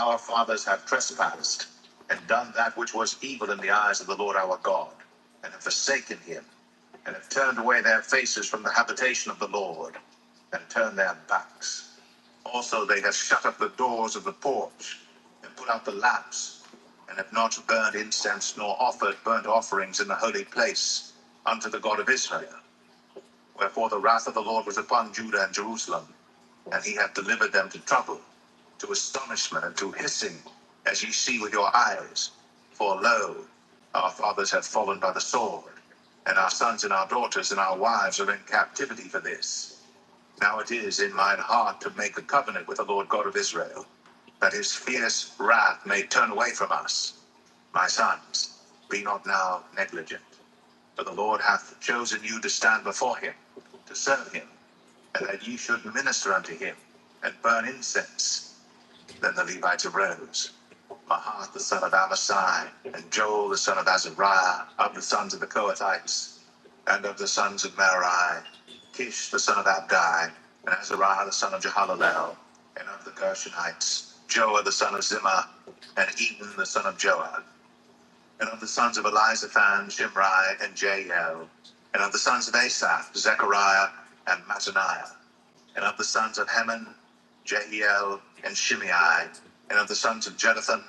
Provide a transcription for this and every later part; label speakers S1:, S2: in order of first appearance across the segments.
S1: Our fathers have trespassed, and done that which was evil in the eyes of the Lord our God, and have forsaken him, and have turned away their faces from the habitation of the Lord, and turned their backs. Also they have shut up the doors of the porch, and put out the lamps, and have not burned incense, nor offered burnt offerings in the holy place unto the God of Israel. Wherefore the wrath of the Lord was upon Judah and Jerusalem, and he hath delivered them to trouble, to astonishment, and to hissing, as ye see with your eyes. For lo, our fathers have fallen by the sword, and our sons and our daughters and our wives are in captivity for this. Now it is in mine heart to make a covenant with the Lord God of Israel, that his fierce wrath may turn away from us. My sons, be not now negligent, for the Lord hath chosen you to stand before him, to serve him, and that ye should minister unto him, and burn incense. Then the Levites arose, Mahath the son of Amasai, and Joel the son of Azariah, of the sons of the Kohathites, and of the sons of Merari, Kish the son of Abdi, and Azariah the son of Jehalalel, and of the Gershonites, Joah the son of Zimmah, and Eden the son of Joab, and of the sons of Elizaphan, Shimri, and Jael, and of the sons of Asaph, Zechariah, and Mattaniah, and of the sons of Heman, Jehiel, and Shimei, and of the sons of Jeduthun,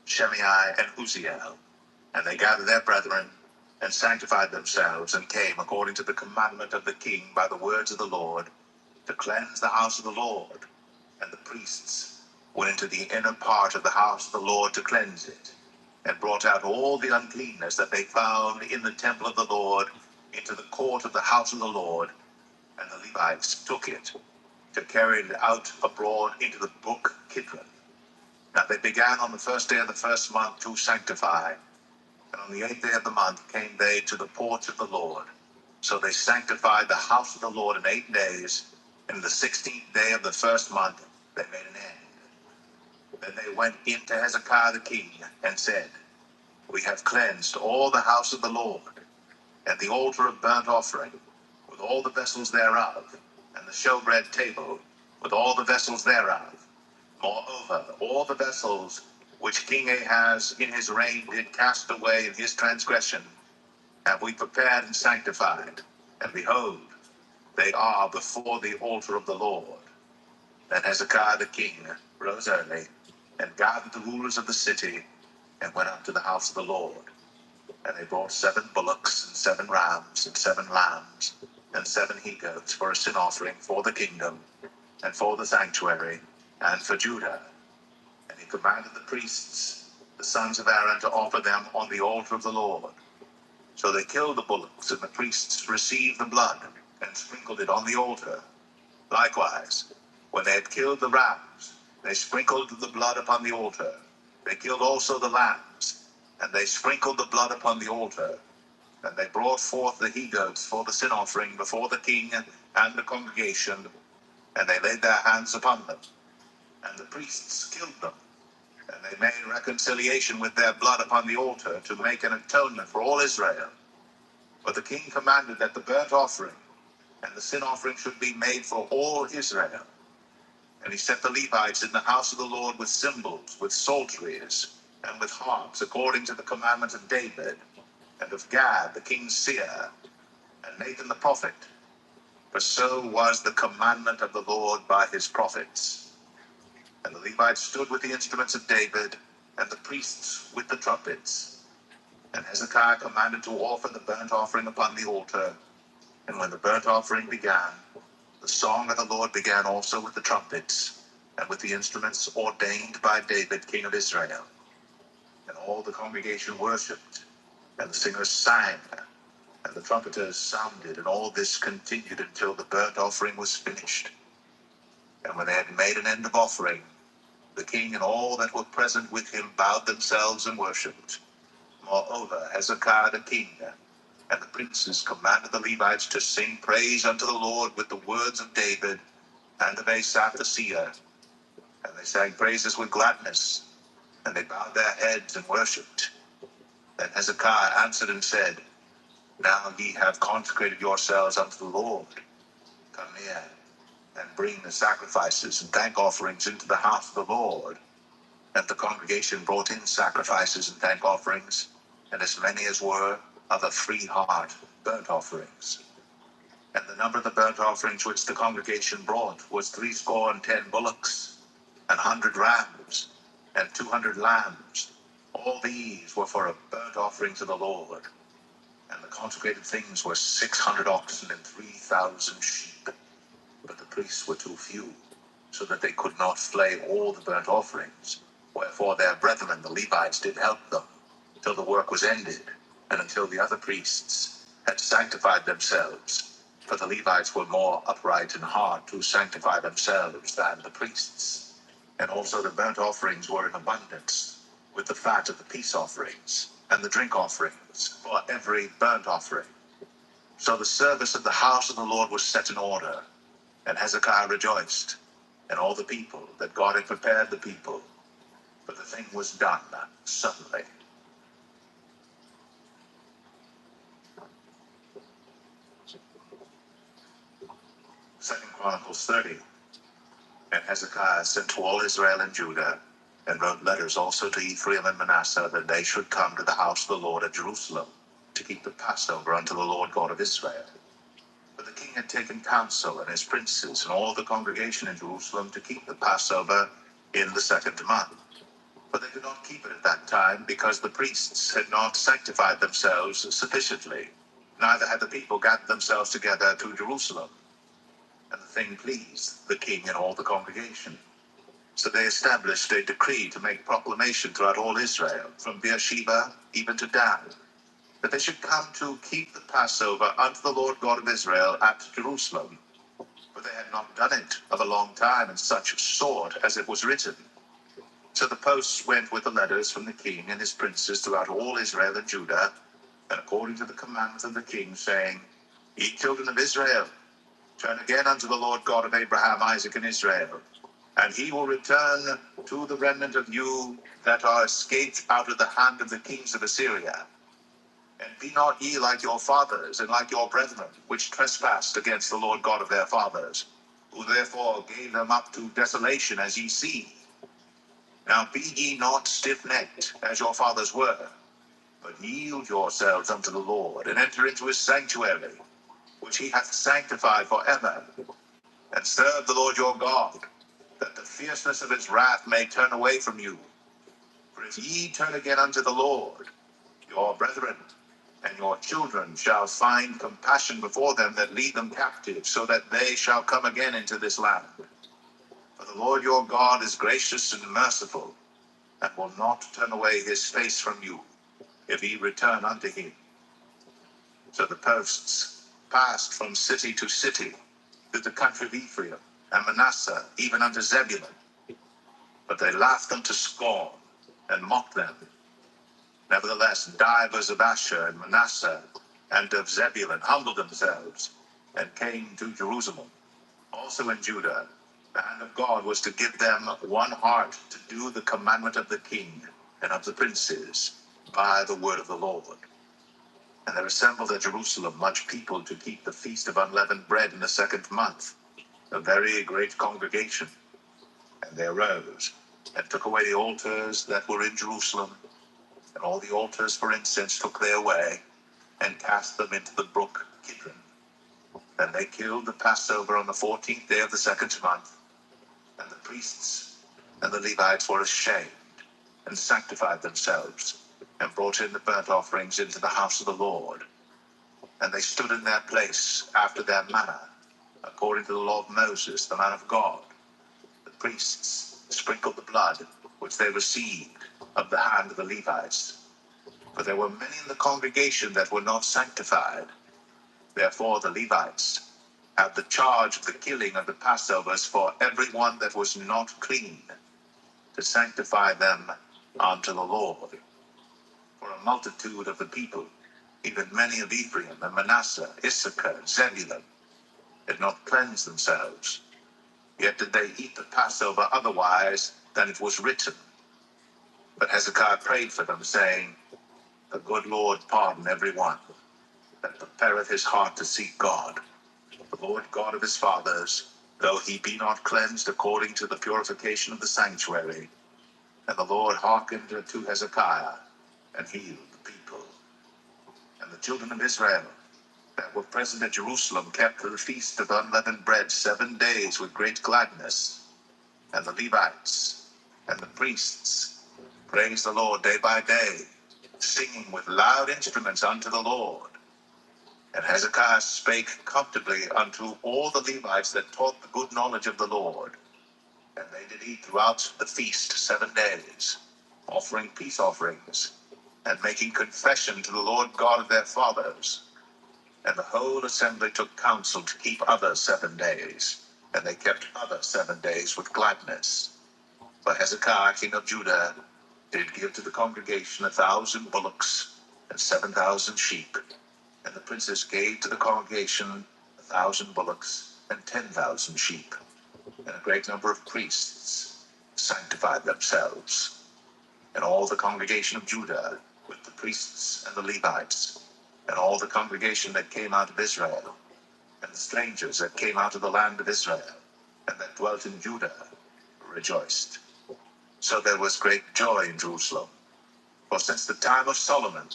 S1: Shemai, and Uziel. And they gathered their brethren, and sanctified themselves, and came according to the commandment of the king by the words of the Lord, to cleanse the house of the Lord. And the priests went into the inner part of the house of the Lord to cleanse it, and brought out all the uncleanness that they found in the temple of the Lord into the court of the house of the Lord. And the Levites took it to carry it out abroad into the brook Kidron. Now they began on the first day of the first month to sanctify, and on the 8th day of the month came they to the porch of the Lord. So they sanctified the house of the Lord in 8 days, and in the 16th day of the first month they made an end. Then they went in to Hezekiah the king, and said, We have cleansed all the house of the Lord, and the altar of burnt offering, with all the vessels thereof, and the showbread table, with all the vessels thereof. Moreover, all the vessels which King Ahaz in his reign did cast away in his transgression, have we prepared and sanctified, and behold, they are before the altar of the Lord. Then Hezekiah the king rose early, and gathered the rulers of the city, and went up to the house of the Lord. And they brought 7 bullocks, and 7 rams, and 7 lambs, and 7 he-goats for a sin offering for the kingdom, and for the sanctuary, and for Judah. And he commanded the priests, the sons of Aaron, to offer them on the altar of the Lord. So they killed the bullocks, and the priests received the blood, and sprinkled it on the altar. Likewise, when they had killed the rams, they sprinkled the blood upon the altar. They killed also the lambs, and they sprinkled the blood upon the altar. And they brought forth the he-goats for the sin offering before the king and the congregation, and they laid their hands upon them. And the priests killed them, and they made reconciliation with their blood upon the altar to make an atonement for all Israel. But the king commanded that the burnt offering and the sin offering should be made for all Israel. And he set the Levites in the house of the Lord with cymbals, with psalteries, and with harps, according to the commandment of David, and of Gad the king's seer, and Nathan the prophet. For so was the commandment of the Lord by his prophets. And the Levites stood with the instruments of David, and the priests with the trumpets. And Hezekiah commanded to offer the burnt offering upon the altar. And when the burnt offering began, the song of the Lord began also with the trumpets, and with the instruments ordained by David king of Israel. And all the congregation worshipped, and the singers sang, and the trumpeters sounded, and all this continued until the burnt offering was finished. And when they had made an end of offering, the king and all that were present with him bowed themselves and worshipped. Moreover, Hezekiah the king and the princes commanded the Levites to sing praise unto the Lord with the words of David and of Asaph the seer. And they sang praises with gladness, and they bowed their heads and worshipped. Then Hezekiah answered and said, Now ye have consecrated yourselves unto the Lord. Come near, and bring the sacrifices and thank offerings into the house of the Lord. And the congregation brought in sacrifices and thank offerings, and as many as were of a free heart burnt offerings. And the number of the burnt offerings which the congregation brought was 70 bullocks, and 100 rams, and 200 lambs. All these were for a burnt offering to the Lord. And the consecrated things were 600 oxen and 3,000 sheep. But the priests were too few, so that they could not flay all the burnt offerings. Wherefore their brethren, the Levites, did help them, till the work was ended, and until the other priests had sanctified themselves. For the Levites were more upright in heart to sanctify themselves than the priests. And also the burnt offerings were in abundance, with the fat of the peace offerings, and the drink offerings, for every burnt offering. So the service of the house of the Lord was set in order, and Hezekiah rejoiced, and all the people, that God had prepared the people, for the thing was done suddenly. Second Chronicles 30. And Hezekiah sent to all Israel and Judah, and wrote letters also to Ephraim and Manasseh, that they should come to the house of the Lord at Jerusalem, to keep the Passover unto the Lord God of Israel. For the king had taken counsel, and his princes, and all the congregation in Jerusalem, to keep the Passover in the 2nd month. But they could not keep it at that time, because the priests had not sanctified themselves sufficiently, neither had the people gathered themselves together to Jerusalem. And the thing pleased the king and all the congregation. So they established a decree to make proclamation throughout all Israel, from Beersheba even to Dan, that they should come to keep the Passover unto the Lord God of Israel at Jerusalem. For they had not done it of a long time in such sort as it was written. So the posts went with the letters from the king and his princes throughout all Israel and Judah, and according to the commandment of the king, saying, Ye children of Israel, turn again unto the Lord God of Abraham, Isaac, and Israel, and he will return to the remnant of you that are escaped out of the hand of the kings of Assyria. And be not ye like your fathers, and like your brethren, which trespassed against the Lord God of their fathers, who therefore gave them up to desolation, as ye see. Now be ye not stiff-necked, as your fathers were, but yield yourselves unto the Lord, and enter into his sanctuary, which he hath sanctified forever, and serve the Lord your God, that the fierceness of his wrath may turn away from you. For if ye turn again unto the Lord, your brethren and your children shall find compassion before them that lead them captive, so that they shall come again into this land. For the Lord your God is gracious and merciful, and will not turn away his face from you, if ye return unto him. So the posts passed from city to city, through the country of Ephraim and Manasseh, even unto Zebulun. But they laughed them to scorn, and mocked them. Nevertheless, divers of Asher and Manasseh and of Zebulun humbled themselves, and came to Jerusalem. Also in Judah, the hand of God was to give them one heart to do the commandment of the king and of the princes, by the word of the Lord. And there assembled at Jerusalem much people to keep the feast of unleavened bread in the 2nd month, a very great congregation. And they arose, and took away the altars that were in Jerusalem, and all the altars for incense took they away, and cast them into the brook Kidron. Then they killed the Passover on the 14th day of the 2nd month, and the priests and the Levites were ashamed, and sanctified themselves, and brought in the burnt offerings into the house of the Lord. And they stood in their place after their manner, according to the law of Moses, the man of God. The priests sprinkled the blood which they received of the hand of the Levites. For there were many in the congregation that were not sanctified. Therefore the Levites had the charge of the killing of the Passovers for every one that was not clean, to sanctify them unto the Lord. For a multitude of the people, even many of Ephraim and Manasseh, Issachar, and Zebulun, had not cleansed themselves, yet did they eat the Passover otherwise than it was written. But Hezekiah prayed for them, saying, The good Lord pardon every one that prepareth his heart to seek God. The Lord God of his fathers, though he be not cleansed according to the purification of the sanctuary, And the Lord hearkened to Hezekiah, and healed the people. And the children of Israel that were present at Jerusalem kept the feast of unleavened bread 7 days with great gladness. And the Levites and the priests praised the Lord day by day, singing with loud instruments unto the Lord. And Hezekiah spake comfortably unto all the Levites that taught the good knowledge of the Lord. And they did eat throughout the feast 7 days, offering peace offerings, and making confession to the Lord God of their fathers. And the whole assembly took counsel to keep other 7 days, and they kept other 7 days with gladness. For Hezekiah king of Judah did give to the congregation 1,000 bullocks and 7,000 sheep, and the princes gave to the congregation 1,000 bullocks and 10,000 sheep, and a great number of priests sanctified themselves. And all the congregation of Judah, with the priests and the Levites, and all the congregation that came out of Israel, and the strangers that came out of the land of Israel, and that dwelt in Judah, rejoiced. So there was great joy in Jerusalem. For since the time of Solomon,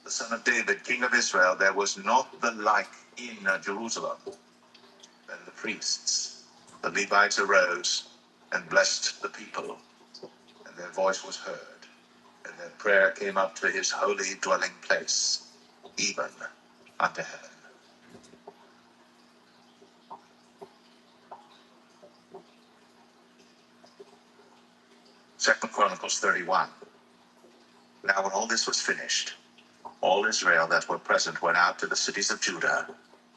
S1: the son of David, king of Israel, there was not the like in Jerusalem. Then the priests, the Levites, arose and blessed the people, and their voice was heard, and their prayer came up to his holy dwelling place, even unto heaven. Second Chronicles 31. Now when all this was finished, all Israel that were present went out to the cities of Judah,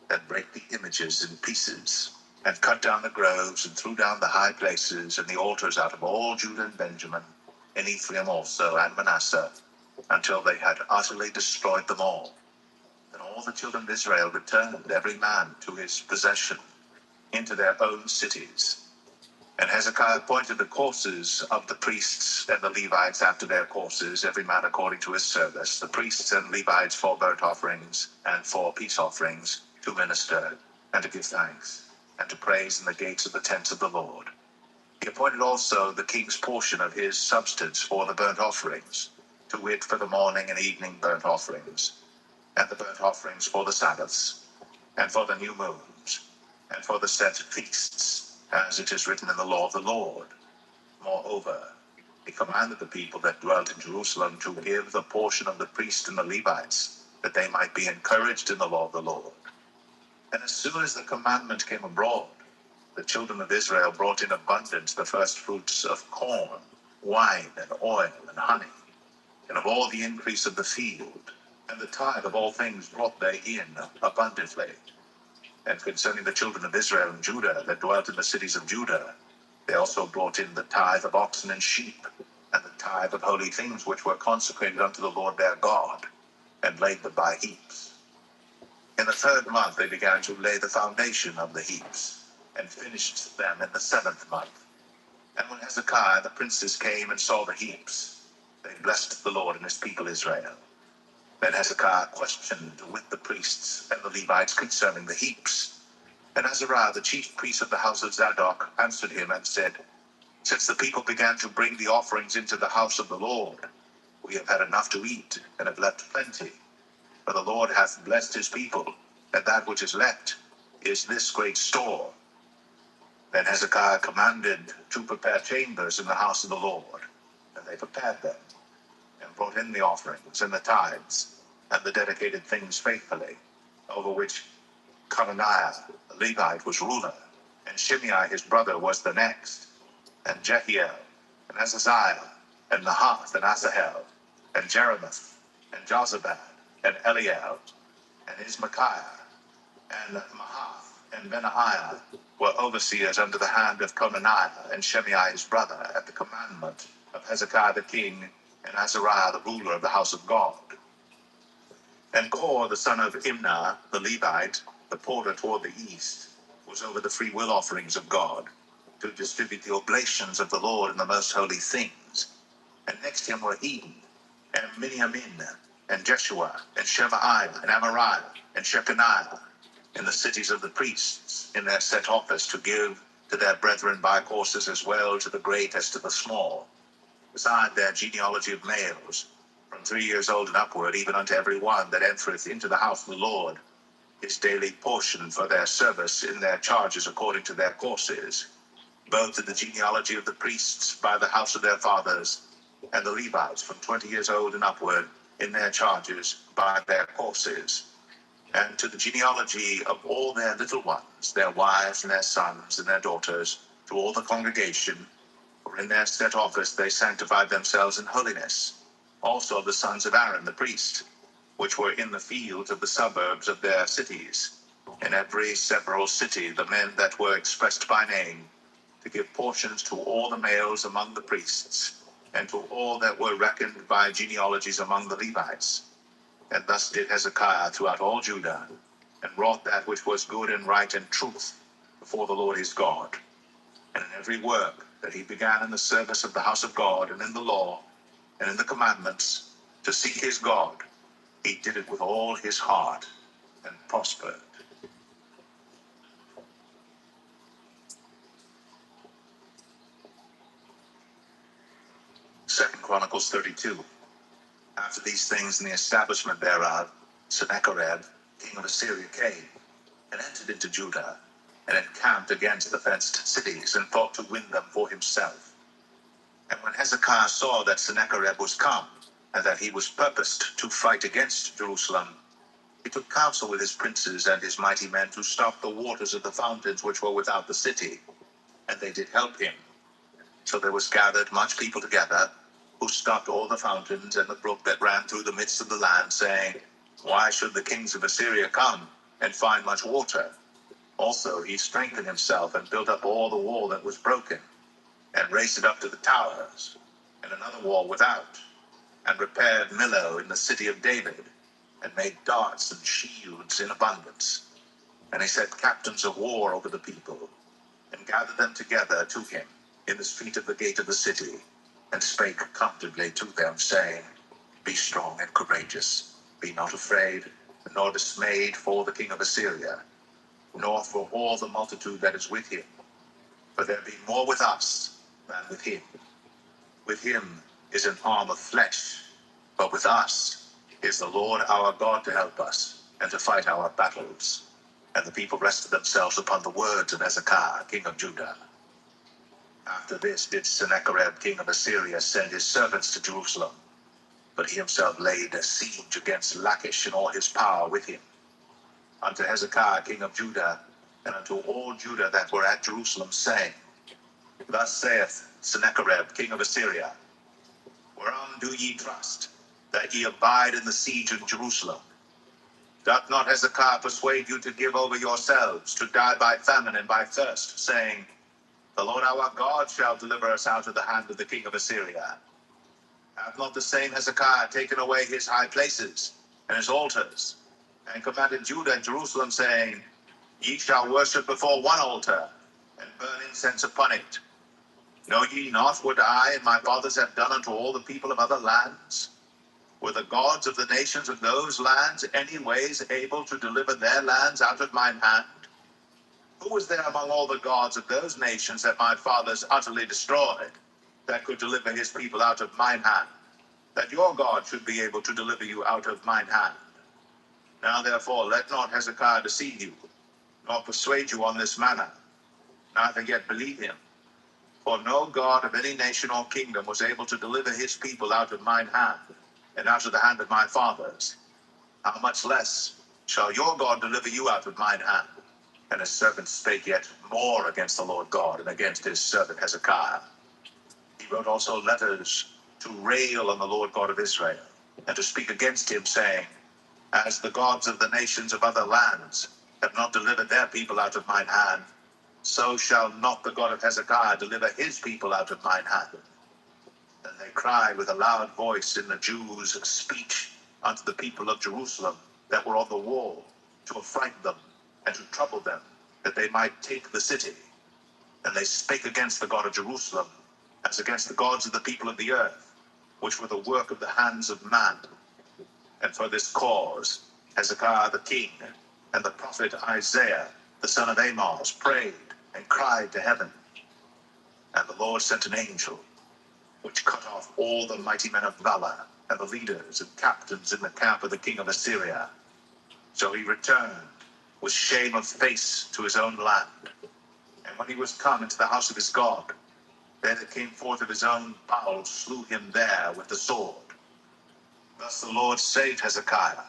S1: and brake the images in pieces, and cut down the groves, and threw down the high places, and the altars out of all Judah and Benjamin, and Ephraim also, and Manasseh, until they had utterly destroyed them all. And all the children of Israel returned, every man to his possession, into their own cities. And Hezekiah appointed the courses of the priests and the Levites after their courses, every man according to his service, the priests and Levites for burnt offerings and for peace offerings, to minister and to give thanks and to praise in the gates of the tents of the Lord. He appointed also the king's portion of his substance for the burnt offerings, to wit, for the morning and evening burnt offerings, and the burnt offerings for the Sabbaths, and for the new moons, and for the set feasts, as it is written in the law of the Lord. Moreover, he commanded the people that dwelt in Jerusalem to give the portion of the priests and the Levites, that they might be encouraged in the law of the Lord. And as soon as the commandment came abroad, the children of Israel brought in abundance the first fruits of corn, wine, and oil, and honey, and of all the increase of the field, and the tithe of all things brought they in abundantly. And concerning the children of Israel and Judah that dwelt in the cities of Judah, they also brought in the tithe of oxen and sheep, and the tithe of holy things which were consecrated unto the Lord their God, and laid them by heaps. In the 3rd month they began to lay the foundation of the heaps, and finished them in the 7th month. And when Hezekiah the princes came and saw the heaps, they blessed the Lord and his people Israel. Then Hezekiah questioned with the priests and the Levites concerning the heaps. And Azariah, the chief priest of the house of Zadok, answered him and said, Since the people began to bring the offerings into the house of the Lord, we have had enough to eat, and have left plenty. For the Lord hath blessed his people, and that which is left is this great store. Then Hezekiah commanded to prepare chambers in the house of the Lord, and they prepared them, and brought in the offerings and the tithes and the dedicated things faithfully, over which Conaniah the Levite was ruler, and Shimei his brother was the next, and Jehiel, and Azaziah, and Nahath, and Asahel, and Jeremoth, and Jozabad, and Eliel, and Ismachiah, and Mahath, and Benaiah were overseers under the hand of Conaniah and Shimei his brother, at the commandment of Hezekiah the king, and Azariah the ruler of the house of God. And Kor the son of Imnah the Levite, the porter toward the east, was over the free will offerings of God, to distribute the oblations of the Lord in the most holy things. And next him were Eden, and Miniamin, and Jeshua, and Shemaiah, and Amariah, and Shechaniah, in the cities of the priests, in their set office, to give to their brethren by courses, as well to the great as to the small. beside their genealogy of males, from 3 years old and upward, even unto every one that entereth into the house of the Lord, his daily portion for their service in their charges according to their courses, both in the genealogy of the priests by the house of their fathers, and the Levites from 20 years old and upward in their charges by their courses, and to the genealogy of all their little ones, their wives and their sons and their daughters, to all the congregation, for in their set office they sanctified themselves in holiness. Also the sons of Aaron the priest, which were in the fields of the suburbs of their cities, in every several city, the men that were expressed by name, to give portions to all the males among the priests, and to all that were reckoned by genealogies among the Levites. And thus did Hezekiah throughout all Judah, and wrought that which was good and right and truth before the Lord his God. And in every work that he began in the service of the house of God, and in the law, and in the commandments, to seek his God, he did it with all his heart, and prospered. 2 Chronicles 32. After these things, in the establishment thereof, Sennacherib, king of Assyria, came, and entered into Judah, and encamped against the fenced cities, and thought to win them for himself. And when Hezekiah saw that Sennacherib was come, and that he was purposed to fight against Jerusalem, he took counsel with his princes and his mighty men to stop the waters of the fountains which were without the city, and they did help him. So there was gathered much people together, who stopped all the fountains and the brook that ran through the midst of the land, saying, Why should the kings of Assyria come and find much water? Also he strengthened himself and built up all the wall that was broken, and raised it up to the towers, and another wall without, and repaired Millo in the city of David, and made darts and shields in abundance. And he set captains of war over the people, and gathered them together to him in the street of the gate of the city, and spake comfortably to them, saying, Be strong and courageous, be not afraid, nor dismayed for the king of Assyria, nor for all the multitude that is with him. For there be more with us than with him. With him is an arm of flesh, but with us is the Lord our God to help us, and to fight our battles. And the people rested themselves upon the words of Hezekiah, king of Judah. After this did Sennacherib, king of Assyria, send his servants to Jerusalem, but he himself laid a siege against Lachish and all his power with him, unto Hezekiah, king of Judah, and unto all Judah that were at Jerusalem, saying, Thus saith Sennacherib, king of Assyria, Whereon do ye trust, that ye abide in the siege of Jerusalem? Doth not Hezekiah persuade you to give over yourselves to die by famine and by thirst, saying, The Lord our God shall deliver us out of the hand of the king of Assyria? Hath not the same Hezekiah taken away his high places and his altars, and commanded Judah and Jerusalem, saying, Ye shall worship before one altar, and burn incense upon it? Know ye not what I and my fathers have done unto all the people of other lands? Were the gods of the nations of those lands any ways able to deliver their lands out of mine hand? Who was there among all the gods of those nations that my fathers utterly destroyed, that could deliver his people out of mine hand, that your God should be able to deliver you out of mine hand? Now therefore let not Hezekiah deceive you, nor persuade you on this manner, neither yet believe him. For no God of any nation or kingdom was able to deliver his people out of mine hand, and out of the hand of my fathers. How much less shall your God deliver you out of mine hand? And his servant spake yet more against the Lord God, and against his servant Hezekiah. He wrote also letters to rail on the Lord God of Israel, and to speak against him, saying, As the gods of the nations of other lands have not delivered their people out of mine hand, so shall not the God of Hezekiah deliver his people out of mine hand. Then they cried with a loud voice in the Jews' speech unto the people of Jerusalem that were on the wall, to affright them and to trouble them, that they might take the city. And they spake against the God of Jerusalem, as against the gods of the people of the earth, which were the work of the hands of man. And for this cause Hezekiah the king and the prophet Isaiah the son of Amoz prayed and cried to heaven. And the Lord sent an angel, which cut off all the mighty men of valor, and the leaders and captains in the camp of the king of Assyria. So he returned with shame of face to his own land. And when he was come into the house of his God, they that came forth of his own bowels slew him there with the sword. Thus the Lord saved Hezekiah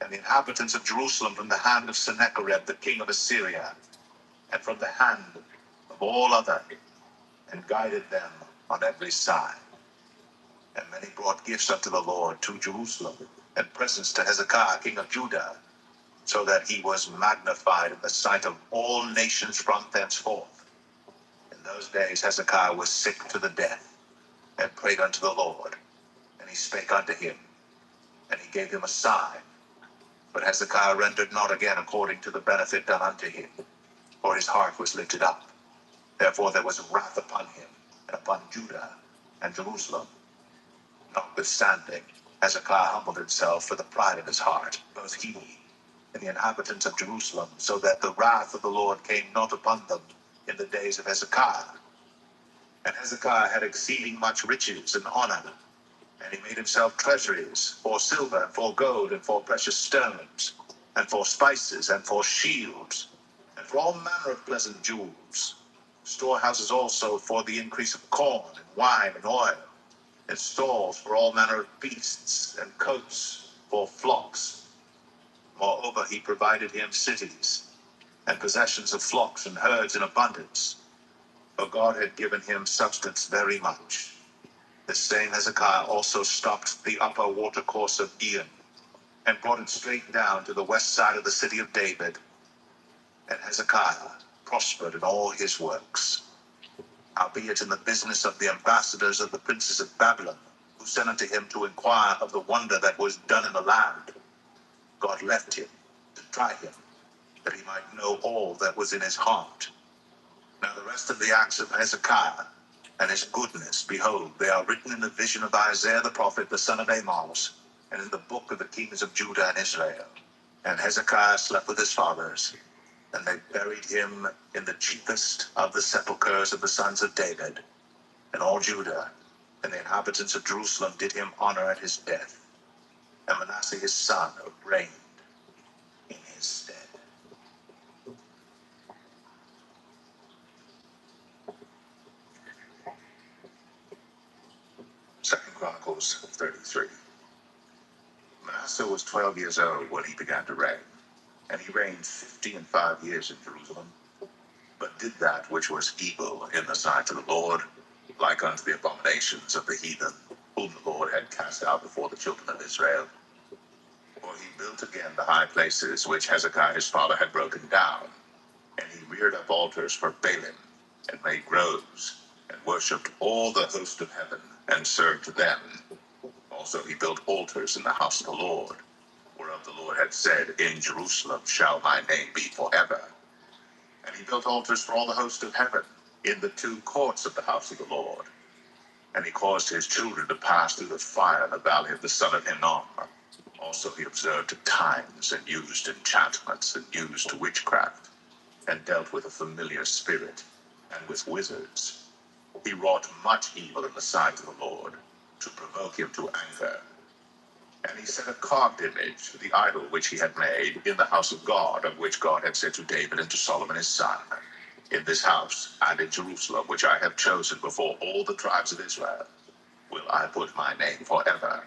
S1: and the inhabitants of Jerusalem from the hand of Sennacherib the king of Assyria, and from the hand of all other, and guided them on every side. And many brought gifts unto the Lord to Jerusalem, and presents to Hezekiah king of Judah, so that he was magnified in the sight of all nations from thenceforth. In those days Hezekiah was sick to the death, and prayed unto the Lord, and he spake unto him, and he gave him a sign. But Hezekiah rendered not again according to the benefit done unto him, for his heart was lifted up. Therefore there was wrath upon him, and upon Judah and Jerusalem. Notwithstanding, Hezekiah humbled himself for the pride of his heart, both he and the inhabitants of Jerusalem, so that the wrath of the Lord came not upon them in the days of Hezekiah. And Hezekiah had exceeding much riches and honor, and he made himself treasuries for silver, and for gold, and for precious stones, and for spices, and for shields, and for all manner of pleasant jewels. Storehouses also for the increase of corn, and wine, and oil, and stalls for all manner of beasts, and coats for flocks. Moreover, he provided him cities, and possessions of flocks and herds in abundance, for God had given him substance very much. This same Hezekiah also stopped the upper watercourse of Ian, and brought it straight down to the west side of the city of David. And Hezekiah prospered in all his works. Howbeit in the business of the ambassadors of the princes of Babylon, who sent unto him to inquire of the wonder that was done in the land, God left him to try him, that he might know all that was in his heart. Now the rest of the acts of Hezekiah, and his goodness, behold, they are written in the vision of Isaiah the prophet, the son of Amos, and in the book of the kings of Judah and Israel. And Hezekiah slept with his fathers, and they buried him in the chiefest of the sepulchres of the sons of David. And all Judah and the inhabitants of Jerusalem did him honor at his death. And Manasseh his son reigned in his stead. Second Chronicles 33. Manasseh was 12 years old when he began to reign, and he reigned 55 years in Jerusalem, but did that which was evil in the sight of the Lord, like unto the abominations of the heathen, whom the Lord had cast out before the children of Israel. For he built again the high places which Hezekiah his father had broken down, and he reared up altars for Baalim, and made groves, and worshipped all the host of heaven, and served them. Also he built altars in the house of the Lord, whereof the Lord had said, In Jerusalem shall my name be forever. And he built altars for all the host of heaven in the two courts of the house of the Lord. And he caused his children to pass through the fire in the valley of the son of Hinnom. Also he observed times, and used enchantments, and used witchcraft, and dealt with a familiar spirit, and with wizards. He wrought much evil in the sight of the Lord, to provoke him to anger. And he set a carved image, the idol which he had made, in the house of God, of which God had said to David and to Solomon his son, In this house and in Jerusalem, which I have chosen before all the tribes of Israel, will I put my name forever.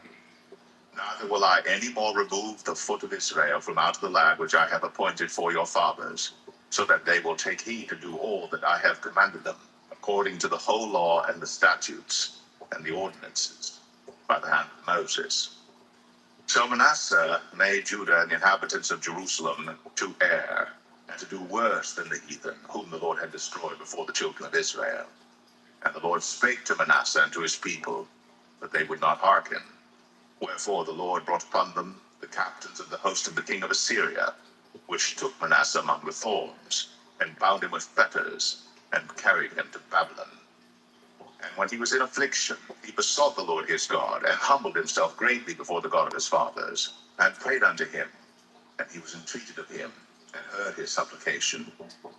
S1: Neither will I any more remove the foot of Israel from out of the land which I have appointed for your fathers, so that they will take heed to do all that I have commanded them, according to the whole law and the statutes and the ordinances, by the hand of Moses. So Manasseh made Judah and the inhabitants of Jerusalem to err, and to do worse than the heathen, whom the Lord had destroyed before the children of Israel. And the Lord spake to Manasseh and to his people, but they would not hearken. Wherefore the Lord brought upon them the captains of the host of the king of Assyria, which took Manasseh among the thorns, and bound him with fetters, and carried him to Babylon. And when he was in affliction, he besought the Lord his God, and humbled himself greatly before the God of his fathers, and prayed unto him. And he was entreated of him, and heard his supplication,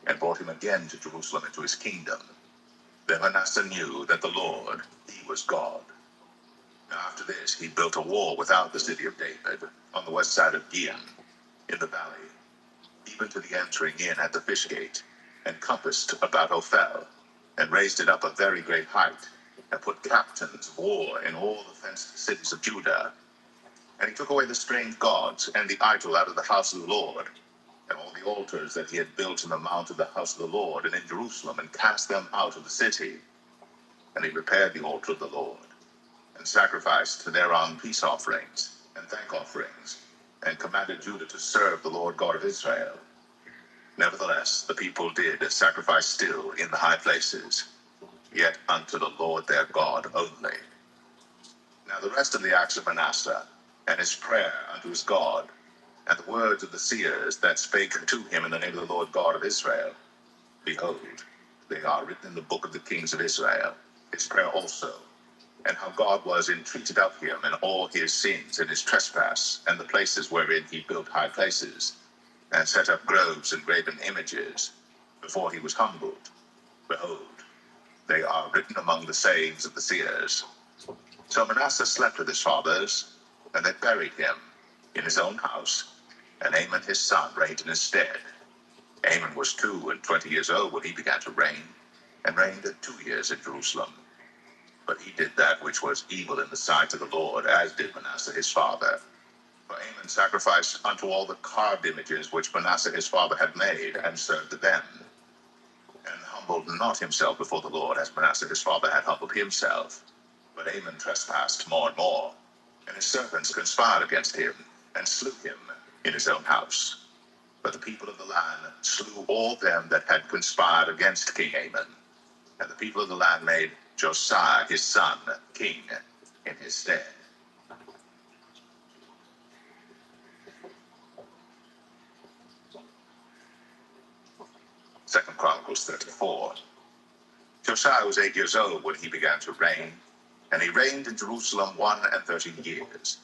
S1: and brought him again to Jerusalem into his kingdom. Then Manasseh knew that the Lord, he was God. Now after this, he built a wall without the city of David, on the west side of Gihon, in the valley, even to the entering in at the fish gate, and compassed about Ophel, and raised it up a very great height, and put captains of war in all the fenced cities of Judah. And he took away the strange gods and the idol out of the house of the Lord, and all the altars that he had built in the mount of the house of the Lord and in Jerusalem, and cast them out of the city. And he repaired the altar of the Lord, and sacrificed thereon peace offerings and thank offerings, and commanded Judah to serve the Lord God of Israel. Nevertheless, the people did sacrifice still in the high places, yet unto the Lord their God only. Now the rest of the acts of Manasseh, and his prayer unto his God, and the words of the seers that spake to him in the name of the Lord God of Israel, behold, they are written in the book of the kings of Israel, his prayer also, and how God was entreated of him in all his sins and his trespass, and the places wherein he built high places, and set up groves and graven images, before he was humbled. Behold, they are written among the sayings of the seers. So Manasseh slept with his fathers, and they buried him in his own house, and Amon his son reigned in his stead. Amon was 22 years old when he began to reign, and reigned 2 years in Jerusalem. But he did that which was evil in the sight of the Lord, as did Manasseh his father. For Amon sacrificed unto all the carved images which Manasseh his father had made, and served them, and humbled not himself before the Lord, as Manasseh his father had humbled himself. But Amon trespassed more and more, and his servants conspired against him, and slew him in his own house. But the people of the land slew all them that had conspired against King Amon, and the people of the land made Josiah his son king in his stead. Second Chronicles 34. Josiah was 8 years old when he began to reign, and he reigned in Jerusalem 31 years.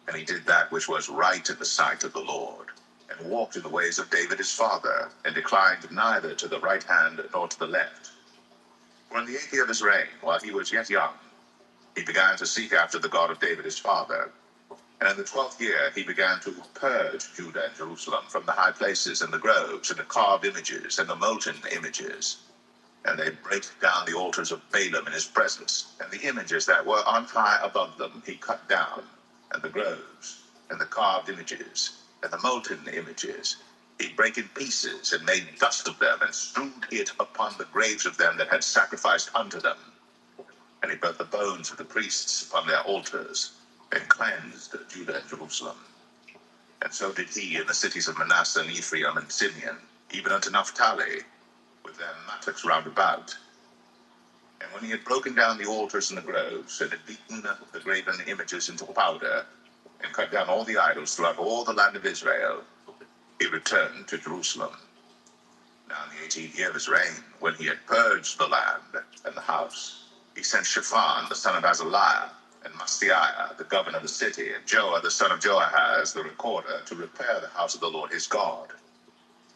S1: And he did that which was right in the sight of the Lord, and walked in the ways of David his father, and declined neither to the right hand nor to the left. For in the 8th year of his reign, while he was yet young, he began to seek after the God of David his father. And in the 12th year he began to purge Judah and Jerusalem from the high places and the groves and the carved images and the molten images. And they brake down the altars of Balaam in his presence, and the images that were on high above them he cut down, and the groves, and the carved images, and the molten images he brake in pieces, and made dust of them, and strewed it upon the graves of them that had sacrificed unto them. And he burnt the bones of the priests upon their altars, and cleansed Judah and Jerusalem. And so did he in the cities of Manasseh and Ephraim and Simeon, even unto Naphtali, with their mattocks round about. And when he had broken down the altars and the groves, and had beaten the graven images into powder, and cut down all the idols throughout all the land of Israel, he returned to Jerusalem. Now in the 18th year of his reign, when he had purged the land and the house, he sent Shaphan the son of Azaliah, and Maaseiah the governor of the city, and Joah the son of Joahaz the recorder, to repair the house of the Lord his God.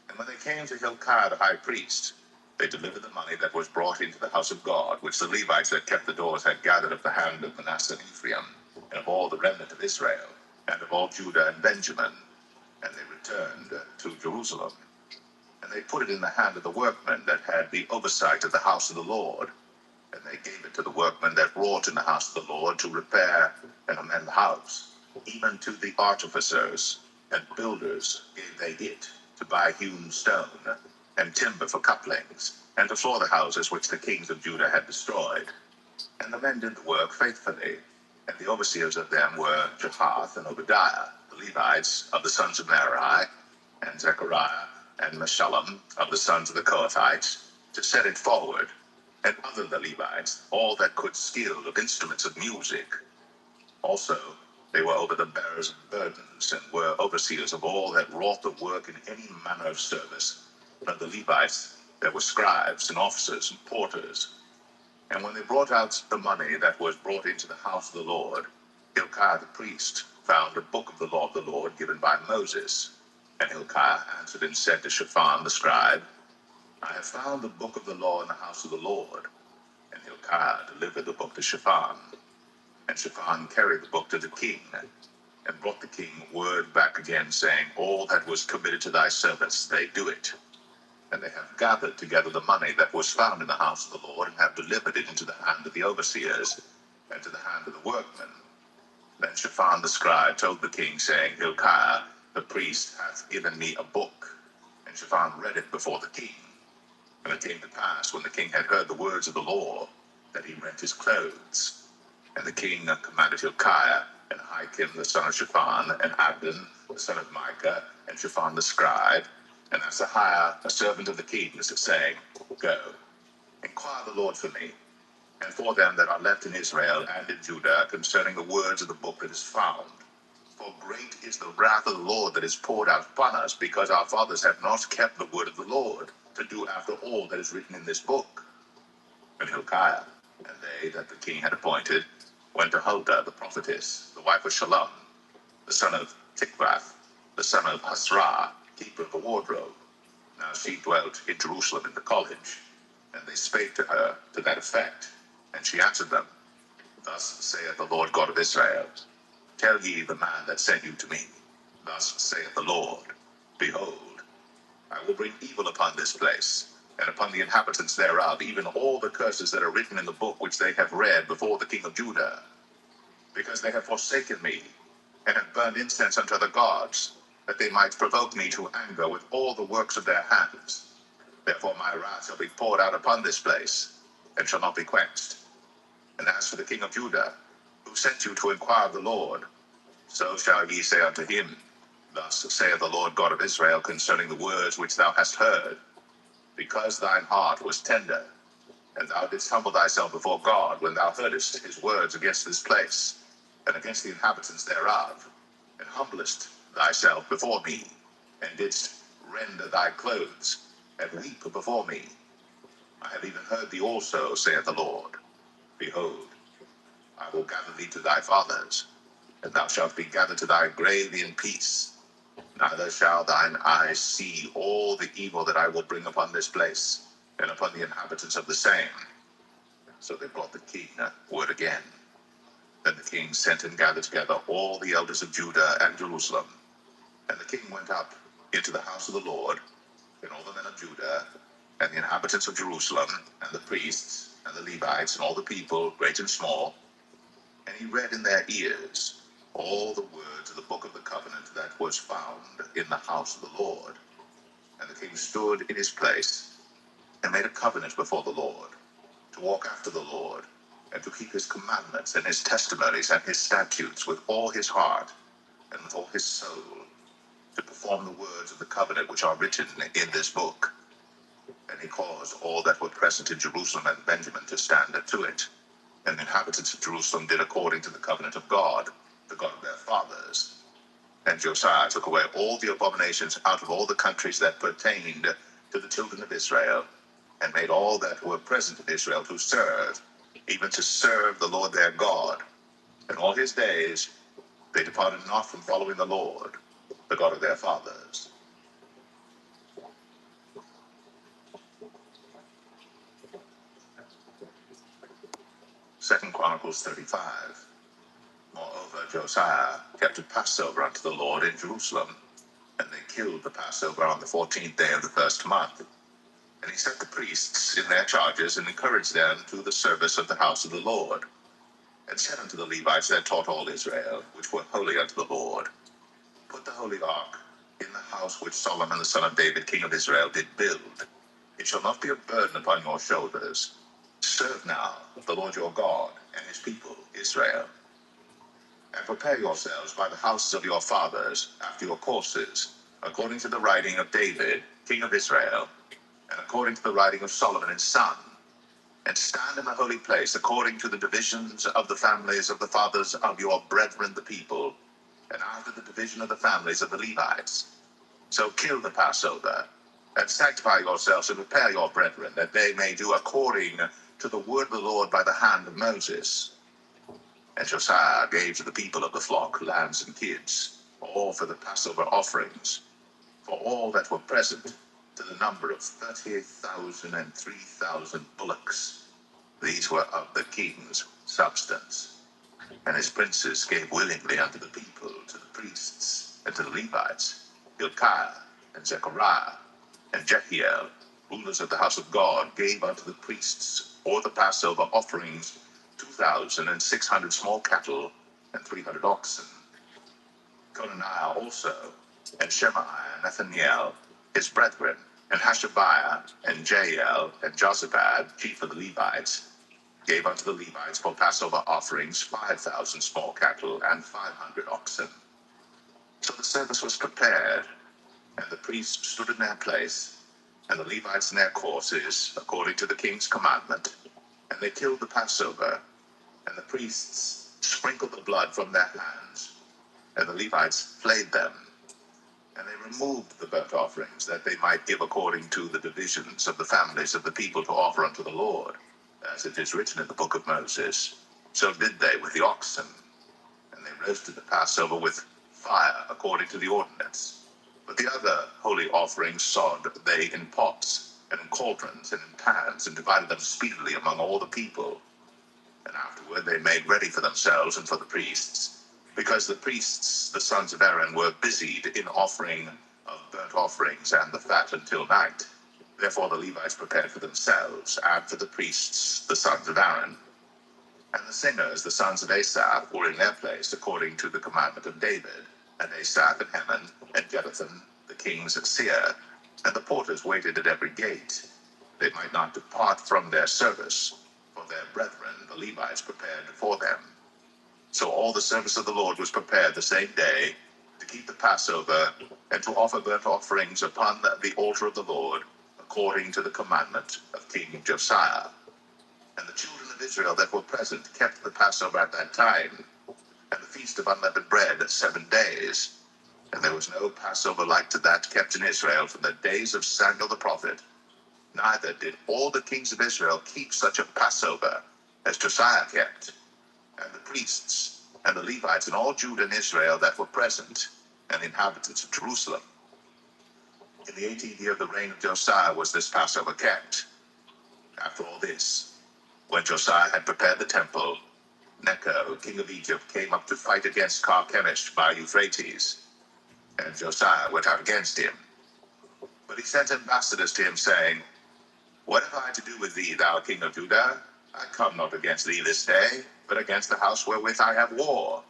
S1: And when they came to Hilkiah the high priest, they delivered the money that was brought into the house of God, which the Levites that kept the doors had gathered of the hand of Manasseh and Ephraim, and of all the remnant of Israel, and of all Judah and Benjamin. And they returned to Jerusalem. And they put it in the hand of the workmen that had the oversight of the house of the Lord. And they gave it to the workmen that wrought in the house of the Lord to repair and amend the house. Even to the artificers and builders gave they it, to buy hewn stone and timber for couplings, and to floor the houses which the kings of Judah had destroyed. And the men did the work faithfully, and the overseers of them were Jahath and Obadiah, the Levites of the sons of Merari, and Zechariah and Meshullam of the sons of the Kohathites, to set it forward, and other the Levites, all that could skill of instruments of music. Also, they were over the bearers of burdens, and were overseers of all that wrought the work in any manner of service. And of the Levites there were scribes, and officers, and porters. And when they brought out the money that was brought into the house of the Lord, Hilkiah the priest found a book of the law of the Lord given by Moses. And Hilkiah answered and said to Shaphan the scribe, I have found the book of the law in the house of the Lord. And Hilkiah delivered the book to Shaphan. And Shaphan carried the book to the king, and brought the king word back again, saying, All that was committed to thy servants, they do it. And they have gathered together the money that was found in the house of the Lord, and have delivered it into the hand of the overseers, and to the hand of the workmen. Then Shaphan the scribe told the king, saying, Hilkiah the priest hath given me a book. And Shaphan read it before the king. And it came to pass, when the king had heard the words of the law, that he rent his clothes. And the king commanded Hilkiah, and Ahikam the son of Shaphan, and Abdon the son of Micah, and Shaphan the scribe, and Asahiah, a servant of the king's, saying, Go, inquire the Lord for me, and for them that are left in Israel and in Judah, concerning the words of the book that is found. For great is the wrath of the Lord that is poured out upon us, because our fathers have not kept the word of the Lord, to do after all that is written in this book. And Hilkiah, and they that the king had appointed, went to Huldah the prophetess, the wife of Shallum, the son of Tikvath, the son of Hasrah, keeper of the wardrobe. Now she dwelt in Jerusalem in the college, and they spake to her to that effect. And she answered them, Thus saith the Lord God of Israel, Tell ye the man that sent you to me, Thus saith the Lord, Behold, I will bring evil upon this place, and upon the inhabitants thereof, even all the curses that are written in the book which they have read before the king of Judah, because they have forsaken me, and have burned incense unto other gods, that they might provoke me to anger with all the works of their hands. Therefore my wrath shall be poured out upon this place, and shall not be quenched. And as for the king of Judah, who sent you to inquire of the Lord, so shall ye say unto him, Thus saith the Lord God of Israel concerning the words which thou hast heard, because thine heart was tender, and thou didst humble thyself before God when thou heardest his words against this place, and against the inhabitants thereof, and humblest thyself before me, and didst rend thy clothes, and weep before me. I have even heard thee also, saith the Lord. Behold, I will gather thee to thy fathers, and thou shalt be gathered to thy grave in peace. Neither shall thine eyes see all the evil that I will bring upon this place, and upon the inhabitants of the same. So they brought the king word again. Then the king sent and gathered together all the elders of Judah and Jerusalem. And the king went up into the house of the Lord, and all the men of Judah, and the inhabitants of Jerusalem, and the priests, and the Levites, and all the people, great and small. And he read in their ears all the words of the book of the covenant that was found in the house of the Lord. And the king stood in his place, and made a covenant before the Lord, to walk after the Lord, and to keep his commandments and his testimonies and his statutes with all his heart and with all his soul, to perform the words of the covenant which are written in this book. And he caused all that were present in Jerusalem and Benjamin to stand to it. And the inhabitants of Jerusalem did according to the covenant of God, the God of their fathers. And Josiah took away all the abominations out of all the countries that pertained to the children of Israel, and made all that were present in Israel to serve, even to serve the Lord their God. And all his days they departed not from following the Lord, the God of their fathers. 2 Chronicles 35. Moreover, Josiah kept a Passover unto the Lord in Jerusalem, and they killed the Passover on the 14th day of the first month. And he set the priests in their charges, and encouraged them to the service of the house of the Lord, and said unto the Levites that taught all Israel, which were holy unto the Lord, Put the holy ark in the house which Solomon the son of David, king of Israel, did build. It shall not be a burden upon your shoulders. Serve now the Lord your God and his people, Israel. And prepare yourselves by the houses of your fathers after your courses, according to the writing of David, king of Israel, and according to the writing of Solomon his son. And stand in the holy place according to the divisions of the families of the fathers of your brethren the people, and after the division of the families of the Levites. So kill the Passover, and sanctify yourselves, and prepare your brethren, that they may do according to the word of the Lord by the hand of Moses. And Josiah gave to the people of the flock lambs and kids, all for the Passover offerings, for all that were present, to the number of 38,000 and 3,000 bullocks. These were of the king's substance. And his princes gave willingly unto the people, to the priests, and to the Levites, Hilkiah, and Zechariah, and Jehiel, rulers of the house of God, gave unto the priests or the Passover offerings 2,600 small cattle and 300 oxen. Conaniah also, and Shemaiah, and Nathaniel, his brethren, and Hashabiah, and Jael, and Josabad, chief of the Levites, gave unto the Levites for Passover offerings 5,000 small cattle and 500 oxen. So the service was prepared, and the priests stood in their place, and the Levites in their courses, according to the king's commandment. And they killed the Passover, and the priests sprinkled the blood from their hands, and the Levites flayed them. And they removed the burnt offerings, that they might give according to the divisions of the families of the people to offer unto the Lord, as it is written in the book of Moses. So did they with the oxen. And they roasted the Passover with fire according to the ordinance. But the other holy offerings sod they in pots, and in cauldrons, and in pans, and divided them speedily among all the people. And afterward they made ready for themselves and for the priests, because the priests, the sons of Aaron, were busied in offering of burnt offerings and the fat until night. Therefore the Levites prepared for themselves, and for the priests, the sons of Aaron. And the singers, the sons of Asaph, were in their place according to the commandment of David, and Asaph and Heman and Jeduthun, the kings of Seir. And the porters waited at every gate. They might not depart from their service, for their brethren, the Levites, prepared for them. So all the service of the Lord was prepared the same day, to keep the Passover, and to offer burnt offerings upon the altar of the Lord, according to the commandment of King Josiah. And the children of Israel that were present kept the Passover at that time, and the feast of unleavened bread 7 days. And there was no Passover like to that kept in Israel from the days of Samuel the prophet. Neither did all the kings of Israel keep such a Passover as Josiah kept. And the priests, and the Levites, and all Judah and Israel that were present, and the inhabitants of Jerusalem. In the 18th year of the reign of Josiah was this Passover kept. After all this, when Josiah had prepared the temple, Necho, king of Egypt, came up to fight against Carchemish by Euphrates. And Josiah went out against him. But he sent ambassadors to him, saying, What have I to do with thee, thou king of Judah? I come not against thee this day, but against the house wherewith I have war.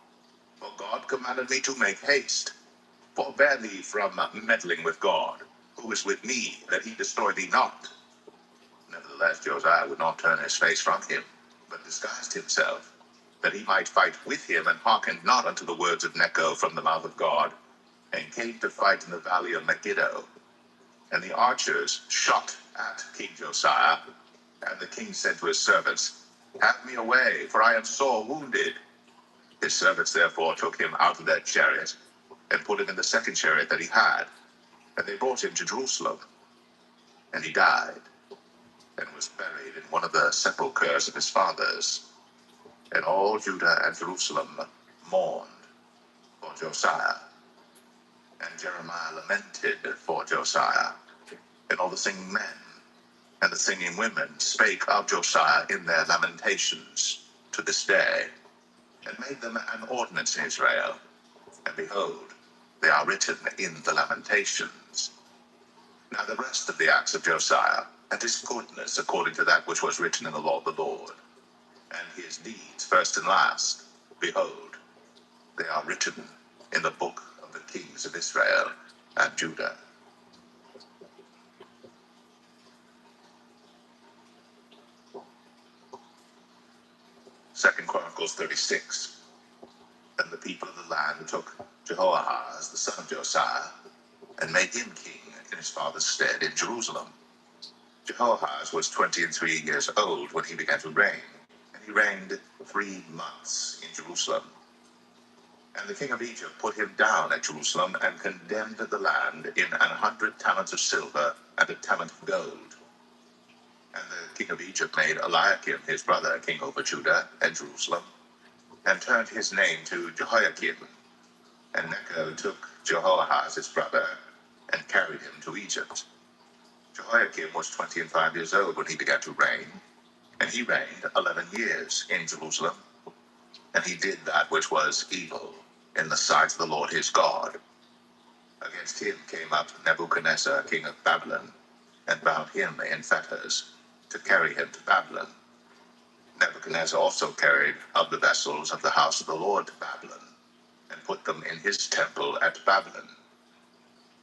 S1: For God commanded me to make haste. Forbear thee from meddling with God, who is with me, that he destroy thee not. Nevertheless, Josiah would not turn his face from him, but disguised himself, that he might fight with him, and hearkened not unto the words of Necho from the mouth of God, and came to fight in the valley of Megiddo. And the archers shot at King Josiah, and the king said to his servants, Have me away, for I am sore wounded. His servants therefore took him out of their chariot, and put him in the second chariot that he had, and they brought him to Jerusalem. And he died, and was buried in one of the sepulchres of his fathers. And all Judah and Jerusalem mourned for Josiah. And Jeremiah lamented for Josiah. And all the singing men and the singing women spake of Josiah in their lamentations to this day, and made them an ordinance in Israel. And behold, they are written in the lamentations. Now the rest of the acts of Josiah, and his goodness according to that which was written in the law of the Lord, and his deeds first and last, behold, they are written in the book of the kings of Israel and Judah. Second Chronicles 36. And the people of the land took Jehoahaz, the son of Josiah, and made him king in his father's stead in Jerusalem. Jehoahaz was 23 years old when he began to reign, and he reigned 3 months in Jerusalem. And the king of Egypt put him down at Jerusalem, and condemned the land in 100 talents of silver and a talent of gold. And the king of Egypt made Eliakim his brother king over Judah and Jerusalem, and turned his name to Jehoiakim. And Necho took Jehoahaz his brother, and carried him to Egypt. Jehoiakim was 25 years old when he began to reign, And he reigned 11 years in Jerusalem, and he did that which was evil in the sight of the Lord his God. Against him came up Nebuchadnezzar, king of Babylon, and bound him in fetters to carry him to Babylon. Nebuchadnezzar also carried of the vessels of the house of the Lord to Babylon, and put them in his temple at Babylon.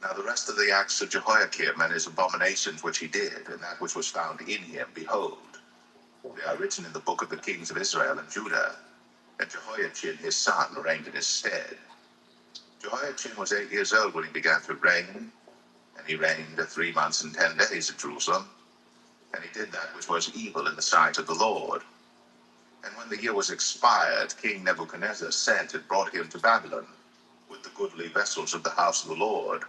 S1: Now the rest of the acts of Jehoiakim and his abominations which he did, and that which was found in him, behold, they are written in the book of the kings of Israel and Judah. And Jehoiachin his son reigned in his stead. Jehoiachin was 8 years old when he began to reign, and he reigned 3 months and 10 days in Jerusalem. And he did that which was evil in the sight of the Lord. And when the year was expired, King Nebuchadnezzar sent and brought him to Babylon with the goodly vessels of the house of the Lord,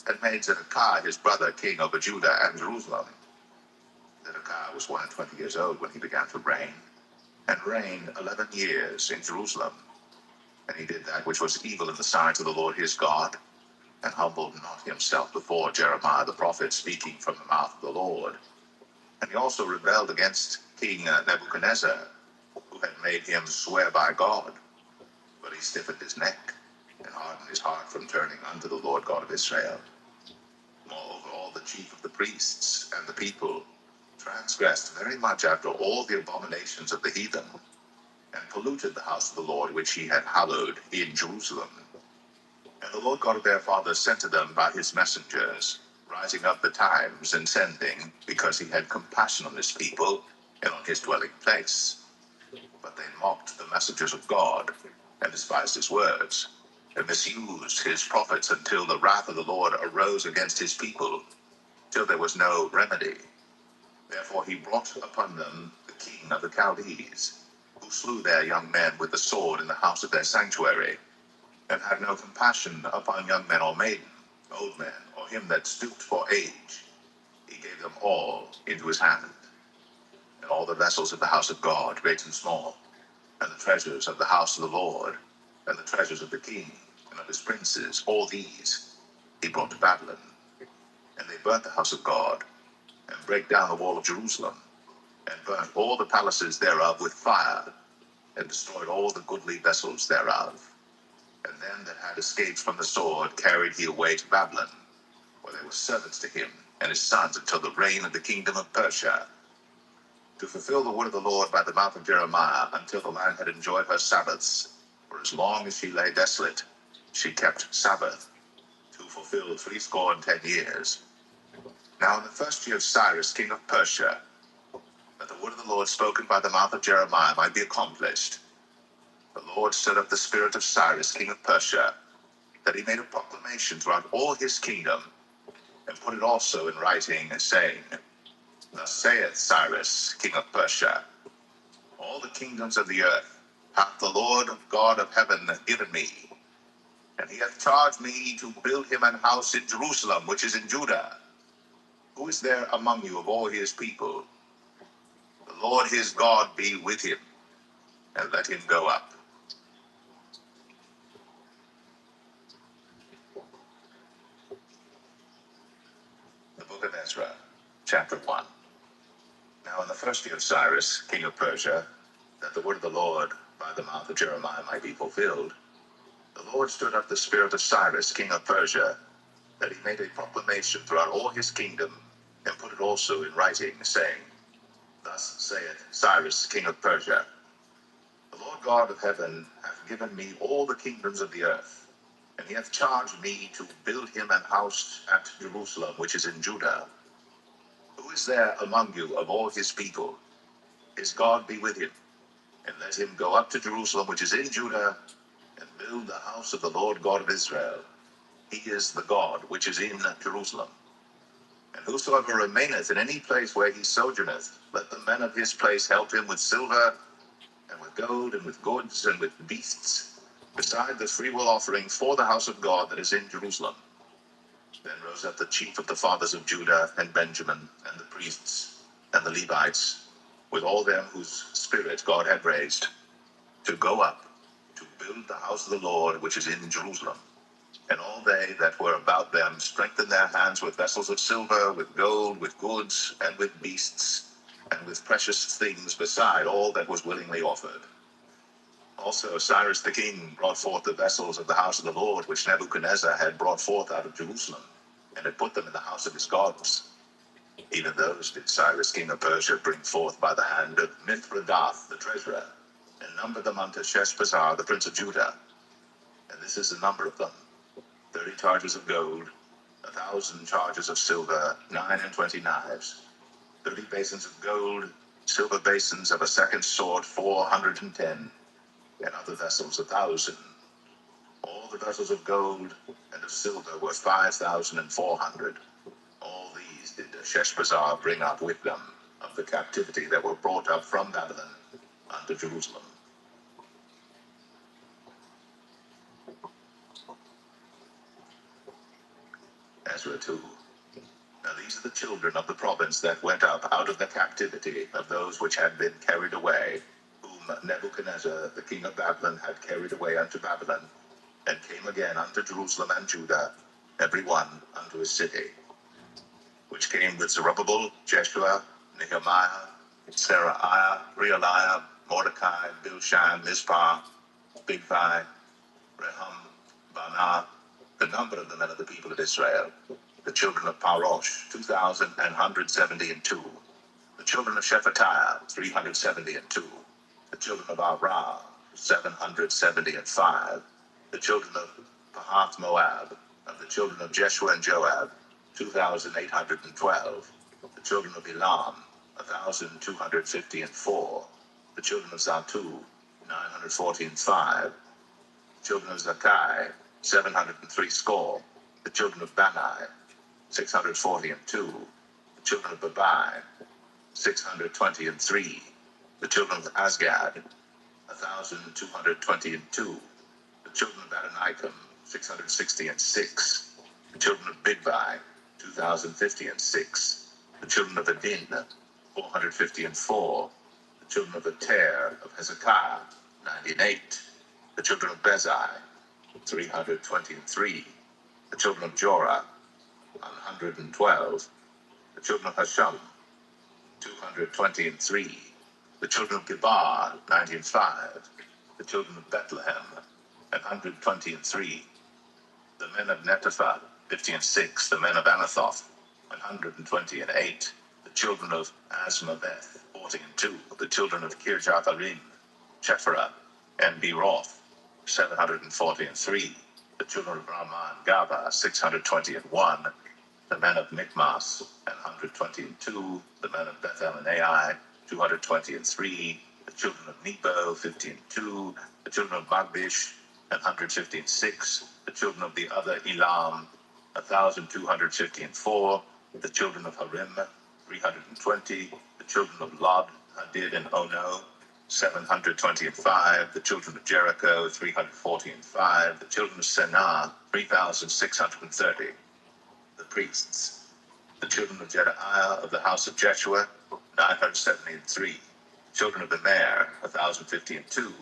S1: and made Zedekiah his brother king over Judah and Jerusalem. Zedekiah was 21 years old when he began to reign, and reigned 11 years in Jerusalem. And he did that which was evil in the sight of the Lord his God, and humbled not himself before Jeremiah the prophet, speaking from the mouth of the Lord. And he also rebelled against King Nebuchadnezzar, who had made him swear by God. But he stiffened his neck, and hardened his heart from turning unto the Lord God of Israel. Moreover, all the chief of the priests and the people transgressed very much after all the abominations of the heathen, and polluted the house of the Lord which he had hallowed in Jerusalem. And the Lord God of their fathers sent to them by his messengers, rising up betimes and sending, because he had compassion on his people and on his dwelling place. But they mocked the messengers of God, and despised his words, and misused his prophets, until the wrath of the Lord arose against his people, till there was no remedy. Therefore he brought upon them the king of the Chaldees, who slew their young men with the sword in the house of their sanctuary, and had no compassion upon young men or maiden, old men, or him that stooped for age. He gave them all into his hand, and all the vessels of the house of God, great and small, and the treasures of the house of the Lord, and the treasures of the king, and of his princes, all these he brought to Babylon. And they burnt the house of God, and brake down the wall of Jerusalem, and burnt all the palaces thereof with fire, and destroyed all the goodly vessels thereof. And them that had escaped from the sword carried he away to Babylon, where they were servants to him and his sons until the reign of the kingdom of Persia, to fulfill the word of the Lord by the mouth of Jeremiah, until the land had enjoyed her Sabbaths. For as long as she lay desolate, she kept Sabbath, to fulfill 80 years. Now in the first year of Cyrus, king of Persia, that the word of the Lord spoken by the mouth of Jeremiah might be accomplished, the Lord stirred up the spirit of Cyrus, king of Persia, that he made a proclamation throughout all his kingdom, and put it also in writing, saying, Thus saith Cyrus, king of Persia, all the kingdoms of the earth hath the Lord God of heaven given me, and he hath charged me to build him an house in Jerusalem, which is in Judah. Who is there among you of all his people? The Lord his God be with him, and let him go up. The book of Ezra, chapter 1. Now in the first year of Cyrus, king of Persia, that the word of the Lord by the mouth of Jeremiah might be fulfilled, the Lord stirred up the spirit of Cyrus, king of Persia, that he made a proclamation throughout all his kingdom, and put it also in writing, saying, Thus saith Cyrus, king of Persia, the Lord God of heaven hath given me all the kingdoms of the earth, and he hath charged me to build him an house at Jerusalem, which is in Judah. Who is there among you of all his people? His God be with him, and let him go up to Jerusalem, which is in Judah, and build the house of the Lord God of Israel. He is the God which is in Jerusalem. And whosoever remaineth in any place where he sojourneth, let the men of his place help him with silver, and with gold, and with goods, and with beasts, beside the freewill offering for the house of God that is in Jerusalem. Then rose up the chief of the fathers of Judah and Benjamin, and the priests, and the Levites, with all them whose spirit God had raised, to go up to build the house of the Lord which is in Jerusalem. And all they that were about them strengthened their hands with vessels of silver, with gold, with goods, and with beasts. and with precious things beside all that was willingly offered. Also Cyrus the king brought forth the vessels of the house of the Lord, which Nebuchadnezzar had brought forth out of Jerusalem, and had put them in the house of his gods. Even those did Cyrus king of Persia bring forth by the hand of Mithridath the treasurer, and numbered them unto Sheshbazzar the prince of Judah. And this is the number of them: 30 charges of gold, 1,000 charges of silver, 29 knives, 30 basins of gold, silver basins of a second sort, 410, and other vessels 1,000. All the vessels of gold and of silver were 5,400. All these did Sheshbazzar bring up with them of the captivity that were brought up from Babylon unto Jerusalem. Ezra 2. Now these are the children of the province that went up out of the captivity of those which had been carried away, whom Nebuchadnezzar the king of Babylon had carried away unto Babylon, and came again unto Jerusalem and Judah, every one unto his city. Which came with Zerubbabel, Jeshua, Nehemiah, Seraiah, Realiah, Mordecai, Bilshan, Mizpah, Bigvai, Rehum, Baanah, the number of the men of the people of Israel, the children of Parosh, 2,172, the children of Shephatiah, 372, the children of Arah, 775, the children of Pahath Moab, of the children of Jeshua and Joab, 2,812, the children of Elam, 1,254, the children of Zatu, 945, the children of Zakai, 703 score, the children of Bani, 642, the children of Babai, 623, the children of Asgad, 1,222, the children of Adonikam, 666, the children of Bigvai, 2,056, the children of Adin, 454, the children of Ater of Hezekiah, 98, the children of Bezai, 323, the children of Jorah, 112, the children of Hashum, 223, the children of Gebar, 95, the children of Bethlehem, 123, the men of Netopha, 56, the men of Anathoth, 128, the children of Asmaveth, 42, the children of Kirjatharim, Chephirah, and Beeroth, 743, the children of Ramah and Gaba, 621, the men of Michmas, 122, the men of Bethel and Ai, 223, the children of Nebo, 52, the children of Magbish, 156, the children of the other Elam, 1,254, the children of Harim, 320, the children of Lod, Hadid, and Ono, 725, the children of Jericho, 345, the children of Senah, 3,630, the priests, the children of Jedaiah of the house of Jeshua, 973, children of Immer, 1,052,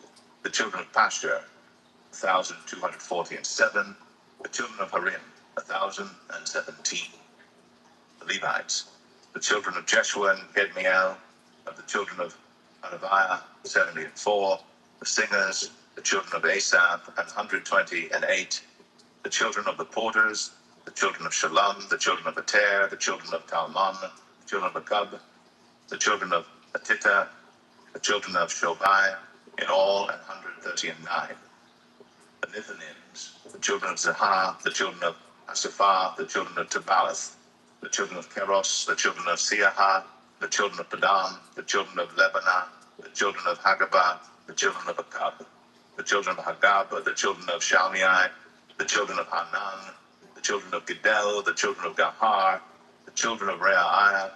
S1: the children of Pashur, 1,247, the children of Harim, 1,017, the Levites, the children of Jeshua and Kedmiel, of the children of Anabiah, 74, the singers, the children of Asaph, 128, the children of the porters, the children of Shalom, the children of Ater, the children of Talmon, the children of Akub, the children of Atita, the children of Shobai, in all 139. The Nethinims, the children of Zahar, the children of Asapha, the children of Tabalath, the children of Keros, the children of Siaha, the children of Padam, the children of Lebanah, the children of Hagabah, the children of Akab, the children of Hagab, the children of Shalmai, the children of Hanan, the children of Gidel, the children of Gahar, the children of Reaiah,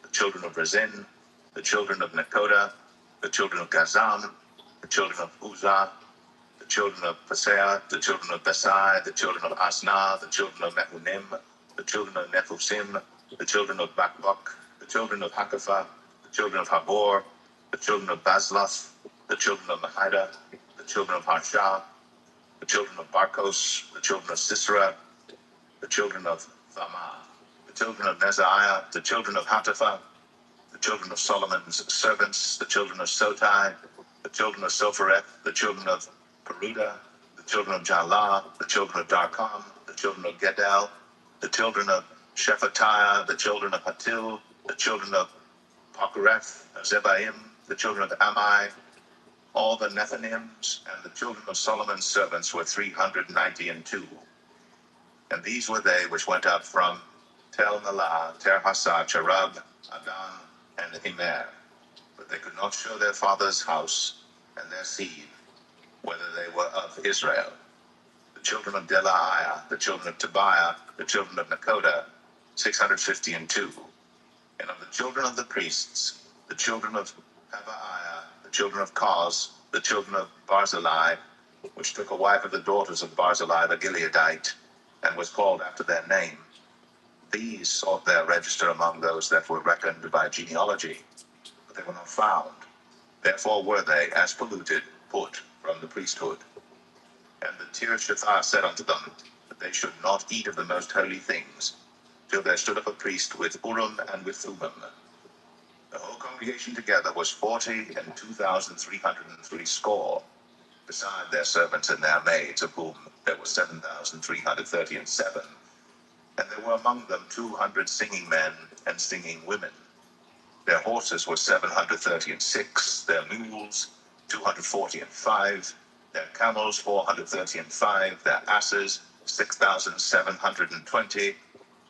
S1: the children of Rezin, the children of Nekoda, the children of Gazam, the children of Uzzah, the children of Paseah, the children of Besai, the children of Asnah, the children of Mehunim, the children of Nephusim, the children of Bakbuk, the children of Hakapha, the children of Habor, the children of Bazloth, the children of Mahida, the children of Harsha, the children of Barkos, the children of Sisera, the children of Thamah, the children of Neziah, the children of Hatapha, the children of Solomon's servants, the children of Sotai, the children of Sophereth, the children of Peruda, the children of Jalah, the children of Darkon, the children of Gedal, the children of Shephatiah, the children of Hatil, the children of Pokereth, Zebaim, the children of Amai, all the Nethinims, and the children of Solomon's servants were 392. And these were they which went up from Tel Melah, Terhasah, Cherub, Adan, and Immer. But they could not show their father's house and their seed, whether they were of Israel. The children of Delaiah, the children of Tobiah, the children of Nekoda, 652. And of the children of the priests, the children of Habaiah, the children of Koz, the children of Barzillai, which took a wife of the daughters of Barzillai the Gileadite, and was called after their name. These sought their register among those that were reckoned by genealogy, but they were not found. Therefore were they, as polluted, put from the priesthood. And the Tirshatha said unto them, that they should not eat of the most holy things, till there stood up a priest with Urim and with Thummim. The whole congregation together was 40,002,303 score, beside their servants and their maids, of whom there were 7,337. And there were among them 200 singing men and singing women. Their horses were 736, their mules 245, their camels 435, their asses 6,720.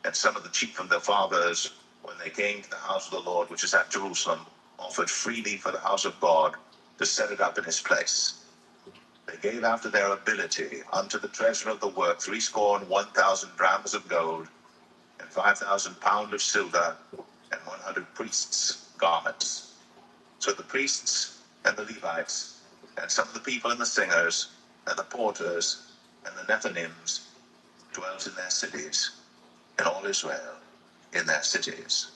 S1: And some of the chief of the fathers, when they came to the house of the Lord, which is at Jerusalem, offered freely for the house of God to set it up in his place. They gave after their ability unto the treasurer of the work 61,000 drams of gold, and 5,000 pounds of silver, and 100 priests' garments. So the priests and the Levites, and some of the people and the singers, and the porters, and the Nethinims, dwelt in their cities, and all Israel in their cities.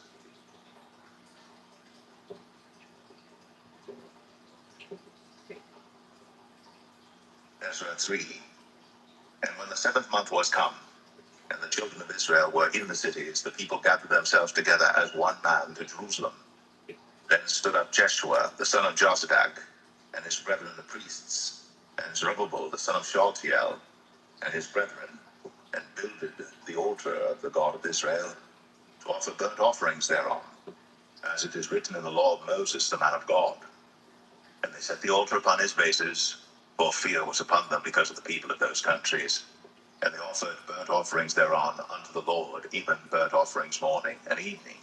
S1: Ezra 3. And when the 7th month was come, and the children of Israel were in the cities, the people gathered themselves together as one man to Jerusalem. Then stood up Jeshua, the son of Jozadak, and his brethren the priests, and Zerubbabel, the son of Shealtiel, and his brethren, and builded the altar of the God of Israel, to offer burnt offerings thereon, as it is written in the law of Moses, the man of God. And they set the altar upon his bases, for fear was upon them because of the people of those countries. And they offered burnt offerings thereon unto the Lord, even burnt offerings morning and evening.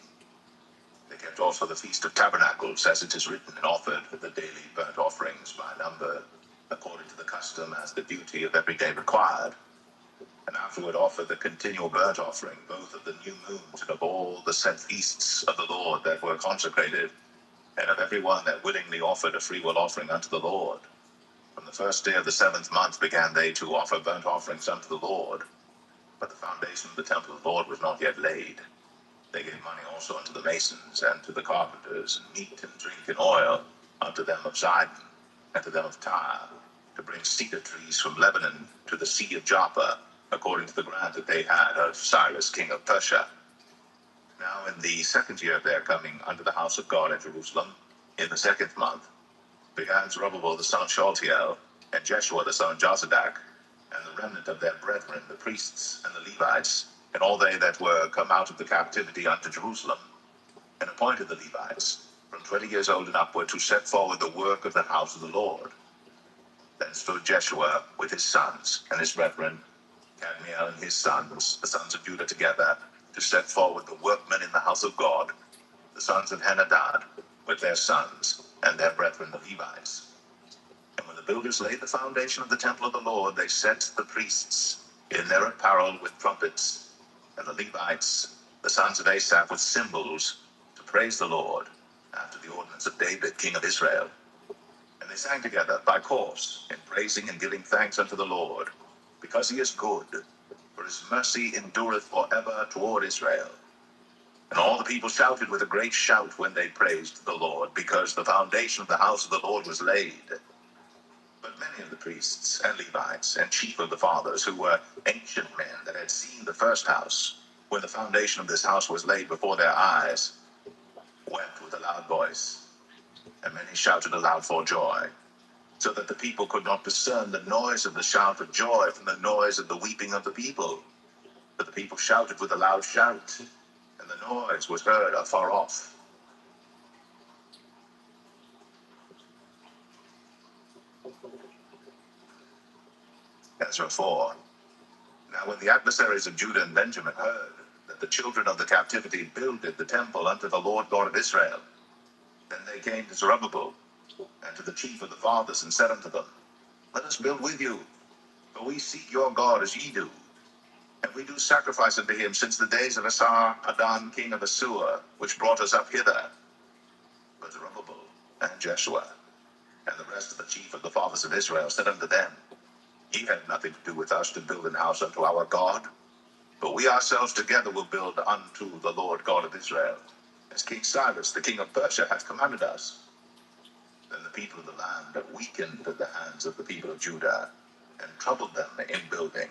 S1: They kept also the Feast of Tabernacles, as it is written, and offered the daily burnt offerings by number, according to the custom as the duty of every day required. And afterward offered the continual burnt offering, both of the new moons and of all the set feasts of the Lord that were consecrated, and of every one that willingly offered a freewill offering unto the Lord. From the first day of the 7th month began they to offer burnt offerings unto the Lord. But the foundation of the temple of the Lord was not yet laid. They gave money also unto the masons and to the carpenters, and meat and drink and oil unto them of Zidon and to them of Tyre, to bring cedar trees from Lebanon to the sea of Joppa, according to the grant that they had of Cyrus king of Persia. Now in the 2nd year of their coming unto the house of God at Jerusalem, in the 2nd month, began Zerubbabel the son of Shealtiel, and Jeshua the son of Jozadak, and the remnant of their brethren, the priests and the Levites, and all they that were come out of the captivity unto Jerusalem, and appointed the Levites, from 20 years old and upward, to set forward the work of the house of the Lord. Then stood Jeshua with his sons and his brethren, Kadmiel and his sons, the sons of Judah together, to set forward the workmen in the house of God, the sons of Henadad, with their sons, and their brethren the Levites. And when the builders laid the foundation of the temple of the Lord, they set the priests in their apparel with trumpets, and the Levites, the sons of Asaph, with cymbals, to praise the Lord, after the ordinance of David, king of Israel. And they sang together by course, in praising and giving thanks unto the Lord, because he is good, for his mercy endureth forever toward Israel. And all the people shouted with a great shout when they praised the Lord, because the foundation of the house of the Lord was laid. But many of the priests and Levites and chief of the fathers, who were ancient men that had seen the first house, when the foundation of this house was laid before their eyes, wept with a loud voice, and many shouted aloud for joy, so that the people could not discern the noise of the shout of joy from the noise of the weeping of the people. But the people shouted with a loud shout, and the noise was heard afar off. Ezra 4. Now when the adversaries of Judah and Benjamin heard that the children of the captivity builded the temple unto the Lord God of Israel, then they came to Zerubbabel and to the chief of the fathers, and said unto them, Let us build with you, for we seek your God as ye do. And we do sacrifice unto him since the days of Esar-Haddon king of Assur, which brought us up hither. But Zerubbabel and Jeshua and the rest of the chief of the fathers of Israel said unto them, Ye have nothing to do with us to build an house unto our God, but we ourselves together will build unto the Lord God of Israel, as King Cyrus the king of Persia hath commanded us. Then the people of the land weakened the hands of the people of Judah, and troubled them in building,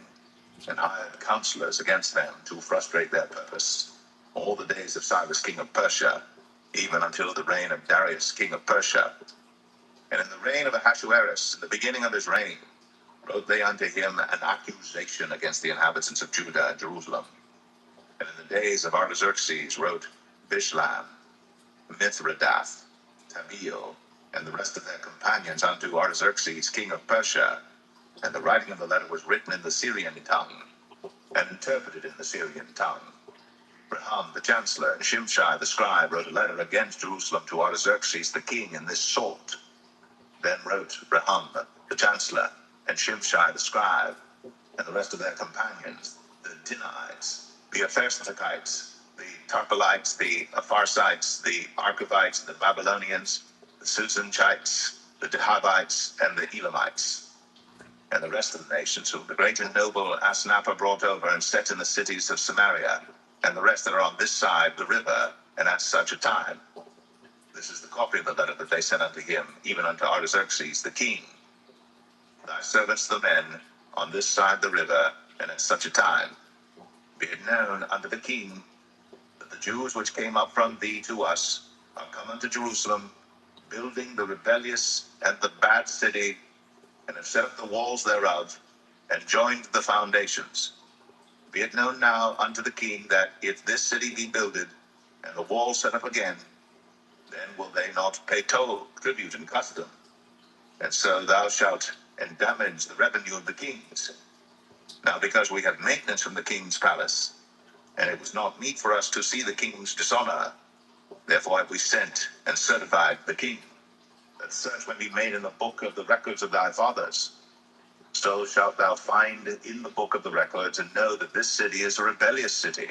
S1: and hired counselors against them to frustrate their purpose, all the days of Cyrus king of Persia, even until the reign of Darius king of Persia. And in the reign of Ahasuerus, in the beginning of his reign, wrote they unto him an accusation against the inhabitants of Judah and Jerusalem. And in the days of Artaxerxes wrote Bishlam, Mithridath, Tabeel, and the rest of their companions unto Artaxerxes king of Persia. And the writing of the letter was written in the Syrian tongue, and interpreted in the Syrian tongue. Rehum the chancellor and Shimshai the scribe wrote a letter against Jerusalem to Artaxerxes the king in this sort. Then wrote Rehum the chancellor and Shimshai the scribe, and the rest of their companions, the Dinites, the Ephersachites, the Tarpelites, the Apharsites, the Archavites, the Babylonians, the Susanchites, the Dehabites, and the Elamites, and the rest of the nations whom the great and noble Asnapper brought over and set in the cities of Samaria, and the rest that are on this side the river, and at such a time. This is the copy of the letter that they sent unto him, even unto Artaxerxes the king. Thy servants the men, on this side the river, and at such a time, be it known unto the king, that the Jews which came up from thee to us are come unto Jerusalem, building the rebellious and the bad city, and have set up the walls thereof, and joined the foundations. Be it known now unto the king, that if this city be builded, and the walls set up again, then will they not pay toll, tribute, and custom. And so thou shalt endamage the revenue of the kings. Now because we have maintenance from the king's palace, and it was not meet for us to see the king's dishonor, therefore have we sent and certified the king, that search may be made in the book of the records of thy fathers. So shalt thou find in the book of the records, and know that this city is a rebellious city,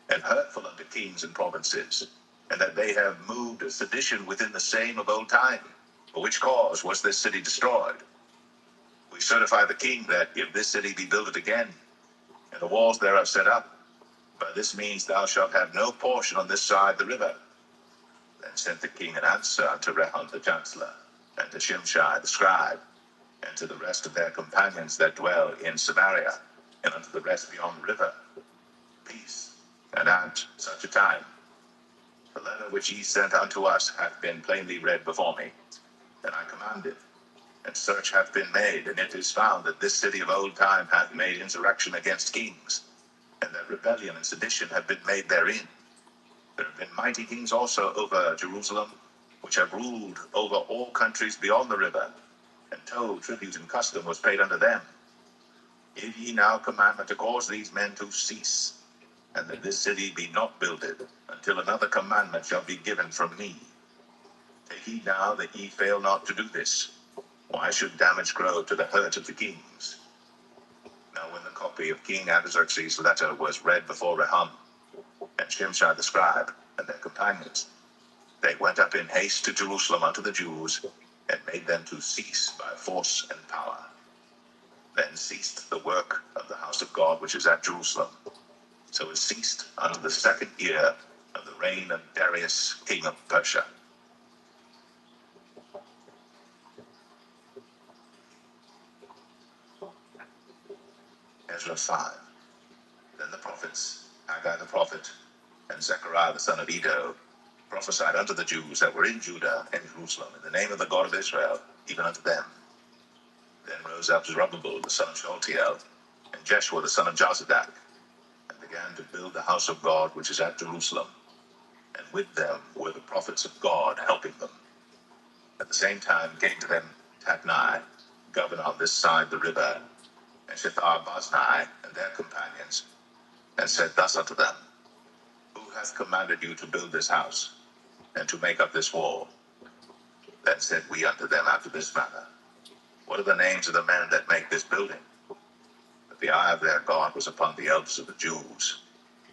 S1: and hurtful unto kings and provinces, and that they have moved a sedition within the same of old time, for which cause was this city destroyed. We certify the king that if this city be builded again, and the walls thereof set up, by this means thou shalt have no portion on this side the river. Then sent the king an answer unto Rehum the chancellor, and to Shimshai the scribe, and to the rest of their companions that dwell in Samaria, and unto the rest beyond the river, peace, and at such a time. The letter which ye sent unto us hath been plainly read before me, and I commanded, and search hath been made, and it is found that this city of old time hath made insurrection against kings, and that rebellion and sedition have been made therein. There have been mighty kings also over Jerusalem, which have ruled over all countries beyond the river, and toll, tribute, and custom was paid unto them. Give ye now commandment to cause these men to cease, and that this city be not builded, until another commandment shall be given from me. Take heed now that ye fail not to do this. Why should damage grow to the hurt of the kings? Now when the copy of King Artaxerxes' letter was read before Rehum, and Shimshai the scribe, and their companions, they went up in haste to Jerusalem unto the Jews, and made them to cease by force and power. Then ceased the work of the house of God which is at Jerusalem. So it ceased unto the second year of the reign of Darius king of Persia. Ezra 5. Then the prophets, Haggai the prophet, and Zechariah the son of Iddo, prophesied unto the Jews that were in Judah and Jerusalem in the name of the God of Israel, even unto them. Then rose up Zerubbabel the son of Shealtiel, and Jeshua the son of Jozadak, and began to build the house of God which is at Jerusalem. And with them were the prophets of God helping them. At the same time came to them Tatnai, governor on this side the river, and Shethar-Boznai and their companions, and said thus unto them, Who hath commanded you to build this house, and to make up this wall? Then said we unto them after this manner, What are the names of the men that make this building? But the eye of their God was upon the elders of the Jews,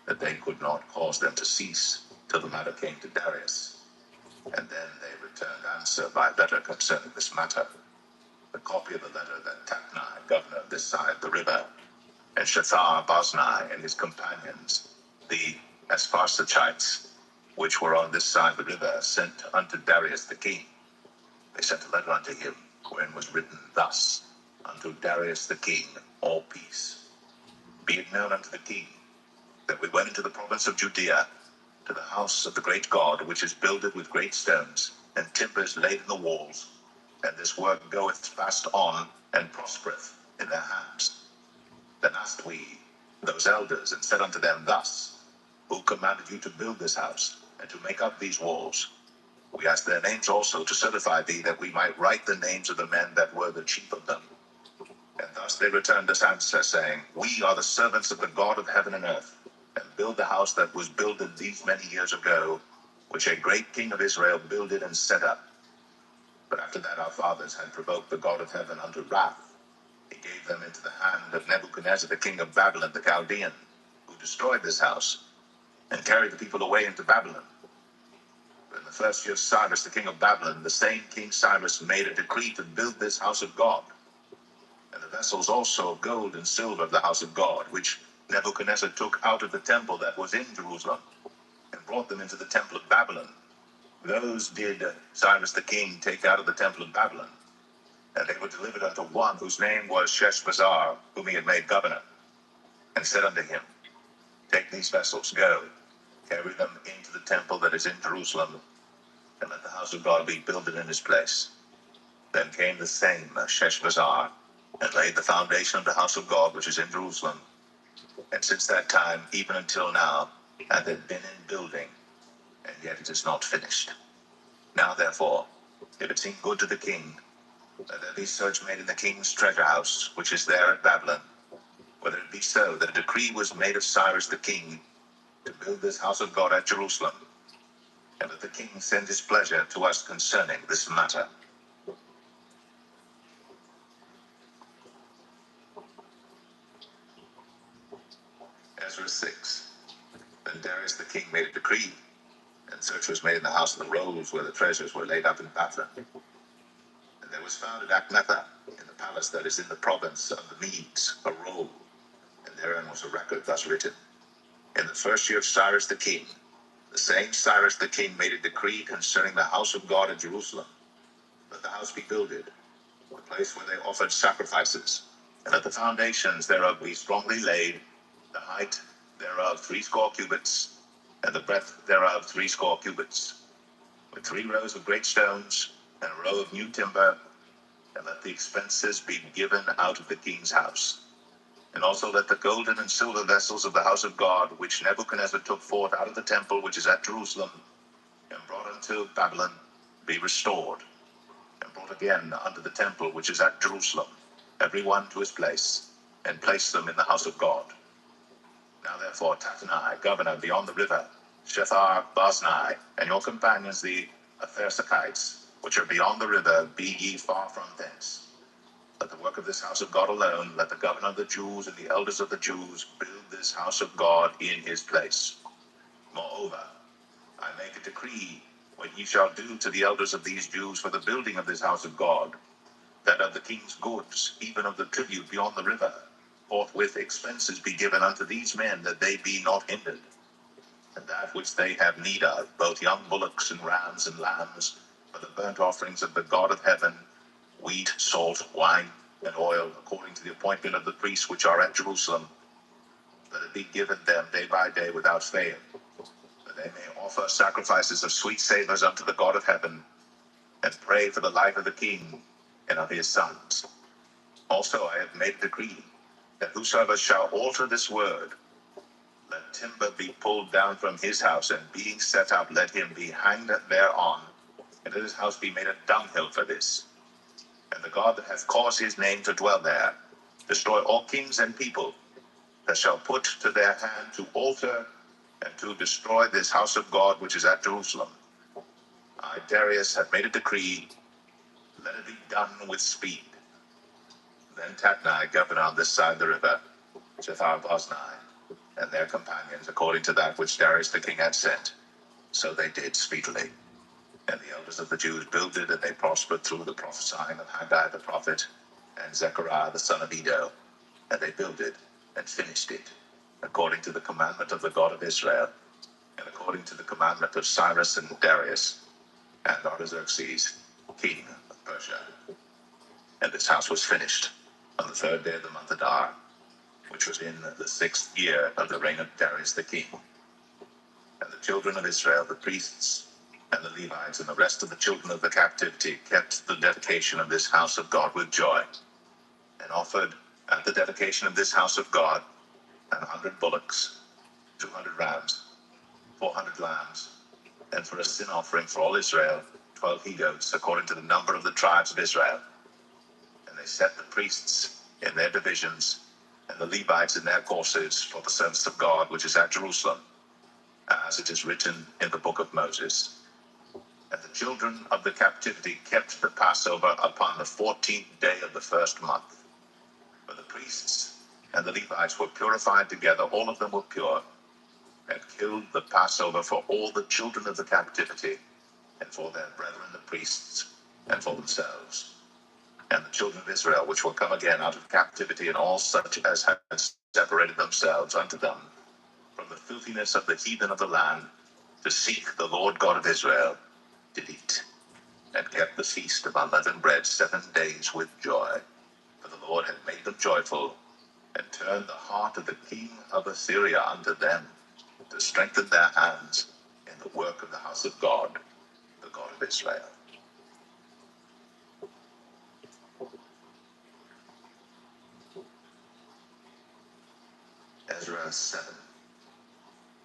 S1: that they could not cause them to cease, till the matter came to Darius. And then they returned answer by letter concerning this matter. The copy of the letter that Tatnai, governor of this side the river, and Shethar-Boznai and his companions, the Aspharsachites, which were on this side the river, sent unto Darius the king. They sent a letter unto him, wherein was written thus, Unto Darius the king, all peace. Be it known unto the king, that we went into the province of Judea, to the house of the great God, which is builded with great stones, and timbers laid in the walls, and this work goeth fast on, and prospereth in their hands. Then asked we those elders, and said unto them thus, Who commanded you to build this house, and to make up these walls? We asked their names also, to certify thee, that we might write the names of the men that were the chief of them. And thus they returned us answer, saying, We are the servants of the God of heaven and earth, and build the house that was builded these many years ago, which a great king of Israel builded and set up. But after that our fathers had provoked the God of heaven unto wrath, he gave them into the hand of Nebuchadnezzar the king of Babylon the Chaldean, who destroyed this house, and carried the people away into Babylon. But in the first year of Cyrus the king of Babylon, the same King Cyrus made a decree to build this house of God, and the vessels also of gold and silver of the house of God, which Nebuchadnezzar took out of the temple that was in Jerusalem, and brought them into the temple of Babylon. Those did Cyrus the king take out of the temple of Babylon, and they were delivered unto one whose name was Sheshbazzar, whom he had made governor, and said unto him, Take these vessels, go, carry them into the temple that is in Jerusalem, and let the house of God be builded in his place. Then came the same Sheshbazzar, and laid the foundation of the house of God which is in Jerusalem. And since that time, even until now, hath it been in building, and yet it is not finished. Now therefore, if it seem good to the king, let there be search made in the king's treasure house, which is there at Babylon, whether it be so that a decree was made of Cyrus the king to build this house of God at Jerusalem, and that the king send his pleasure to us concerning this matter. Ezra 6. Then Darius the king made a decree, and search was made in the house of the rolls where the treasures were laid up in Babylon. And there was found at Acmetha, in the palace that is in the province of the Medes, a roll, and therein was a record thus written. In the first year of Cyrus the king, the same Cyrus the king made a decree concerning the house of God in Jerusalem, that the house be builded, the place where they offered sacrifices, and that the foundations thereof be strongly laid, the height thereof 80 cubits, and the breadth thereof 80 cubits, with 3 rows of great stones, and a row of new timber, and let the expenses be given out of the king's house. And also let the golden and silver vessels of the house of God, which Nebuchadnezzar took forth out of the temple which is at Jerusalem, and brought unto Babylon, be restored, and brought again unto the temple which is at Jerusalem, every one to his place, and place them in the house of God. Now therefore Tatnai, governor beyond the river, Shethar-Boznai, and your companions the Aspharsachites, which are beyond the river, be ye far from thence. Let the work of this house of God alone, let the governor of the Jews and the elders of the Jews build this house of God in his place. Moreover, I make a decree, what ye shall do to the elders of these Jews for the building of this house of God, that of the king's goods, even of the tribute beyond the river, forthwith expenses be given unto these men, that they be not hindered. And that which they have need of, both young bullocks and rams and lambs, for the burnt offerings of the God of heaven, wheat, salt, wine, and oil, according to the appointment of the priests which are at Jerusalem, that it be given them day by day without fail. For they they may offer sacrifices of sweet savors unto the God of heaven, and pray for the life of the king and of his sons. Also I have made a decree, that whosoever shall alter this word, let timber be pulled down from his house, and being set up, let him be hanged thereon, and let his house be made a dunghill for this. And the God that hath caused his name to dwell there, destroy all kings and people that shall put to their hand to alter and to destroy this house of God which is at Jerusalem. I, Darius, have made a decree, let it be done with speed. Then Tatnai, governor on this side of the river, Shethar-Boznai, and their companions, according to that which Darius the king had sent, so they did speedily. And the elders of the Jews builded, and they prospered through the prophesying of Haggai the prophet and Zechariah the son of Iddo. And they builded and finished it, according to the commandment of the God of Israel, and according to the commandment of Cyrus and Darius and Artaxerxes, king of Persia. And this house was finished on the 3rd day of the month Adar, which was in the 6th year of the reign of Darius the king. And the children of Israel, the priests and the Levites, and the rest of the children of the captivity, kept the dedication of this house of God with joy, and offered at the dedication of this house of God 100 bullocks, 200 rams, 400 lambs, and for a sin offering for all Israel, 12 he-goats, according to the number of the tribes of Israel. And they set the priests in their divisions, and the Levites in their courses, for the service of God which is at Jerusalem, as it is written in the book of Moses. And the children of the captivity kept the Passover upon the 14th day of the first month. For the priests and the Levites were purified together, all of them were pure, and killed the Passover for all the children of the captivity, and for their brethren the priests, and for themselves. And the children of Israel, which will come again out of captivity, and all such as had separated themselves unto them from the filthiness of the heathen of the land, to seek the Lord God of Israel, did eat, and kept the feast of unleavened bread 7 days with joy. For the Lord had made them joyful, and turned the heart of the king of Assyria unto them, to strengthen their hands in the work of the house of God, the God of Israel. Ezra 7.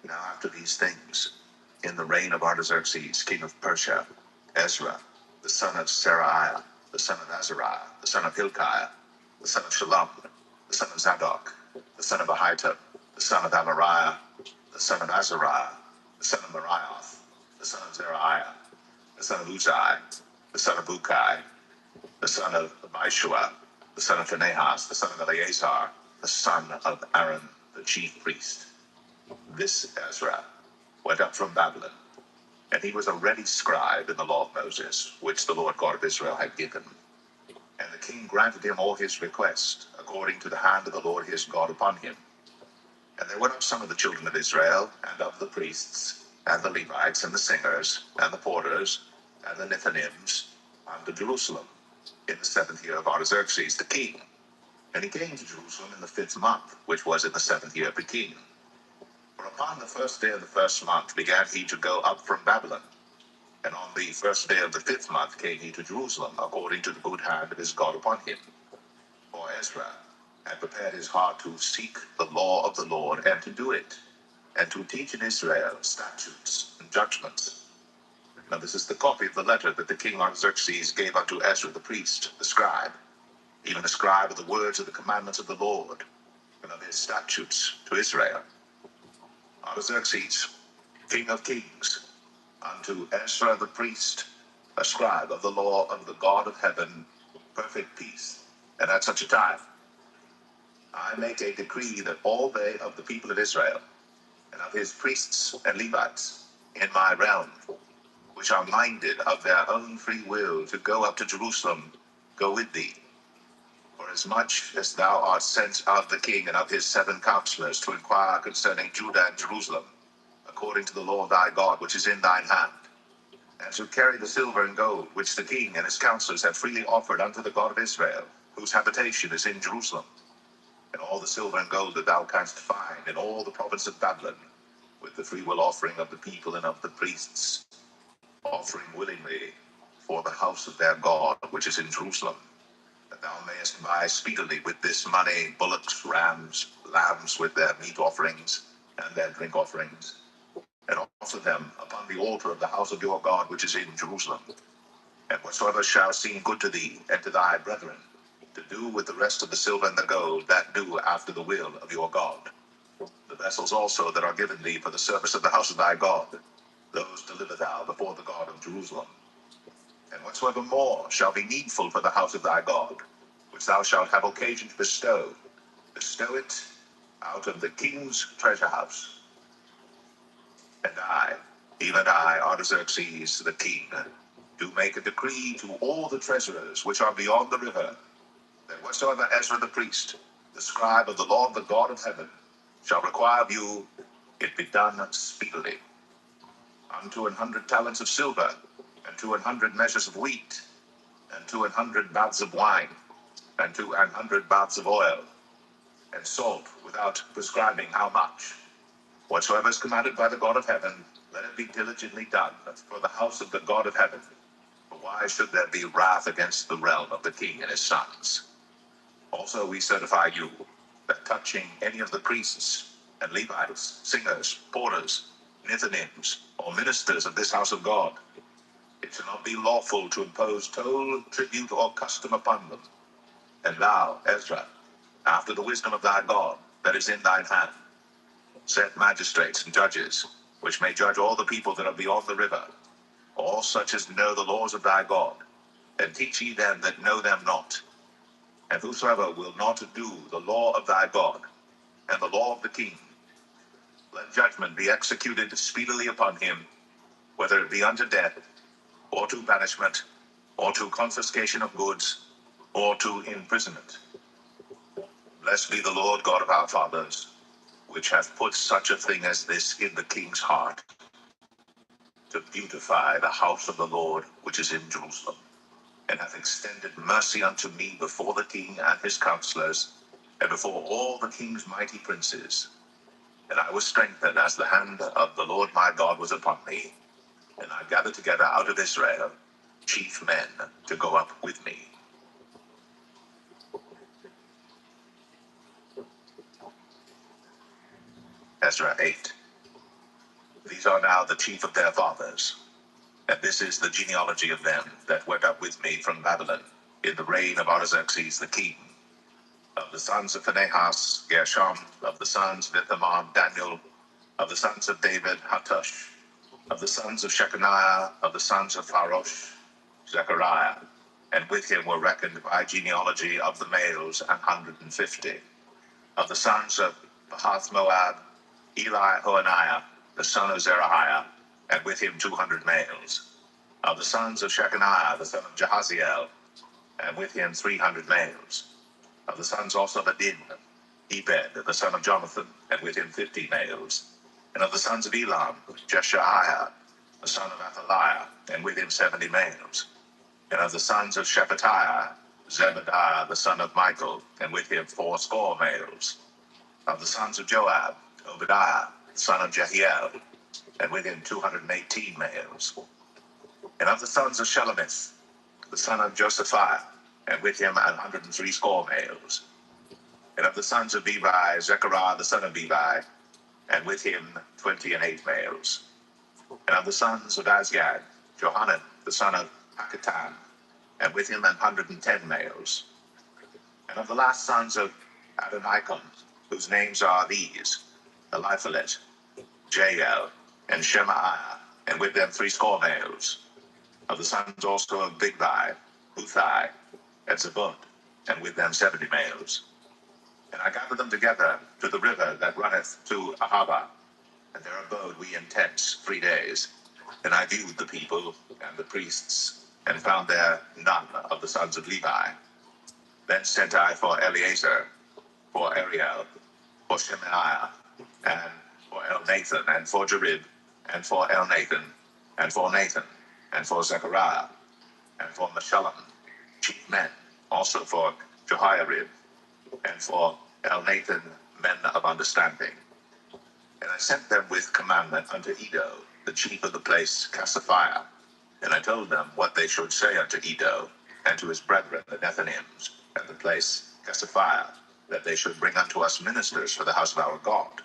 S1: Now after these things, in the reign of Artaxerxes, king of Persia, Ezra, the son of Seraiah, the son of Azariah, the son of Hilkiah, the son of Shallum, the son of Zadok, the son of Ahitub, the son of Amariah, the son of Azariah, the son of Marioth, the son of Zerahiah, the son of Uzai, the son of Bukai, the son of Abishua, the son of Phinehas, the son of Eleazar, the son of Aaron, the chief priest. This Ezra went up from Babylon, and he was a ready scribe in the law of Moses, which the Lord God of Israel had given. And the king granted him all his request, according to the hand of the Lord his God upon him. And there went up some of the children of Israel, and of the priests, and the Levites, and the singers, and the porters, and the Nethinims, unto Jerusalem, in the 7th year of Artaxerxes the king. And he came to Jerusalem in the 5th month, which was in the 7th year of the king. For upon the 1st day of the 1st month began he to go up from Babylon. And on the 1st day of the 5th month came he to Jerusalem, according to the good hand of his God upon him. For Ezra had prepared his heart to seek the law of the Lord, and to do it, and to teach in Israel statutes and judgments. Now this is the copy of the letter that the king Artaxerxes gave unto Ezra the priest, the scribe, even the scribe of the words of the commandments of the Lord, and of his statutes to Israel. Artaxerxes, king of kings, unto Ezra the priest, a scribe of the law of the God of heaven, perfect peace. And at such a time, I make a decree that all they of the people of Israel, and of his priests and Levites, in my realm, which are minded of their own free will to go up to Jerusalem, go with thee. For as much as thou art sent of the king and of his 7 counselors to inquire concerning Judah and Jerusalem, according to the law of thy God which is in thine hand, and to carry the silver and gold which the king and his counselors have freely offered unto the God of Israel, whose habitation is in Jerusalem, and all the silver and gold that thou canst find in all the province of Babylon, with the freewill offering of the people and of the priests, offering willingly for the house of their God, which is in Jerusalem, that thou mayest buy speedily with this money bullocks, rams, lambs with their meat offerings and their drink offerings, and offer them upon the altar of the house of your God, which is in Jerusalem. And whatsoever shall seem good to thee and to thy brethren, to do with the rest of the silver and the gold, that do after the will of your God. The vessels also that are given thee for the service of the house of thy God, those deliver thou before the God of Jerusalem. And whatsoever more shall be needful for the house of thy God, which thou shalt have occasion to bestow it out of the king's treasure house. And I, even I, Artaxerxes the king, do make a decree to all the treasurers which are beyond the river, that whatsoever Ezra the priest, the scribe of the Lord, the God of heaven, shall require of you, it be done speedily. Unto 100 talents of silver, and to 100 measures of wheat, and to 100 baths of wine, and to 100 baths of oil, and salt, without prescribing how much. Whatsoever is commanded by the God of heaven, let it be diligently done for the house of the God of heaven. For why should there be wrath against the realm of the king and his sons? Also we certify you, that touching any of the priests and Levites, singers, porters, Nethinims, or ministers of this house of God, it shall not be lawful to impose toll, tribute, or custom upon them. And thou, Ezra, after the wisdom of thy God that is in thine hand, set magistrates and judges, which may judge all the people that are beyond the river, all such as know the laws of thy God, and teach ye them that know them not. And whosoever will not do the law of thy God, and the law of the king, let judgment be executed speedily upon him, whether it be unto death, or to banishment, or to confiscation of goods, or to imprisonment. Blessed be the Lord God of our fathers, which hath put such a thing as this in the king's heart, to beautify the house of the Lord which is in Jerusalem, and hath extended mercy unto me before the king and his counselors, and before all the king's mighty princes. And I was strengthened as the hand of the Lord my God was upon me, and I gathered together out of Israel chief men to go up with me. Ezra 8. These are now the chief of their fathers, and this is the genealogy of them that went up with me from Babylon in the reign of Artaxerxes the king. Of the sons of Phinehas, Gershom; of the sons of Ithamar, Daniel; of the sons of David, Hattush; of the sons of Shechaniah; of the sons of Pharosh, Zechariah; and with him were reckoned by genealogy of the males 150. Of the sons of Pahath Moab, Eli Hoaniah, the son of Zerahiah, and with him 200 males. Of the sons of Shechaniah, the son of Jahaziel, and with him 300 males. Of the sons also of Adin, Ebed, the son of Jonathan, and with him 50 males. And of the sons of Elam, Jeshahiah, the son of Athaliah, and with him 70 males. And of the sons of Shephatiah, Zebediah, the son of Michael, and with him 80 males. Of the sons of Joab, Obadiah, the son of Jehiel, and with him 218 males. And of the sons of Shelomith, the son of Josephiah, and with him 160 males. And of the sons of Bevi, Zechariah, the son of Bevi, and with him 28 males. And of the sons of Azgad, Johanan, the son of Hakatan, and with him 110 males. And of the last sons of Adonikam, whose names are these: Eliphalet, Jael, and Shemaiah, and with them 80 males. Of the sons also of Bigvai, Uthai, and Zabud, and with them 70 males. And I gathered them together to the river that runneth to Ahava, and there abode we in tents 3 days. And I viewed the people and the priests, and found there none of the sons of Levi. Then sent I for Eleazar, for Ariel, for Shemaiah, and for Elnathan, and for Jerib, and for Elnathan, and for Nathan, and for Zechariah, and for Meshullam, chief men, also for Jehoiarib, and for Elnathan, men of understanding. And I sent them with commandment unto Edo, the chief of the place, Casaphiah. And I told them what they should say unto Edo, and to his brethren, the Nethinims, at the place, Casaphiah, that they should bring unto us ministers for the house of our God.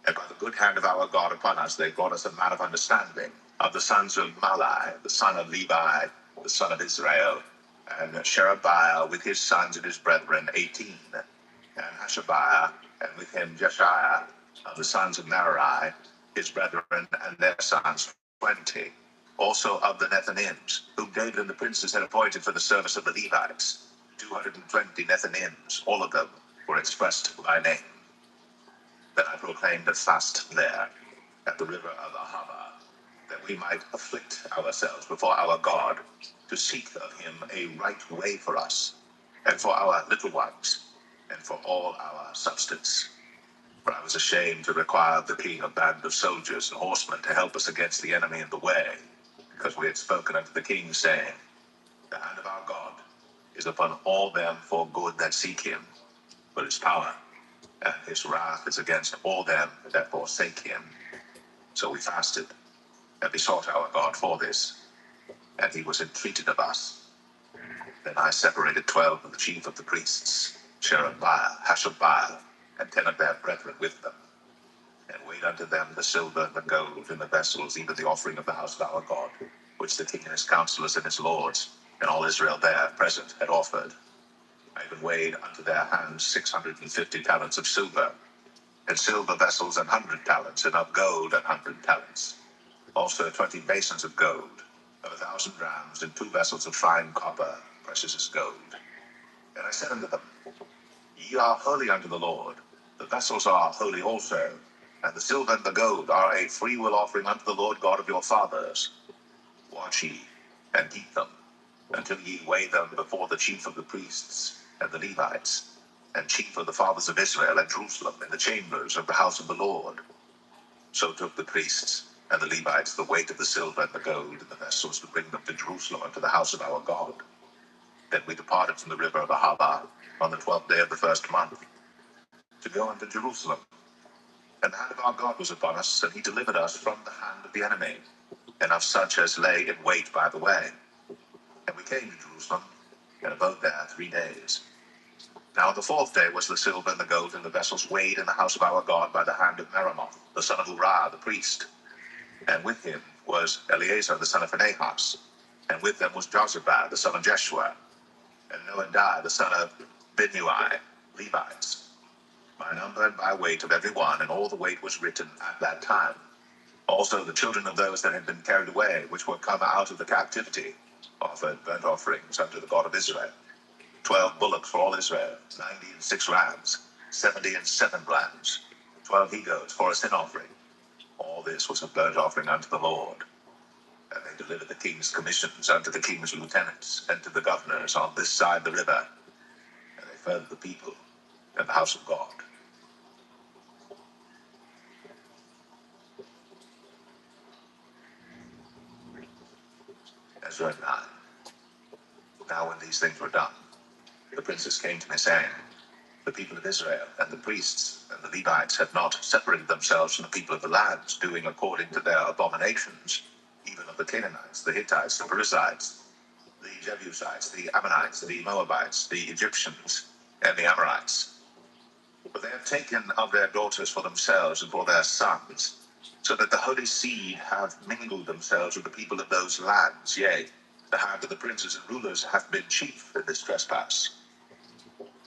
S1: And by the good hand of our God upon us, they brought us a man of understanding, of the sons of Malai, the son of Levi, the son of Israel, and Sherebiah with his sons and his brethren, 18, and Hashabiah, and with him Jeshiah, of the sons of Merari, his brethren, and their sons, 20. Also of the Nethinims, whom David and the princes had appointed for the service of the Levites, 220 Nethinims, all of them were expressed by name. Then I proclaimed a fast there, at the river of Ahava, that we might afflict ourselves before our God, to seek of him a right way for us, and for our little ones, and for all our substance. For I was ashamed to require of the king a band of soldiers and horsemen to help us against the enemy in the way, because we had spoken unto the king, saying, The hand of our God is upon all them for good that seek him, but his power and his wrath is against all them that forsake him. So we fasted, and besought our God for this, and he was entreated of us. Then I separated 12 of the chief of the priests, Sherebiah, Hashabiah, and 10 of their brethren with them, and weighed unto them the silver and the gold in the vessels, even the offering of the house of our God, which the king and his counselors and his lords, and all Israel there present had offered. I even weighed unto their hands 650 talents of silver, and silver vessels 100 talents, and of gold 100 talents. Also 20 basins of gold, of 1,000 drams, and 2 vessels of fine copper, precious as gold. And I said unto them, Ye are holy unto the Lord. The vessels are holy also, and the silver and the gold are a freewill offering unto the Lord God of your fathers. Watch ye, and keep them, until ye weigh them before the chief of the priests, and the Levites, and chief of the fathers of Israel at Jerusalem, in the chambers of the house of the Lord. So took the priests and the Levites the weight of the silver and the gold in the vessels to bring them to Jerusalem unto the house of our God. Then we departed from the river of Ahava on the 12th day of the first month, to go unto Jerusalem. And the hand of our God was upon us, and he delivered us from the hand of the enemy, and of such as lay in wait by the way. And we came to Jerusalem, and abode there 3 days. Now the 4th day was the silver and the gold in the vessels weighed in the house of our God by the hand of Meremoth, the son of Uriah the priest. And with him was Eleazar the son of Phinehas, and with them was Josaphat the son of Jeshua, and Noadiah the son of Binnui, Levites, by number and by weight of every one, and all the weight was written at that time. Also the children of those that had been carried away, which were come out of the captivity, offered burnt offerings unto the God of Israel. 12 bullocks for all Israel, 96 rams, 77 lambs, 12 he-goats for a sin offering. All this was a burnt offering unto the Lord. And they delivered the king's commissions unto the king's lieutenants, and to the governors on this side the river. And they fed the people and the house of God. Ezra 9. Now when these things were done, the princes came to me, saying, The people of Israel and the priests and the Levites have not separated themselves from the people of the lands, doing according to their abominations, even of the Canaanites, the Hittites, the Perizzites, the Jebusites, the Ammonites, the Moabites, the Egyptians, and the Amorites. For they have taken of their daughters for themselves and for their sons, so that the holy seed have mingled themselves with the people of those lands. Yea, the hand of the princes and rulers hath been chief in this trespass.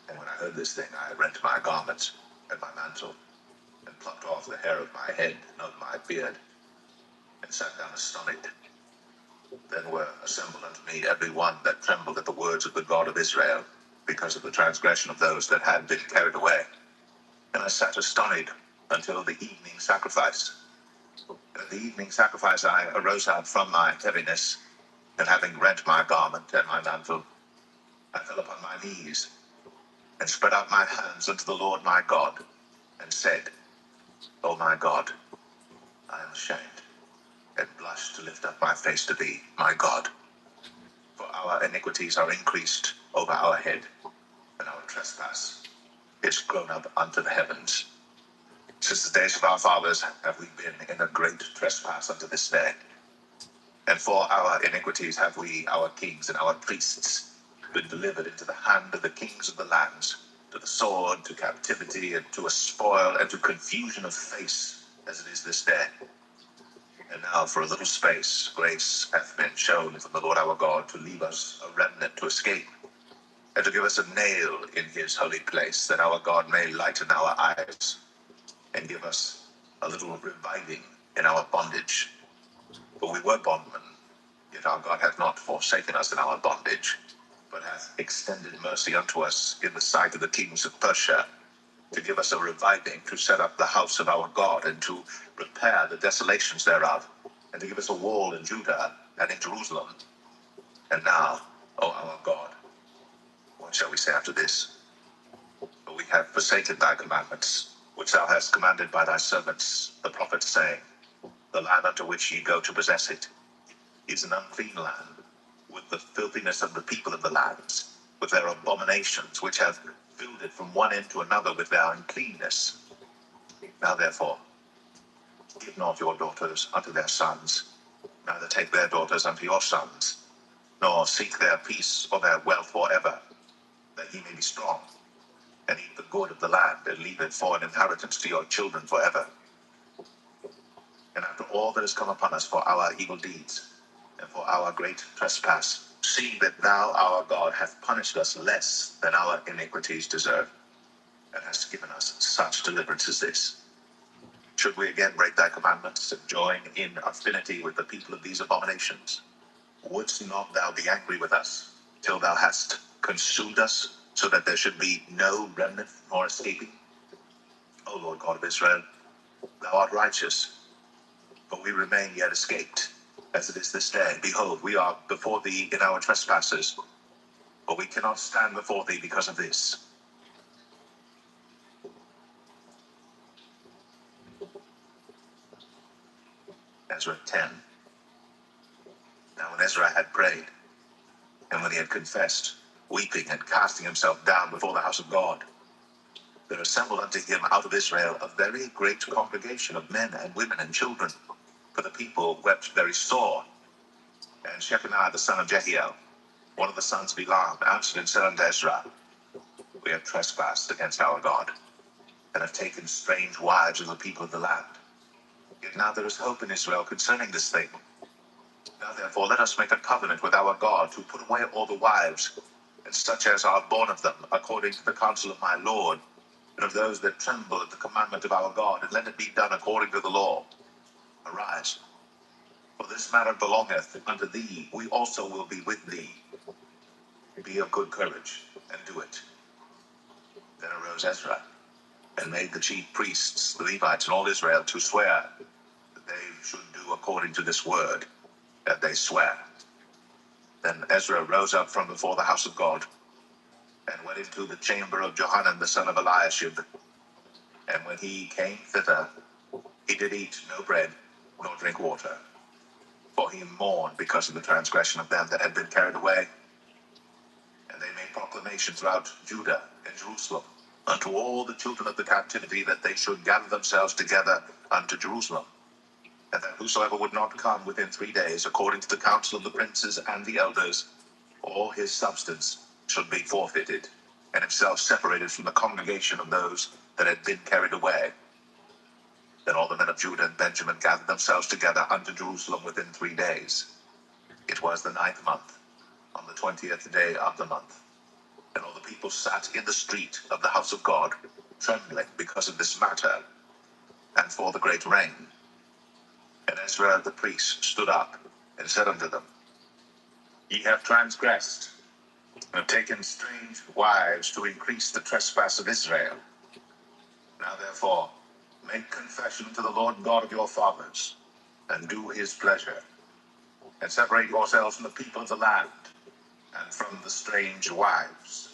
S1: And when I heard this thing, I rent my garments and my mantle, and plucked off the hair of my head and of my beard, and sat down astonished. Then were assembled unto me every one that trembled at the words of the God of Israel, because of the transgression of those that had been carried away. And I sat astonished until the evening sacrifice. And at the evening sacrifice I arose out from my heaviness, and having rent my garment and my mantle, I fell upon my knees, and spread out my hands unto the Lord my God, and said, O my God, I am ashamed, and blush to lift up my face to thee, my God. For our iniquities are increased over our head, and our trespass is grown up unto the heavens. Since the days of our fathers have we been in a great trespass unto this day. And for our iniquities have we, our kings and our priests, been delivered into the hand of the kings of the lands, to the sword, to captivity, and to a spoil, and to confusion of face, as it is this day. And now for a little space grace hath been shown from the Lord our God to leave us a remnant to escape, and to give us a nail in his holy place, that our God may lighten our eyes, and give us a little reviving in our bondage. For we were bondmen, yet our God hath not forsaken us in our bondage, but hath extended mercy unto us in the sight of the kings of Persia, to give us a reviving, to set up the house of our God, and to repair the desolations thereof, and to give us a wall in Judah and in Jerusalem. And now, O our God, what shall we say after this? For we have forsaken thy commandments, which thou hast commanded by thy servants, the prophets, saying, the land unto which ye go to possess it is an unclean land, with the filthiness of the people of the lands, with their abominations, which have filled it from one end to another with their uncleanness. Now therefore, give not your daughters unto their sons, neither take their daughters unto your sons, nor seek their peace or their wealth forever, that ye may be strong, and eat the good of the land, and leave it for an inheritance to your children forever. And after all that has come upon us for our evil deeds, and for our great trespass, seeing that thou, our God, hath punished us less than our iniquities deserve, and hast given us such deliverance as this, should we again break thy commandments, and join in affinity with the people of these abominations? Wouldst not thou be angry with us, till thou hast consumed us, so that there should be no remnant nor escaping? O Lord God of Israel, thou art righteous, but we remain yet escaped, as it is this day. Behold, we are before thee in our trespasses, but we cannot stand before thee because of this. Ezra 10. Now when Ezra had prayed, and when he had confessed, weeping and casting himself down before the house of God, there assembled unto him out of Israel a very great congregation of men and women and children, for the people wept very sore. And Shechaniah the son of Jehiel, one of the sons of Elam, answered and said unto Ezra, we have trespassed against our God, and have taken strange wives of the people of the land. Yet now there is hope in Israel concerning this thing. Now therefore let us make a covenant with our God, to put away all the wives, and such as are born of them, according to the counsel of my Lord, and of those that tremble at the commandment of our God, and let it be done according to the law. Arise, for this matter belongeth unto thee. We also will be with thee. Be of good courage, and do it. Then arose Ezra, and made the chief priests, the Levites, and all Israel to swear that they should do according to this word, that they swear. Then Ezra rose up from before the house of God, and went into the chamber of Johanan the son of Eliashib. And when he came thither, he did eat no bread, nor drink water, for he mourned because of the transgression of them that had been carried away. And they made proclamation throughout Judah and Jerusalem unto all the children of the captivity, that they should gather themselves together unto Jerusalem, and that whosoever would not come within 3 days, according to the counsel of the princes and the elders, all his substance should be forfeited, and himself separated from the congregation of those that had been carried away. Then all the men of Judah and Benjamin gathered themselves together unto Jerusalem within 3 days. It was the 9th month, on the 20th day of the month. And all the people sat in the street of the house of God, trembling because of this matter, and for the great rain. And Ezra the priest stood up, and said unto them, Ye have transgressed, and have taken strange wives to increase the trespass of Israel. Now therefore, make confession to the Lord God of your fathers, and do his pleasure, and separate yourselves from the people of the land, and from the strange wives.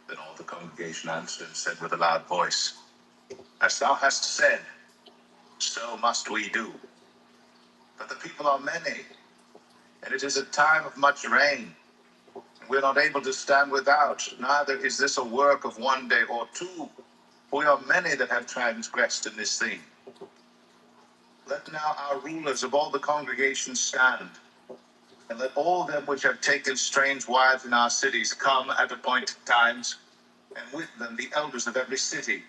S1: Then all the congregation answered and said with a loud voice, As thou hast said, so must we do. But the people are many, and it is a time of much rain, and we are not able to stand without, neither is this a work of 1 day or 2, For we are many that have transgressed in this thing. Let now our rulers of all the congregations stand, and let all them which have taken strange wives in our cities come at appointed times, and with them the elders of every city,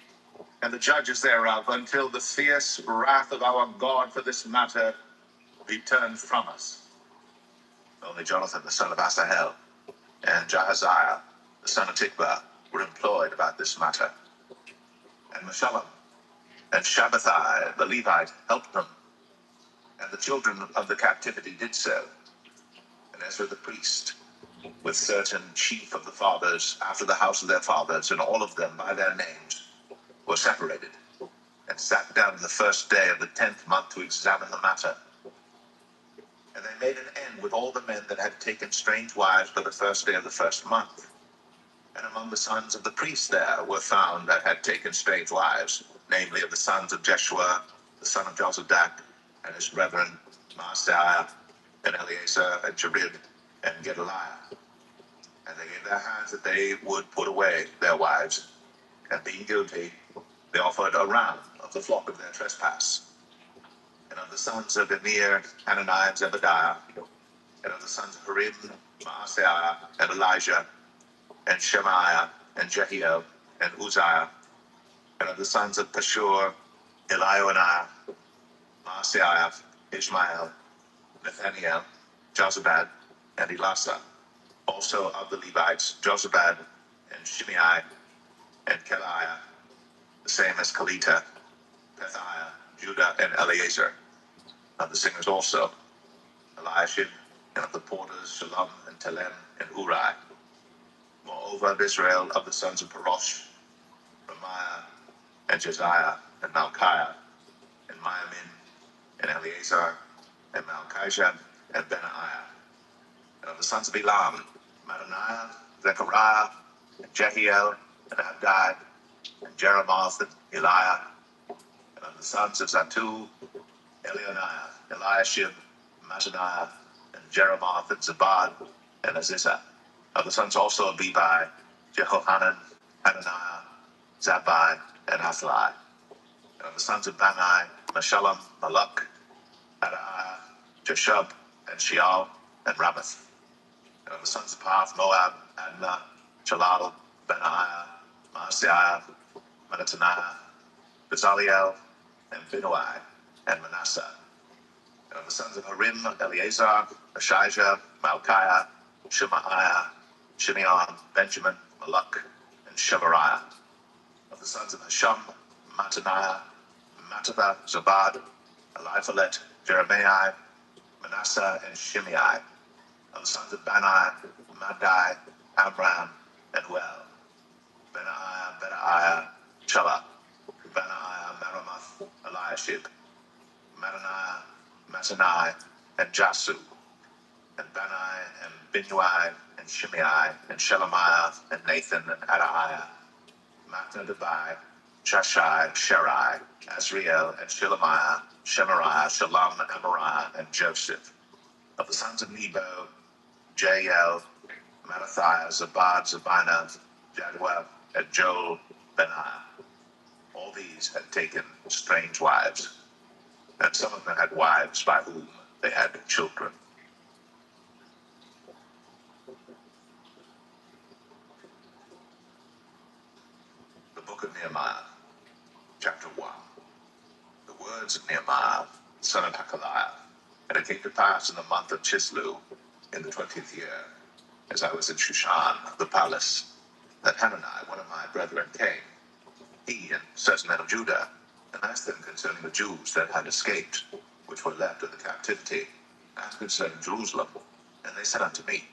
S1: and the judges thereof, until the fierce wrath of our God for this matter be turned from us. Only Jonathan the son of Asahel and Jahaziah the son of Tikvah were employed about this matter. And Meshullam and Shabbathai the Levite helped them, and the children of the captivity did so. And Ezra the priest, with certain chief of the fathers after the house of their fathers, and all of them by their names, were separated, and sat down the first day of the 10th month to examine the matter. And they made an end with all the men that had taken strange wives by the first day of the first month. And among the sons of the priests there were found that had taken strange wives, namely of the sons of Jeshua, the son of Jozadak, and his brethren, Maaseiah, and Eleazar, and Jerid, and Gedaliah. And they gave their hands that they would put away their wives, and being guilty, they offered a ram of the flock of their trespass. And of the sons of Emir, Hananiah, and Zebediah, and of the sons of Harim, Maaseiah, and Elijah, and Shemaiah, and Jehiel, and Uzziah, and of the sons of Pashur, Elioenai, Maaseiah, Ishmael, Nathaniel, Jozabad, and Elasa. Also of the Levites, Jozabad, and Shimei, and Keliah, the same as Kelita, Pethiah, Judah, and Eleazar. Of the singers also, Eliashib, and of the porters, Shalom, and Telem, and Uri. Moreover, of Israel, of the sons of Parosh, Ramiah, and Josiah, and Malchiah, and Miamin, and Eleazar, and Malchijah, and Benaiah. And of the sons of Elam, Mattaniah, Zechariah, and Jehiel, and Abdi, and Jeremoth, and Eliah. And of the sons of Zatu, Elionaiah, Eliashib, Mattaniah, and Jeremoth, and Zabad, and Azizah. Of the sons also of Bebai, Jehohanan, Hananiah, Zabbai, and Athli. And of the sons of Bani, Meshullam, Maluk, Adaiah, Jeshub, and Sheol, and Ramoth. And of the sons of Path, Moab, Adnah, Jalal, Benaiah, Maaseiah, Mattaniah, Bezaliel, and Binnui, and Manasseh. And of the sons of Harim, Eleazar, Ashijah, Malchiah, Shemaiah, Shimeon, Benjamin, Maluk, and Shemariah. Of the sons of Hashum, Mattaniah, Mattatha, Zabad, Eliphalet, Jeremiah, Manasseh, and Shimei. Of the sons of Bani, Madai, Amram, and Well. Benaiah, Shelah, Benaiah, Meremoth, Eliashib, Mattaniah, Mattani, and Jasu, and Bani, and Binnui, and Shimei, and Shelemiah, and Nathan, and Adaiah, Mattanabai, Shashai, Sherai, Azriel, and Shelemiah, Shemariah, Shalom, and Amariah, and Joseph. Of the sons of Nebo, Jael, Mattathiah, Zabad, Zabina, Jadwab, and Joel, Benaiah. All these had taken strange wives, and some of them had wives by whom they had children. The book of Nehemiah, chapter 1. The words of Nehemiah, son of Hakaliah. And it came to pass in the month of Chislew, in the 20th year, as I was in Shushan, the palace, that Hanani, one of my brethren, came, he and certain men of Judah, and asked them concerning the Jews that had escaped, which were left of the captivity, and concerning Jerusalem. And they said unto me,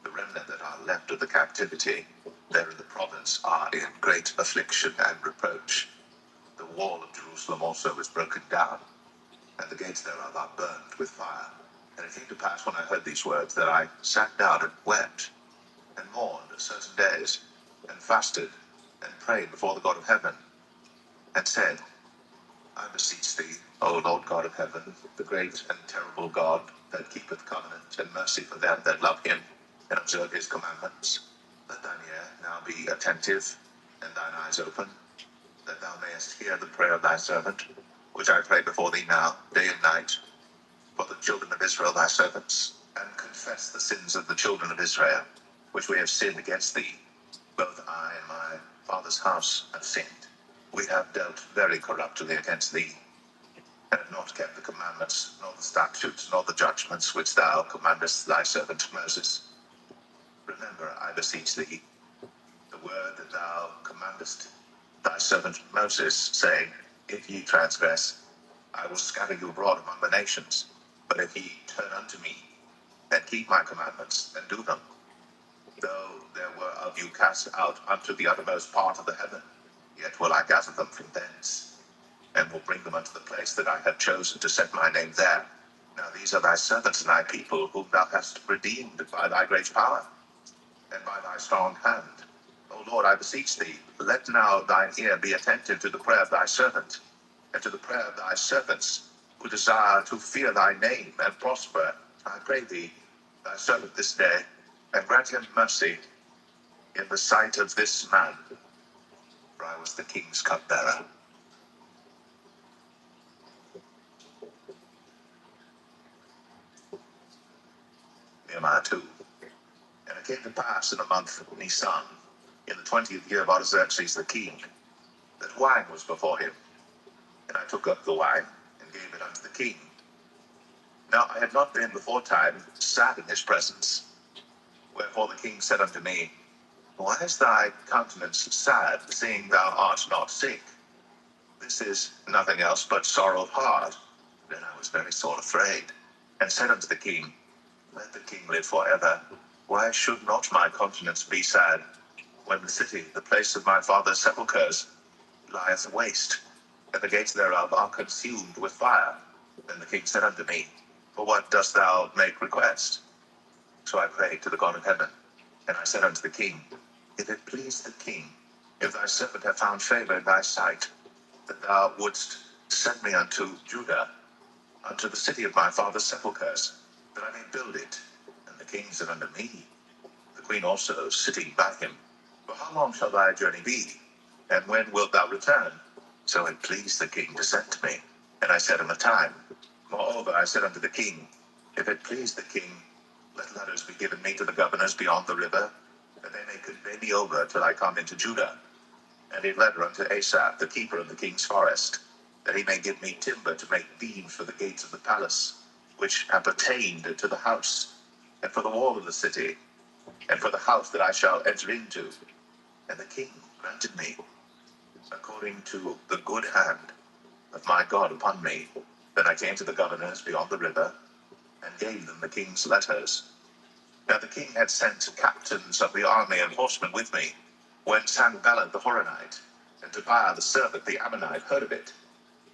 S1: the remnant that are left of the captivity there in the province are in great affliction and reproach. The wall of Jerusalem also is broken down, and the gates thereof are burned with fire. And it came to pass, when I heard these words, that I sat down and wept, and mourned certain days, and fasted, and prayed before the God of heaven, and said, I beseech thee, O Lord God of heaven, the great and terrible God, that keepeth covenant and mercy for them that love him, and observe his commandments, let thine ear now be attentive, and thine eyes open, that thou mayest hear the prayer of thy servant, which I pray before thee now, day and night, for the children of Israel thy servants, and confess the sins of the children of Israel, which we have sinned against thee. Both I and my father's house have sinned. We have dealt very corruptly against thee, and have not kept the commandments, nor the statutes, nor the judgments which thou commandest thy servant Moses. Remember, I beseech thee, the word that thou commandest thy servant Moses, saying, if ye transgress, I will scatter you abroad among the nations. But if ye turn unto me, and keep my commandments, and do them, though there were of you cast out unto the uttermost part of the heaven, yet will I gather them from thence, and will bring them unto the place that I have chosen to set my name there. Now these are thy servants and thy people, whom thou hast redeemed by thy great power, and by thy strong hand. O Lord, I beseech thee, let now thine ear be attentive to the prayer of thy servant, and to the prayer of thy servants, who desire to fear thy name and prosper. I pray thee, thy servant this day, and grant him mercy in the sight of this man, for I was the king's cupbearer. Nehemiah 2. And it came to pass in the month of Nisan, in the 20th year of Artaxerxes the king, that wine was before him. And I took up the wine, and gave it unto the king. Now I had not been before time sad in his presence. Wherefore the king said unto me, why is thy countenance sad, seeing thou art not sick? This is nothing else but sorrow of heart. Then I was very sore afraid, and said unto the king, let the king live forever. Why should not my countenance be sad, when the city, the place of my father's sepulchres, lieth waste, and the gates thereof are consumed with fire? Then the king said unto me, for what dost thou make request? So I prayed to the God of heaven, and I said unto the king, if it please the king, if thy servant have found favor in thy sight, that thou wouldst send me unto Judah, unto the city of my father's sepulchres, that I may build it. And the king said unto me, the queen also sitting by him, for how long shall thy journey be? And when wilt thou return? So it pleased the king to send to me, and I set him a time. Moreover, I said unto the king, if it please the king, let letters be given me to the governors beyond the river, that they may convey me over till I come into Judah. And a letter unto Asaph, the keeper of the king's forest, that he may give me timber to make beams for the gates of the palace, which appertained to the house, and for the wall of the city, and for the house that I shall enter into. And the king granted me, according to the good hand of my God upon me. Then I came to the governors beyond the river, and gave them the king's letters. Now the king had sent captains of the army and horsemen with me, when Sanballat the Horonite, and Tobiah the servant the Ammonite heard of it.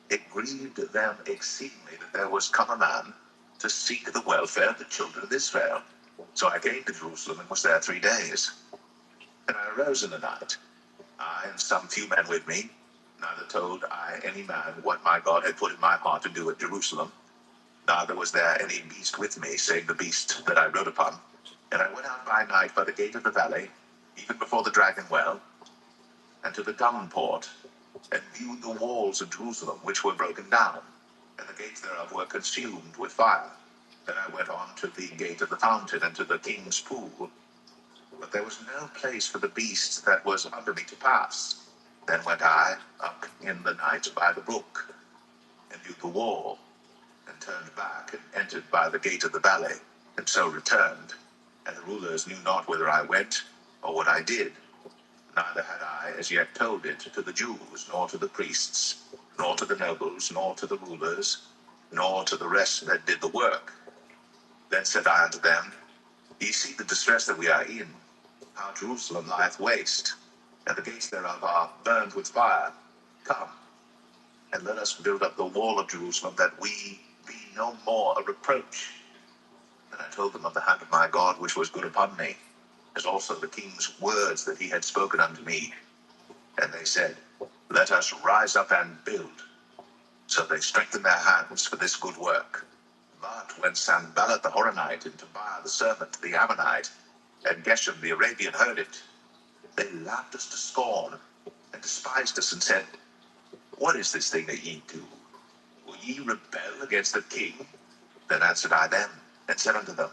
S1: It grieved them exceedingly that there was come a man to seek the welfare of the children of Israel. So I came to Jerusalem and was there 3 days. And I arose in the night, I and some few men with me. Neither told I any man what my God had put in my heart to do at Jerusalem. Neither was there any beast with me, save the beast that I rode upon. And I went out by night by the gate of the valley, even before the dragon well, and to the dung port, and viewed the walls of Jerusalem, which were broken down, and the gates thereof were consumed with fire. Then I went on to the gate of the fountain, and to the king's pool. But there was no place for the beast that was under me to pass. Then went I up in the night by the brook, and viewed the wall, and turned back, and entered by the gate of the valley, and so returned. And the rulers knew not whither I went, or what I did. Neither had I as yet told it to the Jews, nor to the priests, nor to the nobles, nor to the rulers, nor to the rest that did the work. Then said I unto them, ye see the distress that we are in, how Jerusalem lieth waste, and the gates thereof are burned with fire. Come, and let us build up the wall of Jerusalem, that we be no more a reproach. And I told them of the hand of my God, which was good upon me, as also the king's words that he had spoken unto me. And they said, let us rise up and build. So they strengthened their hands for this good work. But when Sanballat the Horonite, and Tobiah the servant, the Ammonite, and Geshem the Arabian heard it, they laughed us to scorn, and despised us, and said, What is this thing that ye do? Will ye rebel against the king? Then answered I them, and said unto them,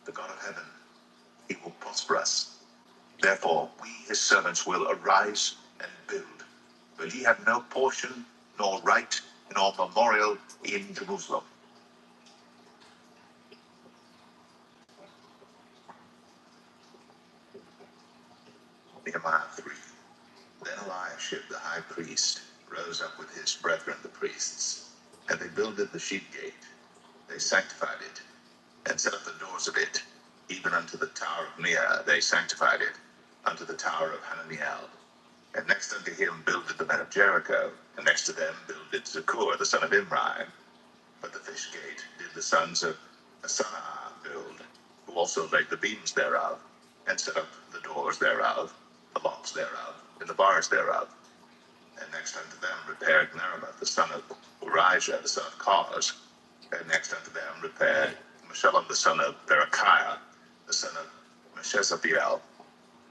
S1: The God of heaven, he will prosper us. Therefore we his servants will arise and build. For ye have no portion, nor right, nor memorial in Jerusalem. Nehemiah 3. Then Eliashib the high priest rose up with his brethren the priests, and they builded the sheep gate. They sanctified it, and set up the doors of it, even unto the tower of Neah they sanctified it, unto the tower of Hananiel. And next unto him builded the men of Jericho, and next to them builded Zakur the son of Imri. But the fish gate did the sons of Asaniah build, who also laid the beams thereof, and set up the doors thereof, the locks thereof, and the bars thereof. And next unto them repaired Merimoth the son of Urijah the son of Koz. And next unto them repaired Meshullam the son of Berechiah the son of Meshezabeel.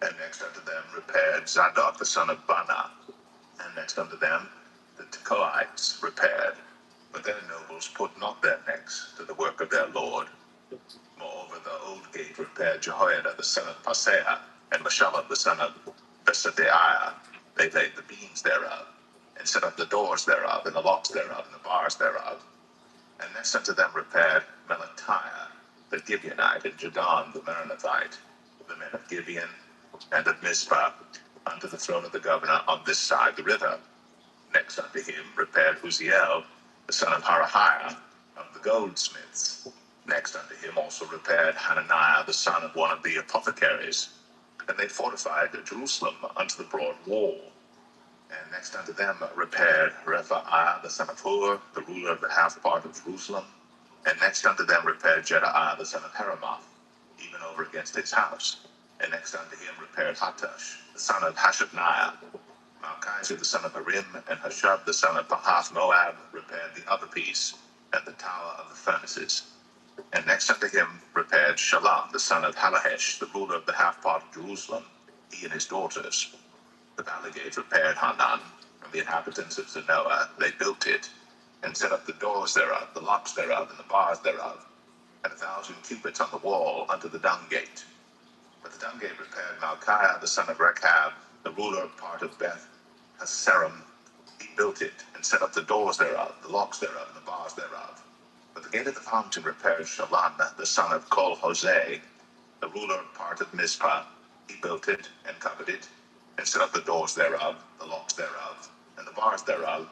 S1: And next unto them repaired Zadok the son of Bana. And next unto them the Tekoites repaired. But their nobles put not their necks to the work of their lord. Moreover, the old gate repaired Jehoiada the son of Paseah, and Meshullam the son of Besadiah. They laid the beams thereof, and set up the doors thereof, and the locks thereof, and the bars thereof. And next unto them repaired Melatiah the Gibeonite, and Jadon the Meronothite, the men of Gibeon and of Mizpah, unto the throne of the governor on this side the river. Next unto him repaired Uziel the son of Harahiah of the goldsmiths. Next unto him also repaired Hananiah the son of one of the apothecaries. And they fortified Jerusalem unto the broad wall. And next unto them repaired Rephaiah the son of Hur, the ruler of the half part of Jerusalem. And next unto them repaired Jedaiah the son of Heramoth, even over against his house. And next unto him repaired Hattush the son of Hashabniah. Malchijah the son of Harim, and Hashab the son of Pahath Moab repaired the other piece, and the tower of the furnaces. And next unto him repaired Shalom the son of Halahesh, the ruler of the half part of Jerusalem, he and his daughters. The valley gate repaired Hanan, and the inhabitants of Zanoah. They built it, and set up the doors thereof, the locks thereof, and the bars thereof, and 1,000 cubits on the wall unto the dung gate. But the dung gate repaired Malchiah the son of Rechab, the ruler of part of Beth Hasaram. He built it, and set up the doors thereof, the locks thereof, and the bars thereof. But the gate of the fountain repaired Shalom the son of Kol-Hoseh, the ruler of part of Mizpah. He built it, and covered it, and set up the doors thereof, the locks thereof, and the bars thereof,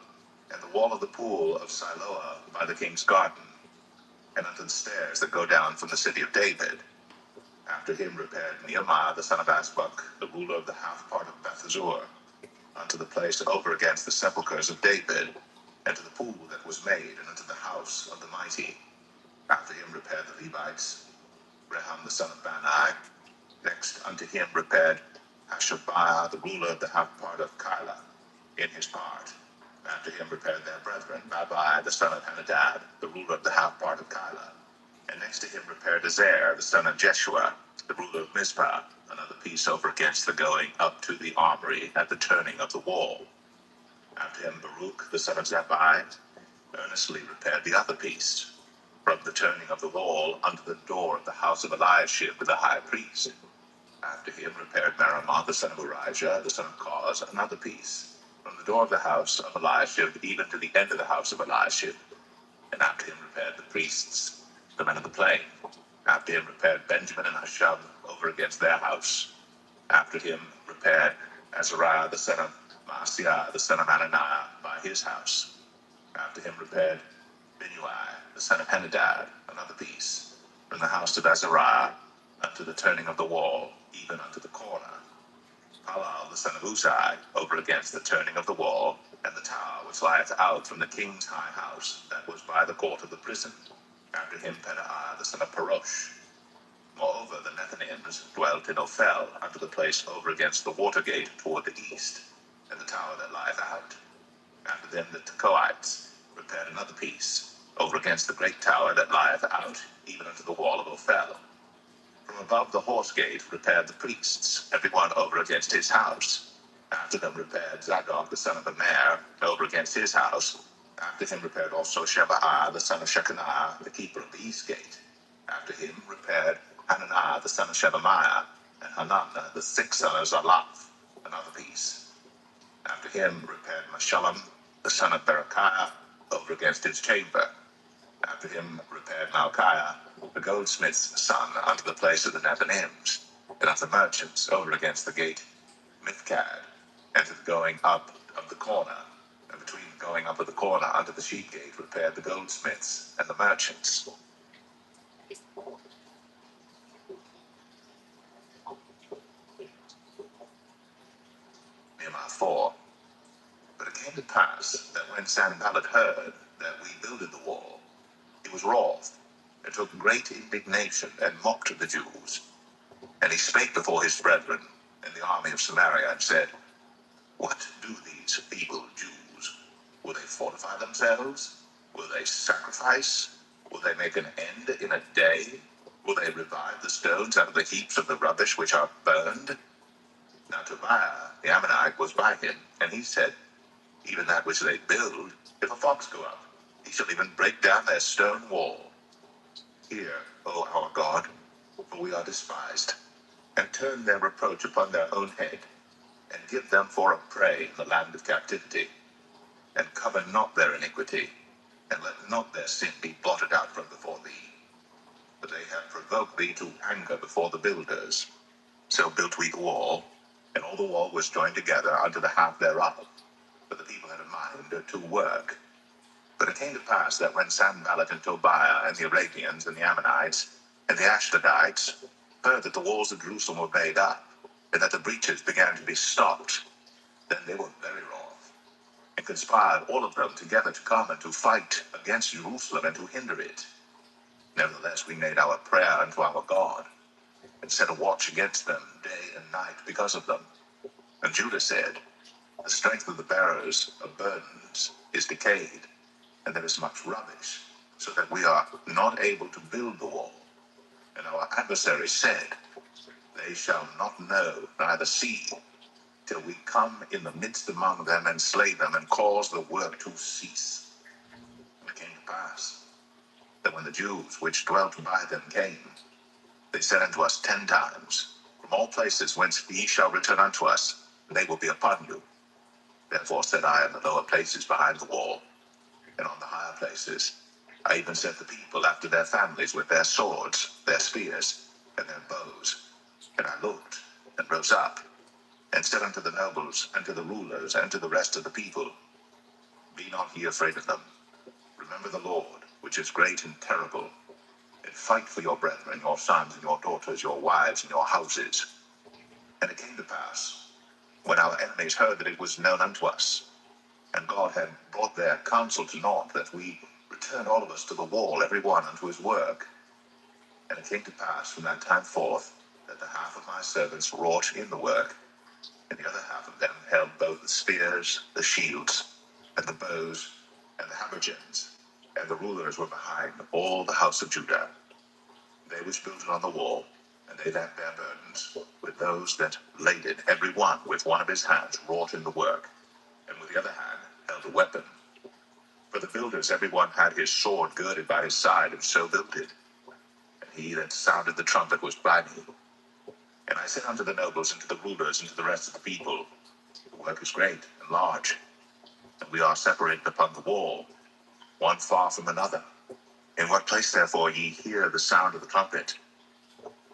S1: and the wall of the pool of Siloah by the king's garden, and unto the stairs that go down from the city of David. After him repaired Nehemiah the son of Asbuk, the ruler of the half part of Bethzur, unto the place over against the sepulchres of David, and to the pool that was made, and unto the house of the mighty. After him repaired the Levites, Rehum the son of Bani. Next unto him repaired Hashabiah, the ruler of the half part of Keilah, in his part. After him repaired their brethren, Babai the son of Henadad, the ruler of the half part of Keilah. And next to him repaired Azer, the son of Jeshua, the ruler of Mizpah, another piece over against the going up to the armory at the turning of the wall. After him Baruch, the son of Zabbai, earnestly repaired the other piece, from the turning of the wall unto the door of the house of Eliashib the high priest. After him repaired Merimoth, the son of Urijah, the son of Koz, another piece, from the door of the house of Eliashib even to the end of the house of Eliashib. And after him repaired the priests, the men of the plain. After him repaired Benjamin and Hashab over against their house. After him repaired Azariah the son of Maaseiah the son of Ananiah by his house. After him repaired Binnui the son of Henadad, another piece, from the house of Azariah unto the turning of the wall, even unto the corner. Palal the son of Uzai over against the turning of the wall, and the tower which lieth out from the king's high house, that was by the court of the prison. After him Pedaiah the son of Parosh. Moreover, the Nethinims dwelt in Ophel, unto the place over against the water gate toward the east, and the tower that lieth out. After them the Tekoites repaired another piece, over against the great tower that lieth out, even unto the wall of Ophel. From above the horse gate repaired the priests, every one over against his house. After them repaired Zadok the son of Immer over against his house. After him repaired also Shebaiah the son of Shechaniah, the keeper of the east gate. After him repaired Hananiah the son of Shebaniah, and Hananiah the sixth son of Zalaph, another piece. After him repaired Meshullam the son of Berechiah over against his chamber. After him repaired Malchiah the goldsmith's son unto the place of the Nethinims, and of the merchants over against the gate Mithkad, and to the going up of the corner, and between the going up of the corner unto the sheep gate repaired the goldsmiths and the merchants. Nehemiah 4. But it came to pass that when Sanballat heard that we builded the wall, he was wroth, and took great indignation, and mocked the Jews. And he spake before his brethren in the army of Samaria, and said, What do these feeble Jews? Will they fortify themselves? Will they sacrifice? Will they make an end in a day? Will they revive the stones out of the heaps of the rubbish which are burned? Now Tobiah the Ammonite was by him, and he said, Even that which they build, if a fox go up, he shall even break down their stone wall. Hear, O our God, for we are despised, and turn their reproach upon their own head, and give them for a prey in the land of captivity, and cover not their iniquity, and let not their sin be blotted out from before thee. For they have provoked thee to anger before the builders. So built we the wall, and all the wall was joined together unto the half thereof. For the people had a mind to work. But it came to pass that when Sanballat and Tobiah and the Arabians and the Ammonites and the Ashdodites heard that the walls of Jerusalem were made up, and that the breaches began to be stopped, then they were very wroth, and conspired all of them together to come and to fight against Jerusalem and to hinder it. Nevertheless, we made our prayer unto our God, and set a watch against them day and night because of them. And Judah said, The strength of the bearers of burdens is decayed, and there is much rubbish, so that we are not able to build the wall. And our adversaries said, They shall not know, neither see, till we come in the midst among them and slay them, and cause the work to cease. And it came to pass that when the Jews which dwelt by them came, they said unto us 10 times, From all places whence ye shall return unto us, they will be upon you. Therefore said I in the lower places behind the wall, and on the higher places, I even set the people after their families with their swords, their spears, and their bows. And I looked, and rose up, and said unto the nobles, and to the rulers, and to the rest of the people, Be not ye afraid of them. Remember the Lord, which is great and terrible, and fight for your brethren, your sons and your daughters, your wives and your houses. And it came to pass, when our enemies heard that it was known unto us, and God had brought their counsel to naught, that we returned all of us to the wall, every one unto his work. And it came to pass from that time forth, that the half of my servants wrought in the work, and the other half of them held both the spears, the shields, and the bows, and the habergeons, and the rulers were behind all the house of Judah. They which built it on the wall, and they that bare burdens, with those that laid it, every one with one of his hands wrought in the work, and with the other hand held a weapon. For the builders every one had his sword girded by his side, and so built it. And he that sounded the trumpet was by me. And I said unto the nobles, and to the rulers, and to the rest of the people, The work is great and large, and we are separated upon the wall, one far from another. In what place therefore ye hear the sound of the trumpet,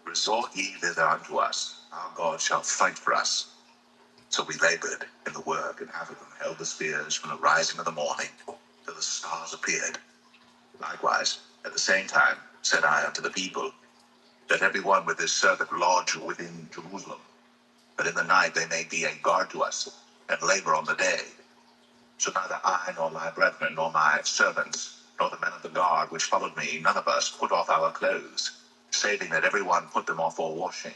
S1: resort ye thither unto us. Our God shall fight for us. So we labored in the work, and half of them held the spears from the rising of the morning till the stars appeared. Likewise, at the same time, said I unto the people, Let every one with his servant lodge within Jerusalem, that in the night they may be a guard to us, and labor on the day. So neither I, nor my brethren, nor my servants, nor the men of the guard which followed me, none of us put off our clothes, saving that every one put them off for washing.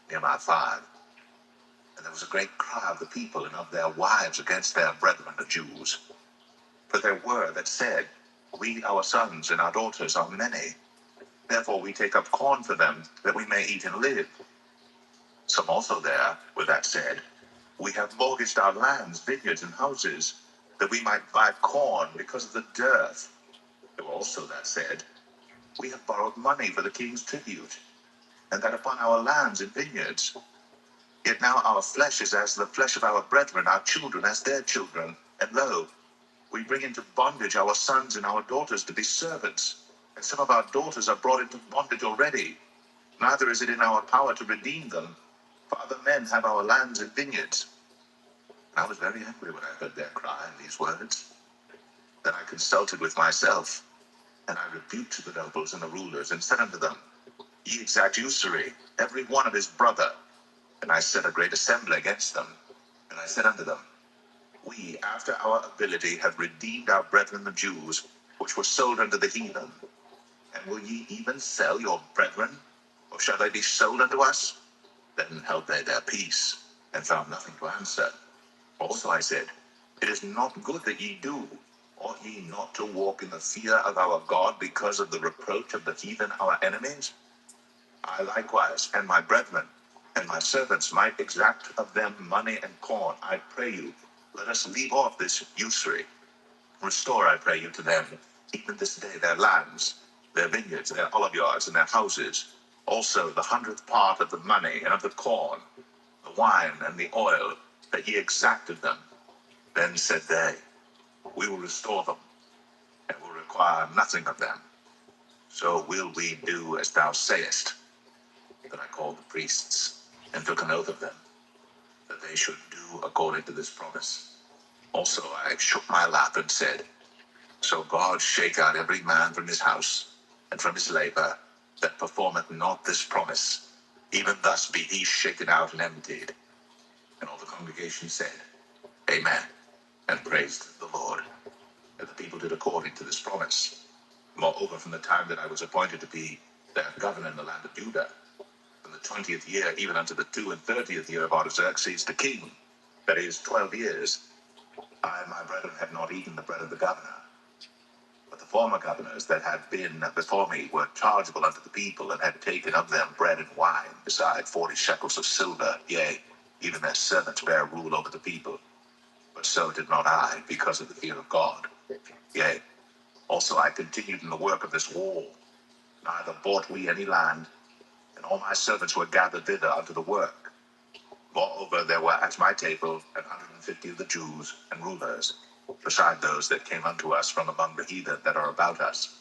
S1: Nehemiah 5. And there was a great cry of the people and of their wives against their brethren the Jews. For there were that said, We, our sons and our daughters, are many, Therefore we take up corn for them, that we may eat and live. Some also there, with that said, we have mortgaged our lands, vineyards, and houses, that we might buy corn because of the dearth. There were also that said, we have borrowed money for the king's tribute, and that upon our lands and vineyards. Yet now our flesh is as the flesh of our brethren, our children as their children. And lo, we bring into bondage our sons and our daughters to be servants, and some of our daughters are brought into bondage already. Neither is it in our power to redeem them, for other men have our lands and vineyards. And I was very angry when I heard their cry and these words. Then I consulted with myself, and I rebuked the nobles and the rulers, and said unto them, Ye exact usury, every one of his brother. And I set a great assembly against them. And I said unto them, We, after our ability, have redeemed our brethren the Jews, which were sold unto the heathen. And will ye even sell your brethren? Or shall they be sold unto us? Then held they their peace, and found nothing to answer. Also I said, It is not good that ye do. Ought ye not to walk in the fear of our God, because of the reproach of the heathen our enemies? I likewise, and my brethren, and my servants might exact of them money and corn. I pray you, let us leave off this usury. Restore, I pray you, to them, even this day, their lands, their vineyards, their oliveyards, and their houses, also the 100th part of the money and of the corn, the wine and the oil, that ye exact of them. Then said they, We will restore them, and will require nothing of them. So will we do as thou sayest. Then I called the priests, and took an oath of them, that they should do according to this promise. Also I shook my lap and said, So God shake out every man from his house, and from his labor, that performeth not this promise. Even thus be he shaken out and emptied. And all the congregation said, Amen, and praised the Lord. And the people did according to this promise. Moreover, from the time that I was appointed to be their governor in the land of Judah, from the 20th year even unto the 32nd year of Artaxerxes the king, that is 12 years, I and my brethren had not eaten the bread of the governor. But the former governors that had been before me were chargeable unto the people, and had taken of them bread and wine, beside 40 shekels of silver, yea, even their servants bare rule over the people. But so did not I, because of the fear of God. Yea, also I continued in the work of this wall, neither bought we any land, and all my servants were gathered thither unto the work. Moreover, there were at my table 150 of the Jews and rulers, beside those that came unto us from among the heathen that are about us.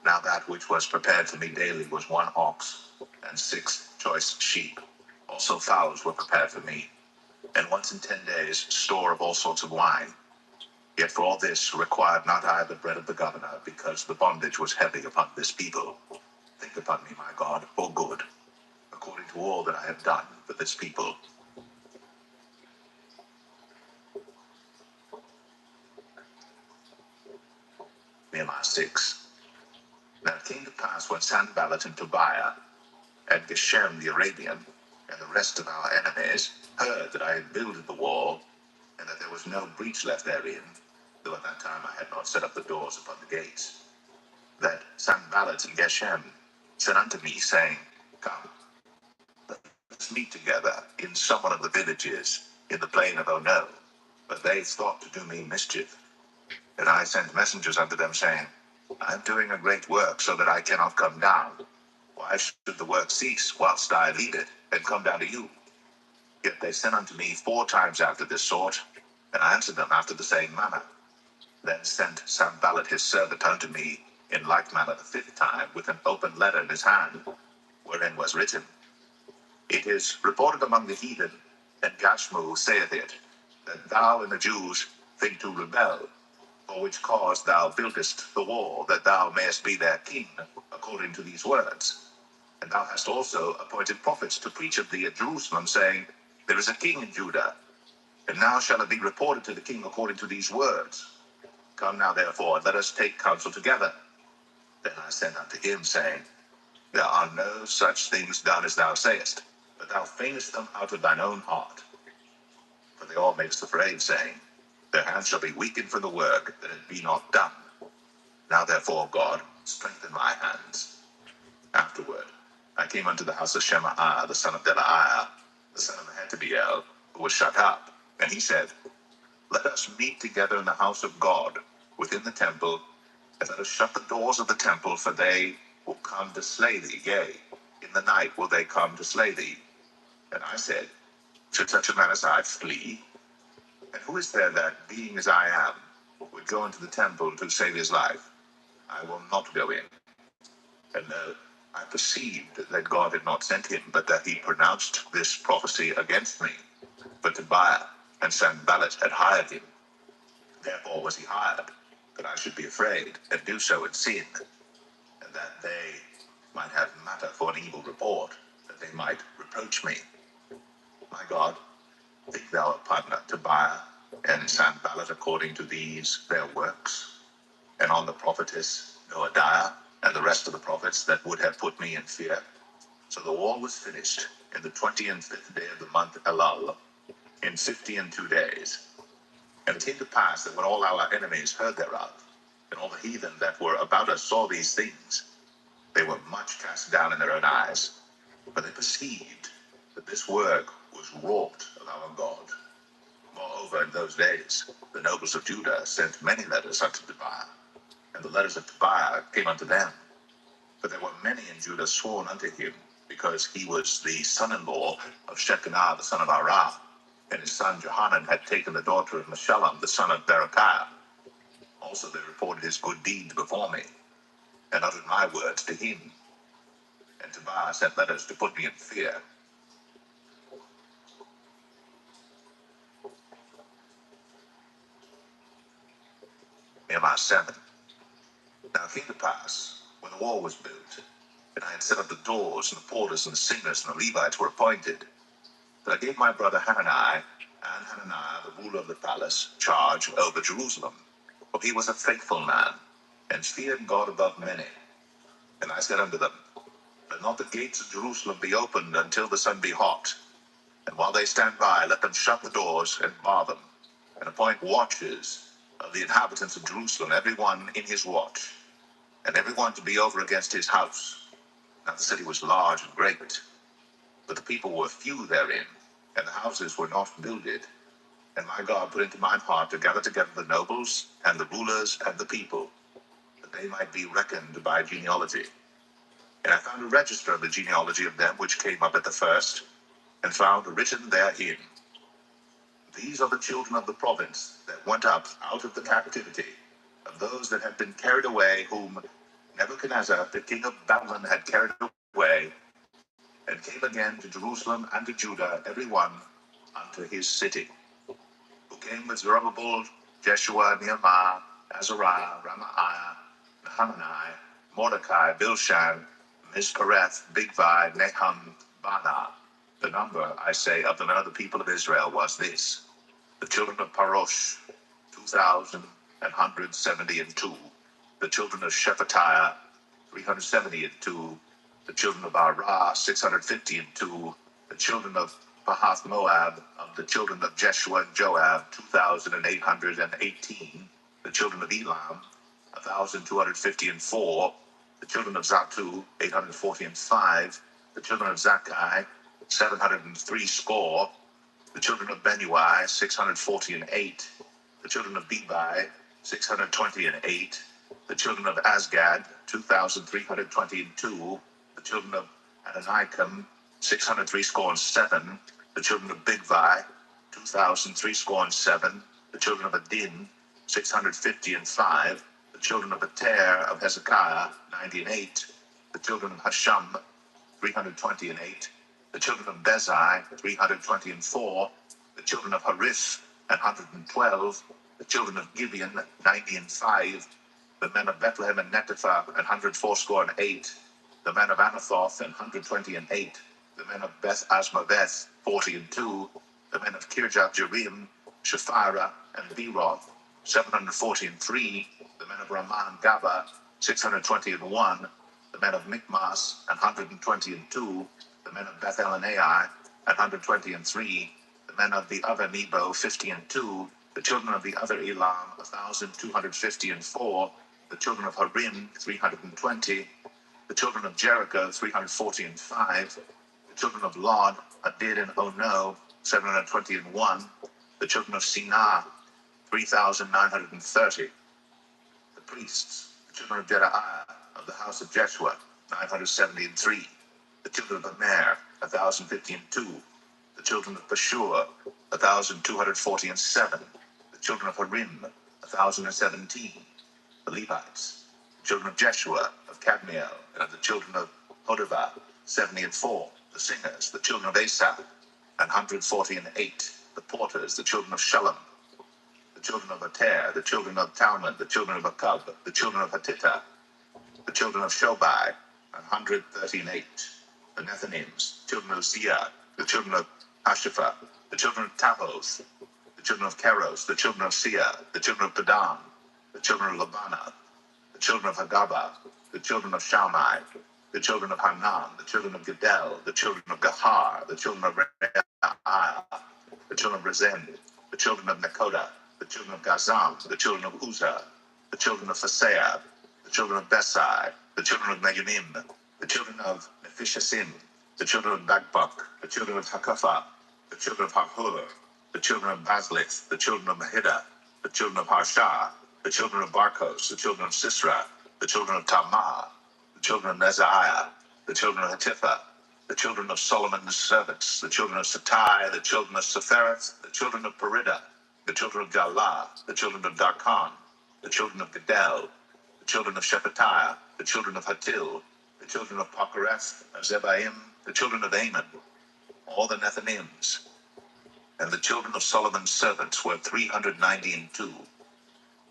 S1: Now that which was prepared for me daily was 1 ox, and 6 choice sheep. Also fowls were prepared for me, and once in 10 days store of all sorts of wine. Yet for all this required not I the bread of the governor, because the bondage was heavy upon this people. Think upon me, my God, for good, according to all that I have done for this people. Nehemiah 6. Now it came to pass, when Sanballat and Tobiah, and Geshem the Arabian, and the rest of our enemies, heard that I had builded the wall, and that there was no breach left therein, though at that time I had not set up the doors upon the gates, that Sanballat and Geshem said unto me, saying, Come, let us meet together in some one of the villages in the plain of Ono. But they thought to do me mischief. And I sent messengers unto them, saying, I am doing a great work, so that I cannot come down. Why should the work cease whilst I lead it, and come down to you? Yet they sent unto me 4 times after this sort, and I answered them after the same manner. Then sent Sanballat his servant unto me in like manner the 5th time, with an open letter in his hand, wherein was written, It is reported among the heathen, and Gashmu saith it, that thou and the Jews think to rebel, for which cause thou buildest the wall, that thou mayest be their king, according to these words. And thou hast also appointed prophets to preach of thee at Jerusalem, saying, There is a king in Judah, and now shall it be reported to the king according to these words. Come now therefore, and let us take counsel together. Then I sent unto him, saying, There are no such things done as thou sayest, but thou feignest them out of thine own heart. For they all made us afraid, saying, Their hands shall be weakened from the work, that it be not done. Now therefore, God, strengthen my hands. Afterward, I came unto the house of Shemaiah, the son of Delaiah, the son of Mehetabeel, who was shut up. And he said, Let us meet together in the house of God, within the temple, and let us shut the doors of the temple, for they will come to slay thee. Yea, in the night will they come to slay thee. And I said, Should such a man as I flee? And who is there that, being as I am, would go into the temple to save his life? I will not go in. And I perceived that God had not sent him, but that he pronounced this prophecy against me. But Tobiah and Sanballat had hired him. Therefore was he hired, that I should be afraid, and do so in sin, and that they might have matter for an evil report, that they might reproach me. My God, think thou upon Tobiah and Sanballat according to these their works, and on the prophetess Noadiah and the rest of the prophets that would have put me in fear. So the war was finished in the 25th day of the month Elul, in 52 days. And it came to pass that when all our enemies heard thereof, and all the heathen that were about us saw these things, they were much cast down in their own eyes, for they perceived that this work was wrought of our God. Moreover, in those days, the nobles of Judah sent many letters unto Tobiah, and the letters of Tobiah came unto them. But there were many in Judah sworn unto him, because he was the son-in-law of Shecaniah the son of Arah, and his son Johanan had taken the daughter of Meshullam the son of Berechiah. Also they reported his good deeds before me, and uttered my words to him. And Tobiah sent letters to put me in fear. Nehemiah 7. Now it came to pass, when the wall was built, and I had set up the doors, and the porters, and the singers, and the Levites were appointed, that I gave my brother Hanani, and Hananiah, the ruler of the palace, charge over Jerusalem. For he was a faithful man, and feared God above many. And I said unto them, Let not the gates of Jerusalem be opened until the sun be hot. And while they stand by, let them shut the doors and bar them, and appoint watches of the inhabitants of Jerusalem, every one in his watch, and every one to be over against his house. Now the city was large and great, but the people were few therein, and the houses were not builded. And my God put into mine heart to gather together the nobles, and the rulers, and the people, that they might be reckoned by genealogy. And I found a register of the genealogy of them which came up at the first, and found written therein, These are the children of the province that went up out of the captivity, of those that had been carried away, whom Nebuchadnezzar the king of Babylon had carried away, and came again to Jerusalem and to Judah, every one unto his city. Who came with Zerubbabel, Jeshua, Nehemiah, Azariah, Ramaiah, Hanani, Mordecai, Bilshan, Mizpareth, Bigvai, Nahum, Bana. The number, I say, of the men of the people of Israel was this: the children of Parosh, 2,172; the children of Shephatiah, 372; the children of Arah, 652; the children of Pahath Moab, of the children of Jeshua and Joab, 2,818; the children of Elam, 1,254; the children of Zatu, 845; the children of Zakkai, 703 score; the children of Benui, 648; the children of Bebai, 628; the children of Asgad, 2,322; the children of Adonikum, 603 score and 7; the children of Bigvai, 2,003 score and 7; the children of Adin, 655; the children of Ater of Hezekiah, 90 and 8; the children of Hashum, 320 and 8; the children of Bezai, 320 and 4; the children of Harith, 112; the children of Gibeon, 90 and 5; the men of Bethlehem and Netopha, 104 score and 8; the men of Anathoth, 120 and 8; the men of Beth Asmaveth, 40 and 2; the men of Kirjath Jearim, Shephirah, and Beeroth, 740 and 3; the men of Raman Gaba, 620 and 1; the men of Michmas, 120 and 2; the men of Beth Elanai, 120 and 3; the men of the other Nebo, 50 and 2; the children of the other Elam, 1,250 and 4; the children of Harim, 320; The children of Jericho, 340 and 5. The children of Lod, Adid and Ono, 720 and 1. The children of Sinah, 3,930. The priests, the children of Jedaiah, of the house of Jeshua, 970 and 3. The children of Amer, 1,050 and 2. The children of Pashur, 1,240 and 7. The children of Harim, 1,017. The Levites, the children of Jeshua, of Kadmiel, and of the children of Hodavah, 70 and 4. The singers, the children of Asaph, 140 and 8. The porters, the children of Shalom, the children of Ater, the children of Talmud, the children of Akub, the children of Hatita, the children of Shobai, 138. The Nethinims, children of Zia, the children of Ashapha, the children of Taboth, the children of Keros, the children of Sia, the children of Padan, the children of Labana, the children of Hagaba, the children of Shammai, the children of Hanan, the children of Gedel, the children of Gahar, the children of Reaiah, the children of Rezin, the children of Nakoda, the children of Gazam, the children of Uzzah, the children of Phaseah, the children of Besai, the children of Megunim, the children of Nephishasim, the children of Bagbuk, the children of Hakapha, the children of Harhur, the children of Bazlith, the children of Mahida, the children of Harsha, the children of Barkos, the children of Sisra, the children of Tamar, the children of Nezaiah, the children of Hatipha, the children of Solomon's servants, the children of Satai, the children of Sephareth, the children of Perida, the children of Jalah, the children of Darkon, the children of Gedel, the children of Shephatiah, the children of Hatil, the children of Pokereth, of Zebaim, the children of Ammon, all the Nethinims, and the children of Solomon's servants were 392.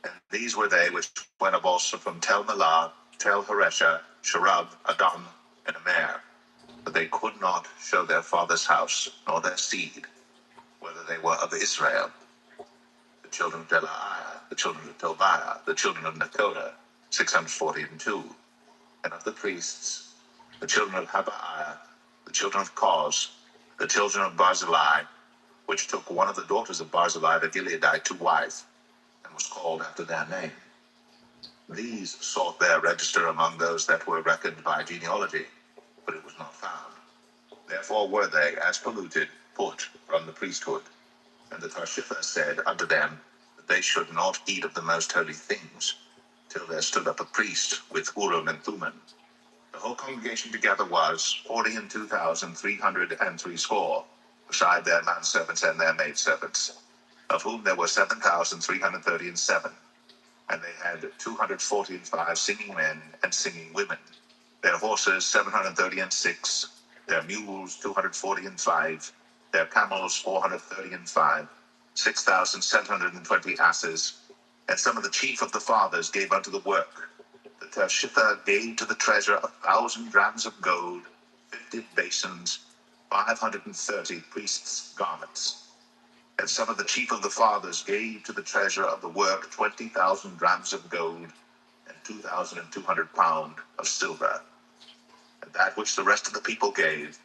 S1: And these were they which went up also from Tel Melah, Tel Haresha, Sharab, Adam, and Amer. But they could not show their father's house, nor their seed, whether they were of Israel. The children of Delaiah, the children of Tobiah, the children of Nakoda, 640 and 2. And of the priests, the children of Habaiah, the children of Koz, the children of Barzillai, which took one of the daughters of Barzillai the Gileadite to wife, and was called after their name. These sought their register among those that were reckoned by genealogy, but it was not found. Therefore were they, as polluted, put from the priesthood. And the Tarshipha said unto them that they should not eat of the most holy things, till there stood up a priest with Urim and Thummim. The whole congregation together was 42,303, beside their manservants and their maidservants, of whom there were 7,337. And they had 245 singing men and singing women. Their horses 736, their mules 245, their camels 435, 6,720 asses. And some of the chief of the fathers gave unto the work. The Tershitha gave to the treasure 1,000 drams of gold, 50 basins, 530 priests' garments. And some of the chief of the fathers gave to the treasure of the work 20,000 drams of gold, and 2,200 pound of silver. And that which the rest of the people gave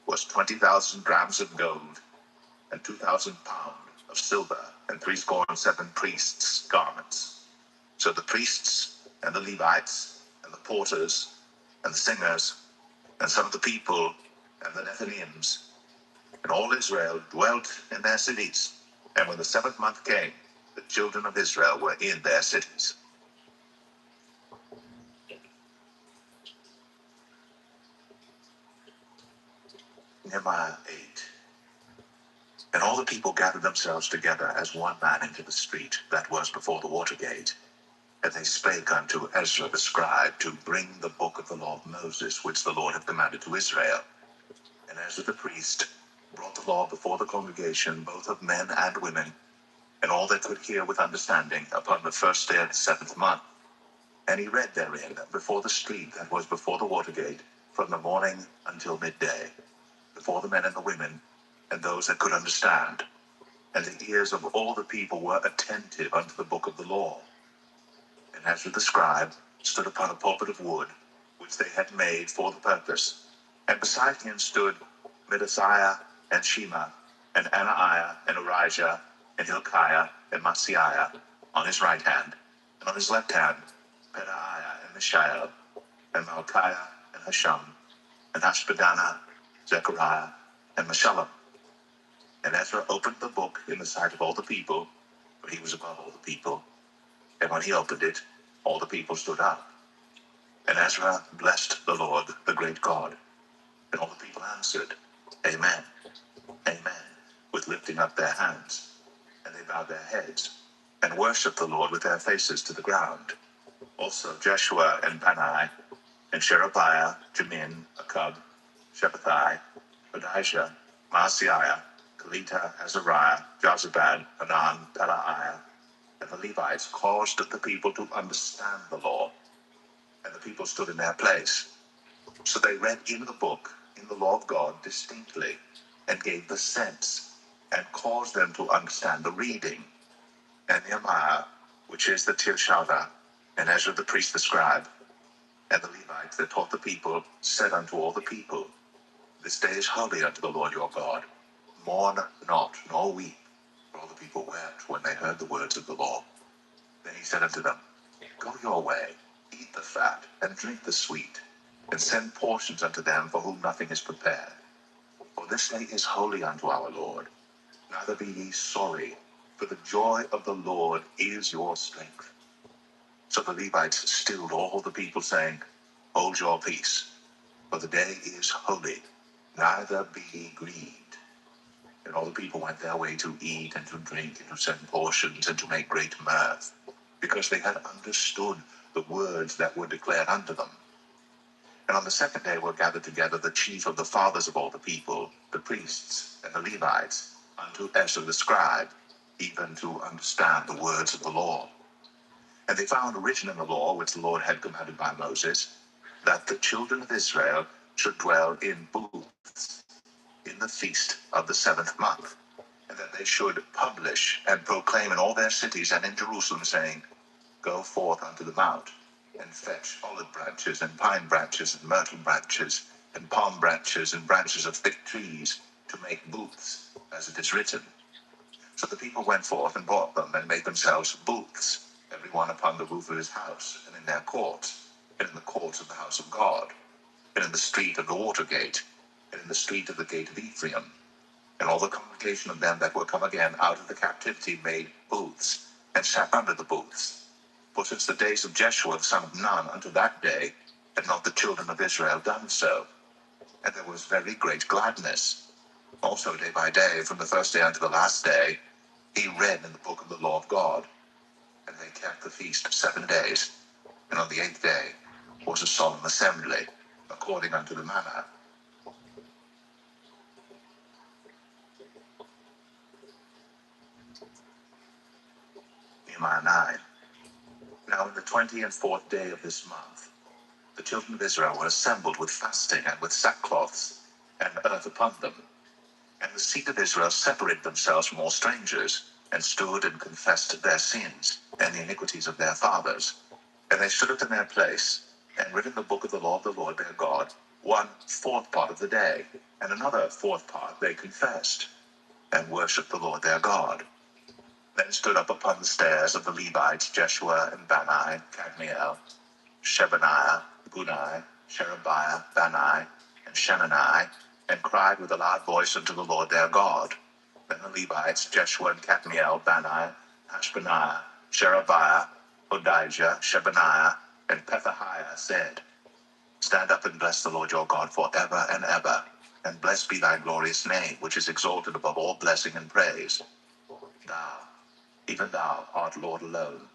S1: was 20,000 drams of gold, and 2,000 pound of silver, and 7 priests' garments. So the priests, and the Levites, and the porters, and the singers, and some of the people, and the Nethinims, and all Israel dwelt in their cities. And when the 7th month came, the children of Israel were in their cities. Nehemiah 8. And all the people gathered themselves together as one man into the street that was before the water gate. And they spake unto Ezra the scribe to bring the book of the law of Moses, which the Lord had commanded to Israel. And Ezra the priest brought the law before the congregation, both of men and women, and all that could hear with understanding, upon the first day of the 7th month. And he read therein before the street that was before the water gate, from the morning until midday, before the men and the women, and those that could understand. And the ears of all the people were attentive unto the book of the law. And Ezra the scribe stood upon a pulpit of wood, which they had made for the purpose. And beside him stood Mattithiah and Shema, and Anaiah and Arijah, and Hilkiah and Maaseiah on his right hand, and on his left hand Pedaiah and Mishael, and Malchiah Hashum, and Ashbadana, Zechariah, and Meshullam. And Ezra opened the book in the sight of all the people, for he was above all the people. And when he opened it, all the people stood up. And Ezra blessed the Lord, the great God. And all the people answered, Amen, Amen, with lifting up their hands. And they bowed their heads, and worshipped the Lord with their faces to the ground. Also Jeshua and Bani, and Sherebiah, Jamin, Akub, Shephethai, Hodijah, Maaseiah, Kelita, Azariah, Jozabad, Hanan, Pelaiah, and the Levites caused the people to understand the law, and the people stood in their place. So they read in the book, in the law of God, distinctly, and gave the sense, and caused them to understand the reading. And Nehemiah, which is the Tirshavah, and Ezra the priest the scribe, and the Levites that taught the people, said unto all the people, This day is holy unto the Lord your God. Mourn not, nor weep. For all the people wept when they heard the words of the law. Then he said unto them, Go your way, eat the fat, and drink the sweet, and send portions unto them for whom nothing is prepared. For this day is holy unto our Lord. Neither be ye sorry, for the joy of the Lord is your strength. So the Levites stilled all the people, saying, Hold your peace, for the day is holy, neither be ye grieved. And all the people went their way to eat and to drink and to send portions and to make great mirth, because they had understood the words that were declared unto them. And on the second day were gathered together the chief of the fathers of all the people, the priests and the Levites, unto Ezra the scribe, even to understand the words of the law. And they found written in the law, which the Lord had commanded by Moses, that the children of Israel should dwell in booths in the feast of the 7th month, and that they should publish and proclaim in all their cities and in Jerusalem, saying, Go forth unto the mount, and fetch olive branches, and pine branches, and myrtle branches, and palm branches, and branches of thick trees, to make booths, as it is written. So the people went forth and bought them, and made themselves booths, every one upon the roof of his house, and in their courts, and in the courts of the house of God, and in the street of the water gate, and in the street of the gate of Ephraim. And all the congregation of them that were come again out of the captivity made booths, and sat under the booths. For since the days of Jeshua the son of Nun unto that day, had not the children of Israel done so. And there was very great gladness. Also day by day, from the first day unto the last day, he read in the book of the law of God. And they kept the feast 7 days. And on the 8th day was a solemn assembly, according unto the manner. Nehemiah 9. Now in the 24th day of this month, the children of Israel were assembled with fasting and with sackcloths, and earth upon them. And the seed of Israel separated themselves from all strangers, and stood and confessed their sins, and the iniquities of their fathers. And they stood up in their place, and read in the book of the law of the Lord their God 1/4 part of the day, and another 4th part they confessed, and worshipped the Lord their God. Then stood up upon the stairs of the Levites Jeshua and Bani, Kadmiel, Shebaniah, Bunai, Sherebiah, Bani, and Shenani, and cried with a loud voice unto the Lord their God. Then the Levites Jeshua and Kadmiel, Bani, Ashbaniah, Sherebiah, Hodijah, Shebaniah, and Pethahiah said, Stand up and bless the Lord your God for ever and ever, and blessed be thy glorious name, which is exalted above all blessing and praise. Thou, even thou, art Lord alone.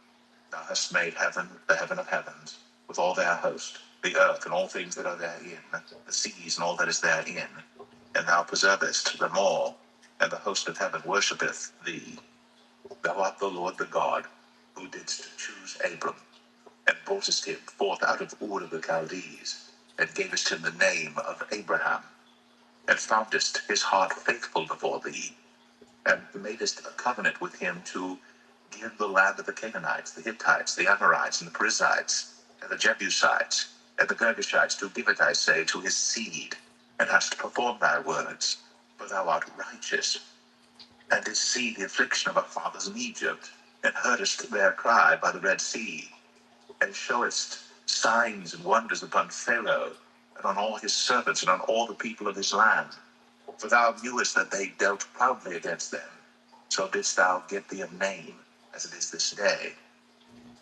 S1: Thou hast made heaven, the heaven of heavens, with all their host, the earth and all things that are therein, the seas and all that is therein, and thou preservest them all, and the host of heaven worshippeth thee. Thou art the Lord the God, who didst choose Abram, and broughtest him forth out of Ur of the Chaldees, and gavest him the name of Abraham, and foundest his heart faithful before thee, and madest a covenant with him to give the land of the Canaanites, the Hittites, the Amorites, and the Perizzites, and the Jebusites, and the Girgashites, to give it, I say, to his seed, and hast performed thy words, for thou art righteous, and didst see the affliction of our fathers in Egypt, and heardest their cry by the Red Sea, and showest signs and wonders upon Pharaoh, and on all his servants, and on all the people of his land. For thou knewest that they dealt proudly against them. So didst thou get thee a name, as it is this day.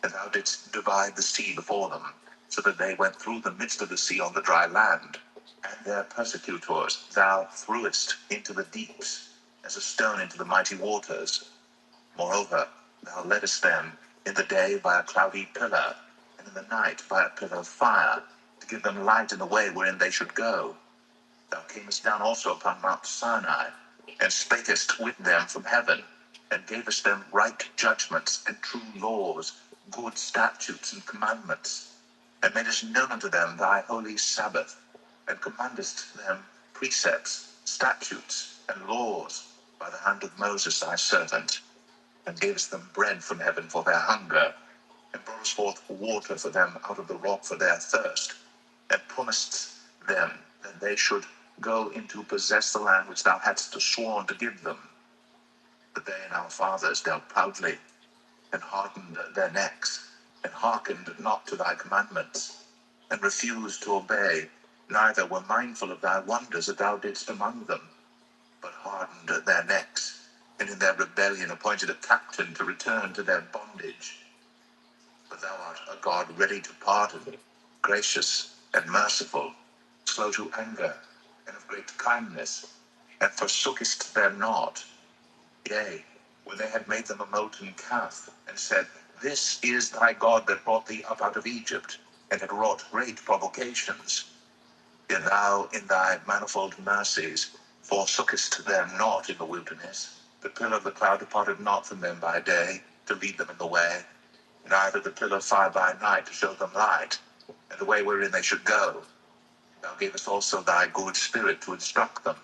S1: And thou didst divide the sea before them, so that they went through the midst of the sea on the dry land. And their persecutors thou threwest into the deeps, as a stone into the mighty waters. Moreover, thou leddest them in the day by a cloudy pillar, and in the night by a pillar of fire, to give them light in the way wherein they should go. Thou camest down also upon Mount Sinai, and spakest with them from heaven, and gavest them right judgments and true laws, good statutes and commandments, and madest known unto them thy holy Sabbath, and commandest them precepts, statutes, and laws by the hand of Moses thy servant, and gavest them bread from heaven for their hunger, and broughtest forth water for them out of the rock for their thirst, and promised them that they should go in to possess the land which thou hadst sworn to give them. But they and our fathers dealt proudly, and hardened their necks, and hearkened not to thy commandments, and refused to obey, neither were mindful of thy wonders that thou didst among them, but hardened their necks, and in their rebellion appointed a captain to return to their bondage. But thou art a God ready to pardon, gracious and merciful, slow to anger, and of great kindness, and forsookest them not. Yea, when they had made them a molten calf, and said, This is thy God that brought thee up out of Egypt, and had wrought great provocations. Yet thou in thy manifold mercies forsookest them not in the wilderness. The pillar of the cloud departed not from them by day, to lead them in the way, neither the pillar of fire by night to show them light, and the way wherein they should go. Thou gavest also thy good spirit to instruct them,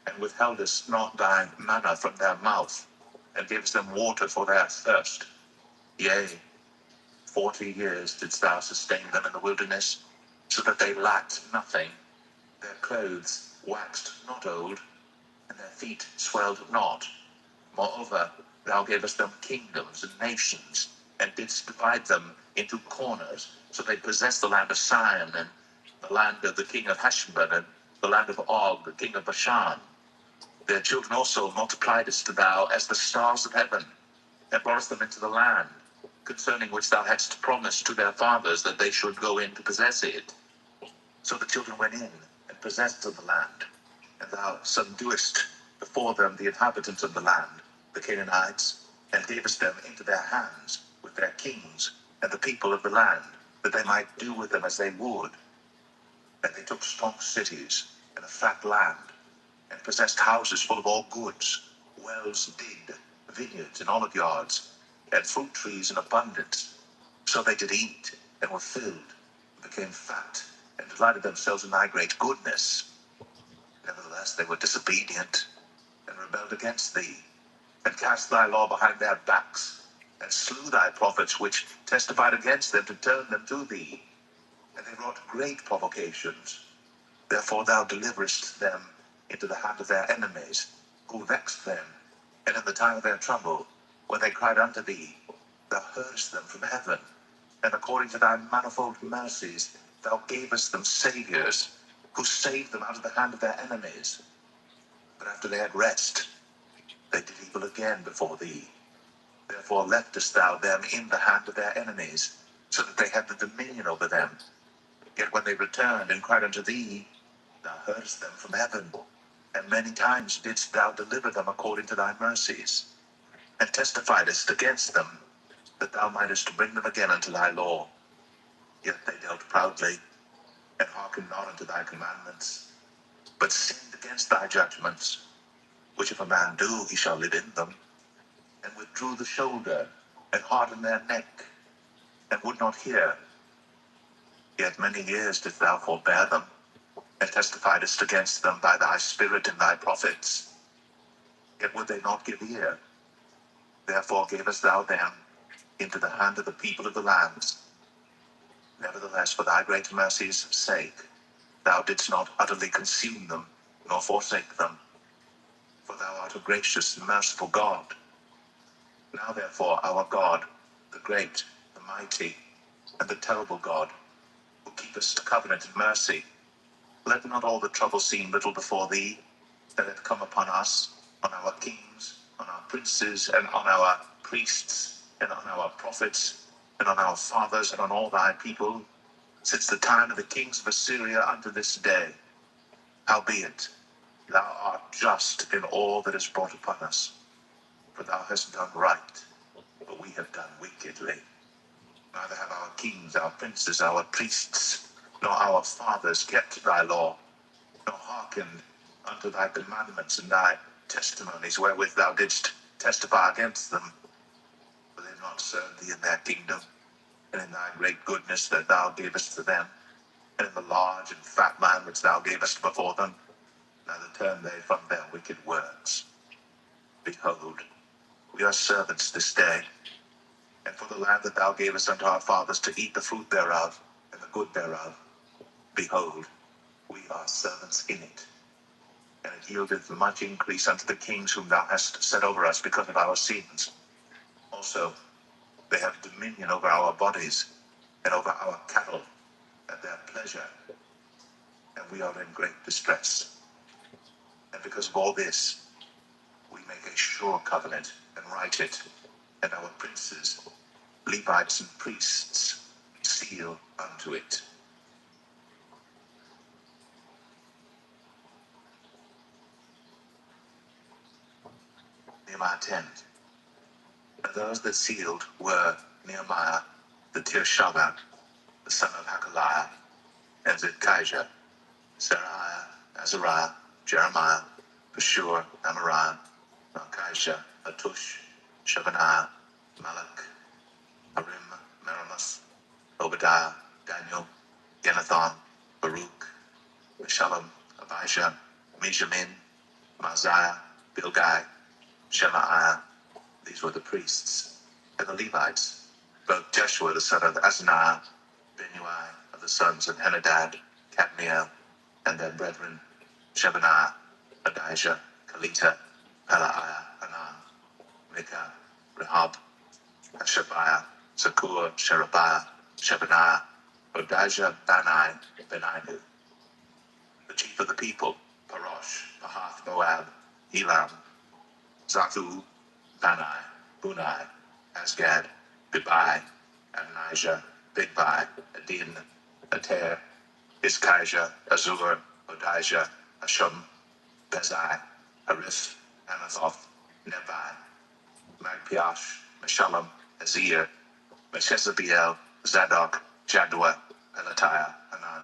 S1: and withheldest not thy manna from their mouth, and gavest them water for their thirst. Yea, 40 years didst thou sustain them in the wilderness, so that they lacked nothing. Their clothes waxed not old, and their feet swelled not. Moreover, thou gavest them kingdoms and nations, and didst divide them into corners, so they possessed the land of Sion, and the land of the king of Heshbon, and the land of Og, the king of Bashan. Their children also multipliedst thou as the stars of heaven, and broughtest them into the land, concerning which thou hadst promised to their fathers that they should go in to possess it. So the children went in and possessed of the land, and thou subduest before them the inhabitants of the land, the Canaanites, and gavest them into their hands with their kings and the people of the land, that they might do with them as they would. And they took strong cities and a fat land, and possessed houses full of all goods, wells digged, vineyards and olive yards, and fruit trees in abundance. So they did eat, and were filled, and became fat, and delighted themselves in thy great goodness. Nevertheless they were disobedient, and rebelled against thee, and cast thy law behind their backs, and slew thy prophets which testified against them to turn them to thee. And they wrought great provocations. Therefore thou deliverest them into the hand of their enemies, who vexed them. And in the time of their trouble, when they cried unto thee, thou heardest them from heaven. And according to thy manifold mercies, thou gavest them saviors, who saved them out of the hand of their enemies. But after they had rest, they did evil again before thee. Therefore leftest thou them in the hand of their enemies, so that they had the dominion over them. Yet when they returned and cried unto thee, thou heardest them from heaven, and many times didst thou deliver them according to thy mercies, and testifiedst against them, that thou mightest bring them again unto thy law. Yet they dealt proudly, and hearkened not unto thy commandments, but sinned against thy judgments, which if a man do, he shall live in them, and withdrew the shoulder, and hardened their neck, and would not hear. Yet many years didst thou forbear them, and testifiedst against them by thy spirit and thy prophets. Yet would they not give ear. Therefore gavest thou them into the hand of the people of the lands. Nevertheless, for thy great mercy's sake, thou didst not utterly consume them, nor forsake them. For thou art a gracious and merciful God. Now therefore, our God, the great, the mighty, and the terrible God, who keepest covenant and mercy, Let not all the trouble seem little before thee, that hath come upon us, on our kings, on our princes, and on our priests, and on our prophets, and on our fathers, and on all thy people, since the time of the kings of Assyria unto this day. Howbeit, thou art just in all that is brought upon us, for thou hast done right, but we have done wickedly. Neither have our kings, our princes, our priests, nor our fathers kept thy law, nor hearkened unto thy commandments and thy testimonies wherewith thou didst testify against them. For they have not served thee in their kingdom, and in thy great goodness that thou gavest to them, and in the large and fat land which thou gavest before them, neither turn they from their wicked works. Behold, we are servants this day, and for the land that thou gavest unto our fathers to eat the fruit thereof, and the good thereof, behold, we are servants in it. And it yieldeth much increase unto the kings whom thou hast set over us because of our sins. Also, they have dominion over our bodies, and over our cattle, at their pleasure, and we are in great distress. And because of all this, we make a sure covenant, and write it, and our princes, Levites, and priests seal unto it. Nehemiah 10. And those that sealed were Nehemiah the Tirshavah, the son of Hakaliah, and Zidkijah, Seraiah, Azariah, Jeremiah, Pashur, Amariah, Malchijah, Hattush, Shebaniah, Malach, Harim, Meremoth, Obadiah, Daniel, Genethon, Baruch, Meshullam, Abijah, Mijamin, Maaziah, Bilgai, Shemaiah. These were the priests. And the Levites, both Jeshua the son of Azaniah, Benui of the sons of Henadad, Kadmiel, and their brethren, Shebaniah, Adijah, Kalita, Pelaiah, Hanan, Micah, Rehob, Hashabiah, Zakur, Sherebiah, Shebaniah, Odijah, Bani, Beninu. The chief of the people, Parosh, Pahath Moab, Elam, Zathu, Bani, Bunai, Asgad, Bibai, Adonijah, Bigbai, Adin, Ater, Iskijah, Azur, Odijah, Ashum, Bezai, Harith, Anathoth, Nebai, Magpiash, Meshullam, Azir, Meshezabiel, Zadok, Jaddua, Pelatiah, Hanan,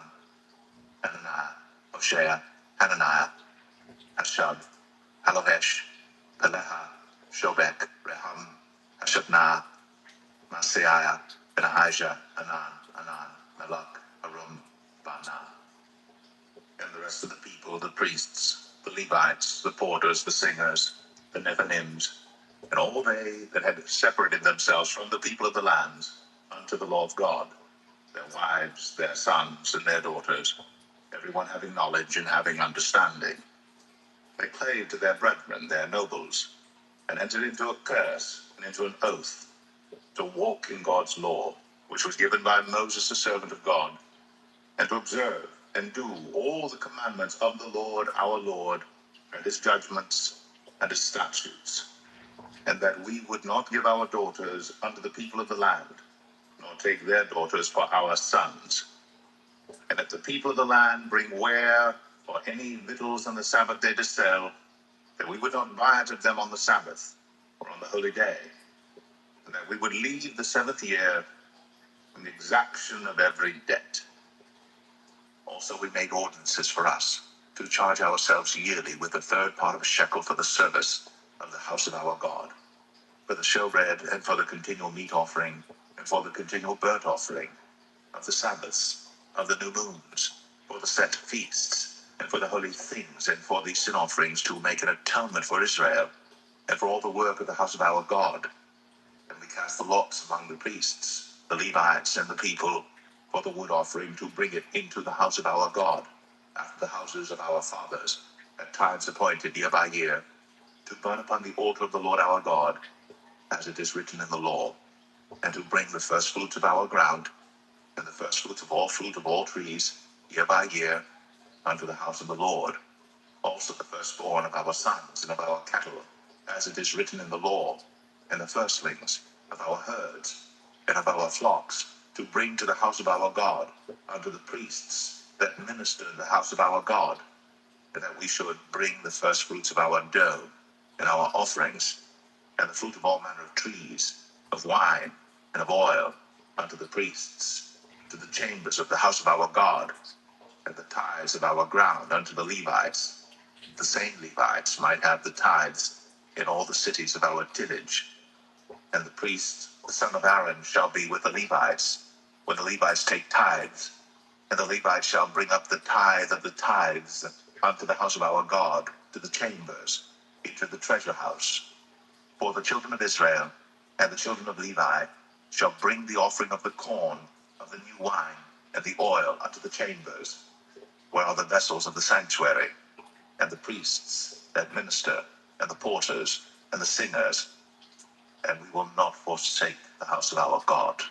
S1: Ananiah, Hoshea, Hananiah, Hashab, Halohesh, Peleha, Shobek, Rehum, Hashabnah, Maaseiah, Benahijah, Anan, Melach, Harum, Bana. And the rest of the people, the priests, the Levites, the porters, the singers, the Nethinims, and all they that had separated themselves from the people of the lands unto the law of God, their wives, their sons, and their daughters, everyone having knowledge and having understanding. They clave to their brethren, their nobles, and entered into a curse and into an oath to walk in God's law, which was given by Moses, the servant of God, and to observe and do all the commandments of the Lord our Lord, and his judgments and his statutes, and that we would not give our daughters unto the people of the land, nor take their daughters for our sons. And if the people of the land bring ware or any victuals on the Sabbath day to sell, that we would not buy it of them on the Sabbath or on the holy day, and that we would leave the seventh year from the exaction of every debt. Also we made ordinances for us to charge ourselves yearly with a third part of a shekel for the service of the house of our God, for the showbread, and for the continual meat offering, and for the continual burnt offering, of the Sabbaths, of the new moons, for the set feasts, and for the holy things, and for the sin offerings, to make an atonement for Israel, and for all the work of the house of our God. And we cast the lots among the priests, the Levites, and the people, for the wood offering, to bring it into the house of our God, after the houses of our fathers, at times appointed year by year, to burn upon the altar of the Lord our God, as it is written in the law, and to bring the first fruits of our ground, and the first fruits of all fruit of all trees, year by year, unto the house of the Lord. Also the firstborn of our sons and of our cattle, as it is written in the law, and the firstlings of our herds and of our flocks, to bring to the house of our God, unto the priests that minister in the house of our God, and that we should bring the firstfruits of our dough and our offerings, and the fruit of all manner of trees, of wine, and of oil, unto the priests, to the chambers of the house of our God, and the tithes of our ground unto the Levites. The same Levites might have the tithes in all the cities of our tillage. And the priest, the son of Aaron, shall be with the Levites, when the Levites take tithes. And the Levites shall bring up the tithe of the tithes unto the house of our God, to the chambers, into the treasure house. For the children of Israel and the children of Levi shall bring the offering of the corn, of the new wine, and the oil unto the chambers, where are the vessels of the sanctuary, and the priests that minister, and the porters, and the singers, and we will not forsake the house of our God.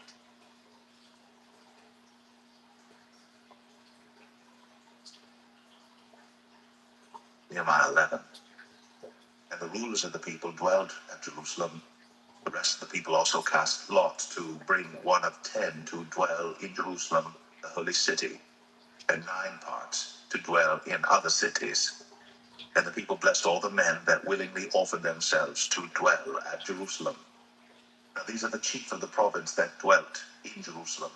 S1: Nehemiah 11. And the rulers of the people dwelled at Jerusalem. The rest of the people also cast lots to bring one of 10 to dwell in Jerusalem, the holy city, and 9 parts to dwell in other cities. And the people blessed all the men that willingly offered themselves to dwell at Jerusalem. Now these are the chief of the province that dwelt in Jerusalem.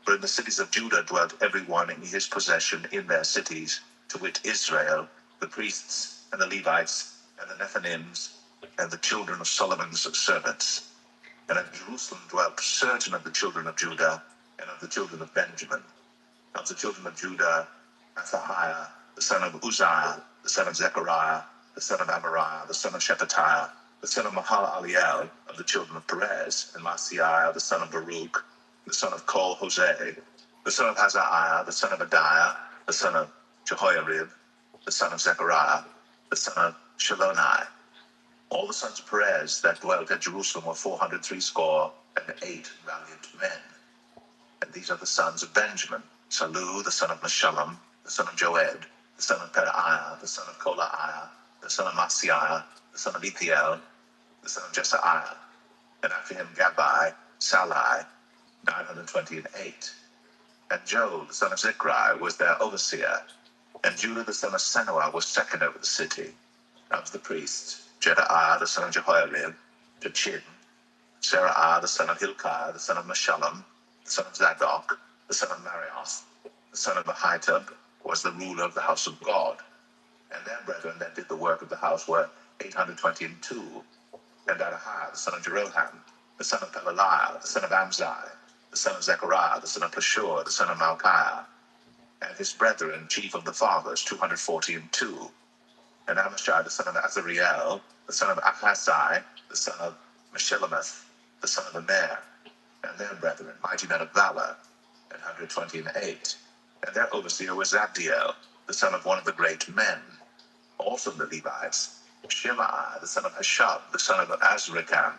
S1: For in the cities of Judah dwelt every one in his possession in their cities, to wit Israel, the priests, and the Levites, and the Nethinims, and the children of Solomon's servants. And at Jerusalem dwelt certain of the children of Judah, and of the children of Benjamin. Of the children of Judah, Athahiah, the son of Uzziah, the son of Zechariah, the son of Amariah, the son of Shephatiah, the son of Mahalaliel, of the children of Perez, and Maaseiah, the son of Baruch, the son of Kol-Hoseh, the son of Hazaiah, the son of Adiah, the son of Jehoiarib, the son of Zechariah, the son of Shilonai. All the sons of Perez that dwelt at Jerusalem were 468 valiant men. And these are the sons of Benjamin: Salu, the son of Meshullam, the son of Joed, the son of Pedaiah, the son of Kolaiah, the son of Maaseiah, the son of Ethiel, the son of Jesaiah. And after him Gabbai, Salai, 928. And Joel, the son of Zichri, was their overseer. And Judah, the son of Senuah, was second over the city. Of the priests, Jedaiah, the son of Jehoiarib, Jachin, Seraiah, the son of Hilkiah, the son of Meshullam, the son of Zadok, the son of Marioth, the son of Ahitub, was the ruler of the house of God. And their brethren that did the work of the house were 822. And Adahiah, the son of Jeroham, the son of Pelaliah, the son of Amzai, the son of Zechariah, the son of Pashur, the son of Malchiah, and his brethren, chief of the fathers, 242. And Amashai, the son of Azariel, the son of Ahasai, the son of Meshillemeth, the son of Amer, and their brethren, mighty men of valor, 128. And their overseer was Zabdiel, the son of one of the great men. Also the Levites, Shimei, the son of Hashab, the son of Azrikam,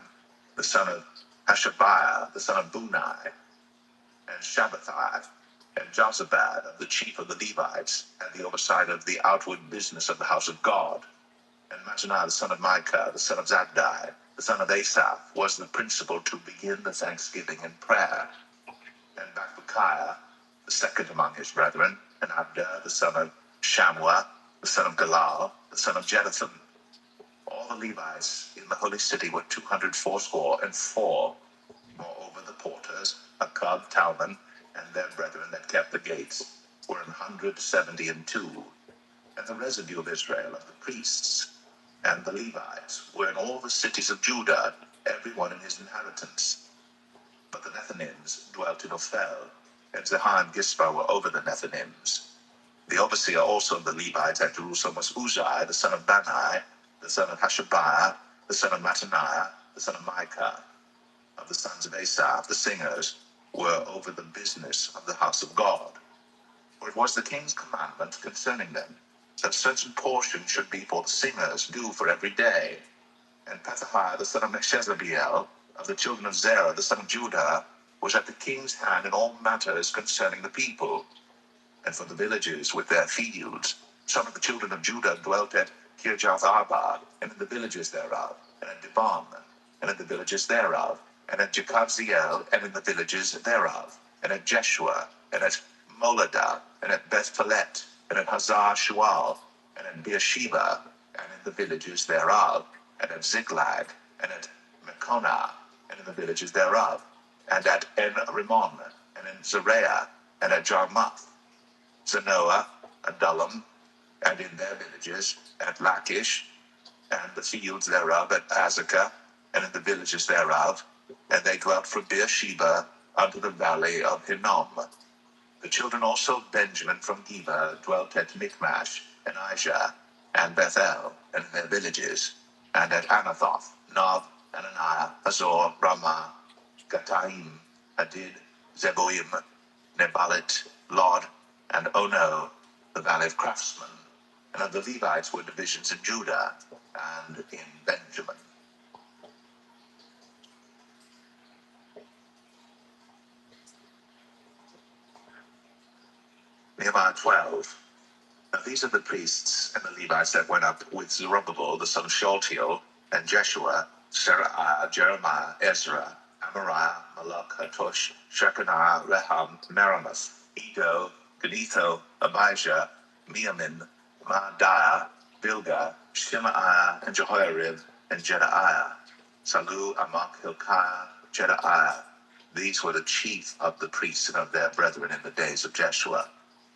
S1: the son of Hashabiah, the son of Bunai, and Shabbathai, and Jozabad, of the chief of the Levites, and the oversight of the outward business of the house of God. And Mattaniah, the son of Micah, the son of Zabdi, the son of Asaph, was the principal to begin the thanksgiving and prayer. And Bakbukiah, the second among his brethren, and Abda, the son of Shammua, the son of Galal, the son of Jeduthun. All the Levites in the holy city were 284. Moreover, the porters, Akkad, Talman, and their brethren that kept the gates were 172. And the residue of Israel, of the priests and the Levites, were in all the cities of Judah, every one in his inheritance. But the Nethinims dwelt in Ophel, and Zehah and Gispa were over the Nethinims. The overseer also of the Levites at Jerusalem was Uzziah, the son of Bani, the son of Hashabiah, the son of Mattaniah, the son of Micah. Of the sons of Asaph, the singers, were over the business of the house of God. For it was the king's commandment concerning them, that a certain portion should be for the singers due for every day. And Pethahiah, the son of Meshezabiel, of the children of Zerah, the son of Judah, was at the king's hand in all matters concerning the people. and for the villages with their fields. Some of the children of Judah dwelt at Kirjath Arba, and in the villages thereof, and at Dibon, and in the villages thereof, and at Jekabziel, and in the villages thereof, and at Jeshua, and at Moladah, and at Beth-Pelet, and at Hazar Shual, and at Beersheba, and in the villages thereof, and at Ziklag, and at Mekonah, and in the villages thereof, and at En-Rimmon, and in Zereah, and at Jarmuth, Zanoah, Adullam, and in their villages, at Lachish, and the fields thereof, at Azekah, and in the villages thereof, and they dwelt from Beersheba unto the valley of Hinnom. The children also of Benjamin from Geba dwelt at Michmash, and Aijah, and Bethel, and in their villages, and at Anathoth, Nob, Ananiah, Hazor, Ramah, Gataim, Hadid, Zeboim, Nebalit, Lod, and Ono, the valley of craftsmen. And of the Levites were divisions in Judah and in Benjamin. Nehemiah 12. Now these are the priests and the Levites that went up with Zerubbabel, the son of Shealtiel, and Jeshua, Seraiah, Jeremiah, Ezra, Amariah, Malach, Hatush, Shechaniah, Reham, Meremoth, Edo, Genetho, Abijah, Miamin, Maadiah, Bilgah, Shemaiah, and Jehoiarib, and Jedaiah, Salu, Amok, Hilkiah, Jedaiah. These were the chief of the priests and of their brethren in the days of Jeshua.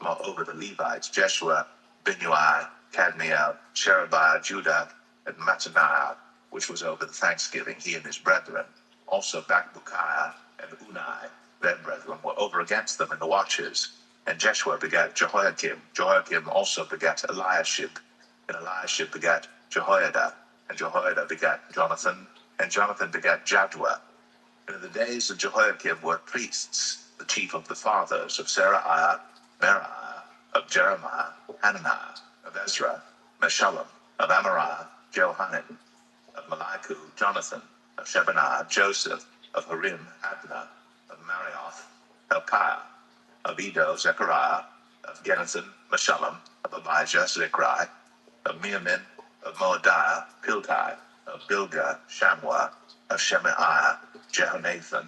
S1: Moreover, the Levites, Jeshua, Binnui, Kadmiel, Sherebiah, Judah, and Mattaniah, which was over the thanksgiving, he and his brethren. Also Bakbukiah and Unai, their brethren, were over against them in the watches. And Jeshua begat Jehoiakim. Jehoiakim also begat Eliashib. And Eliashib begat Jehoiada. And Jehoiada begat Jonathan. And Jonathan begat Jaddua. And in the days of Jehoiakim were priests, the chief of the fathers of Seraiah, Meraiah, of Jeremiah, Hananiah, of Ezra, Meshullam, of Amariah, Johanan, of Malachi, Jonathan, of Shebaniah, Joseph, of Harim, Adnah, of Marioth, Hilkiah, of Edo, Zechariah, of Genethan, Meshullam, of Abijah, Zechariah, of Miamin, of Moadiah, Piltai, of Bilgah, Shammua, of Shemaiah, Jehonathan,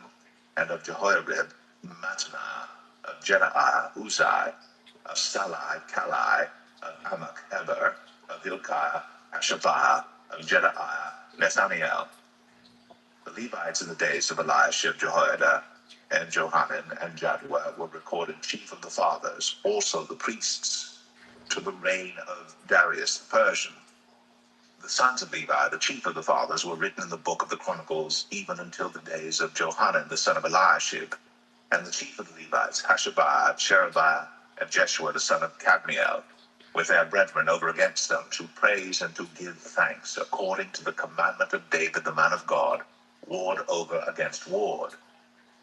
S1: and of Jehoiarib, Mattaniah, of Jedaiah, Uzai, of Salai, Kalai, of Amok, Eber, of Hilkiah, Hashabiah, of Jedaiah, Nethaniel. The Levites in the days of Eliashib, Jehoiada, and Johanan, and Jaddua were recorded chief of the fathers, also the priests, to the reign of Darius the Persian. The sons of Levi, the chief of the fathers, were written in the book of the Chronicles, even until the days of Johanan, the son of Eliashib. And the chief of the Levites, Hashabiah, Sherebiah, and Jeshua, the son of Kadmiel, with their brethren over against them, to praise and to give thanks, according to the commandment of David, the man of God, ward over against ward.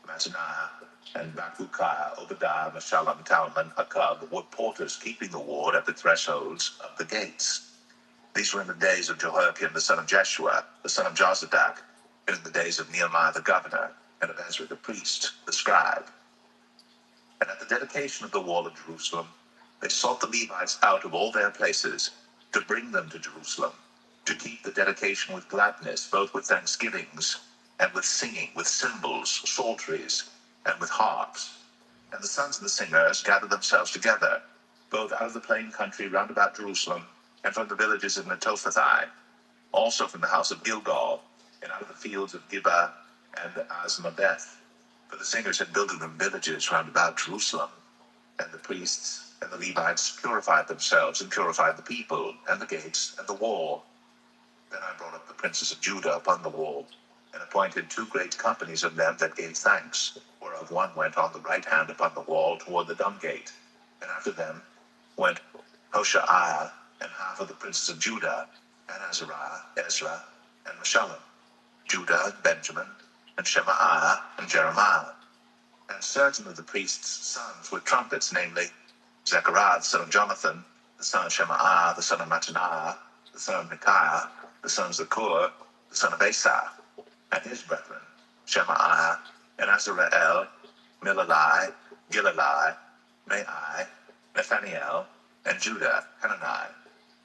S1: Mattaniah and Bakbukiah, Obadiah, Meshullam, Talman, Akab were porters keeping the ward at the thresholds of the gates. These were in the days of Jehoiakim, the son of Jeshua, the son of Jozadak, and in the days of Nehemiah the governor, and of Ezra the priest, the scribe. And at the dedication of the wall of Jerusalem, they sought the Levites out of all their places to bring them to Jerusalem, to keep the dedication with gladness, both with thanksgivings and with singing, with cymbals, psalteries, and with harps. And the sons of the singers gathered themselves together, both out of the plain country round about Jerusalem, and from the villages of Netophathi, also from the house of Gilgal, and out of the fields of Gibeah and Asmaveth. For the singers had builded them villages round about Jerusalem. And the priests and the Levites purified themselves, and purified the people, and the gates, and the wall. Then I brought up the princes of Judah upon the wall, and appointed 2 great companies of them that gave thanks, whereof one went on the right hand upon the wall toward the dung gate. And after them went Hoshaiah, and half of the princes of Judah, and Azariah, Ezra, and Meshullam, Judah and Benjamin, and Shemaiah and Jeremiah. And certain of the priests' sons with trumpets, namely Zechariah the son of Jonathan, the son of Shemaiah, the son of Mattaniah, the son of Micaiah, the son of Zakur, the son of Asaph, and his brethren, Shemaiah, and Azareel, Milalai, Gilalai, Mai, Nathaniel, and Judah, Hanani,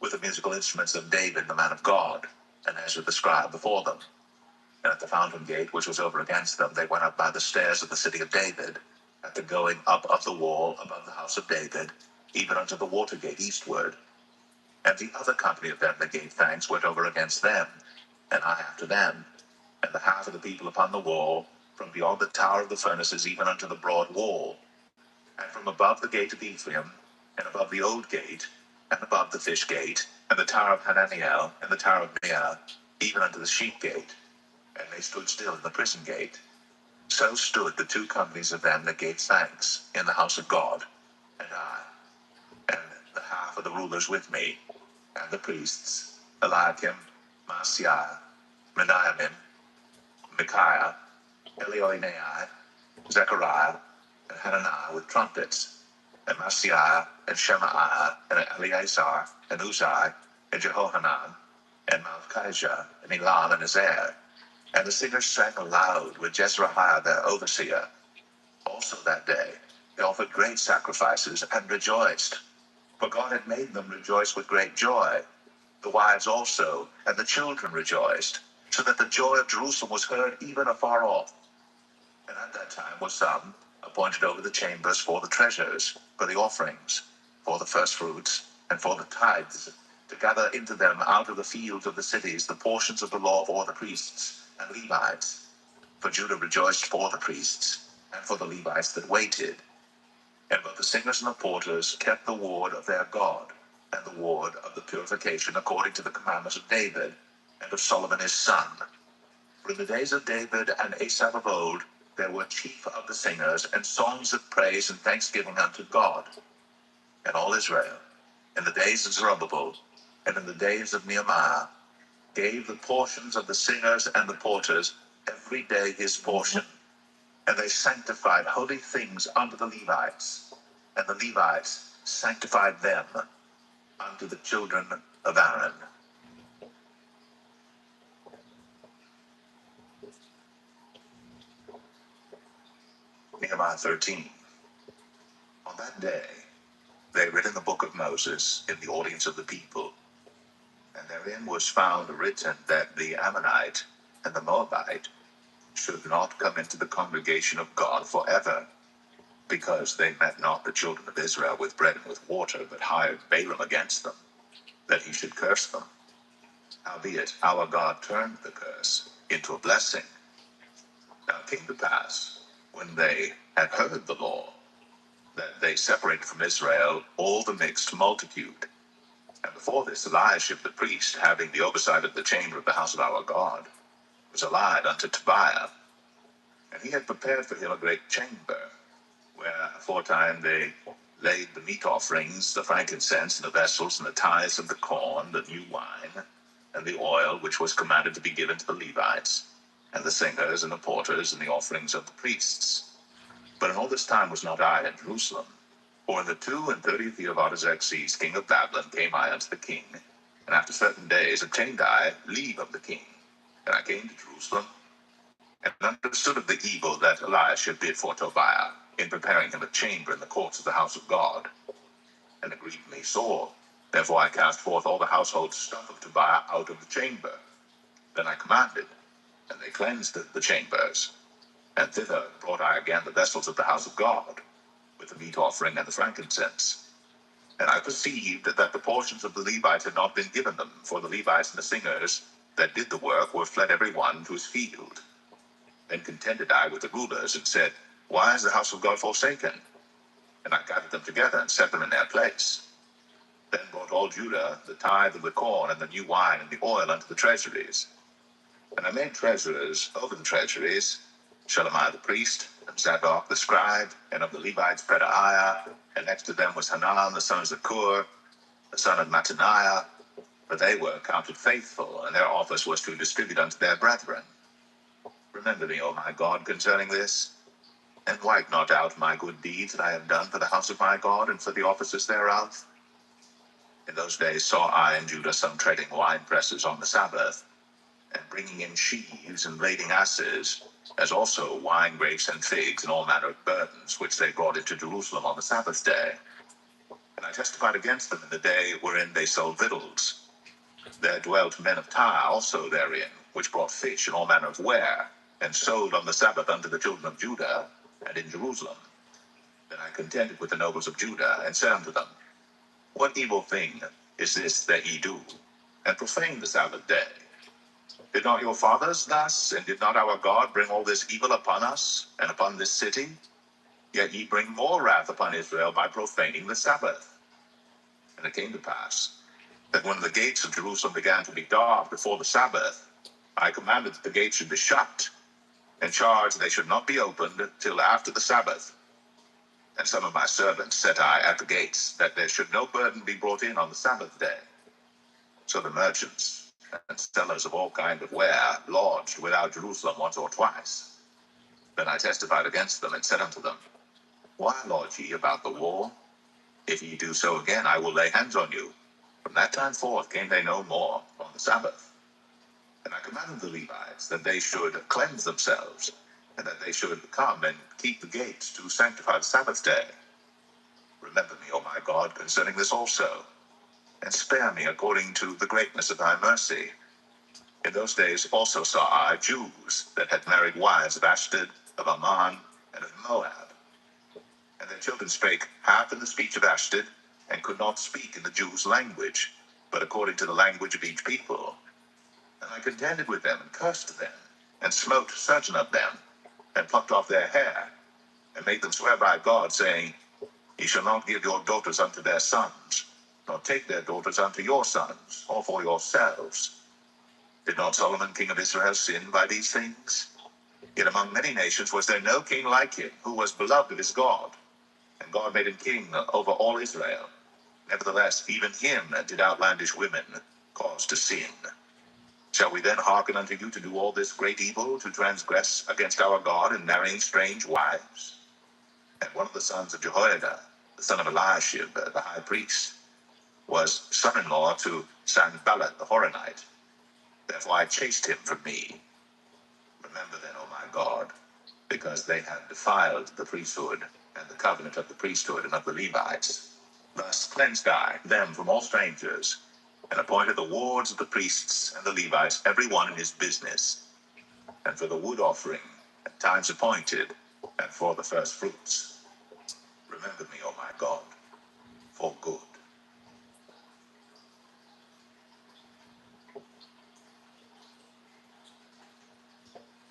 S1: with the musical instruments of David, the man of God, and Ezra the scribe before them. And at the fountain gate, which was over against them, they went up by the stairs of the city of David, at the going up of the wall above the house of David, even unto the water gate eastward. And the other company of them that gave thanks went over against them, and I after them, and the half of the people upon the wall, from beyond the tower of the furnaces even unto the broad wall, and from above the gate of Ephraim, and above the old gate, and above the fish gate, and the tower of Hananiel, and the tower of Meah, even unto the sheep gate. And they stood still in the prison gate. So stood the two companies of them that gave thanks in the house of God, and I, and the half of the rulers with me, and the priests, Eliakim, Maaseiah, Meniamin, Micaiah, Elioenai, Zechariah, and Hananiah with trumpets, and Maaseiah, and Shemaiah, and Eleazar, and Uzai, and Jehohanan, and Malchijah, and Elam, and Azer. And the singers sang aloud with Jezreiah their overseer. Also that day they offered great sacrifices and rejoiced, for God had made them rejoice with great joy. The wives also and the children rejoiced, so that the joy of Jerusalem was heard even afar off. And at that time was some appointed over the chambers for the treasures, for the offerings, for the firstfruits, and for the tithes, to gather into them out of the fields of the cities the portions of the law for the priests and Levites. For Judah rejoiced for the priests, and for the Levites that waited. And both the singers and the porters kept the ward of their God, and the ward of the purification according to the commandments of David, and of Solomon his son. For in the days of David and Asaph of old, there were chief of the singers, and songs of praise and thanksgiving unto God. And all Israel, in the days of Zerubbabel, and in the days of Nehemiah, gave the portions of the singers and the porters every day his portion. And they sanctified holy things unto the Levites, and the Levites sanctified them unto the children of Aaron. Nehemiah 13. On that day, they read in the book of Moses in the audience of the people, and therein was found written that the Ammonite and the Moabite should not come into the congregation of God forever, because they met not the children of Israel with bread and with water, but hired Balaam against them, that he should curse them. Howbeit our God turned the curse into a blessing. Now it came to pass, when they had heard the law, that they separated from Israel all the mixed multitude. And before this Eliashib the priest, having the oversight of the chamber of the house of our God, was allied unto Tobiah. And he had prepared for him a great chamber, where aforetime they laid the meat offerings, the frankincense, and the vessels, and the tithes of the corn, the new wine, and the oil, which was commanded to be given to the Levites, and the singers, and the porters, and the offerings of the priests. But in all this time was not I in Jerusalem. For in the 32nd year of Artaxerxes, king of Babylon, came I unto the king, and after certain days obtained I leave of the king. And I came to Jerusalem, and understood of the evil that Eliashib did for Tobiah, in preparing him a chamber in the courts of the house of God. And it grieved me sore. Therefore I cast forth all the household stuff of Tobiah out of the chamber. Then I commanded, and they cleansed the chambers. And thither brought I again the vessels of the house of God, with the meat offering and the frankincense. And I perceived that the portions of the Levites had not been given them, for the Levites and the singers that did the work were fled every one to his field. Then contended I with the rulers, and said, Why is the house of God forsaken? And I gathered them together, and set them in their place. Then brought all Judah the tithe of the corn, and the new wine, and the oil unto the treasuries. And I made treasurers over the treasuries, Shelemiah the priest, and Zadok the scribe, and of the Levites Pedaiah, and next to them was Hanan the son of Zakur, the son of Mattaniah, for they were counted faithful, and their office was to distribute unto their brethren. Remember me, O my God, concerning this, and wipe not out my good deeds that I have done for the house of my God, and for the offices thereof. In those days saw I in Judah some treading wine presses on the Sabbath, and bringing in sheaves and lading asses, as also wine grapes and figs, and all manner of burdens, which they brought into Jerusalem on the Sabbath day. And I testified against them in the day wherein they sold victuals. There dwelt men of Tyre also therein, which brought fish and all manner of ware, and sold on the Sabbath unto the children of Judah, and in Jerusalem. Then I contended with the nobles of Judah, and said unto them, What evil thing is this that ye do, and profane the Sabbath day? Did not your fathers thus, and did not our God bring all this evil upon us, and upon this city? Yet ye bring more wrath upon Israel by profaning the Sabbath. And it came to pass, that when the gates of Jerusalem began to be dark before the Sabbath, I commanded that the gates should be shut, and charged they should not be opened till after the Sabbath. And some of my servants set I at the gates, that there should no burden be brought in on the Sabbath day. So the merchants and sellers of all kind of ware lodged without Jerusalem once or twice. Then I testified against them, and said unto them, Why lodge ye about the wall? If ye do so again, I will lay hands on you. From that time forth came they no more on the Sabbath. And I commanded the Levites that they should cleanse themselves, and that they should come and keep the gates to sanctify the Sabbath day. Remember me, O my God, concerning this also, and spare me according to the greatness of thy mercy. In those days also saw I Jews that had married wives of Ashdod, of Ammon, and of Moab. And their children spake half in the speech of Ashdod, and could not speak in the Jews' language, but according to the language of each people. And I contended with them, and cursed them, and smote certain of them, and plucked off their hair, and made them swear by God, saying, Ye shall not give your daughters unto their sons, nor take their daughters unto your sons, or for yourselves. Did not Solomon king of Israel sin by these things? Yet among many nations was there no king like him, who was beloved of his God, and God made him king over all Israel. Nevertheless, even him did outlandish women cause to sin. Shall we then hearken unto you to do all this great evil, to transgress against our God in marrying strange wives? And one of the sons of Jehoiada, the son of Eliashib, the high priest, was son-in-law to Sanballat the Horonite. Therefore I chased him from me. Remember then, O my God, because they had defiled the priesthood, and the covenant of the priesthood and of the Levites. Thus cleansed I them from all strangers, and appointed the wards of the priests and the Levites, every one in his business, and for the wood offering at times appointed, and for the first fruits. Remember me, O my God, for good.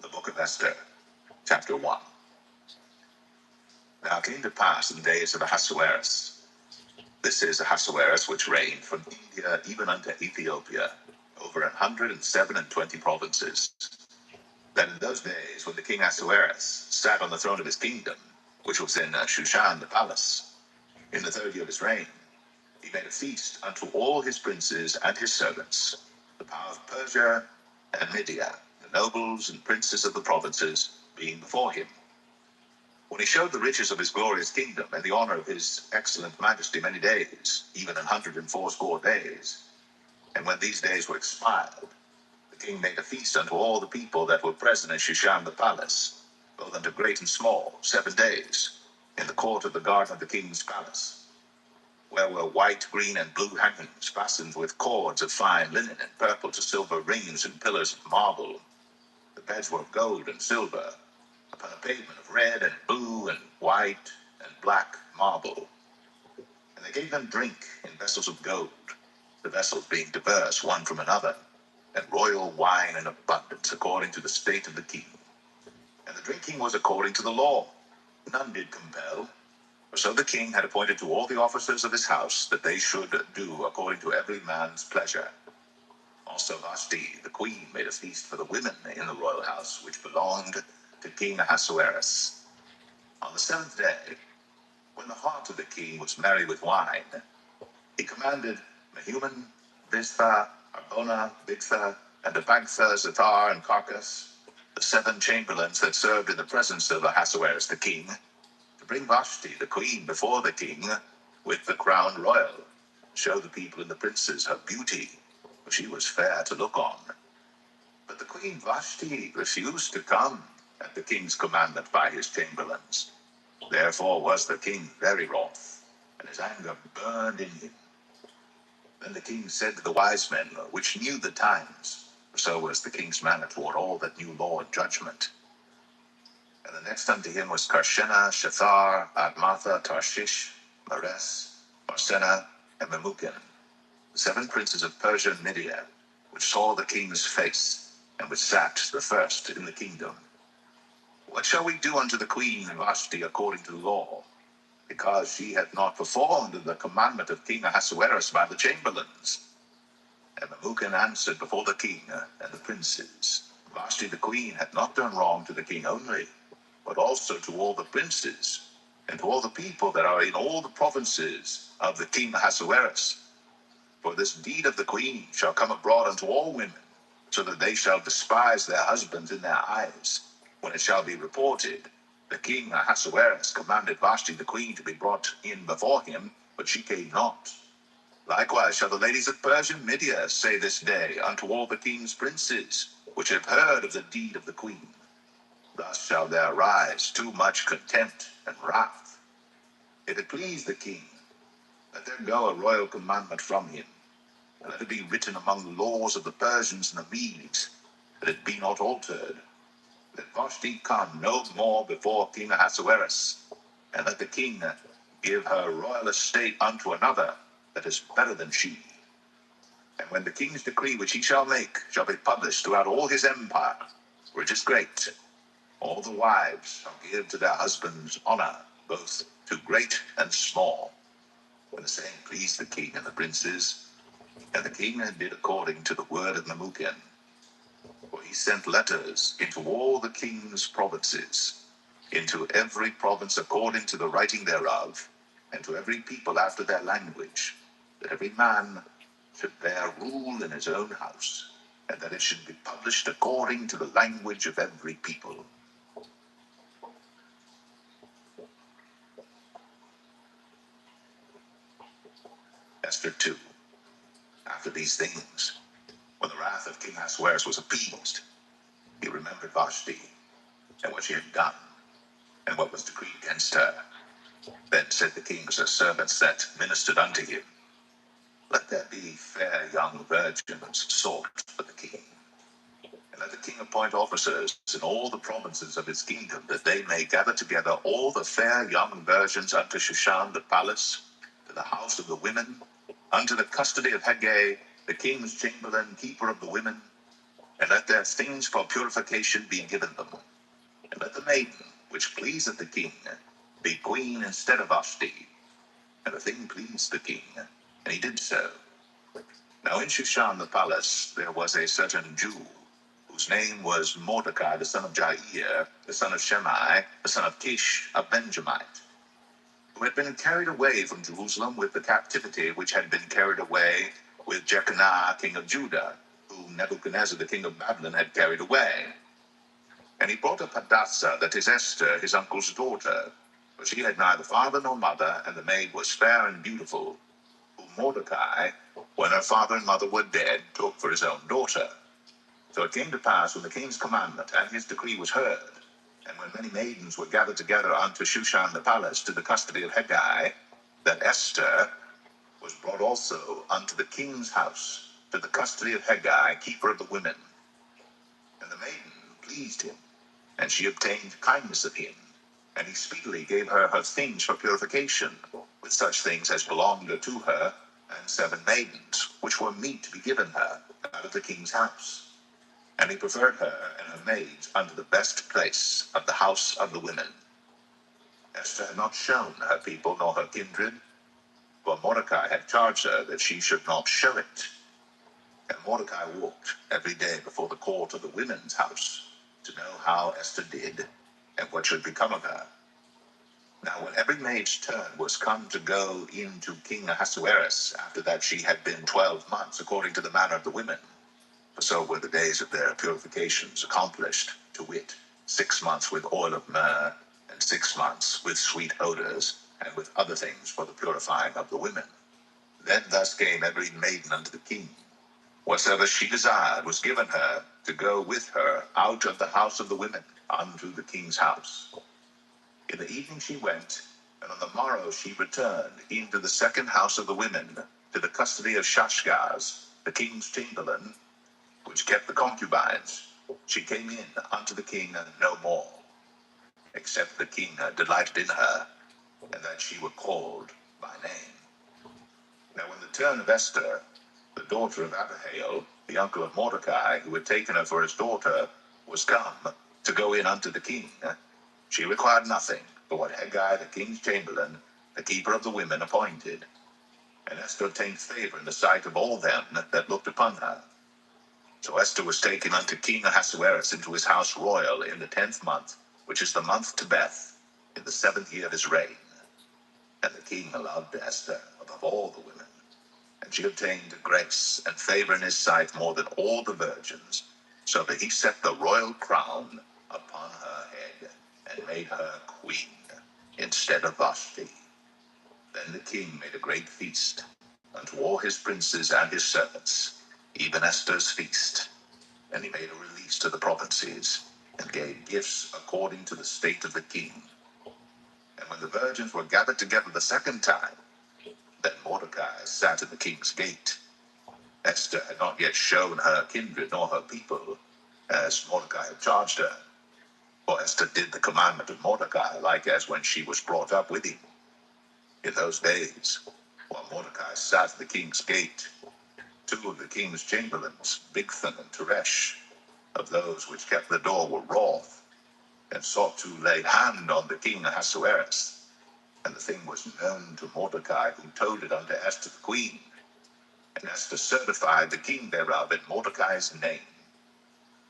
S1: The Book of Esther, chapter 1. Now it came to pass in the days of Ahasuerus. This is Ahasuerus, which reigned from India even unto Ethiopia, over 127 provinces. That in those days, when the king Ahasuerus sat on the throne of his kingdom, which was in Shushan the palace, in the 3rd year of his reign, he made a feast unto all his princes and his servants, the power of Persia and Media, the nobles and princes of the provinces being before him. When he showed the riches of his glorious kingdom and the honor of his excellent majesty many days, even 180 days, and when these days were expired, the king made a feast unto all the people that were present in Shushan the palace, both unto great and small, 7 days, in the court of the garden of the king's palace, where were white, green, and blue hangings, fastened with cords of fine linen, and purple to silver rings and pillars of marble. The beds were of gold and silver, upon a pavement of red and blue and white and black marble. And they gave them drink in vessels of gold, the vessels being diverse one from another, and royal wine in abundance, according to the state of the king. And the drinking was according to the law. None did compel. For so the king had appointed to all the officers of his house that they should do according to every man's pleasure. Also Vashti, the queen, made a feast for the women in the royal house, which belonged to King Ahasuerus. On the 7th day, when the heart of the king was merry with wine, he commanded Mehuman, Biztha, Harbona, Bigtha, and Abagtha, Zethar, and Carcas, the 7 chamberlains that served in the presence of Ahasuerus the king, to bring Vashti the queen before the king with the crown royal, to show the people and the princes her beauty, for she was fair to look on. But the queen Vashti refused to come at the king's commandment by his chamberlains. Therefore was the king very wroth, and and his anger burned in him. Then the king said to the wise men, which knew the times, for so was the king's manner toward all that knew law and judgment. And the next unto him was Karshena, Shethar, Admatha, Tarshish, Mares, Marsena, and Memucan, the 7 princes of Persia and Media, which saw the king's face, and which sat the first in the kingdom. What shall we do unto the queen Vashti according to the law? Because she hath not performed the commandment of King Ahasuerus by the chamberlains. And Memucan answered before the king and the princes, Vashti the queen hath not done wrong to the king only, but also to all the princes, and to all the people that are in all the provinces of the king Ahasuerus. For this deed of the queen shall come abroad unto all women, so that they shall despise their husbands in their eyes, when it shall be reported, the king Ahasuerus commanded Vashti the queen to be brought in before him, but she came not. Likewise shall the ladies of Persia and Media say this day unto all the king's princes, which have heard of the deed of the queen. Thus shall there arise too much contempt and wrath. If it please the king, let there go a royal commandment from him, and let it be written among the laws of the Persians and the Medes, that it be not altered, that Vashti come no more before King Ahasuerus, and let the king give her royal estate unto another that is better than she. And when the king's decree which he shall make shall be published throughout all his empire, for it is great, all the wives shall give to their husbands honor, both to great and small. When the saying pleased the king and the princes, and the king did according to the word of Memucan. For he sent letters into all the king's provinces, into every province according to the writing thereof, and to every people after their language, that every man should bear rule in his own house, and that it should be published according to the language of every people. Esther 2. After these things, when the wrath of King Ahasuerus was appeased, he remembered Vashti, and what she had done, and what was decreed against her. Then said the king's servants that ministered unto him, Let there be fair young virgins sought for the king, and let the king appoint officers in all the provinces of his kingdom, that they may gather together all the fair young virgins unto Shushan the palace, to the house of the women, unto the custody of Hegai, the king's chamberlain, keeper of the women, and let their things for purification be given them. And let the maiden, which pleaseth the king, be queen instead of Vashti. And the thing pleased the king, and he did so. Now in Shushan the palace there was a certain Jew, whose name was Mordecai, the son of Jair, the son of Shemai, the son of Kish, a Benjamite, who had been carried away from Jerusalem with the captivity which had been carried away with Jeconiah king of Judah, whom Nebuchadnezzar the king of Babylon had carried away. And he brought up Hadassah, that is Esther, his uncle's daughter, for she had neither father nor mother, and the maid was fair and beautiful, whom Mordecai, when her father and mother were dead, took for his own daughter. So it came to pass, when the king's commandment and his decree was heard, and when many maidens were gathered together unto Shushan the palace to the custody of Hegai, that Esther was brought also unto the king's house, to the custody of Hegai, keeper of the women. And the maiden pleased him, and she obtained kindness of him, and he speedily gave her her things for purification, with such things as belonged to her, and 7 maidens, which were meet to be given her out of the king's house. And he preferred her and her maids unto the best place of the house of the women. Esther had not shown her people nor her kindred, for Mordecai had charged her that she should not show it. And Mordecai walked every day before the court of the women's house, to know how Esther did, and what should become of her. Now when every maid's turn was come to go in to King Ahasuerus, after that she had been 12 months, according to the manner of the women, for so were the days of their purifications accomplished, to wit, 6 months with oil of myrrh, and 6 months with sweet odors, and with other things for the purifying of the women. Then thus came every maiden unto the king. Whatsoever she desired was given her, to go with her out of the house of the women unto the king's house. In the evening she went, And on the morrow she returned into the second house of the women, to the custody of Shashgaz, the king's chamberlain, which kept the concubines. She came in unto the king no more, except the king delighted in her, and that she were called by name. Now when the turn of Esther, the daughter of Abihail, the uncle of Mordecai, who had taken her for his daughter, was come to go in unto the king, she required nothing but what Hegai, the king's chamberlain, the keeper of the women, appointed. And Esther obtained favor in the sight of all them that looked upon her. So Esther was taken unto King Ahasuerus into his house royal in the 10th month, which is the month Tebeth, in the 7th year of his reign. And the king loved Esther above all the women, and she obtained grace and favor in his sight more than all the virgins, so that he set the royal crown upon her head, and made her queen instead of Vashti. Then the king made a great feast unto all his princes and his servants, even Esther's feast. And he made a release to the provinces, and gave gifts according to the state of the king. And when the virgins were gathered together the second time, then Mordecai sat in the king's gate. Esther had not yet shown her kindred nor her people, as Mordecai had charged her. For Esther did the commandment of Mordecai, like as when she was brought up with him. In those days, while Mordecai sat at the king's gate, two of the king's chamberlains, Bigthan and Teresh, of those which kept the door, were wroth, and sought to lay hand on the king Ahasuerus. And the thing was known to Mordecai, who told it unto Esther the queen. And Esther certified the king thereof in Mordecai's name.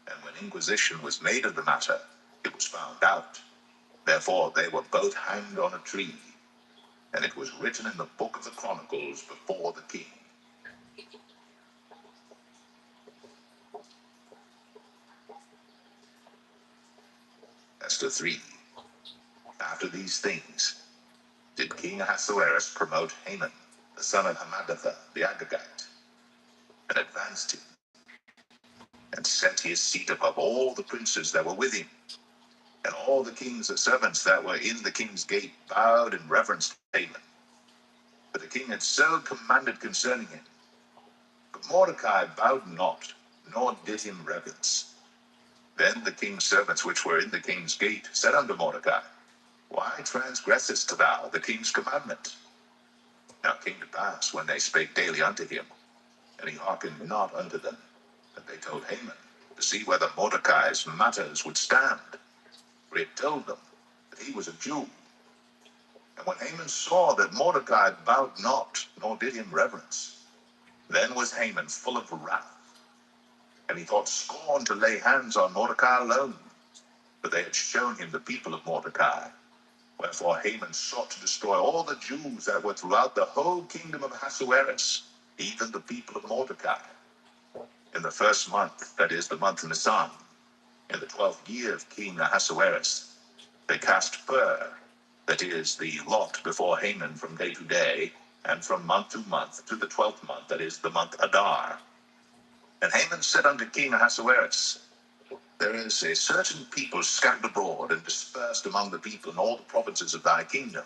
S1: And when inquisition was made of the matter, it was found out. Therefore they were both hanged on a tree. And it was written in the book of the Chronicles before the king. Esther 3. After these things did King Ahasuerus promote Haman, the son of Hammedatha, the Agagite, and advanced him, and set his seat above all the princes that were with him. And all the king's servants that were in the king's gate bowed and reverenced Haman. But the king had so commanded concerning him. But Mordecai bowed not, nor did him reverence. Then the king's servants which were in the king's gate said unto Mordecai, Why transgressest thou the king's commandment? Now it came to pass, when they spake daily unto him, and he hearkened not unto them, that they told Haman, to see whether Mordecai's matters would stand. For he had told them that he was a Jew. And when Haman saw that Mordecai bowed not, nor did him reverence, then was Haman full of wrath, and he thought scorn to lay hands on Mordecai alone, for they had shown him the people of Mordecai. Wherefore Haman sought to destroy all the Jews that were throughout the whole kingdom of Ahasuerus, even the people of Mordecai. In the first month, that is, the month Nisan, in the 12th year of King Ahasuerus, they cast pur, that is, the lot before Haman from day to day, and from month to month, to the 12th month, that is, the month Adar. And Haman said unto King Ahasuerus, There is a certain people scattered abroad and dispersed among the people in all the provinces of thy kingdom,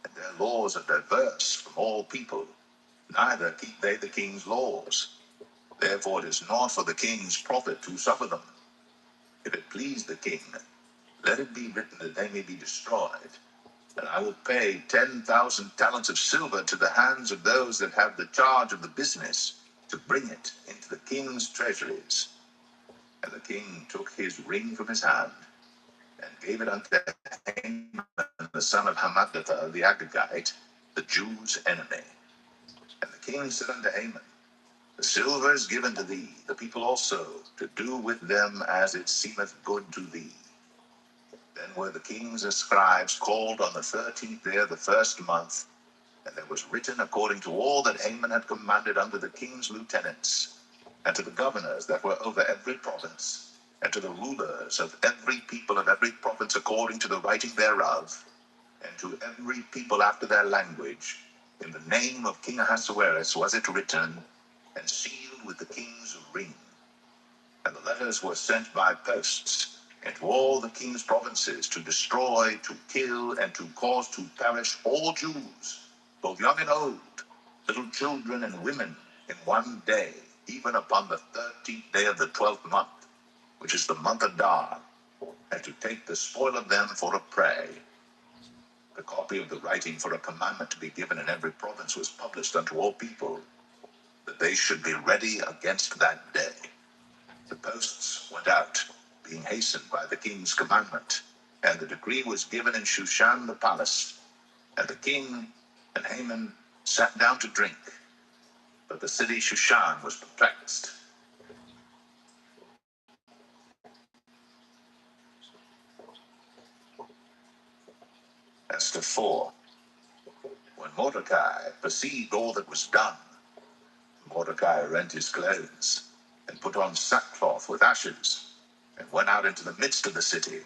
S1: and their laws are diverse from all people, neither keep they the king's laws. Therefore it is not for the king's profit to suffer them. If it please the king, let it be written that they may be destroyed, and I will pay 10,000 talents of silver to the hands of those that have the charge of the business, to bring it into the king's treasuries. And the king took his ring from his hand, and gave it unto Haman, the son of Hammedatha, the Agagite, the Jews' enemy. And the king said unto Haman, The silver is given to thee, the people also, to do with them as it seemeth good to thee. Then were the king's scribes called on the 13th day of the first month, and there was written according to all that Haman had commanded unto the king's lieutenants, and to the governors that were over every province, and to the rulers of every people of every province according to the writing thereof, and to every people after their language. In the name of King Ahasuerus was it written, and sealed with the king's ring. And the letters were sent by posts, into all the king's provinces, to destroy, to kill, and to cause to perish all Jews, both young and old, little children and women, in one day, even upon the 13th day of the 12th month, which is the month Adar, and to take the spoil of them for a prey. The copy of the writing for a commandment to be given in every province was published unto all people, that they should be ready against that day. The posts went out, being hastened by the king's commandment, and the decree was given in Shushan the palace. And the king and Haman sat down to drink, but the city Shushan was perplexed. Esther 4. When Mordecai perceived all that was done, Mordecai rent his clothes, and put on sackcloth with ashes, and went out into the midst of the city,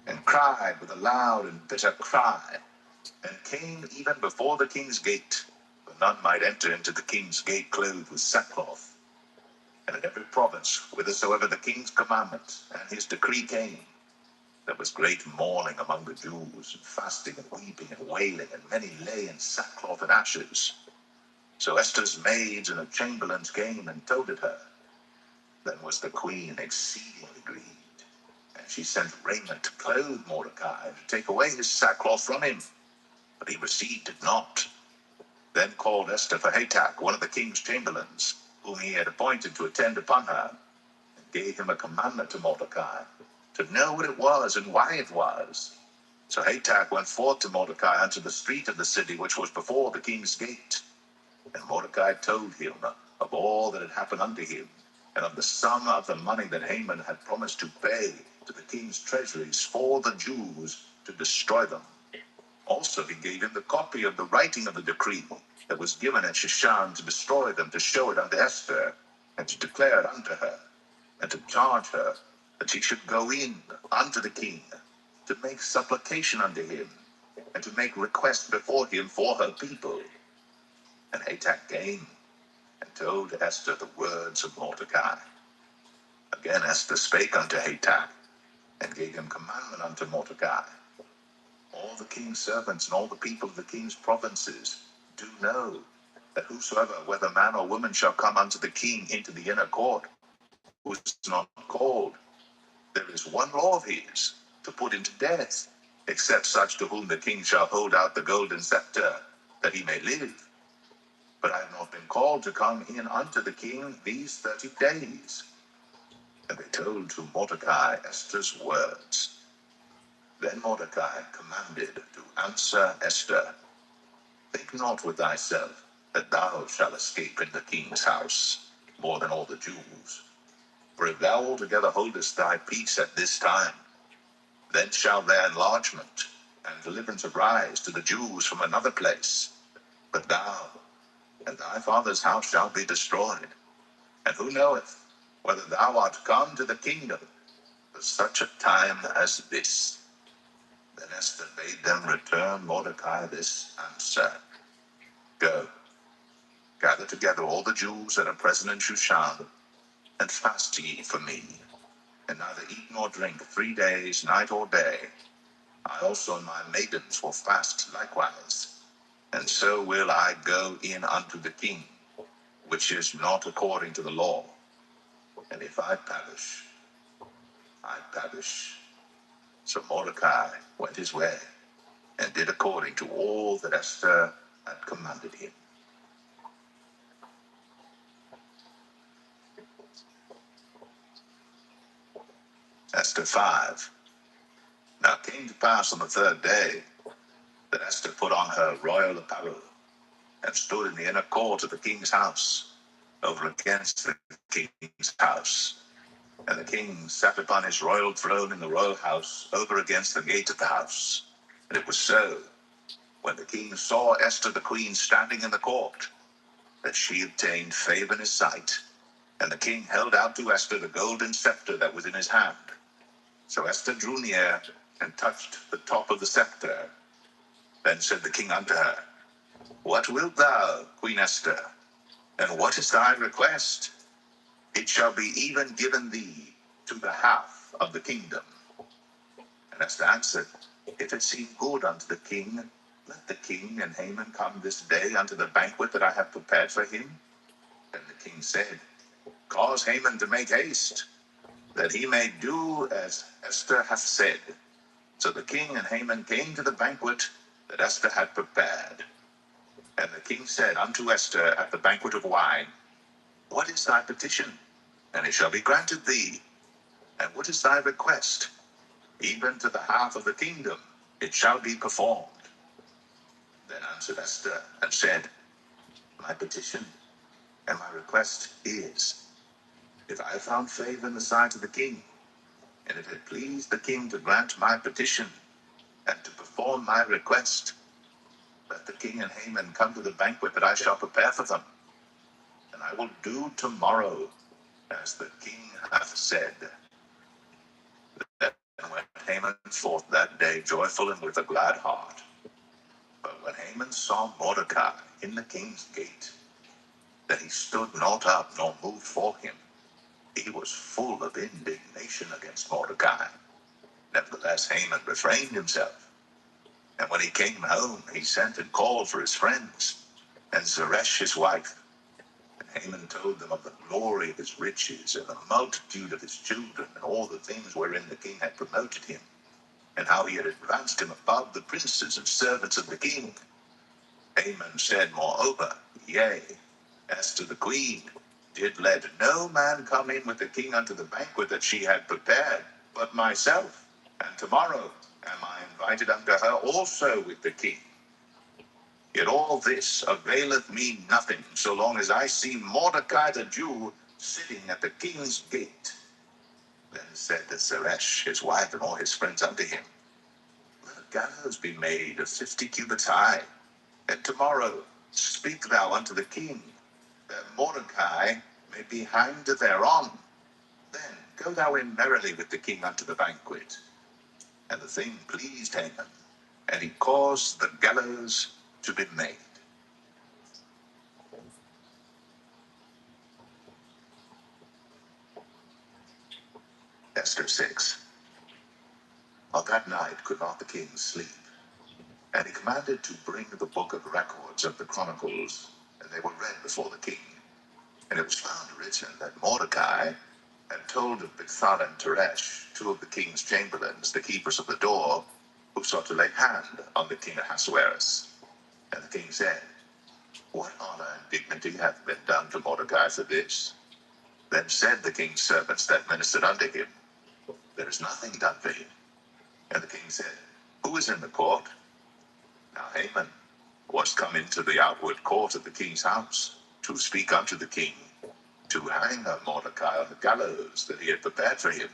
S1: and cried with a loud and bitter cry, and came even before the king's gate, for none might enter into the king's gate clothed with sackcloth. And in every province, whithersoever the king's commandment and his decree came, there was great mourning among the Jews, and fasting and weeping and wailing, and many lay in sackcloth and ashes. So Esther's maids and her chamberlains came and told it her. Then was the queen exceedingly grieved, and she sent raiment to clothe Mordecai, and to take away his sackcloth from him. But he received it not. Then called Esther for Hatach, one of the king's chamberlains, whom he had appointed to attend upon her, and gave him a commandment to Mordecai, to know what it was and why it was. So Hatach went forth to Mordecai unto the street of the city, which was before the king's gate. And Mordecai told him of all that had happened unto him, and of the sum of the money that Haman had promised to pay to the king's treasuries for the Jews to destroy them. Also he gave him the copy of the writing of the decree that was given at Shushan to destroy them, to show it unto Esther, and to declare it unto her, and to charge her that she should go in unto the king, to make supplication unto him, and to make request before him for her people. And Hatach came and told Esther the words of Mordecai. Again Esther spake unto Hatach, and gave him commandment unto Mordecai. All the king's servants and all the people of the king's provinces do know that whosoever, whether man or woman, shall come unto the king into the inner court, who is not called, there is one law of his, to put him to death, except such to whom the king shall hold out the golden scepter, that he may live. But I have not been called to come in unto the king these 30 days. And they told to Mordecai Esther's words. Then Mordecai commanded to answer Esther, Think not with thyself that thou shalt escape in the king's house more than all the Jews. For if thou altogether holdest thy peace at this time, then shall their enlargement and deliverance arise to the Jews from another place. But thou and thy father's house shall be destroyed. And who knoweth whether thou art come to the kingdom for such a time as this? Then Esther bade them return Mordecai this answer. Go, gather together all the Jews that are present in Shushan, and fast ye for me, and neither eat nor drink 3 days, night or day. I also and my maidens will fast likewise, and so will I go in unto the king, which is not according to the law. And if I perish, I perish. So Mordecai went his way, and did according to all that Esther had commanded him. Esther 5. Now it came to pass on the 3rd day that Esther put on her royal apparel, and stood in the inner court of the king's house, over against the king's house. And the king sat upon his royal throne in the royal house, over against the gate of the house. And it was so, when the king saw Esther the queen standing in the court, that she obtained favor in his sight. And the king held out to Esther the golden scepter that was in his hand. So Esther drew near, and touched the top of the scepter. Then said the king unto her, What wilt thou, Queen Esther? And what is thy request? It shall be even given thee to the half of the kingdom. And Esther answered, If it seem good unto the king, let the king and Haman come this day unto the banquet that I have prepared for him. And the king said, Cause Haman to make haste, that he may do as Esther hath said. So the king and Haman came to the banquet that Esther had prepared. And the king said unto Esther at the banquet of wine, What is thy petition? And it shall be granted thee. And what is thy request? Even to the half of the kingdom it shall be performed. Then answered Esther and said, My petition and my request is, if I have found favor in the sight of the king, and if it please the king to grant my petition and to perform my request, let the king and Haman come to the banquet that I shall prepare for them, and I will do tomorrow as the king hath said. Then went Haman forth that day joyful and with a glad heart. But when Haman saw Mordecai in the king's gate, that he stood not up nor moved for him, he was full of indignation against Mordecai. Nevertheless, Haman refrained himself. And when he came home, he sent and called for his friends, and Zeresh his wife. And Haman told them of the glory of his riches, and the multitude of his children, and all the things wherein the king had promoted him, and how he had advanced him above the princes and servants of the king. Haman said, moreover, Yea, as to the queen, did let no man come in with the king unto the banquet that she had prepared, but myself. And tomorrow am I invited unto her also with the king. Yet all this availeth me nothing, so long as I see Mordecai the Jew sitting at the king's gate. Then said the Zeresh his wife and all his friends unto him, Let a gallows be made of 50 cubits high, and tomorrow speak thou unto the king, that Mordecai may be hanged thereon. Then go thou in merrily with the king unto the banquet. And the thing pleased Haman, and he caused the gallows to be made. Esther 6. On that night could not the king sleep, and he commanded to bring the book of records of the chronicles, and they were read before the king. And it was found written that Mordecai had told of Bigthana and Teresh, two of the king's chamberlains, the keepers of the door, who sought to lay hand on the king Ahasuerus. And the king said, What honor and dignity hath been done to Mordecai for this? Then said the king's servants that ministered unto him, There is nothing done for him. And the king said, Who is in the court? Now Haman was come into the outward court of the king's house, to speak unto the king, to hang Mordecai on the gallows that he had prepared for him.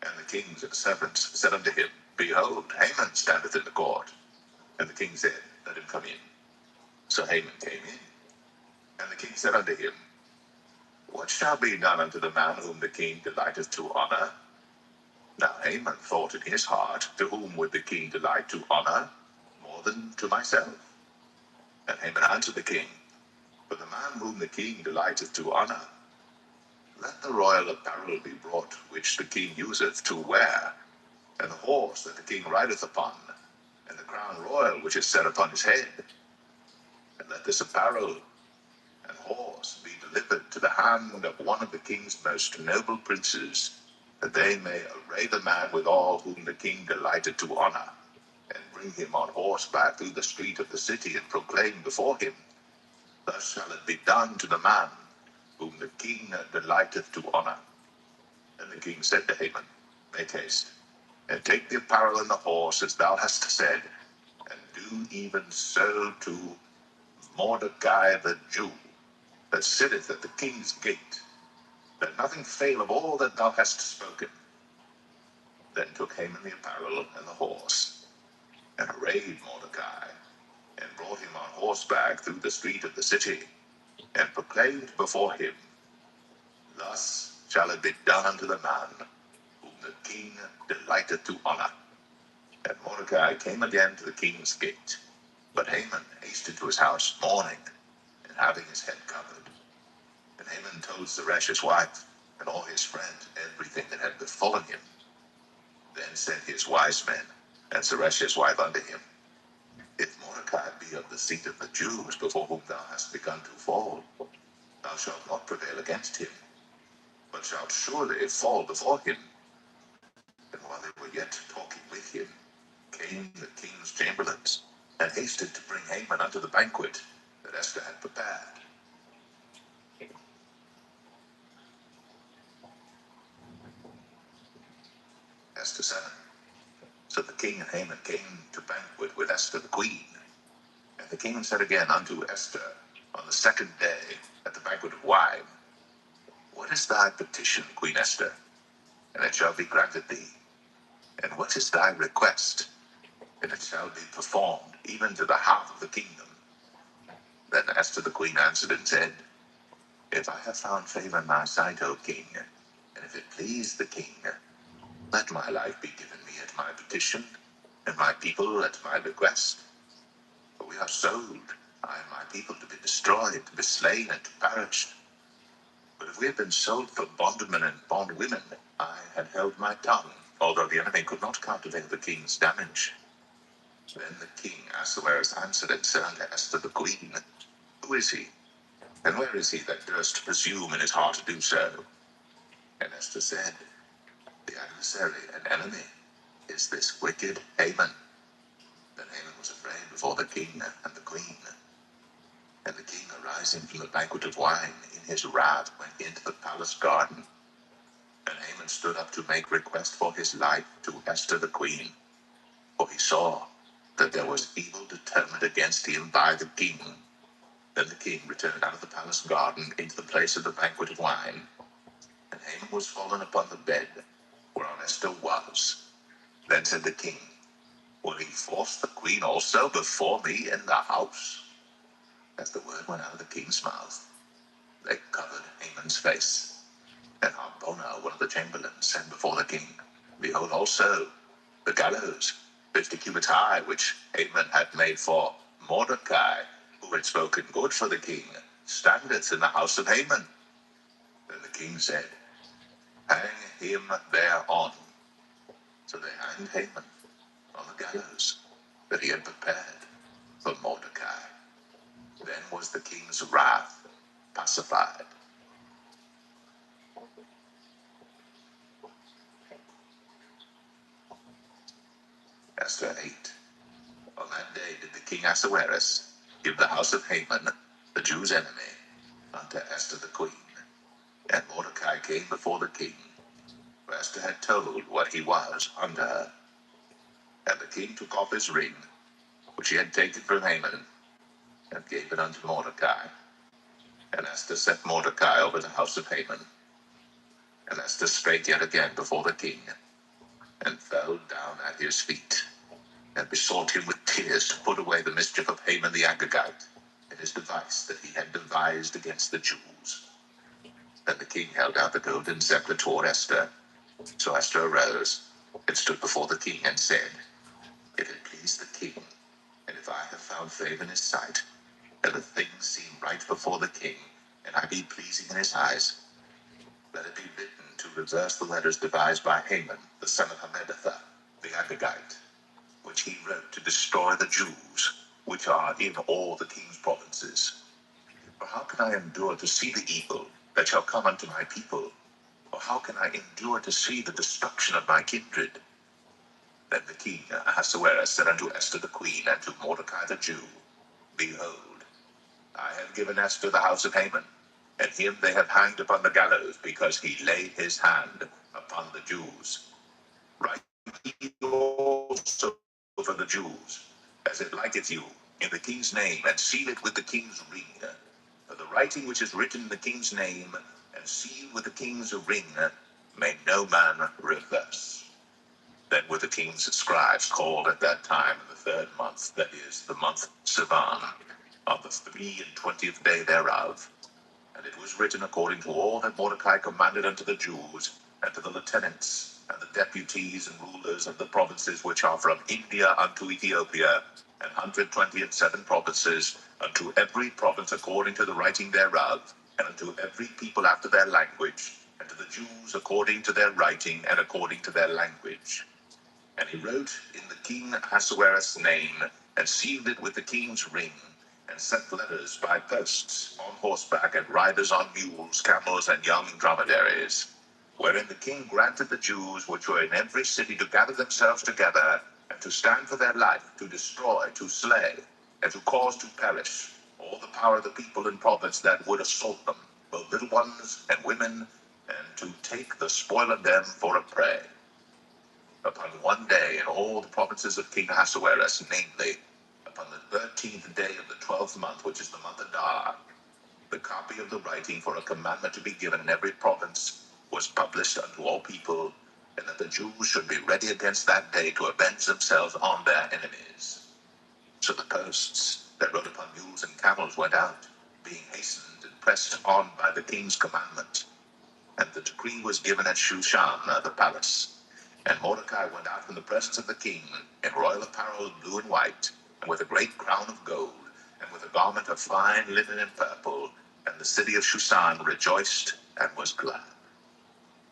S1: And the king's servants said unto him, Behold, Haman standeth in the court. And the king said, Let him come in. So Haman came in. And the king said unto him, What shall be done unto the man whom the king delighteth to honor? Now Haman thought in his heart, To whom would the king delight to honor more than to myself? And Haman answered the king, For the man whom the king delighteth to honor, let the royal apparel be brought which the king useth to wear, and the horse that the king rideth upon, and the crown royal which is set upon his head. And let this apparel and horse be delivered to the hand of one of the king's most noble princes, that they may array the man with all whom the king delighted to honor, and bring him on horseback through the street of the city, and proclaim before him, Thus shall it be done to the man whom the king delighteth to honor. And the king said to Haman, Make haste, and take the apparel and the horse, as thou hast said, and do even so to Mordecai the Jew, that sitteth at the king's gate, that nothing fail of all that thou hast spoken. Then took Haman the apparel and the horse, and arrayed Mordecai, and brought him on horseback through the street of the city, and proclaimed before him, Thus shall it be done unto the man whom the king delighteth to honor. And Mordecai came again to the king's gate, but Haman hasted to his house mourning, and having his head covered. And Haman told Zeresh his wife, and all his friends, everything that had befallen him. Then said his wise men and Zeresh wife unto him, If Mordecai be of the seed of the Jews before whom thou hast begun to fall, thou shalt not prevail against him, but shalt surely fall before him. And while they were yet talking with him, came the king's chamberlains, and hasted to bring Haman unto the banquet that Esther had prepared. Esther 7. So the king and Haman came to banquet with Esther the queen. And the king said again unto Esther on the second day at the banquet of wine, What is thy petition, Queen Esther? And it shall be granted thee. And what is thy request? And it shall be performed, even to the half of the kingdom. Then Esther the queen answered and said, If I have found favor in thy sight, O king, and if it please the king, let my life be given me at my petition, and my people at my request. For we are sold, I and my people, to be destroyed, to be slain, and to perish. But if we had been sold for bondmen and bondwomen, I had held my tongue, although the enemy could not countervail the king's damage. Then the king Ahasuerus answered and said unto Esther the queen, Who is he? And where is he that durst presume in his heart to do so? And Esther said, The adversary and enemy is this wicked Haman. Then Haman was afraid before the king and the queen. And the king, arising from the banquet of wine, in his wrath went into the palace garden. And Haman stood up to make request for his life to Esther the queen. For he saw that there was evil determined against him by the king. Then the king returned out of the palace garden into the place of the banquet of wine. And Haman was fallen upon the bed whereon Esther was. Then said the king, Will he force the queen also before me in the house? As the word went out of the king's mouth, they covered Haman's face. And Harbona, one of the chamberlains, said before the king, Behold also the gallows, 50 cubits high, which Haman had made for Mordecai, who had spoken good for the king, standeth in the house of Haman. Then the king said, Hang him thereon. So they hanged Haman on the gallows that he had prepared for Mordecai. Then was the king's wrath pacified. Esther 8. On that day did the king Ahasuerus give the house of Haman, the Jew's enemy, unto Esther the queen. And Mordecai came before the king, for Esther had told what he was unto her. And the king took off his ring, which he had taken from Haman, and gave it unto Mordecai. And Esther set Mordecai over the house of Haman. And Esther spake yet again before the king, and fell down at his feet, and besought him with tears to put away the mischief of Haman the Agagite, and his device that he had devised against the Jews. Then the king held out the golden scepter toward Esther. So Esther arose, and stood before the king, and said, If it please the king, and if I have found favor in his sight, and the things seem right before the king, and I be pleasing in his eyes, let it be written to reverse the letters devised by Haman, the son of Hammedatha, the Agagite, which he wrote to destroy the Jews, which are in all the king's provinces. For how can I endure to see the evil that shall come unto my people? Or how can I endure to see the destruction of my kindred? Then the king Ahasuerus said unto Esther the queen, and to Mordecai the Jew, Behold, I have given Esther the house of Haman, and him they have hanged upon the gallows, because he laid his hand upon the Jews. Write ye also for the Jews, as it liketh you, in the king's name, and seal it with the king's ring. For the writing which is written in the king's name, and sealed with the king's ring, may no man reverse. Then were the king's scribes called at that time in the third month, that is, the month Sivan, on the 23rd day thereof. And it was written according to all that Mordecai commanded unto the Jews, and to the lieutenants, and the deputies and rulers of the provinces which are from India unto Ethiopia, and 127 provinces, unto every province according to the writing thereof, and unto every people after their language, and to the Jews according to their writing and according to their language. And he wrote in the king Ahasuerus' name, and sealed it with the king's ring, and sent letters by posts, on horseback, and riders on mules, camels, and young dromedaries, wherein the king granted the Jews which were in every city to gather themselves together, and to stand for their life, to destroy, to slay, and to cause to perish all the power of the people and prophets that would assault them, both little ones and women, and to take the spoil of them for a prey. Upon one day in all the provinces of King Ahasuerus, namely, upon the 13th day of the 12th month, which is the month Adar, the copy of the writing for a commandment to be given in every province was published unto all people, and that the Jews should be ready against that day to avenge themselves on their enemies. So the posts that rode upon mules and camels went out, being hastened and pressed on by the king's commandment. And the decree was given at Shushan, the palace. And Mordecai went out from the presence of the king in royal apparel of blue and white, and with a great crown of gold, and with a garment of fine linen and purple. And the city of Shushan rejoiced and was glad.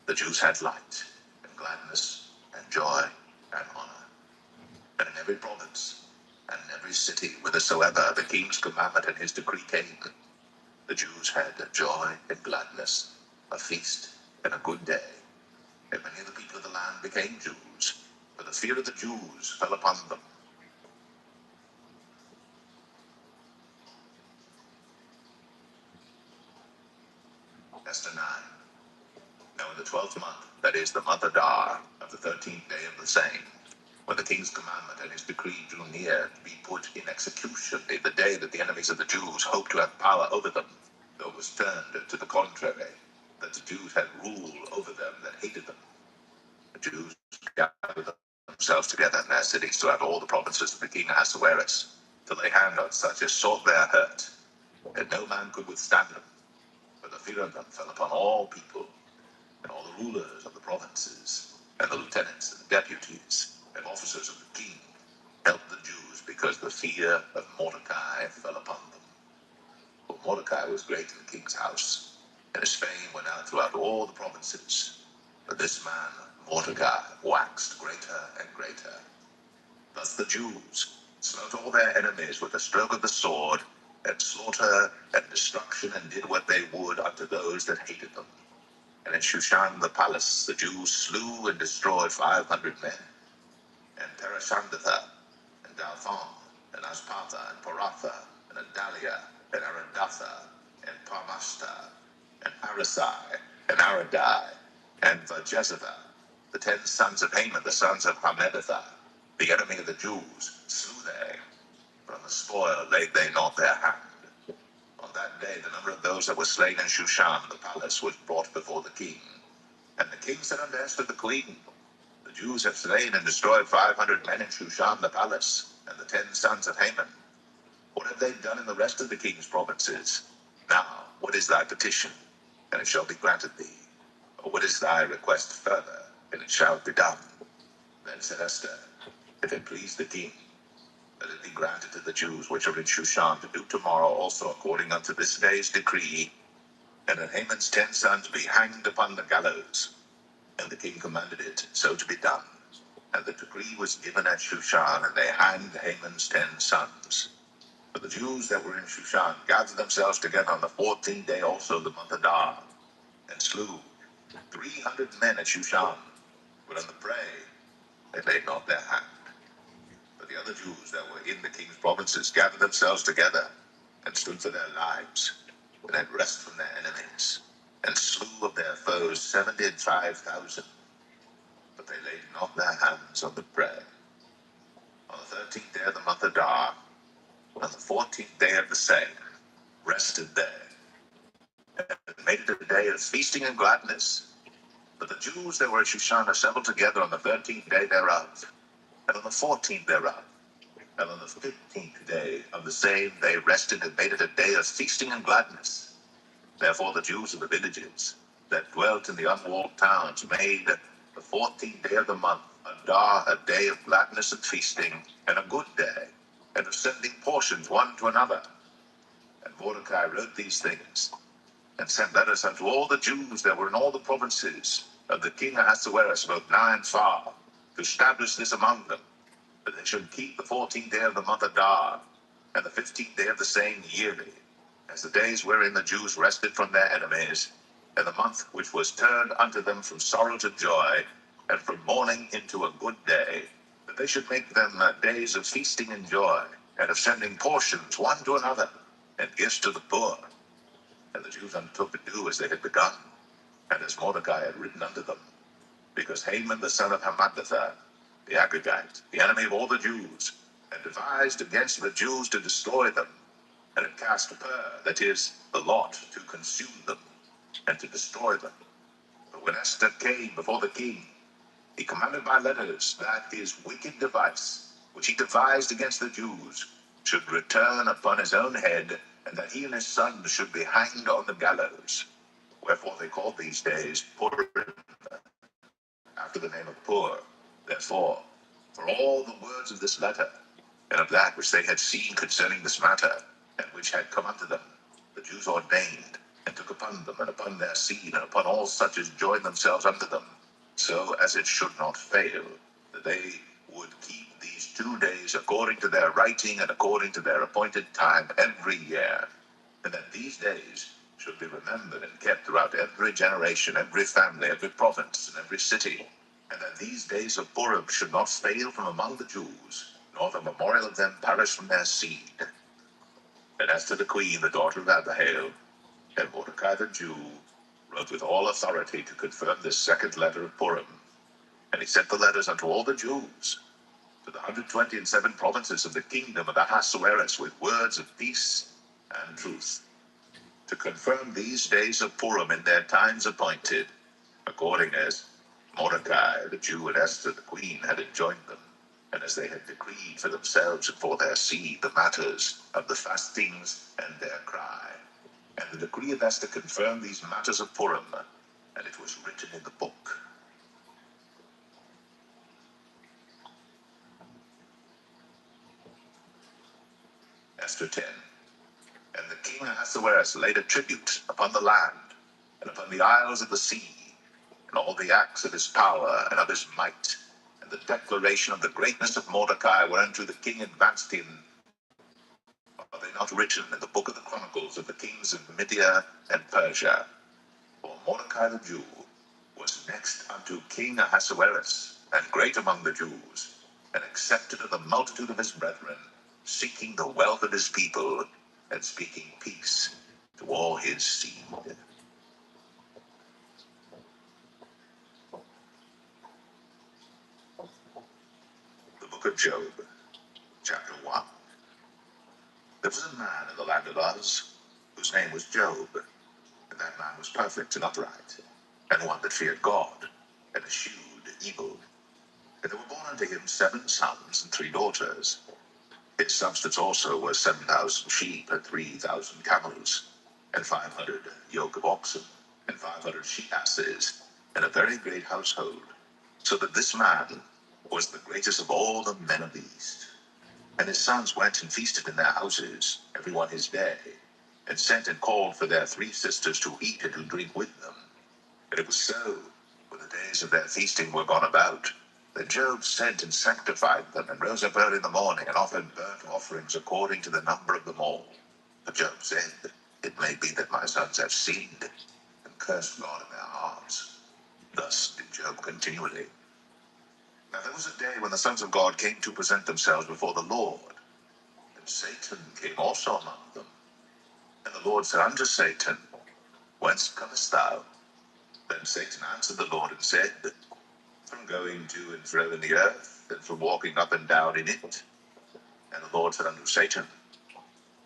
S1: The Jews had light, and gladness, and joy, and honor. And in every province, and in every city, whithersoever the king's commandment and his decree came, the Jews had joy and gladness, a feast and a good day. And many of the people of the land became Jews, for the fear of the Jews fell upon them. Esther 9. Now in the 12th month, that is the month Adar, of the 13th day of the same, when the king's commandment and his decree drew near to be put in execution, in the day that the enemies of the Jews hoped to have power over them, though it was turned to the contrary, that the Jews had rule over them that hated them. The Jews gathered themselves together in their cities throughout all the provinces of the king Ahasuerus, to lay hand on such as sought their hurt, and no man could withstand them, for the fear of them fell upon all people, and all the rulers of the provinces, and the lieutenants and the deputies, and officers of the king, helped the Jews, because the fear of Mordecai fell upon them. For Mordecai was great in the king's house, and his fame went out throughout all the provinces. But this man, Mordecai, waxed greater and greater. Thus the Jews smote all their enemies with a stroke of the sword, and slaughter and destruction, and did what they would unto those that hated them. And in Shushan the palace the Jews slew and destroyed 500 men, and Parishandatha, and Dalphon, and Aspartha, and Paratha, and Adalia, and Arandatha, and Parmashta, and Arisai, and Aradai, and Vajezetha, the 10 sons of Haman, the sons of Hammedatha, the enemy of the Jews, slew they, but on the spoil laid they not their hand. On that day the number of those that were slain in Shushan the palace was brought before the king. And the king said unto Esther the queen, the Jews have slain and destroyed 500 men in Shushan the palace, and the 10 sons of Haman. What have they done in the rest of the king's provinces? Now, what is thy petition? And it shall be granted thee. Or what is thy request further? And it shall be done. Then said Esther, if it please the king, let it be granted to the Jews which are in Shushan to do tomorrow also according unto this day's decree, and that Haman's 10 sons be hanged upon the gallows. And the king commanded it so to be done. And the decree was given at Shushan, and they hanged Haman's 10 sons. But the Jews that were in Shushan gathered themselves together on the 14th day also of the month Adar, and slew 300 men at Shushan. But on the prey they laid not their hand. But the other Jews that were in the king's provinces gathered themselves together, and stood for their lives, and had rest from their enemies, and slew of their foes 75,000. But they laid not their hands on the prey. On the 13th day of the month Adar, on the 14th day of the same, rested they, and made it a day of feasting and gladness. But the Jews that were at Shushan assembled together on the 13th day thereof, and on the 14th thereof, and on the 15th day of the same they rested, and made it a day of feasting and gladness. Therefore the Jews of the villages that dwelt in the unwalled towns made the 14th day of the month Adar a day of gladness and feasting, and a good day, and of sending portions one to another. And Mordecai wrote these things, and sent letters unto all the Jews that were in all the provinces of the king Ahasuerus, both nigh and far, to establish this among them, that they should keep the 14th day of the month Adar, and the 15th day of the same yearly, as the days wherein the Jews rested from their enemies, and the month which was turned unto them from sorrow to joy, and from mourning into a good day, that they should make them days of feasting and joy, and of sending portions one to another, and gifts to the poor. And the Jews undertook to do as they had begun, and as Mordecai had written unto them, because Haman the son of Hammedatha, the Agagite, the enemy of all the Jews, had devised against the Jews to destroy them, and had cast a pur, that is, the lot, to consume them, and to destroy them. But when Esther came before the king, he commanded by letters that his wicked device, which he devised against the Jews, should return upon his own head, and that he and his sons should be hanged on the gallows. Wherefore they called these days Purim, after the name of Pur. Therefore, for all the words of this letter, and of that which they had seen concerning this matter, and which had come unto them, the Jews ordained, and took upon them, and upon their seed, and upon all such as joined themselves unto them, so as it should not fail, that they would keep these 2 days according to their writing, and according to their appointed time every year, and that these days should be remembered and kept throughout every generation, every family, every province, and every city, and that these days of Purim should not fail from among the Jews, nor the memorial of them perish from their seed. And Esther the queen, the daughter of Abihail, and Mordecai the Jew, wrote with all authority to confirm this second letter of Purim. And he sent the letters unto all the Jews, to the 127 provinces of the kingdom of Ahasuerus, with words of peace and truth, to confirm these days of Purim in their times appointed, according as Mordecai the Jew and Esther the queen had enjoined them, and as they had decreed for themselves and for their seed the matters of the fastings and their cry. And the decree of Esther confirmed these matters of Purim, and it was written in the book. Esther 10. And the king Ahasuerus laid a tribute upon the land, and upon the isles of the sea, and all the acts of his power and of his might, and the declaration of the greatness of Mordecai, whereunto the king advanced him. Are they not written in the book of the Chronicles of the kings of Media and Persia? For Mordecai the Jew was next unto King Ahasuerus, and great among the Jews, and accepted of the multitude of his brethren, seeking the wealth of his people, and speaking peace to all his seed. The book of Job, chapter 1. There was a man in the land of Uz, whose name was Job, and that man was perfect and upright, and one that feared God, and eschewed evil. And there were born unto him 7 sons and 3 daughters. His substance also was 7,000 sheep, and 3,000 camels, and 500 yoke of oxen, and 500 she-asses, and a very great household, so that this man was the greatest of all the men of the East. And his sons went and feasted in their houses, every one his day, and sent and called for their 3 sisters to eat and to drink with them. And it was so, when the days of their feasting were gone about, that Job sent and sanctified them, and rose up early in the morning, and offered burnt offerings according to the number of them all. But Job said, It may be that my sons have sinned, and cursed God in their hearts. Thus did Job continually. Now there was a day when the sons of God came to present themselves before the Lord, and Satan came also among them. And the Lord said unto Satan, Whence comest thou? Then Satan answered the Lord and said, From going to and fro in the earth, and from walking up and down in it. And the Lord said unto Satan,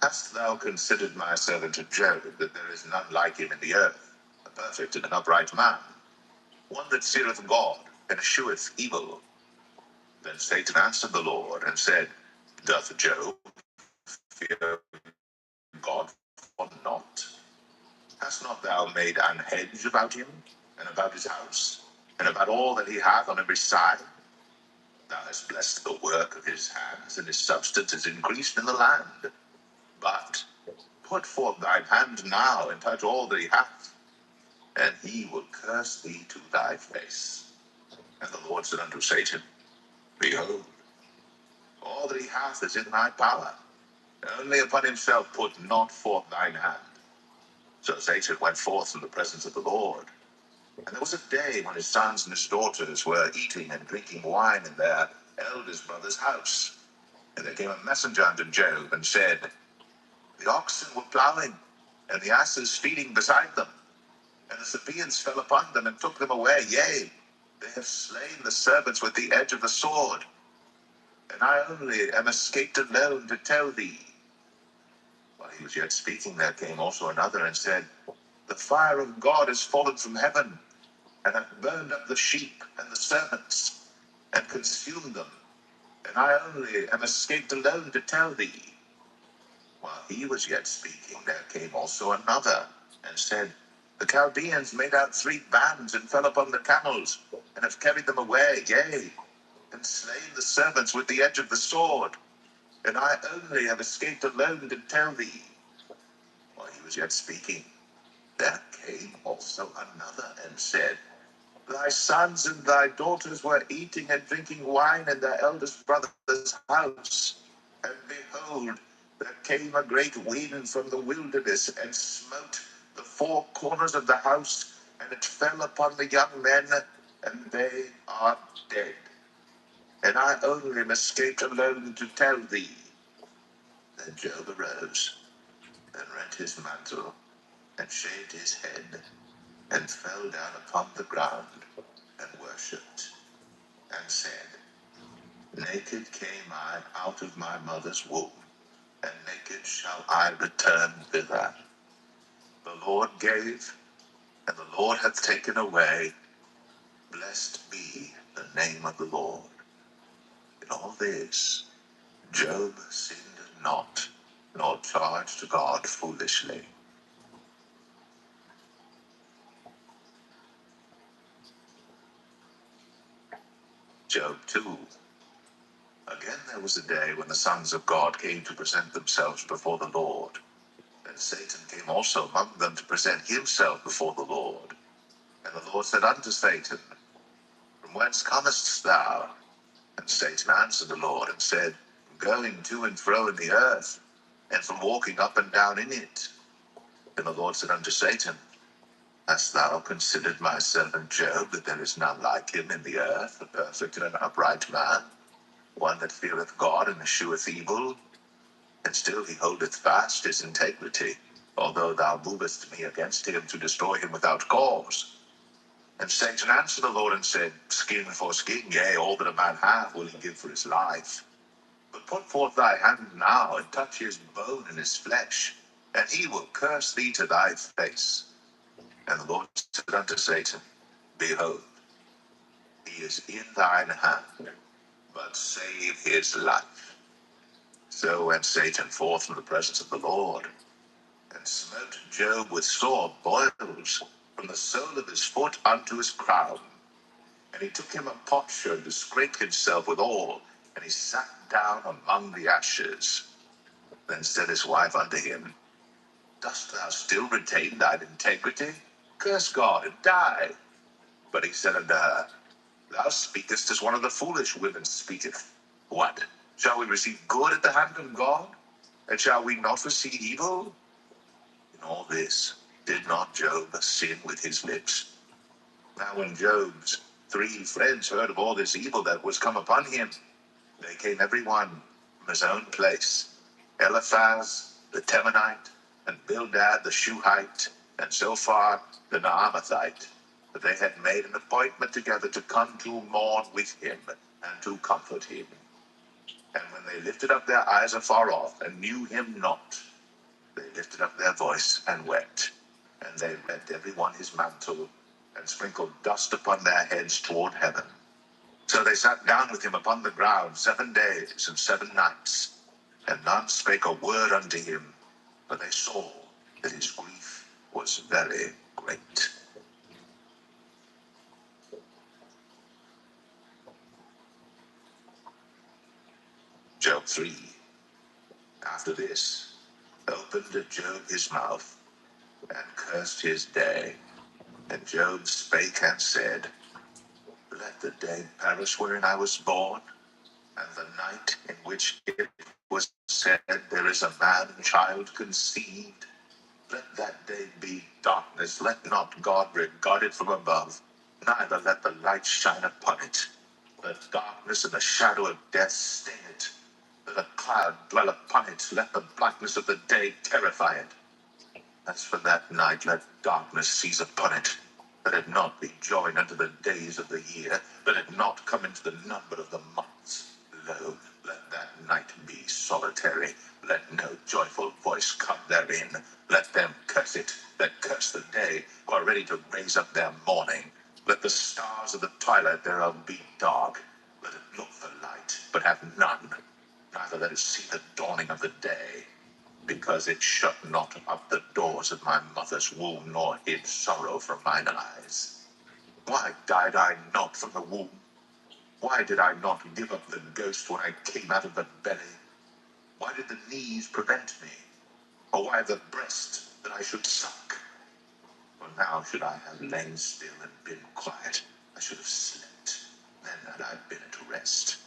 S1: Hast thou considered my servant Job, that there is none like him in the earth, a perfect and an upright man, one that feareth God, and escheweth evil? Then Satan answered the Lord, and said, Doth Job fear God or not? Hast not thou made an hedge about him, and about his house, and about all that he hath on every side? Thou hast blessed the work of his hands, and his substance is increased in the land. But put forth thine hand now, and touch all that he hath, and he will curse thee to thy face. And the Lord said unto Satan, Behold, all that he hath is in thy power. Only upon himself put not forth thine hand. So Satan went forth from the presence of the Lord. And there was a day when his sons and his daughters were eating and drinking wine in their eldest brother's house. And there came a messenger unto Job and said, The oxen were plowing, and the asses feeding beside them. And the Sabaeans fell upon them and took them away. Yea, they have slain the servants with the edge of the sword. And I only am escaped alone to tell thee. While he was yet speaking, there came also another and said, The fire of God is fallen from heaven, and hath burned up the sheep and the servants, and consumed them. And I only am escaped alone to tell thee. While he was yet speaking, there came also another, and said, The Chaldeans made out 3 bands, and fell upon the camels, and have carried them away, yea, and slain the servants with the edge of the sword. And I only have escaped alone to tell thee. While he was yet speaking, there came also another, and said, Thy sons and thy daughters were eating and drinking wine in their eldest brother's house. And behold, there came a great wind from the wilderness, and smote the 4 corners of the house, and it fell upon the young men, and they are dead. And I only am escaped alone to tell thee. Then Job arose, and rent his mantle, and shaved his head, and fell down upon the ground, and worshipped, and said, Naked came I out of my mother's womb, and naked shall I return thither. The Lord gave, and the Lord hath taken away. Blessed be the name of the Lord. In all this, Job sinned not, nor charged God foolishly. Job 2. Again there was a day when the sons of God came to present themselves before the Lord. And Satan came also among them to present himself before the Lord. And the Lord said unto Satan, From whence comest thou? And Satan answered the Lord and said, From going to and fro in the earth, and from walking up and down in it. And the Lord said unto Satan, Hast thou considered my servant Job, that there is none like him in the earth, a perfect and an upright man, one that feareth God and escheweth evil? And still he holdeth fast his integrity, although thou movest me against him to destroy him without cause. And Satan answered the Lord and said, Skin for skin, yea, all that a man hath will he give for his life. But put forth thy hand now, and touch his bone and his flesh, and he will curse thee to thy face. And the Lord said unto Satan, Behold, he is in thine hand, but save his life. So went Satan forth from the presence of the Lord, and smote Job with sore boils, from the sole of his foot unto his crown. And he took him a potsherd to scrape himself withal, and he sat down among the ashes. Then said his wife unto him, Dost thou still retain thine integrity? Curse God and die. But he said unto her, Thou speakest as one of the foolish women speaketh. What? Shall we receive good at the hand of God? And shall we not receive evil? In all this, did not Job sin with his lips? Now when Job's 3 friends heard of all this evil that was come upon him, they came every one from his own place. Eliphaz the Temanite, and Bildad the Shuhite, and Zophar the Naamathite. But they had made an appointment together to come to mourn with him, and to comfort him. And when they lifted up their eyes afar off, and knew him not, they lifted up their voice and wept. And they rent every one his mantle, and sprinkled dust upon their heads toward heaven. So they sat down with him upon the ground 7 days and 7 nights, and none spake a word unto him, for they saw that his grief was very great. Job 3. After this, opened Job his mouth, and cursed his day. And Job spake and said, Let the day perish wherein I was born, And the night in which it was said, there is a man child conceived, let that day be darkness. Let not God regard it from above, neither let the light shine upon it. Let darkness and the shadow of death stain it. Let a cloud dwell upon it. Let the blackness of the day terrify it. As for that night, let darkness seize upon it. Let it not be joined unto the days of the year. Let it not come into the number of the months. Lo, let that night be solitary. Let no joyful voice come therein. Let them curse it that curse the day, who are ready to raise up their mourning. Let the stars of the twilight thereof be dark. Let it look for light, but have none. Neither let it see the dawning of the day. Because it shut not up the doors of my mother's womb, nor hid sorrow from mine eyes. Why died I not from the womb? Why did I not give up the ghost when I came out of the belly? Why did the knees prevent me? Or why the breast that I should suck? For now should I have lain still and been quiet, I should have slept. Then had I been at rest.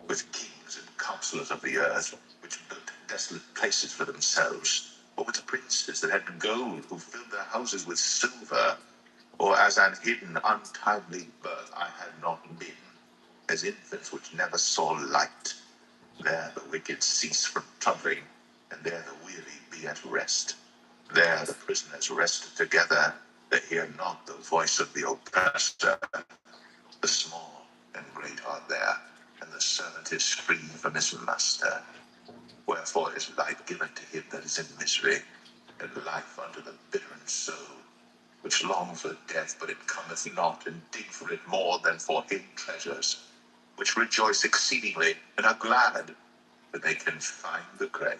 S1: With kings and counselors of the earth, which built desolate places for themselves, or with the princes that had gold, who filled their houses with silver, or as an hidden, untimely birth I had not been, as infants which never saw light. There the wicked cease from troubling, and there the weary be at rest. There the prisoners rest together, they hear not the voice of the oppressor. The small and great are there, and the servant is free from his master. Wherefore is light given to him that is in misery, and life unto the bitter in soul, which long for death, but it cometh not, and dig for it more than for hidden treasures, which rejoice exceedingly, and are glad that they can find the grave.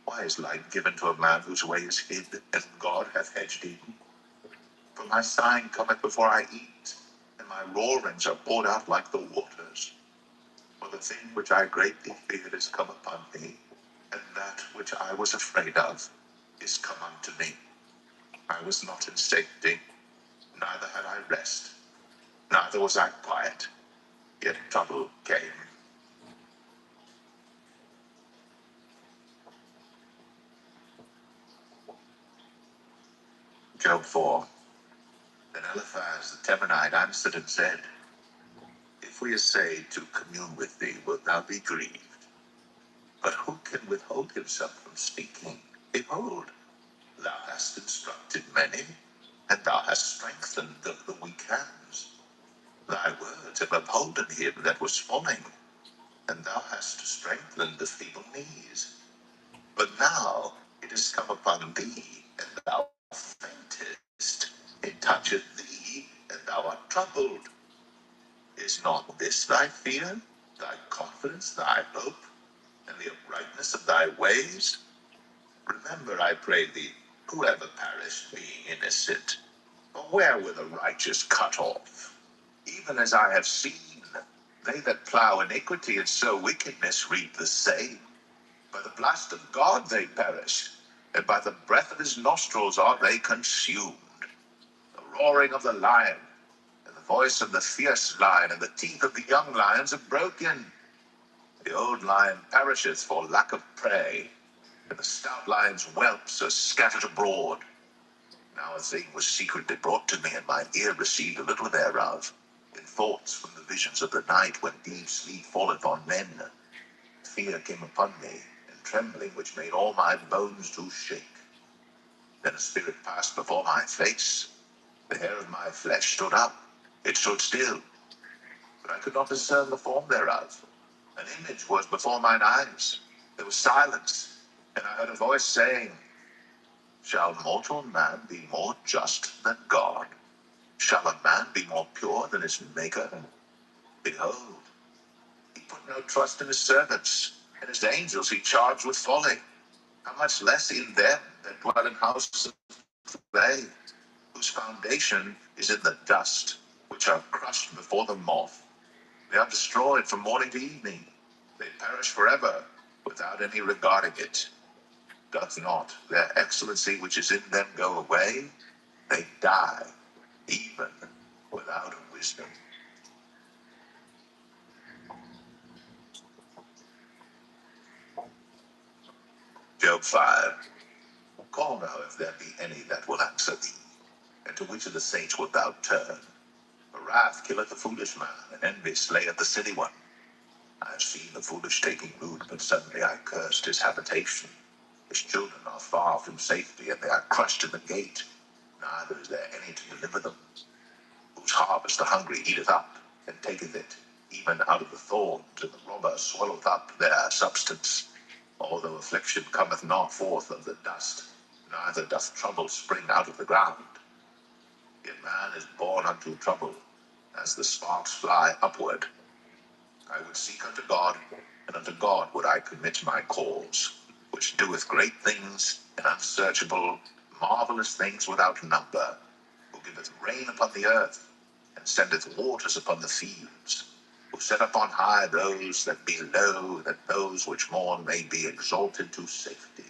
S1: Why is light given to a man whose way is hid, and God hath hedged him? For my sighing cometh before I eat, and my roarings are poured out like the waters. For the thing which I greatly feared is come upon me, and that which I was afraid of is come unto me. I was not in safety, neither had I rest, neither was I quiet, yet trouble came. Job 4. Then Eliphaz the Temanite answered and said, If we essay to commune with thee, wilt thou be grieved? But who can withhold himself from speaking? Behold, thou hast instructed many, and thou hast strengthened the weak hands. Thy words have upholden him that was falling, and thou hast strengthened the feeble knees. But now it is come upon thee, and thou faintest. It toucheth thee, and thou art troubled. Is not this thy fear, thy confidence, thy hope, and the uprightness of thy ways? Remember, I pray thee, whoever perished being innocent, or where were the righteous cut off? Even as I have seen, they that plow iniquity and sow wickedness reap the same. By the blast of God they perish, and by the breath of his nostrils are they consumed. The roaring of the lion, and the voice of the fierce lion, and the teeth of the young lions are broken. The old lion perisheth for lack of prey, and the stout lion's whelps are scattered abroad. Now a thing was secretly brought to me, and my ear received a little thereof, in thoughts from the visions of the night, when deep sleep falleth on men. Fear came upon me, and trembling which made all my bones to shake. Then a spirit passed before my face. The hair of my flesh stood up. It stood still, but I could not discern the form thereof. An image was before mine eyes. There was silence, and I heard a voice saying, Shall mortal man be more just than God? Shall a man be more pure than his Maker? Behold, he put no trust in his servants, and his angels he charged with folly. How much less in them that dwell in houses of clay, whose foundation is in the dust, which are crushed before the moth. They are destroyed from morning to evening. They perish forever, without any regarding it. Doth not their excellency which is in them go away? They die, even without wisdom. Job 5. Call now if there be any that will answer thee. And to which of the saints wilt thou turn? For wrath killeth the foolish man, and envy slayeth the silly one. I have seen the foolish taking root, but suddenly I cursed his habitation. His children are far from safety, and they are crushed in the gate. Neither is there any to deliver them. Whose harvest the hungry eateth up, and taketh it, even out of the thorns, and the robber swalloweth up their substance. Although affliction cometh not forth of the dust, neither doth trouble spring out of the ground. Yet man is born unto trouble, as the sparks fly upward. I would seek unto God, and unto God would I commit my cause, which doeth great things, and unsearchable, marvelous things without number, who giveth rain upon the earth, and sendeth waters upon the fields, who set up on high those that be low, that those which mourn may be exalted to safety.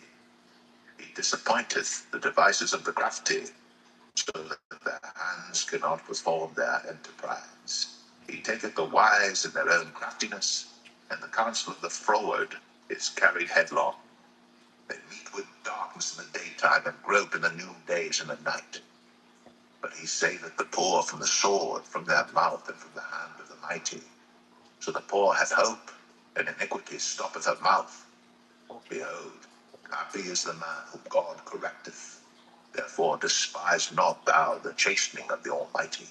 S1: He disappointeth the devices of the crafty, so that their hands cannot perform their enterprise. He taketh the wise in their own craftiness, and the counsel of the froward is carried headlong. They meet with darkness in the daytime, and grope in the noondays and the night. But he saveth the poor from the sword, from their mouth, and from the hand of the mighty. So the poor hath hope, and iniquity stoppeth her mouth. Behold, happy is the man whom God correcteth. Therefore despise not thou the chastening of the Almighty.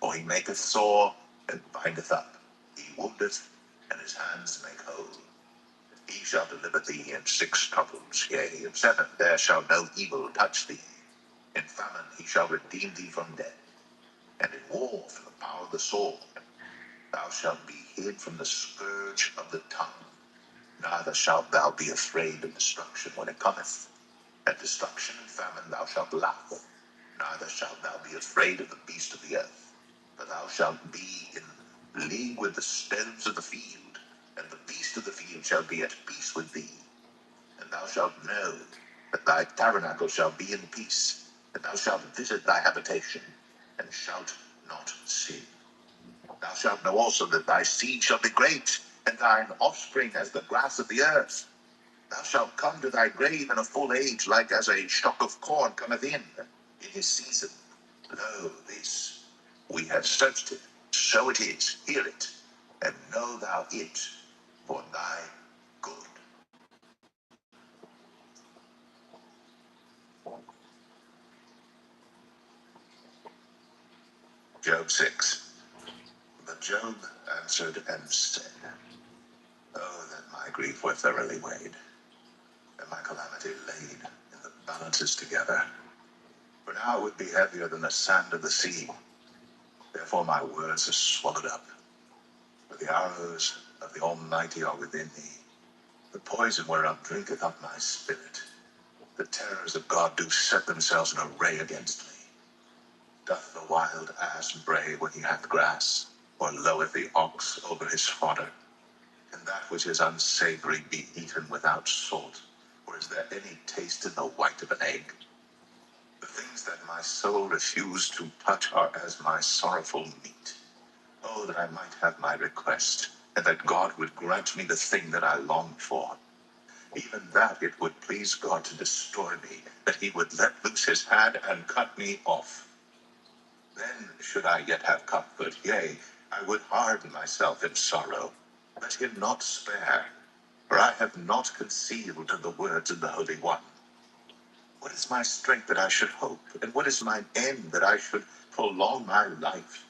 S1: For he maketh sore, and bindeth up. He woundeth, and his hands make whole. He shall deliver thee in 6 troubles, yea, in 7 there shall no evil touch thee. In famine he shall redeem thee from death, and in war from the power of the sword. Thou shalt be hid from the scourge of the tongue. Neither shalt thou be afraid of destruction when it cometh. At destruction and famine thou shalt laugh. Neither shalt thou be afraid of the beast of the earth. For thou shalt be in league with the stones of the field, and the beast of the field shall be at peace with thee. And thou shalt know that thy tabernacle shall be in peace, and thou shalt visit thy habitation, and shalt not sin. Thou shalt know also that thy seed shall be great, and thine offspring as the grass of the earth. Thou shalt come to thy grave in a full age, like as a shock of corn cometh in his season. Lo, this, we have searched it, so it is, hear it, and know thou it for thy good. Job 6. But Job answered and said, Oh, that my grief were thoroughly weighed, and my calamity laid in the balances together. For now it would be heavier than the sand of the sea. Therefore my words are swallowed up. For the arrows of the Almighty are within me. The poison whereof drinketh up my spirit. The terrors of God do set themselves in array against me. Doth the wild ass bray when he hath grass, or loweth the ox over his fodder? Can that which is unsavory be eaten without salt? Or is there any taste in the white of an egg? The things that my soul refused to touch are as my sorrowful meat. Oh, that I might have my request, and that God would grant me the thing that I longed for. Even that it would please God to destroy me, that he would let loose his hand and cut me off. Then should I yet have comfort, yea, I would harden myself in sorrow. Let him not spare, for I have not concealed the words of the Holy One. What is my strength that I should hope, and what is mine end that I should prolong my life?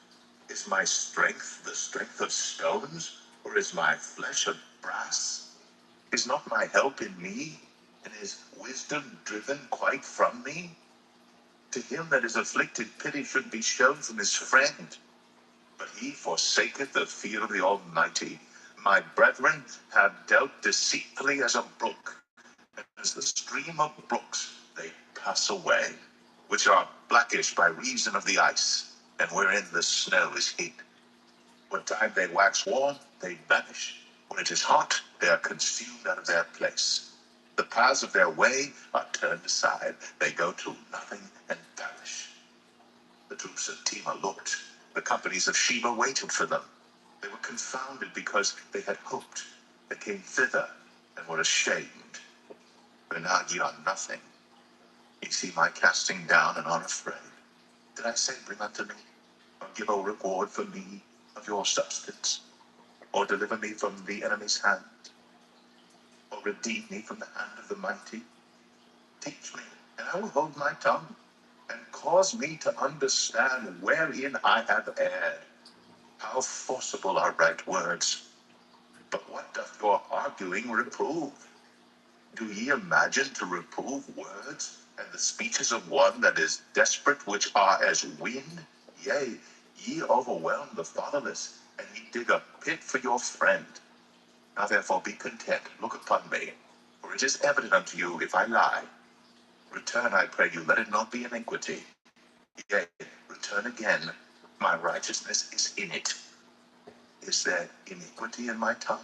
S1: Is my strength the strength of stones, or is my flesh of brass? Is not my help in me, and is wisdom driven quite from me? To him that is afflicted, pity should be shown from his friend. But he forsaketh the fear of the Almighty. My brethren have dealt deceitfully as a brook, and as the stream of brooks they pass away, which are blackish by reason of the ice, and wherein the snow is hid. When time they wax warm, they vanish. When it is hot, they are consumed out of their place. The paths of their way are turned aside. They go to nothing and perish. The troops of Tema looked. The companies of Sheba waited for them. They were confounded because they had hoped. They came thither and were ashamed. But now ye are nothing. Ye see my casting down and are afraid. Did I say, bring unto me, or give a reward for me of your substance, or deliver me from the enemy's hand, or redeem me from the hand of the mighty? Teach me, and I will hold my tongue, and cause me to understand wherein I have erred. How forcible are right words! But what doth your arguing reprove? Do ye imagine to reprove words, and the speeches of one that is desperate, which are as wind? Yea, ye overwhelm the fatherless, and ye dig a pit for your friend. Now therefore be content, look upon me, for it is evident unto you if I lie. Return, I pray you, let it not be iniquity. Yea, return again, my righteousness is in it. Is there iniquity in my tongue?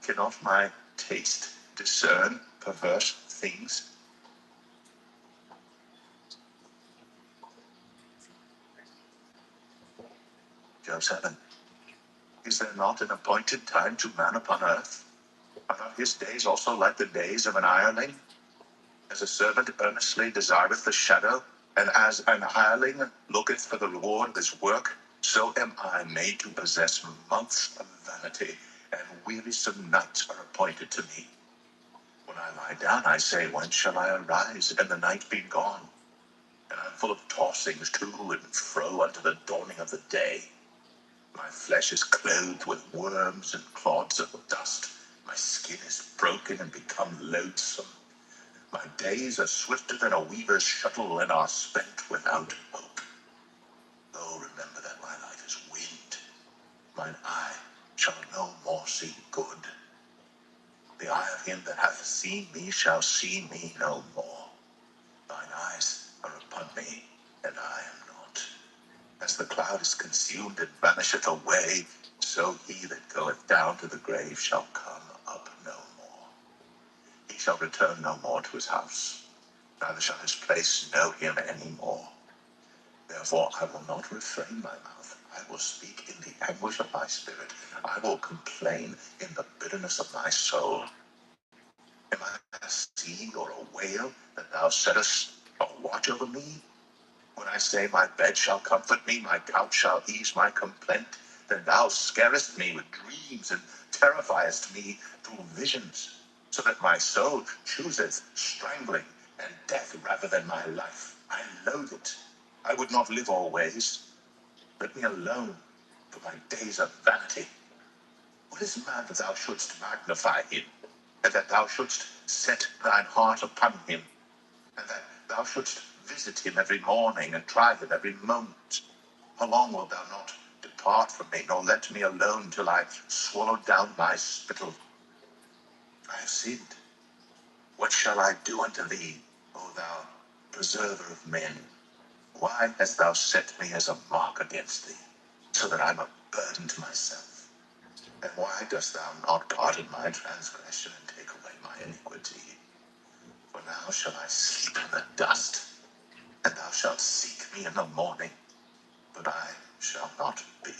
S1: Cannot my taste discern perverse things? Job 7. Is there not an appointed time to man upon earth? Are not his days also like the days of an hireling? As a servant earnestly desireth the shadow, and as an hireling looketh for the reward of his work, so am I made to possess months of vanity, and wearisome nights are appointed to me. When I lie down, I say, when shall I arise, and the night be gone? And I am full of tossings to and fro unto the dawning of the day. My flesh is clothed with worms and clods of dust. My skin is broken and become loathsome. My days are swifter than a weaver's shuttle, and are spent without hope. Oh, remember that my life is wind. Mine eye shall no more see good. The eye of him that hath seen me shall see me no more. Thine eyes are upon me, and I am not. As the cloud is consumed and vanisheth away, so he that goeth down to the grave shall come up no more. He shall return no more to his house, neither shall his place know him any more. Therefore I will not refrain my mouth. I will speak in the anguish of my spirit. I will complain in the bitterness of my soul. Am I a seed or a whale that thou settest a watch over me? When I say my bed shall comfort me, my couch shall ease my complaint, then thou scarest me with dreams and terrifiest me through visions, so that my soul chooseth strangling and death rather than my life. I loathe it. I would not live always. Let me alone, for my days are vanity. What is man that thou shouldst magnify him, and that thou shouldst set thine heart upon him, and that thou shouldst visit him every morning, and try him every moment? How long wilt thou not depart from me, nor let me alone till I swallow down my spittle? I have sinned. What shall I do unto thee, O thou preserver of men? Why hast thou set me as a mark against thee, so that I am a burden to myself? And why dost thou not pardon my transgression and take away my iniquity? For now shall I sleep in the dust, and thou shalt seek me in the morning, but I shall not be.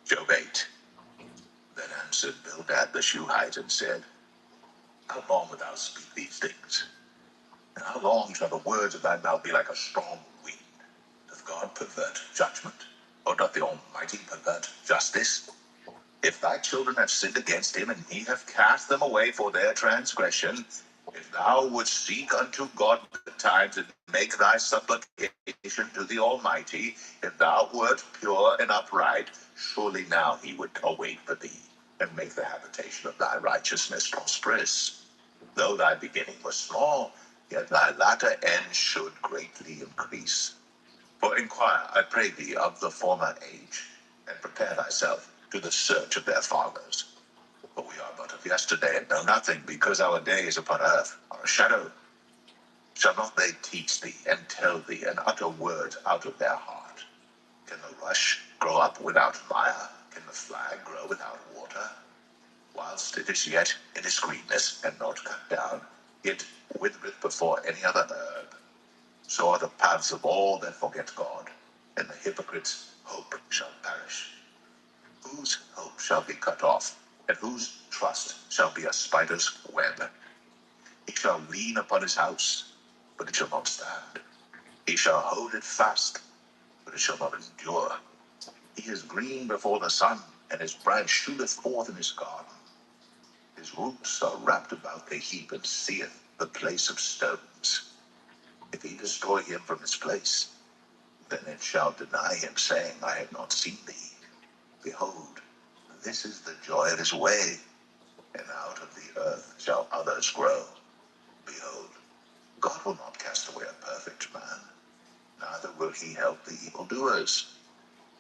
S1: Job 8. Then answered Bildad the Shuhite and said, how long wilt thou speak these things? And how long shall the words of thy mouth be like a strong wind? Doth God pervert judgment, or doth the Almighty pervert justice? If thy children have sinned against him, and he hath cast them away for their transgression, if thou wouldst seek unto God at times, and make thy supplication to the Almighty, if thou wert pure and upright, surely now he would await for thee, and make the habitation of thy righteousness prosperous. Though thy beginning was small, yet thy latter end should greatly increase. For inquire, I pray thee, of the former age, and prepare thyself to the search of their fathers. For we are but of yesterday, and know nothing, because our days upon earth are a shadow. Shall not they teach thee, and tell thee, and utter words out of their heart? Can the rush grow up without fire? Can the flag grow without water? Whilst it is yet in its greenness, and not cut down, it withereth before any other herb. So are the paths of all that forget God, and the hypocrites' hope whose hope shall be cut off, and whose trust shall be a spider's web? He shall lean upon his house, but it shall not stand. He shall hold it fast, but it shall not endure. He is green before the sun, and his branch shooteth forth in his garden. His roots are wrapped about the heap, and seeth the place of stones. If he destroy him from his place, then it shall deny him, saying, I have not seen thee. Behold, this is the joy of his way, and out of the earth shall others grow. Behold, God will not cast away a perfect man, neither will he help the evildoers,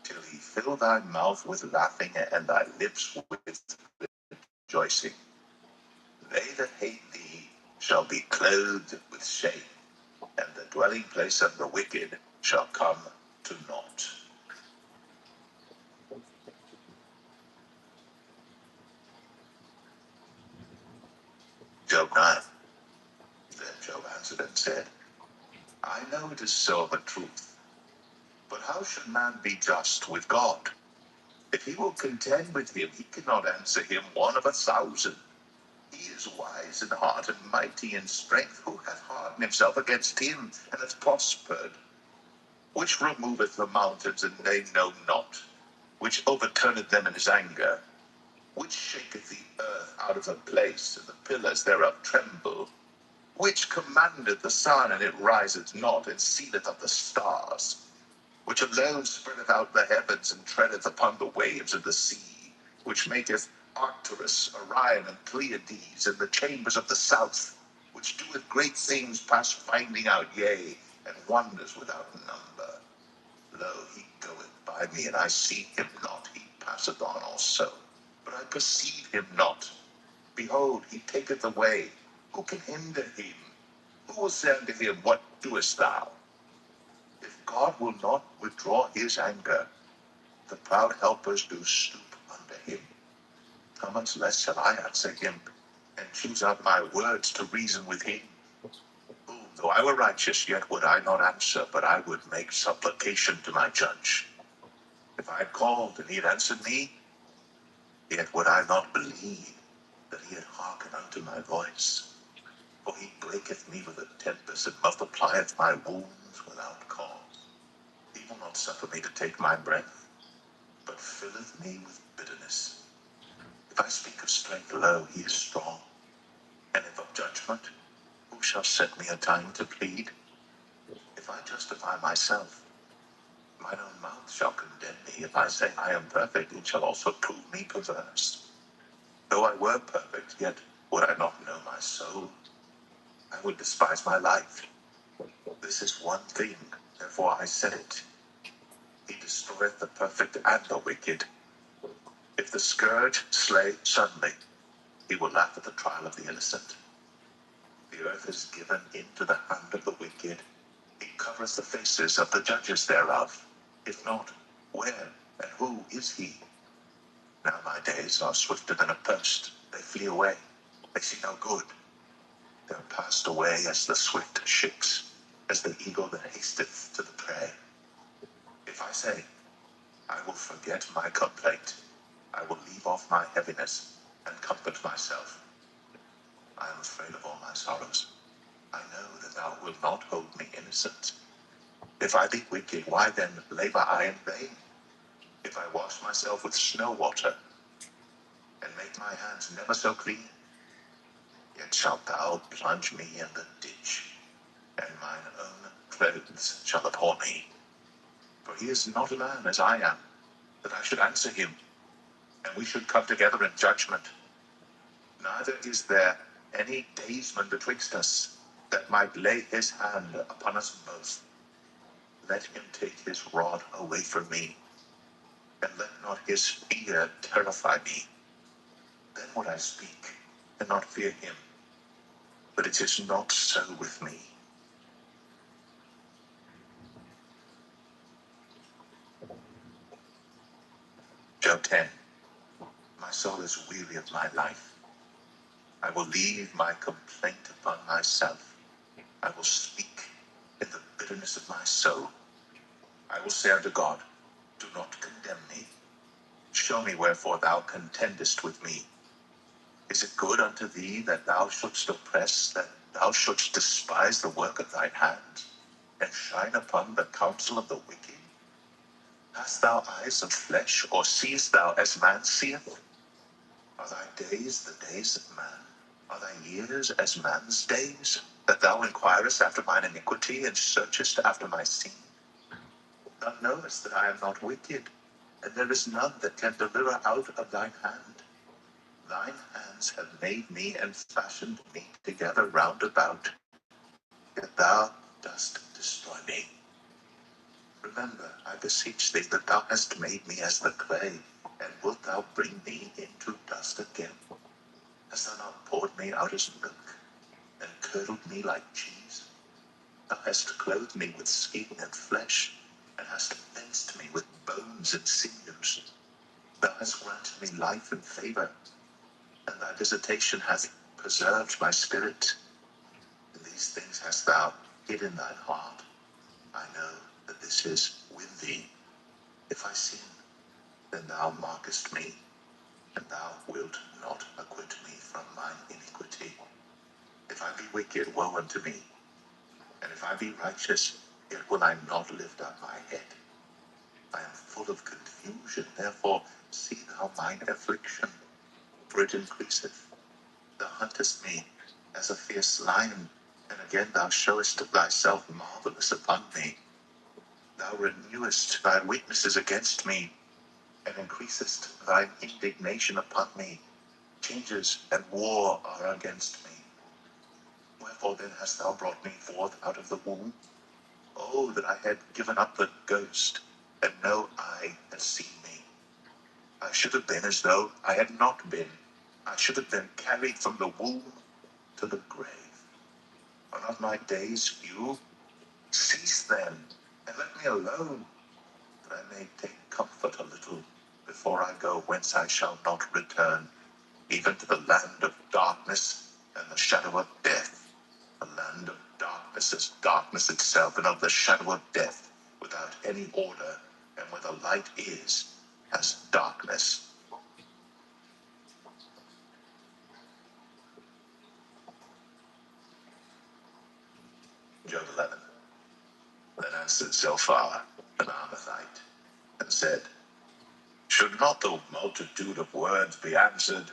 S1: till he fill thy mouth with laughing, and thy lips with rejoicing. They that hate thee shall be clothed with shame, and the dwelling place of the wicked shall come to naught. Job 9. Then Job answered and said, I know it is so of a truth, but how should man be just with God? If he will contend with him, he cannot answer him one of 1,000. He is wise in heart and mighty in strength. Who hath hardened himself against him, and hath prospered? Which removeth the mountains, and they know not? Which overturneth them in his anger? Which shaketh the earth out of her place, and the pillars thereof tremble? Which commandeth the sun, and it riseth not, and sealeth up the stars? Which alone spreadeth out the heavens, and treadeth upon the waves of the sea? Which maketh Arcturus, Orion, and Pleiades, in the chambers of the south? Which doeth great things past finding out, yea, and wonders without number? Lo, he goeth by me, and I see him not. He passeth on also, but I perceive him not. Behold, he taketh away. Who can hinder him? Who will say unto him, What doest thou? If God will not withdraw his anger, the proud helpers do stoop under him. How much less shall I answer him, and choose out my words to reason with him? Who, though I were righteous, yet would I not answer, but I would make supplication to my judge. If I had called, and he had answered me, yet would I not believe that he had hearkened unto my voice. For he breaketh me with a tempest, and multiplieth my wounds without cause. He will not suffer me to take my breath, but filleth me with bitterness. If I speak of strength, lo, he is strong. And if of judgment, who shall set me a time to plead? If I justify myself, mine own mouth shall condemn me. If I say I am perfect, it shall also prove me perverse. Though I were perfect, yet would I not know my soul. I would despise my life. This is one thing, therefore I said it. He destroyeth the perfect and the wicked. If the scourge slay suddenly, he will laugh at the trial of the innocent. The earth is given into the hand of the wicked. He covereth the faces of the judges thereof. If not, where and who is he? Now my days are swifter than a post. They flee away. They see no good. They are passed away as the swift ships, as the eagle that hasteth to the prey. If I say, I will forget my complaint, I will leave off my heaviness, and comfort myself. I am afraid of all my sorrows. I know that thou wilt not hold me innocent. If I be wicked, why then labor I in vain? If I wash myself with snow water, and make my hands never so clean, yet shalt thou plunge me in the ditch, and mine own clothes shall abhor me. For he is not a man as I am, that I should answer him, and we should come together in judgment. Neither is there any daysman betwixt us, that might lay his hand upon us both. Let him take his rod away from me, and let not his fear terrify me. Then would I speak, and not fear him. But it is not so with me. Job 10. My soul is weary of my life. I will leave my complaint upon myself. I will speak in the bitterness of my soul. I will say unto God, do not condemn me. Show me wherefore thou contendest with me. Is it good unto thee that thou shouldst oppress, that thou shouldst despise the work of thine hands, and shine upon the counsel of the wicked? Hast thou eyes of flesh, or seest thou as man seeth? Are thy days the days of man? Are thy years as man's days? That thou inquirest after mine iniquity, and searchest after my sin? Thou knowest that I am not wicked, and there is none that can deliver out of thine hand. Thine hands have made me and fashioned me together round about, yet thou dost destroy me. Remember, I beseech thee, that thou hast made me as the clay, and wilt thou bring me into dust again? Hast thou not poured me out as milk, and curdled me like cheese? Thou hast clothed me with skin and flesh, and hast fenced me with bones and sinews. Thou hast granted me life and favor, and thy visitation hath preserved my spirit. And these things hast thou hid in thine heart. I know that this is with thee. If I sin, then thou markest me, and thou wilt not acquit me from mine iniquity. If I be wicked, woe unto me, and if I be righteous, yet will I not lift up my head. I am full of confusion, therefore see thou mine affliction, for it increaseth. Thou huntest me as a fierce lion, and again thou showest thyself marvelous upon me. Thou renewest thy witnesses against me, and increasest thine indignation upon me. Changes and war are against me. Wherefore then hast thou brought me forth out of the womb? Oh, that I had given up the ghost, and no eye had seen me. I should have been as though I had not been. I should have been carried from the womb to the grave. Are not my days few? Cease then, and let me alone, that I may take comfort a little before I go whence I shall not return, even to the land of darkness and the shadow of death. A land of darkness is darkness itself, and of the shadow of death, without any order, and where the light is, as darkness. Job 11. Then answered Zophar, an Armathite, and said, Should not the multitude of words be answered?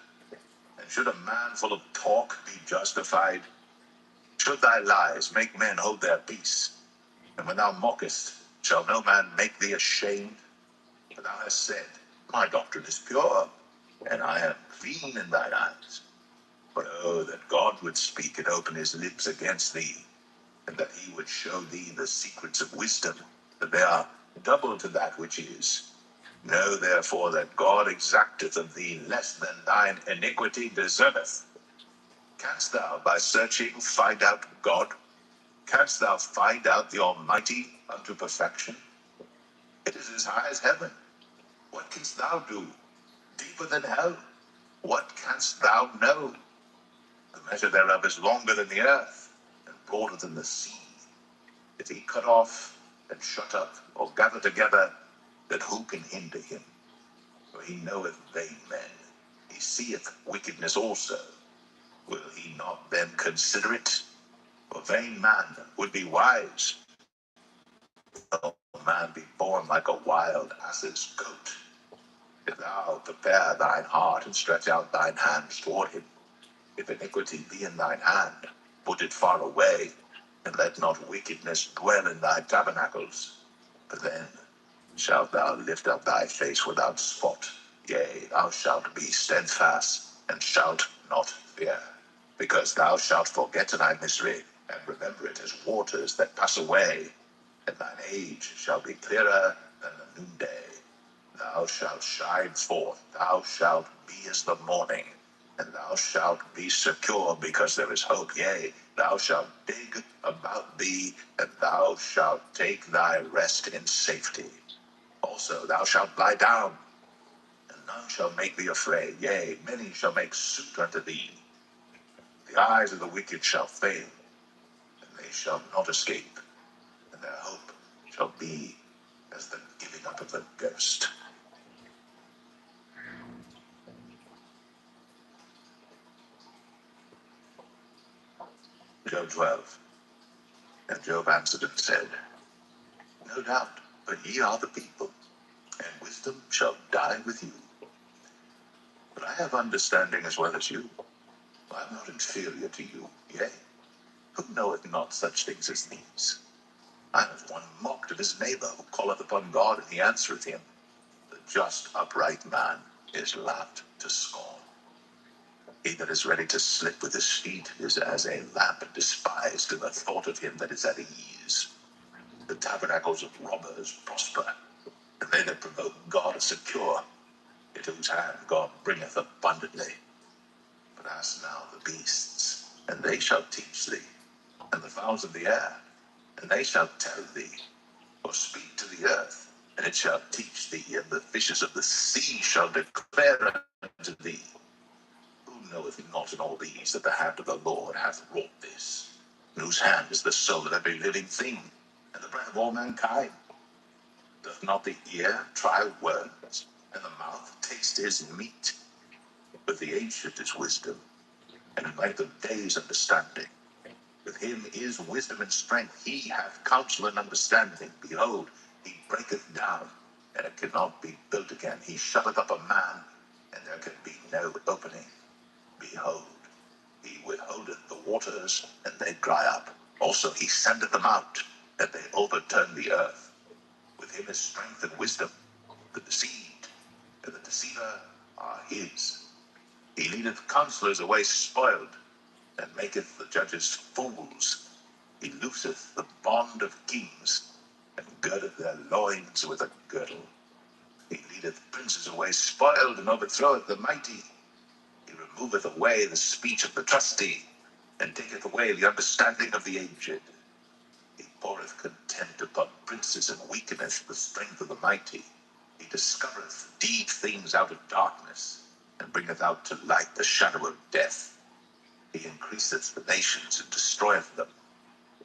S1: And should a man full of talk be justified? Should thy lies make men hold their peace? And when thou mockest, shall no man make thee ashamed? For thou hast said, My doctrine is pure, and I am clean in thine eyes. But oh, that God would speak and open his lips against thee, and that he would show thee the secrets of wisdom, that they are double to that which is. Know therefore that God exacteth of thee less than thine iniquity deserveth. Canst thou by searching find out God? Canst thou find out the Almighty unto perfection? It is as high as heaven. What canst thou do? Deeper than hell. What canst thou know? The measure thereof is longer than the earth, and broader than the sea. If he cut off, and shut up, or gather together, then who can hinder him? For he knoweth vain men. He seeth wickedness also. Will he not then consider it? For vain man would be wise, though man be born like a wild ass's goat. If thou prepare thine heart, and stretch out thine hands toward him, if iniquity be in thine hand, put it far away, and let not wickedness dwell in thy tabernacles. But then shalt thou lift up thy face without spot. Yea, thou shalt be steadfast, and shalt not fear. Because thou shalt forget thy misery, and remember it as waters that pass away. And thine age shall be clearer than the noonday. Thou shalt shine forth, thou shalt be as the morning, and thou shalt be secure, because there is hope. Yea, thou shalt dig about thee, and thou shalt take thy rest in safety. Also thou shalt lie down, and none shall make thee afraid. Yea, many shall make suit unto thee. The eyes of the wicked shall fail, and they shall not escape, and their hope shall be as the giving up of the ghost. Job 12. And Job answered and said, No doubt, but ye are the people, and wisdom shall die with you. But I have understanding as well as you. I am not inferior to you, yea, who knoweth not such things as these? I have one mocked of his neighbor, who calleth upon God, and he answereth him. The just upright man is laughed to scorn. He that is ready to slip with his feet is as a lamp despised in the thought of him that is at ease. The tabernacles of robbers prosper, and they that provoke God are secure, into whose hand God bringeth abundantly. But ask now the beasts, and they shall teach thee, and the fowls of the air, and they shall tell thee. Or speak to the earth, and it shall teach thee, and the fishes of the sea shall declare unto thee. Who knoweth not in all these that the hand of the Lord hath wrought this? In whose hand is the soul of every living thing, and the breath of all mankind? Doth not the ear try words, and the mouth taste his meat? But the ancient is wisdom, and in length of days understanding. With him is wisdom and strength. He hath counsel and understanding. Behold, he breaketh down, and it cannot be built again. He shutteth up a man, and there can be no opening. Behold, he withholdeth the waters, and they dry up. Also he sendeth them out, and they overturn the earth. With him is strength and wisdom. The deceived and the deceiver are his. He leadeth counselors away spoiled, and maketh the judges fools. He looseth the bond of kings, and girdeth their loins with a girdle. He leadeth princes away spoiled, and overthroweth the mighty. He removeth away the speech of the trusty, and taketh away the understanding of the aged. He poureth contempt upon princes, and weakeneth the strength of the mighty. He discovereth deep things out of darkness, and bringeth out to light the shadow of death. He increaseth the nations, and destroyeth them.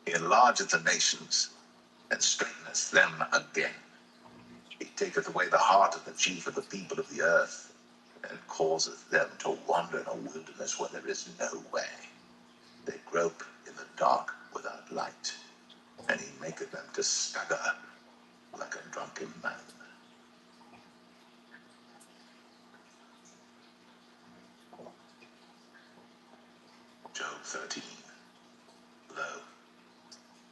S1: He enlargeth the nations, and straighteneth them again. He taketh away the heart of the chief of the people of the earth, and causeth them to wander in a wilderness where there is no way. They grope in the dark without light, and he maketh them to stagger like a drunken man. Job 13. Lo,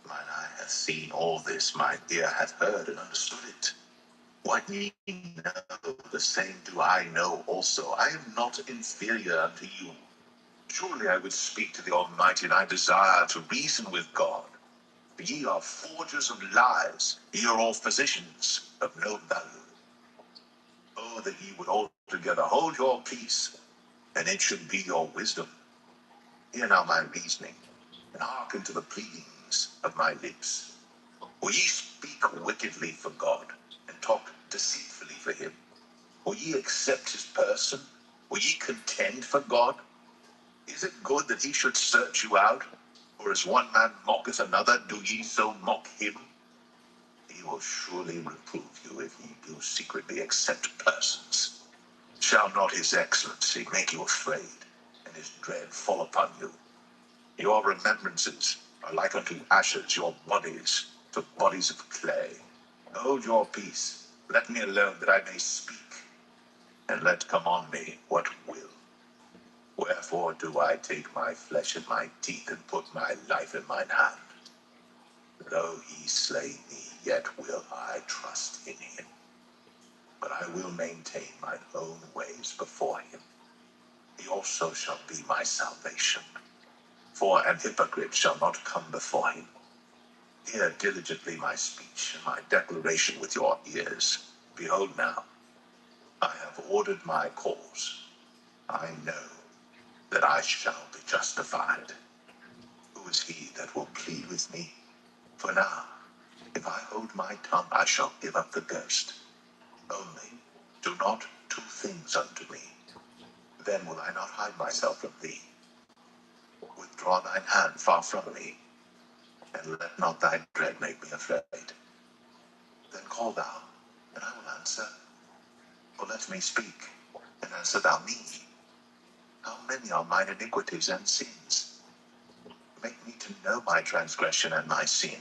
S1: mine eye hath seen all this, mine ear hath heard and understood it. What ye know, the same do I know also. I am not inferior unto you. Surely I would speak to the Almighty, and I desire to reason with God. For ye are forgers of lies, ye are all physicians of no value. Oh, that ye would altogether hold your peace, and it should be your wisdom. Hear now my reasoning, and hearken to the pleadings of my lips. Will ye speak wickedly for God, and talk deceitfully for him? Will ye accept his person? Will ye contend for God? Is it good that he should search you out? Or as one man mocketh another, do ye so mock him? He will surely reprove you if ye do secretly accept persons. Shall not his excellency make you afraid, and his dread fall upon you? Your remembrances are like unto ashes, your bodies to bodies of clay. Hold your peace, let me alone that I may speak, and let come on me what will. Wherefore do I take my flesh in my teeth, and put my life in mine hand? Though he slay me, yet will I trust in him. But I will maintain mine own ways before him. He also shall be my salvation. For an hypocrite shall not come before him. Hear diligently my speech, and my declaration with your ears. Behold now, I have ordered my cause. I know that I shall be justified. Who is he that will plead with me? For now, if I hold my tongue, I shall give up the ghost. Only do not two things unto me. Then will I not hide myself from thee. Withdraw thine hand far from me, and let not thy dread make me afraid. Then call thou, and I will answer. Or let me speak, and answer thou me. How many are mine iniquities and sins? make me to know my transgression and my sin.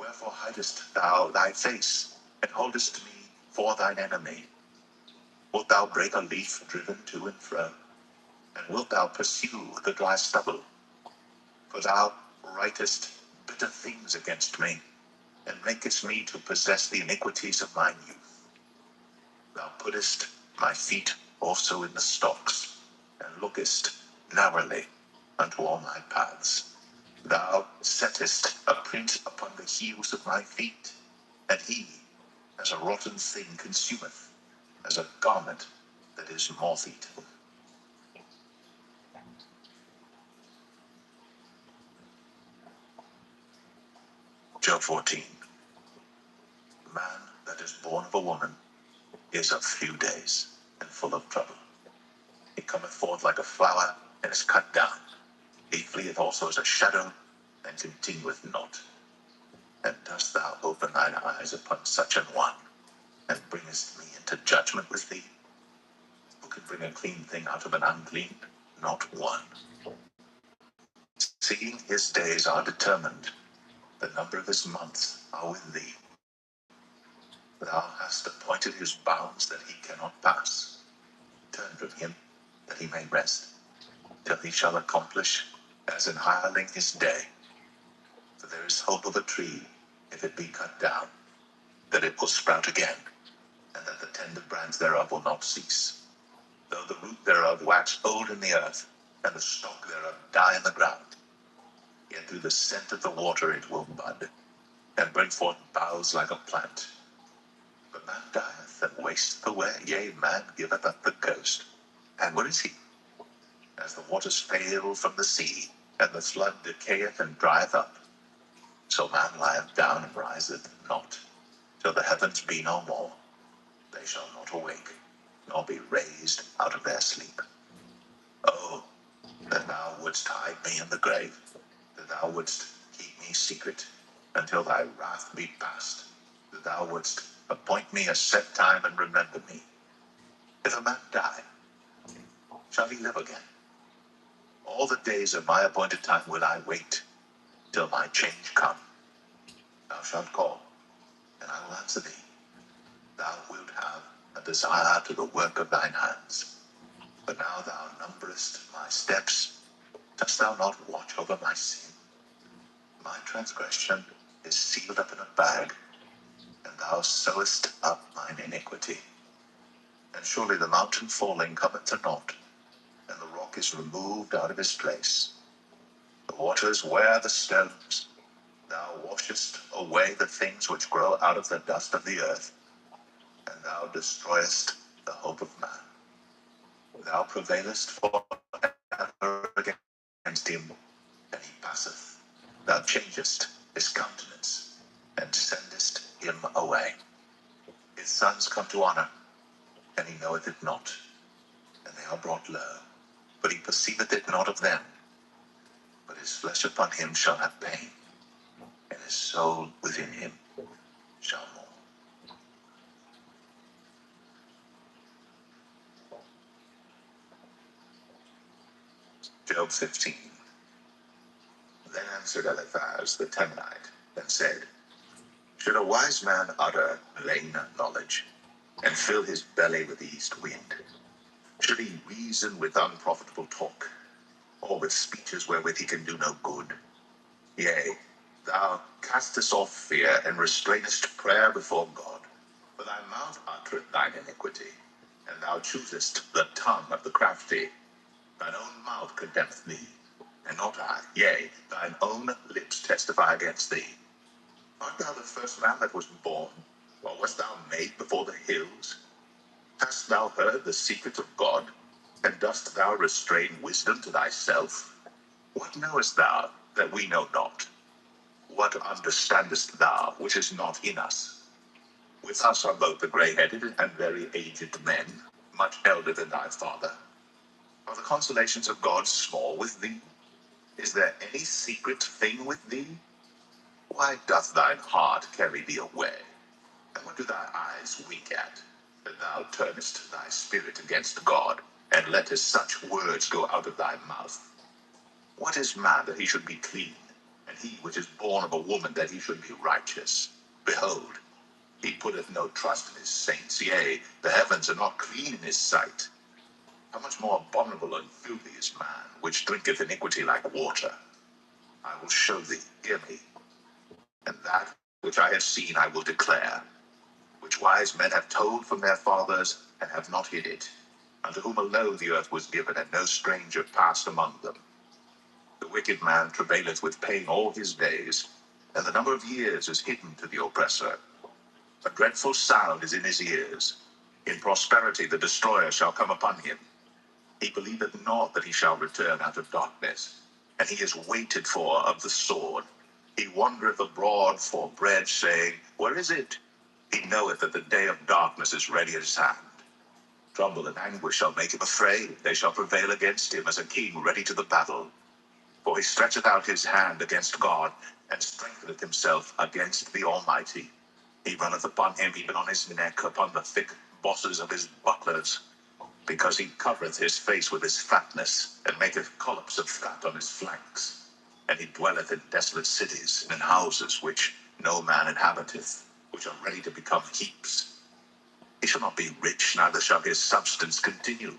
S1: Wherefore hidest thou thy face, and holdest me for thine enemy? Wilt thou break a leaf driven to and fro? And wilt thou pursue the dry stubble? For thou writest bitter things against me, and makest me to possess the iniquities of mine youth. Thou puttest my feet also in the stocks, and lookest narrowly unto all my paths. Thou settest a print upon the heels of my feet, and he, as a rotten thing, consumeth, as a garment that is moth-eaten. Job 14. Man that is born of a woman is of few days, and full of trouble. He cometh forth like a flower, and is cut down. He fleeth also as a shadow, and continueth not. And dost thou open thine eyes upon such an one, and bringest me into judgment with thee? Who can bring a clean thing out of an unclean? Not one. Seeing his days are determined, the number of his months are with thee. Thou hast appointed his bounds that he cannot pass. Turn from him, that he may rest, till he shall accomplish as an hireling his day. For there is hope of a tree, if it be cut down, that it will sprout again, and that the tender branch thereof will not cease. Though the root thereof wax old in the earth, and the stalk thereof die in the ground, yet through the scent of the water it will bud, and bring forth boughs like a plant. But man dieth and wasteth away, yea, man giveth up the ghost. And where is he? As the waters fail from the sea, and the flood decayeth and drieth up, so man lieth down and riseth not, till the heavens be no more. They shall not awake, nor be raised out of their sleep. Oh, that thou wouldst hide me in the grave, that thou wouldst keep me secret, until thy wrath be past, that thou wouldst appoint me a set time and remember me. If a man die, shall he live again? All the days of my appointed time will I wait, till my change come. Thou shalt call, and I will answer thee. Thou wilt have a desire to the work of thine hands. But now thou numberest my steps. Dost thou not watch over my sin? My transgression is sealed up in a bag, and thou sewest up mine iniquity. And surely the mountain falling cometh to naught, and the rock is removed out of his place. The waters wear the stones. Thou washest away the things which grow out of the dust of the earth, and thou destroyest the hope of man. Thou prevailest forever against him, and he passeth. Thou changest his countenance, and sendest him away. His sons come to honor, and he knoweth it not, and they are brought low, but he perceiveth it not of them. But his flesh upon him shall have pain, and his soul within him shall mourn. Job 15. Then answered Eliphaz the Temanite, and said, Should a wise man utter vain knowledge, and fill his belly with the east wind? Should he reason with unprofitable talk, or with speeches wherewith he can do no good? Yea, thou castest off fear, and restrainest prayer before God. For thy mouth uttereth thine iniquity, and thou choosest the tongue of the crafty. Thine own mouth condemneth thee, and not I. Yea, thine own lips testify against thee. Art thou the first man that was born, or wast thou made before the hills? Hast thou heard the secret of God, and dost thou restrain wisdom to thyself? What knowest thou that we know not? What understandest thou which is not in us? With us are both the grey-headed and very aged men, much elder than thy father. Are the consolations of God small with thee? Is there any secret thing with thee? Why doth thine heart carry thee away? And what do thy eyes wink at, that thou turnest thy spirit against God, and lettest such words go out of thy mouth? What is man that he should be clean, and he which is born of a woman that he should be righteous? Behold, he putteth no trust in his saints, yea, the heavens are not clean in his sight. How much more abominable and filthy is man, which drinketh iniquity like water? I will show thee, hear me, and that which I have seen I will declare, which wise men have told from their fathers, and have not hid it, unto whom alone the earth was given, and no stranger passed among them. The wicked man travaileth with pain all his days, and the number of years is hidden to the oppressor. A dreadful sound is in his ears. In prosperity the destroyer shall come upon him. He believeth not that he shall return out of darkness, and he is waited for of the sword. He wandereth abroad for bread, saying, Where is it? He knoweth that the day of darkness is ready at his hand. Trouble and anguish shall make him afraid. They shall prevail against him as a king ready to the battle. For he stretcheth out his hand against God, and strengtheneth himself against the Almighty. He runneth upon him, even on his neck, upon the thick bosses of his bucklers, because he covereth his face with his fatness, and maketh collops of fat on his flanks. And he dwelleth in desolate cities, and in houses which no man inhabiteth, which are ready to become heaps. He shall not be rich, neither shall his substance continue,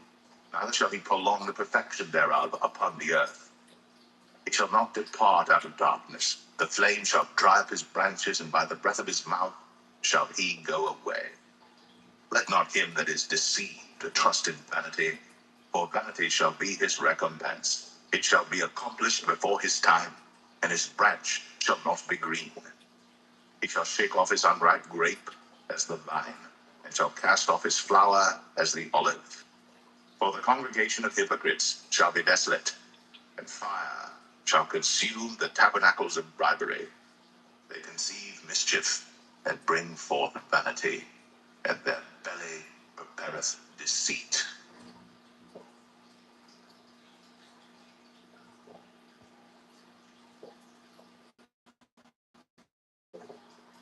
S1: neither shall he prolong the perfection thereof upon the earth. He shall not depart out of darkness. The flame shall dry up his branches, and by the breath of his mouth shall he go away. Let not him that is deceived trust in vanity, for vanity shall be his recompense. It shall be accomplished before his time, and his branch shall not be green. He shall shake off his unripe grape as the vine, and shall cast off his flower as the olive. For the congregation of hypocrites shall be desolate, and fire shall consume the tabernacles of bribery. They conceive mischief, and bring forth vanity, and their belly prepareth deceit.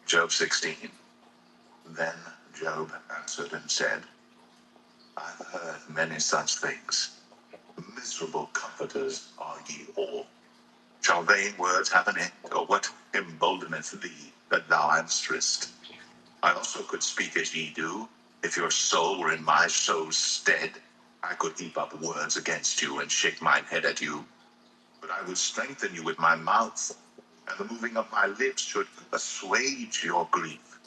S1: Job 16. Then Job answered and said, I've heard many such things. Miserable comforters are ye all. Shall vain words have an end, or what emboldeneth thee that thou answerest? I also could speak as ye do, if your soul were in my soul's stead. I could heap up words against you, and shake mine head at you. But I would strengthen you with my mouth, and the moving of my lips should assuage your grief.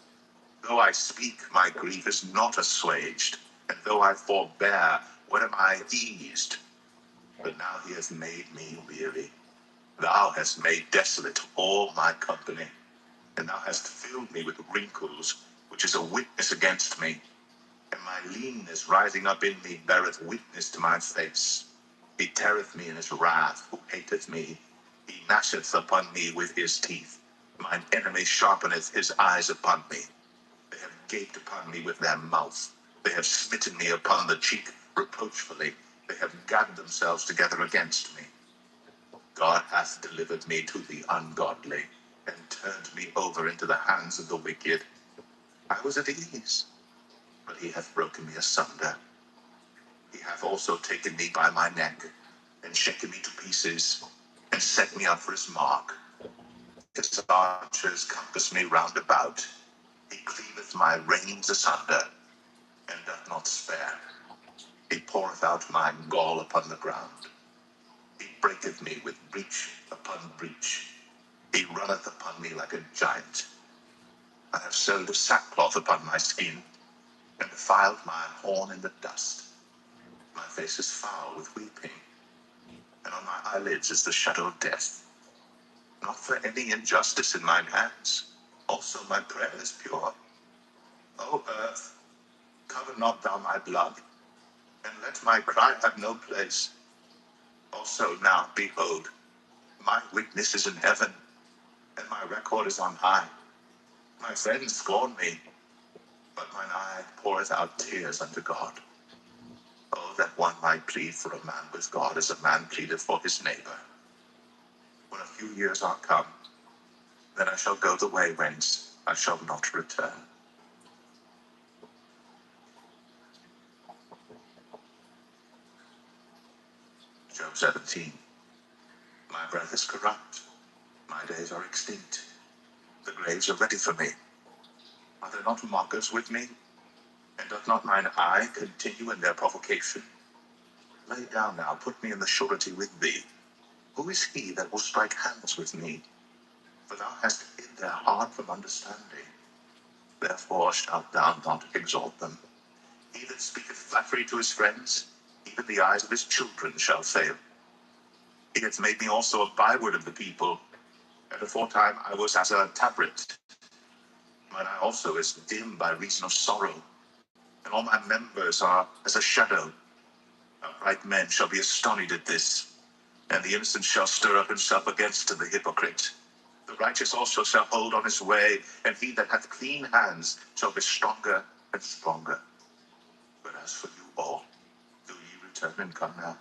S1: Though I speak, my grief is not assuaged, and though I forbear, what am I eased? But now he has made me weary. Thou hast made desolate all my company, and thou hast filled me with wrinkles, which is a witness against me. And my leanness rising up in me beareth witness to my face. He teareth me in his wrath, who hateth me. He gnasheth upon me with his teeth. Mine enemy sharpeneth his eyes upon me. They have gaped upon me with their mouth. They have smitten me upon the cheek reproachfully. They have gathered themselves together against me. God hath delivered me to the ungodly, and turned me over into the hands of the wicked. I was at ease, but he hath broken me asunder. He hath also taken me by my neck, and shaken me to pieces, and set me up for his mark. His archers compass me round about. He cleaveth my reins asunder, and doth not spare. He poureth out my gall upon the ground. He breaketh me with breach upon breach. He runneth upon me like a giant. I have sewed a sackcloth upon my skin, and defiled my horn in the dust. My face is foul with weeping, and on my eyelids is the shadow of death. Not for any injustice in mine hands. Also my prayer is pure. O earth, cover not thou my blood, and let my cry have no place. Also now, behold, my witness is in heaven, and my record is on high. My friends scorn me, but mine eye poureth out tears unto God. Oh, that one might plead for a man with God as a man pleadeth for his neighbor. When a few years are come, then I shall go the way whence I shall not return. Job 17. My breath is corrupt. My days are extinct. The graves are ready for me. Are there not mockers with me? And doth not mine eye continue in their provocation? Lay down now, put me in the surety with thee. Who is he that will strike hands with me? For thou hast hid their heart from understanding. Therefore shalt thou not exalt them. He that speaketh flattery to his friends, even the eyes of his children shall fail. He hath made me also a byword of the people, and aforetime I was as a tabret. Mine eye also is dim by reason of sorrow, and all my members are as a shadow. Upright men shall be astonished at this, and the innocent shall stir up himself against the hypocrite. The righteous also shall hold on his way, and he that hath clean hands shall be stronger and stronger. But as for you all, do ye return and come now?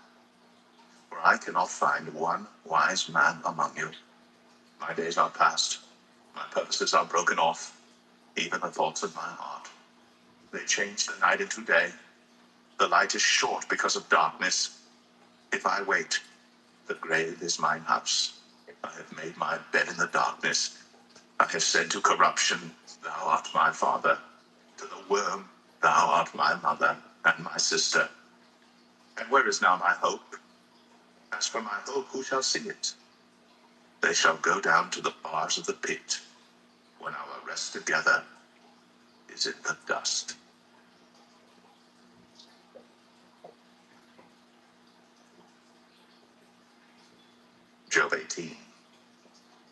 S1: For I cannot find one wise man among you. My days are past, my purposes are broken off, even the thoughts of my heart. They change the night into day. The light is short because of darkness. If I wait, the grave is mine house. I have made my bed in the darkness. I have said to corruption, thou art my father. To the worm, thou art my mother and my sister. And where is now my hope? As for my hope, who shall see it? They shall go down to the bars of the pit, when our rest together is in the dust. Job 18.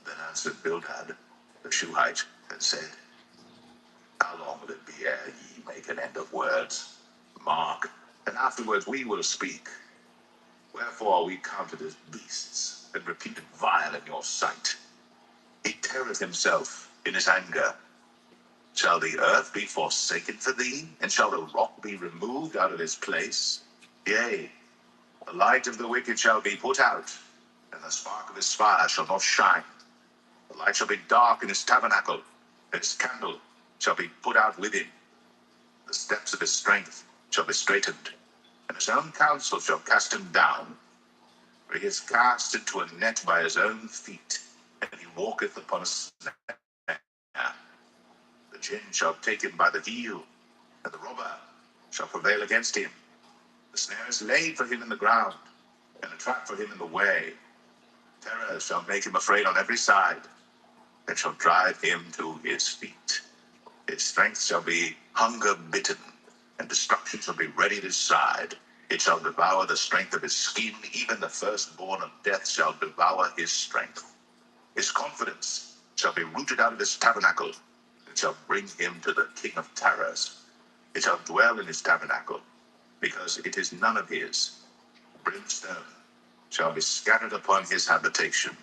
S1: Then answered Bildad the Shuhite, and said, How long will it be ere ye make an end of words? Mark, and afterwards we will speak. Wherefore are we counted as beasts, and reputed vile in your sight? He teareth himself in his anger. Shall the earth be forsaken for thee, and shall the rock be removed out of his place? Yea, the light of the wicked shall be put out, and the spark of his fire shall not shine. The light shall be dark in his tabernacle, and his candle shall be put out with him. The steps of his strength shall be straitened, and his own counsel shall cast him down. For he is cast into a net by his own feet, and he walketh upon a snare. The gin shall take him by the heel, and the robber shall prevail against him. The snare is laid for him in the ground, and a trap for him in the way. Terror shall make him afraid on every side, and shall drive him to his feet. His strength shall be hunger bitten, and destruction shall be ready at his side. It shall devour the strength of his skin, even the firstborn of death shall devour his strength. His confidence shall be rooted out of his tabernacle, and shall bring him to the king of terrors. It shall dwell in his tabernacle, because it is none of his. Brimstone shall be scattered upon his habitation.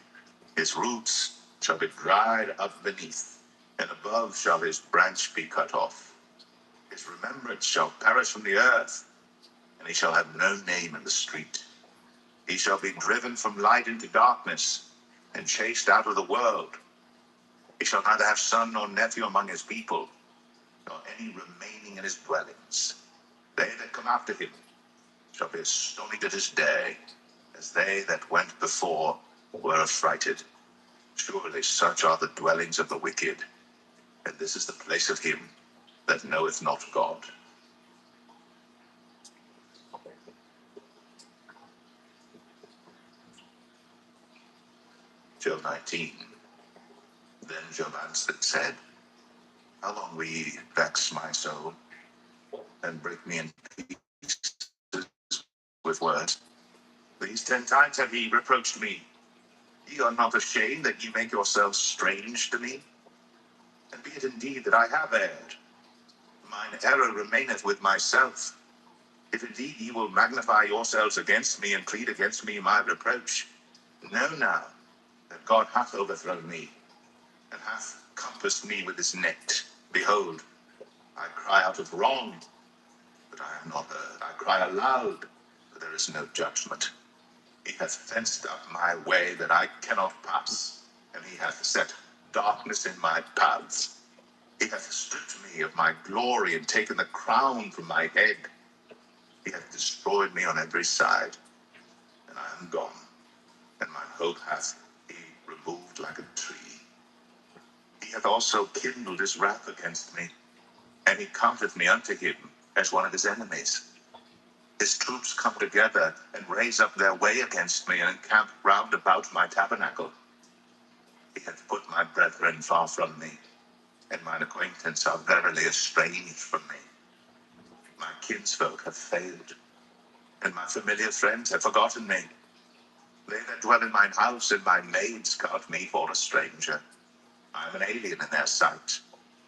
S1: His roots shall be dried up beneath, and above shall his branch be cut off. His remembrance shall perish from the earth, and he shall have no name in the street. He shall be driven from light into darkness, and chased out of the world. He shall neither have son nor nephew among his people, nor any remaining in his dwellings. They that come after him shall be astonished at his day, as they that went before were affrighted. Surely such are the dwellings of the wicked, and this is the place of him that knoweth not God. Job 19. Then Job answered and said, How long will ye vex my soul, and break me in pieces with words? These 10 times have ye reproached me. Ye are not ashamed that ye make yourselves strange to me? And be it indeed that I have erred, mine error remaineth with myself. If indeed ye will magnify yourselves against me, and plead against me my reproach, know now that God hath overthrown me, and hath compassed me with his net. Behold, I cry out of wrong, but I am not heard. I cry aloud, but there is no judgment. He hath fenced up my way that I cannot pass, and he hath set darkness in my paths. He hath stripped me of my glory, and taken the crown from my head. He hath destroyed me on every side, and I am gone, and mine hope hath he removed like a tree. He hath also kindled his wrath against me, and he counteth me unto him as one of his enemies. His troops come together and raise up their way against me, and encamp round about my tabernacle. He hath put my brethren far from me, and mine acquaintance are verily estranged from me. My kinsfolk have failed, and my familiar friends have forgotten me. They that dwell in mine house and my maids count me for a stranger. I am an alien in their sight.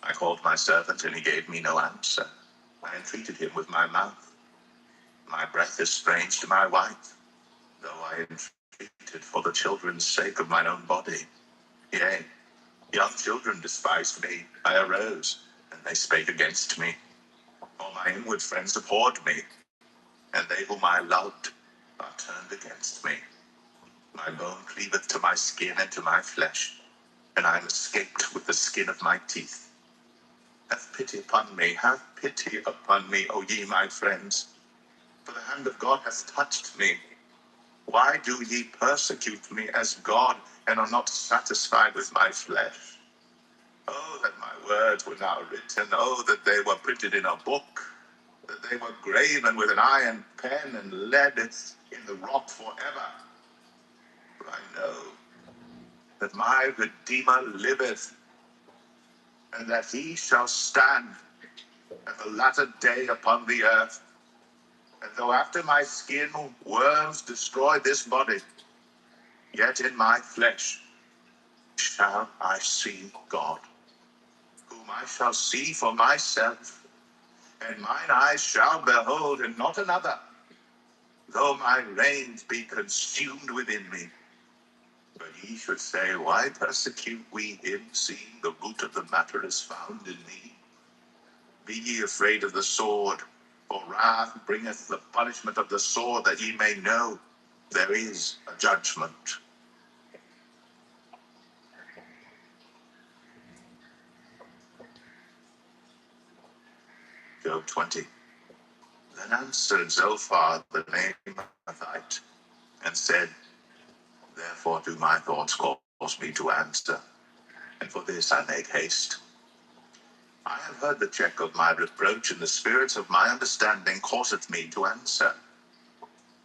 S1: I called my servant, and he gave me no answer. I entreated him with my mouth. My breath is strange to my wife, though I entreated for the children's sake of mine own body. Yea, young children despised me. I arose, and they spake against me. All my inward friends abhorred me, and they whom I loved are turned against me. My bone cleaveth to my skin and to my flesh, and I am escaped with the skin of my teeth. Have pity upon me, have pity upon me, O ye my friends, for the hand of God hath touched me. Why do ye persecute me as God, and are not satisfied with my flesh? Oh, that my words were now written, oh, that they were printed in a book, that they were graven with an iron pen and lead in the rock forever. For I know that my Redeemer liveth, and that he shall stand at the latter day upon the earth. And though after my skin worms destroy this body, yet in my flesh shall I see God, whom I shall see for myself, and mine eyes shall behold, and not another, though my reins be consumed within me. But ye should say, why persecute we him, seeing the root of the matter is found in me? Be ye afraid of the sword, for wrath bringeth the punishment of the sword, that ye may know there is a judgment. Job 20. Then answered Zophar the Naamathite, and said, therefore do my thoughts cause me to answer, and for this I make haste. I have heard the check of my reproach, and the spirits of my understanding causeth me to answer.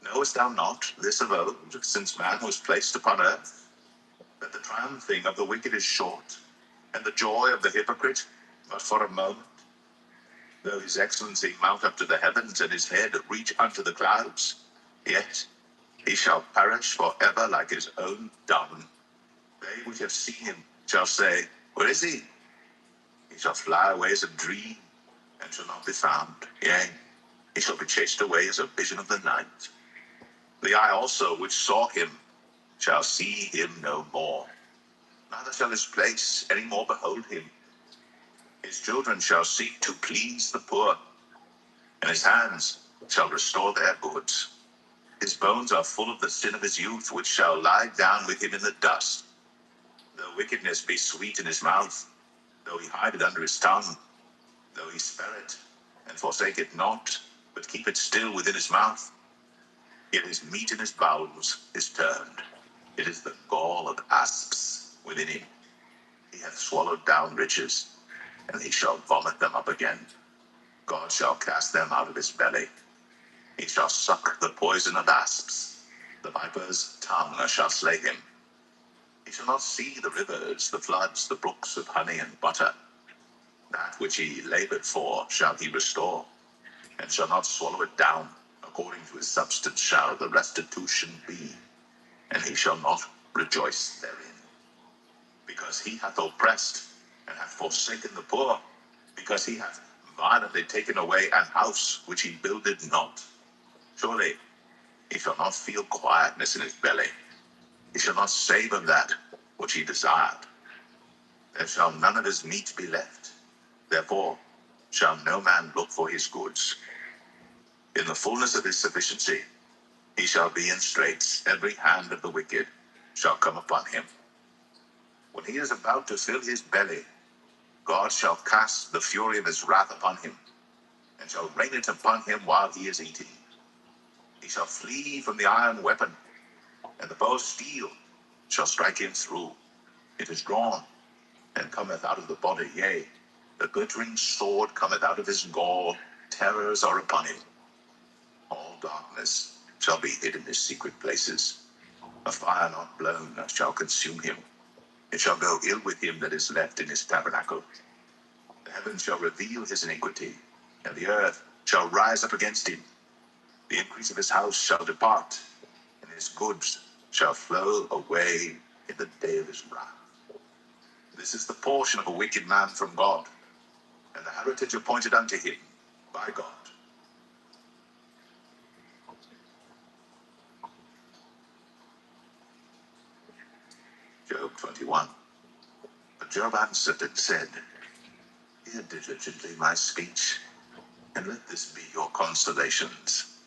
S1: Knowest thou not this of old, since man was placed upon earth, that the triumphing of the wicked is short, and the joy of the hypocrite but for a moment? Though his excellency mount up to the heavens, and his head reach unto the clouds, yet he shall perish forever like his own dung. They which have seen him shall say, where is he? He shall fly away as a dream, and shall not be found. Yea, he shall be chased away as a vision of the night. The eye also which saw him shall see him no more, neither shall his place any more behold him. His children shall seek to please the poor, and his hands shall restore their goods. His bones are full of the sin of his youth, which shall lie down with him in the dust. Though wickedness be sweet in his mouth, though he hide it under his tongue, though he spare it, and forsake it not, but keep it still within his mouth, yet his meat in his bowels is turned. It is the gall of asps within him. He hath swallowed down riches, and he shall vomit them up again. God shall cast them out of his belly. He shall suck the poison of asps. The viper's tongue shall slay him. He shall not see the rivers, the floods, the brooks of honey and butter. That which he labored for shall he restore, and shall not swallow it down. According to his substance shall the restitution be, and he shall not rejoice therein. Because he hath oppressed, and hath forsaken the poor, because he hath violently taken away an house which he builded not. Surely he shall not feel quietness in his belly. He shall not save of that which he desired. There shall none of his meat be left. Therefore shall no man look for his goods. In the fullness of his sufficiency he shall be in straits. Every hand of the wicked shall come upon him. When he is about to fill his belly, God shall cast the fury of his wrath upon him, and shall rain it upon him while he is eating. He shall flee from the iron weapon, and the bow of steel shall strike him through. It is drawn, and cometh out of the body, yea, the glittering sword cometh out of his gall. Terrors are upon him. All darkness shall be hid in his secret places. A fire not blown shall consume him. It shall go ill with him that is left in his tabernacle. The heavens shall reveal his iniquity, and the earth shall rise up against him. The increase of his house shall depart, and his goods shall flow away in the day of his wrath. This is the portion of a wicked man from God, and the heritage appointed unto him by God. Job 21. But Job answered and said, hear diligently my speech, and let this be your consolations.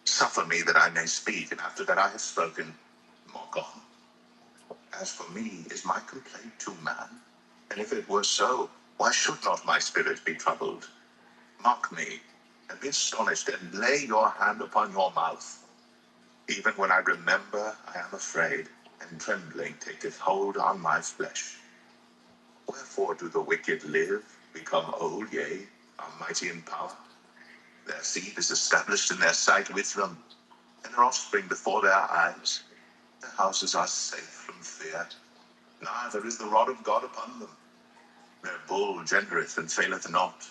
S1: Suffer me that I may speak, and after that I have spoken, mock on. As for me, is my complaint to man? And if it were so, why should not my spirit be troubled? Mock me, and be astonished, and lay your hand upon your mouth. Even when I remember, I am afraid, and trembling taketh hold on my flesh. Wherefore do the wicked live, become old, yea, are mighty in power? Their seed is established in their sight with them, and their offspring before their eyes. Their houses are safe from fear, neither is the rod of God upon them. Their bull gendereth and faileth not.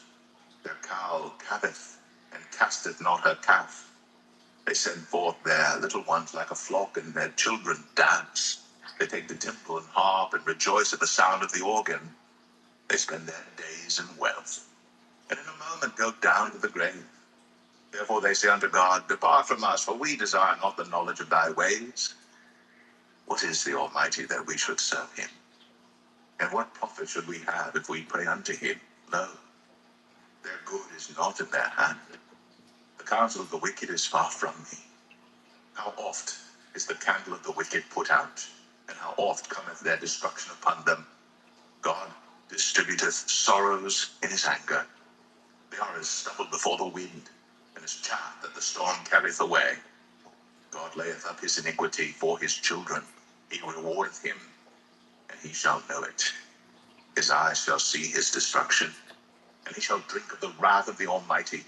S1: Their cow calveth, and casteth not her calf. They send forth their little ones like a flock, and their children dance. They take the timbrel and harp, and rejoice at the sound of the organ. They spend their days in wealth, and in a moment go down to the grave. Therefore they say unto God, depart from us, for we desire not the knowledge of thy ways. What is the Almighty that we should serve him? And what profit should we have if we pray unto him? Lo, their good is not in their hand. The counsel of the wicked is far from me. How oft is the candle of the wicked put out, and how oft cometh their destruction upon them? God distributeth sorrows in his anger. They are as stubble before the wind, and as chaff that the storm carrieth away. God layeth up his iniquity for his children. He rewardeth him, and he shall know it. His eyes shall see his destruction, and he shall drink of the wrath of the Almighty.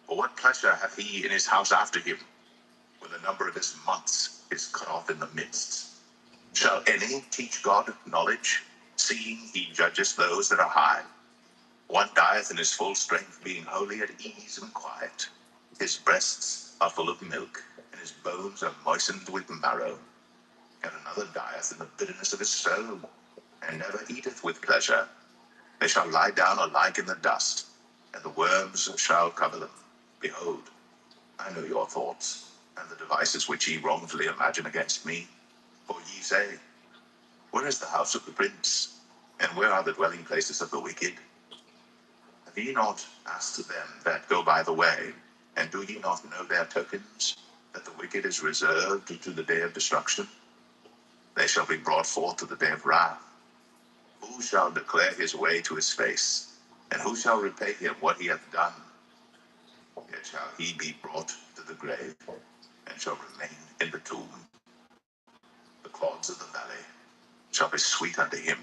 S1: For what pleasure hath he in his house after him, when the number of his months is cut off in the midst? Shall any teach God knowledge, seeing he judgeth those that are high? One dieth in his full strength, being wholly at ease and quiet. His breasts are full of milk, and his bones are moistened with marrow. And another dieth in the bitterness of his soul, and never eateth with pleasure. They shall lie down alike in the dust, and the worms shall cover them. Behold, I know your thoughts, and the devices which ye wrongfully imagine against me. For ye say, where is the house of the prince? And where are the dwelling places of the wicked? Have ye not asked them that go by the way, and do ye not know their tokens, that the wicked is reserved to the day of destruction? They shall be brought forth to the day of wrath. Who shall declare his way to his face? And who shall repay him what he hath done? Yet shall he be brought to the grave, and shall remain in the tomb. The clods of the valley shall be sweet unto him,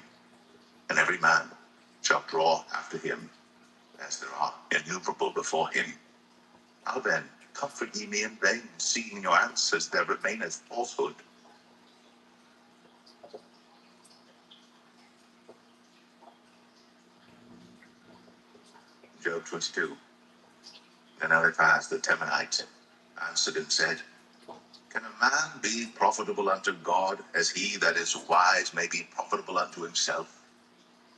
S1: and every man shall draw after him, as there are innumerable before him. How then comfort ye me in vain, seeing in your answers there remaineth falsehood? Job 22. Then Eliphaz the Temanite answered and said, can a man be profitable unto God, as he that is wise may be profitable unto himself?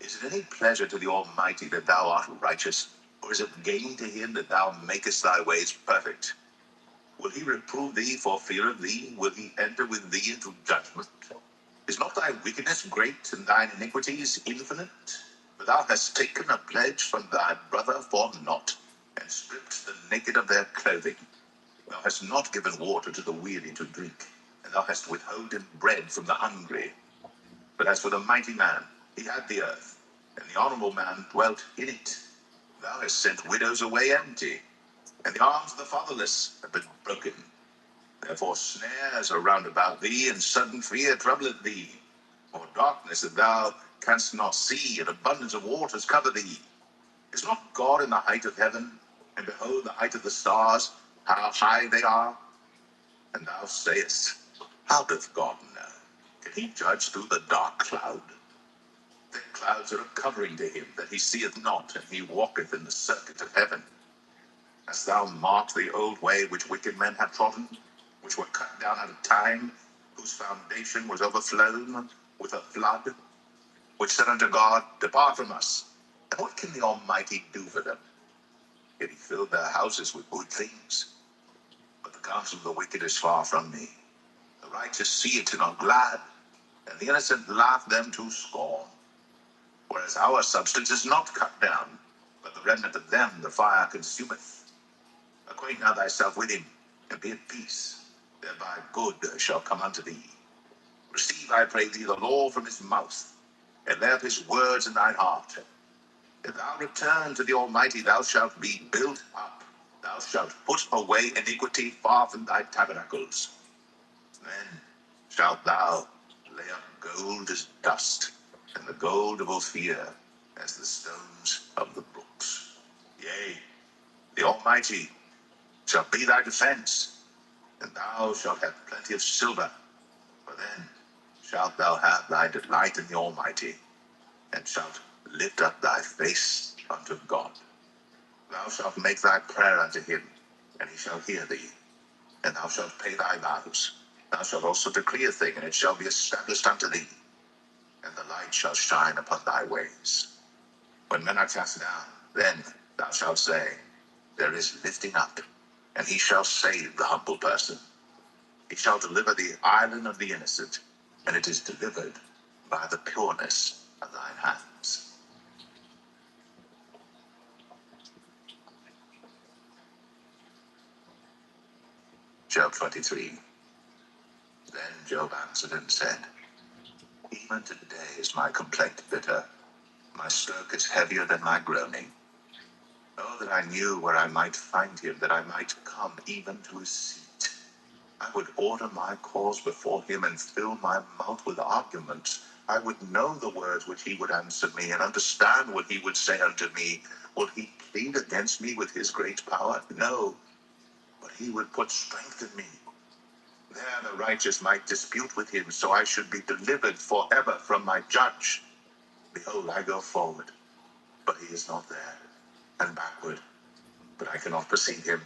S1: Is it any pleasure to the Almighty that thou art righteous, or is it gain to him that thou makest thy ways perfect? Will he reprove thee for fear of thee? Will he enter with thee into judgment? Is not thy wickedness great, and thine iniquities infinite? For thou hast taken a pledge from thy brother for naught, and stripped the naked of their clothing. Thou hast not given water to the weary to drink, and thou hast withholden bread from the hungry. But as for the mighty man, he had the earth, and the honorable man dwelt in it. Thou hast sent widows away empty, and the arms of the fatherless have been broken. Therefore snares are round about thee, and sudden fear troubleth thee. Or darkness that thou canst not see, and abundance of waters cover thee. Is not God in the height of heaven? And behold the height of the stars, how high they are? And thou sayest, how doth God know? Can he judge through the dark cloud? The clouds are a covering to him, that he seeth not, and he walketh in the circuit of heaven. Hast thou marked the old way which wicked men have trodden, which were cut down out of time, whose foundation was overflown with a flood, which said unto God, depart from us. And what can the Almighty do for them? Yet he filled their houses with good things. But the counsel of the wicked is far from me. The righteous see it and are glad, and the innocent laugh them to scorn. Whereas our substance is not cut down, but the remnant of them the fire consumeth. Acquaint now thyself with him, and be at peace. Thereby good shall come unto thee. Receive, I pray thee, the law from his mouth, and lay up his words in thine heart. If thou return to the Almighty, thou shalt be built up. Thou shalt put away iniquity far from thy tabernacles. Then shalt thou lay up gold as dust, and the gold of Ophir as the stones of the brooks. Yea, the Almighty shall be thy defense, and thou shalt have plenty of silver. For then shalt thou have thy delight in the Almighty, and shalt lift up thy face unto God. Thou shalt make thy prayer unto him, and he shall hear thee. And thou shalt pay thy vows. Thou shalt also decree a thing, and it shall be established unto thee. And the light shall shine upon thy ways. When men are cast down, then thou shalt say, there is lifting up, and he shall save the humble person. He shall deliver the island of the innocent, and it is delivered by the pureness of thine hands. Job 23. Then Job answered and said, even today is my complaint bitter. My stroke is heavier than my groaning. Oh, that I knew where I might find him, that I might come even to his seat. I would order my cause before him and fill my mouth with arguments. I would know the words which he would answer me and understand what he would say unto me. Will he plead against me with his great power? No, but he would put strength in me. There the righteous might dispute with him, so I should be delivered forever from my judge. Behold, I go forward, but he is not there, and backward, but I cannot perceive him.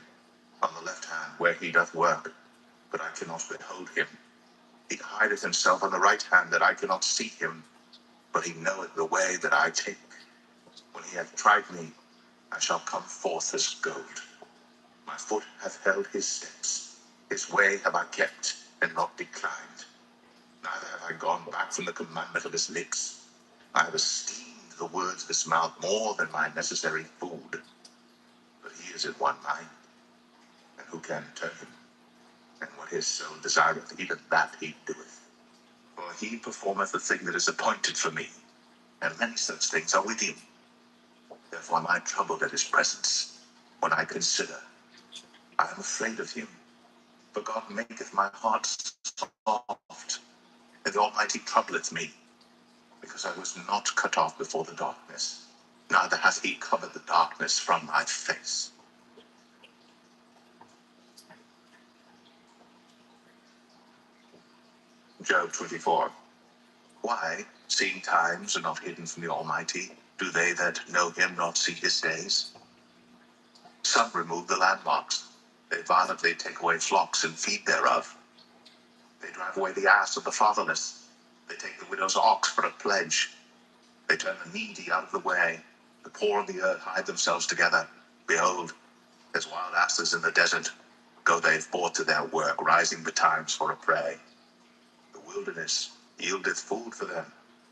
S1: On the left hand, where he doth work, but I cannot behold him. He hideth himself on the right hand, that I cannot see him, but he knoweth the way that I take. When he hath tried me, I shall come forth as gold. My foot hath held his steps. His way have I kept, and not declined. Neither have I gone back from the commandment of his lips. I have esteemed the words of his mouth more than my necessary food. But he is in one mind, and who can turn him? And what his soul desireth, even that he doeth. For he performeth the thing that is appointed for me, and many such things are with him. Therefore am I troubled at his presence. When I consider, I am afraid of him. For God maketh my heart soft, and the Almighty troubleth me, because I was not cut off before the darkness, neither hath he covered the darkness from my face. Job 24. Why, seeing times are not hidden from the Almighty, do they that know him not see his days? Some remove the landmarks. They violently take away flocks and feed thereof. They drive away the ass of the fatherless. They take the widow's ox for a pledge. They turn the needy out of the way. The poor of the earth hide themselves together. Behold, as wild asses in the desert, go they forth to their work, rising betimes for a prey. The wilderness yieldeth food for them,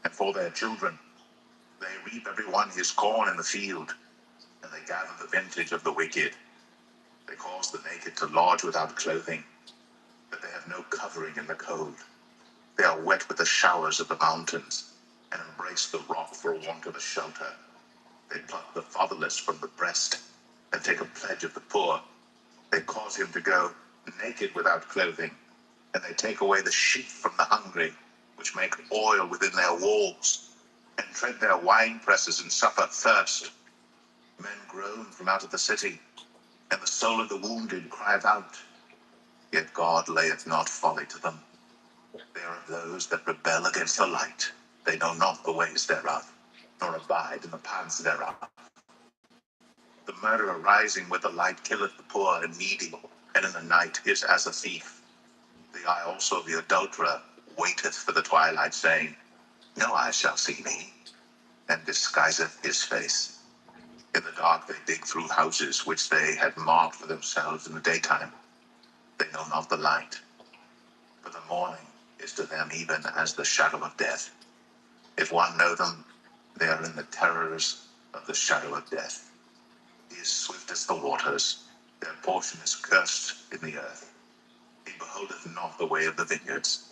S1: and for their children. They reap every one his corn in the field, and they gather the vintage of the wicked. They cause the naked to lodge without clothing, that they have no covering in the cold. They are wet with the showers of the mountains, and embrace the rock for want of a shelter. They pluck the fatherless from the breast, and take a pledge of the poor. They cause him to go naked without clothing, and they take away the sheep from the hungry, which make oil within their walls, and tread their wine presses and suffer thirst. Men groan from out of the city, and the soul of the wounded crieth out. Yet God layeth not folly to them. They are of those that rebel against the light. They know not the ways thereof, nor abide in the paths thereof. The murderer rising with the light killeth the poor and needy, and in the night is as a thief. The eye also of the adulterer waiteth for the twilight, saying, No eye shall see me, and disguiseth his face. In the dark they dig through houses which they had marked for themselves in the daytime. They know not the light, for the morning is to them even as the shadow of death. If one know them, they are in the terrors of the shadow of death. He is swift as the waters, their portion is cursed in the earth. He beholdeth not the way of the vineyards.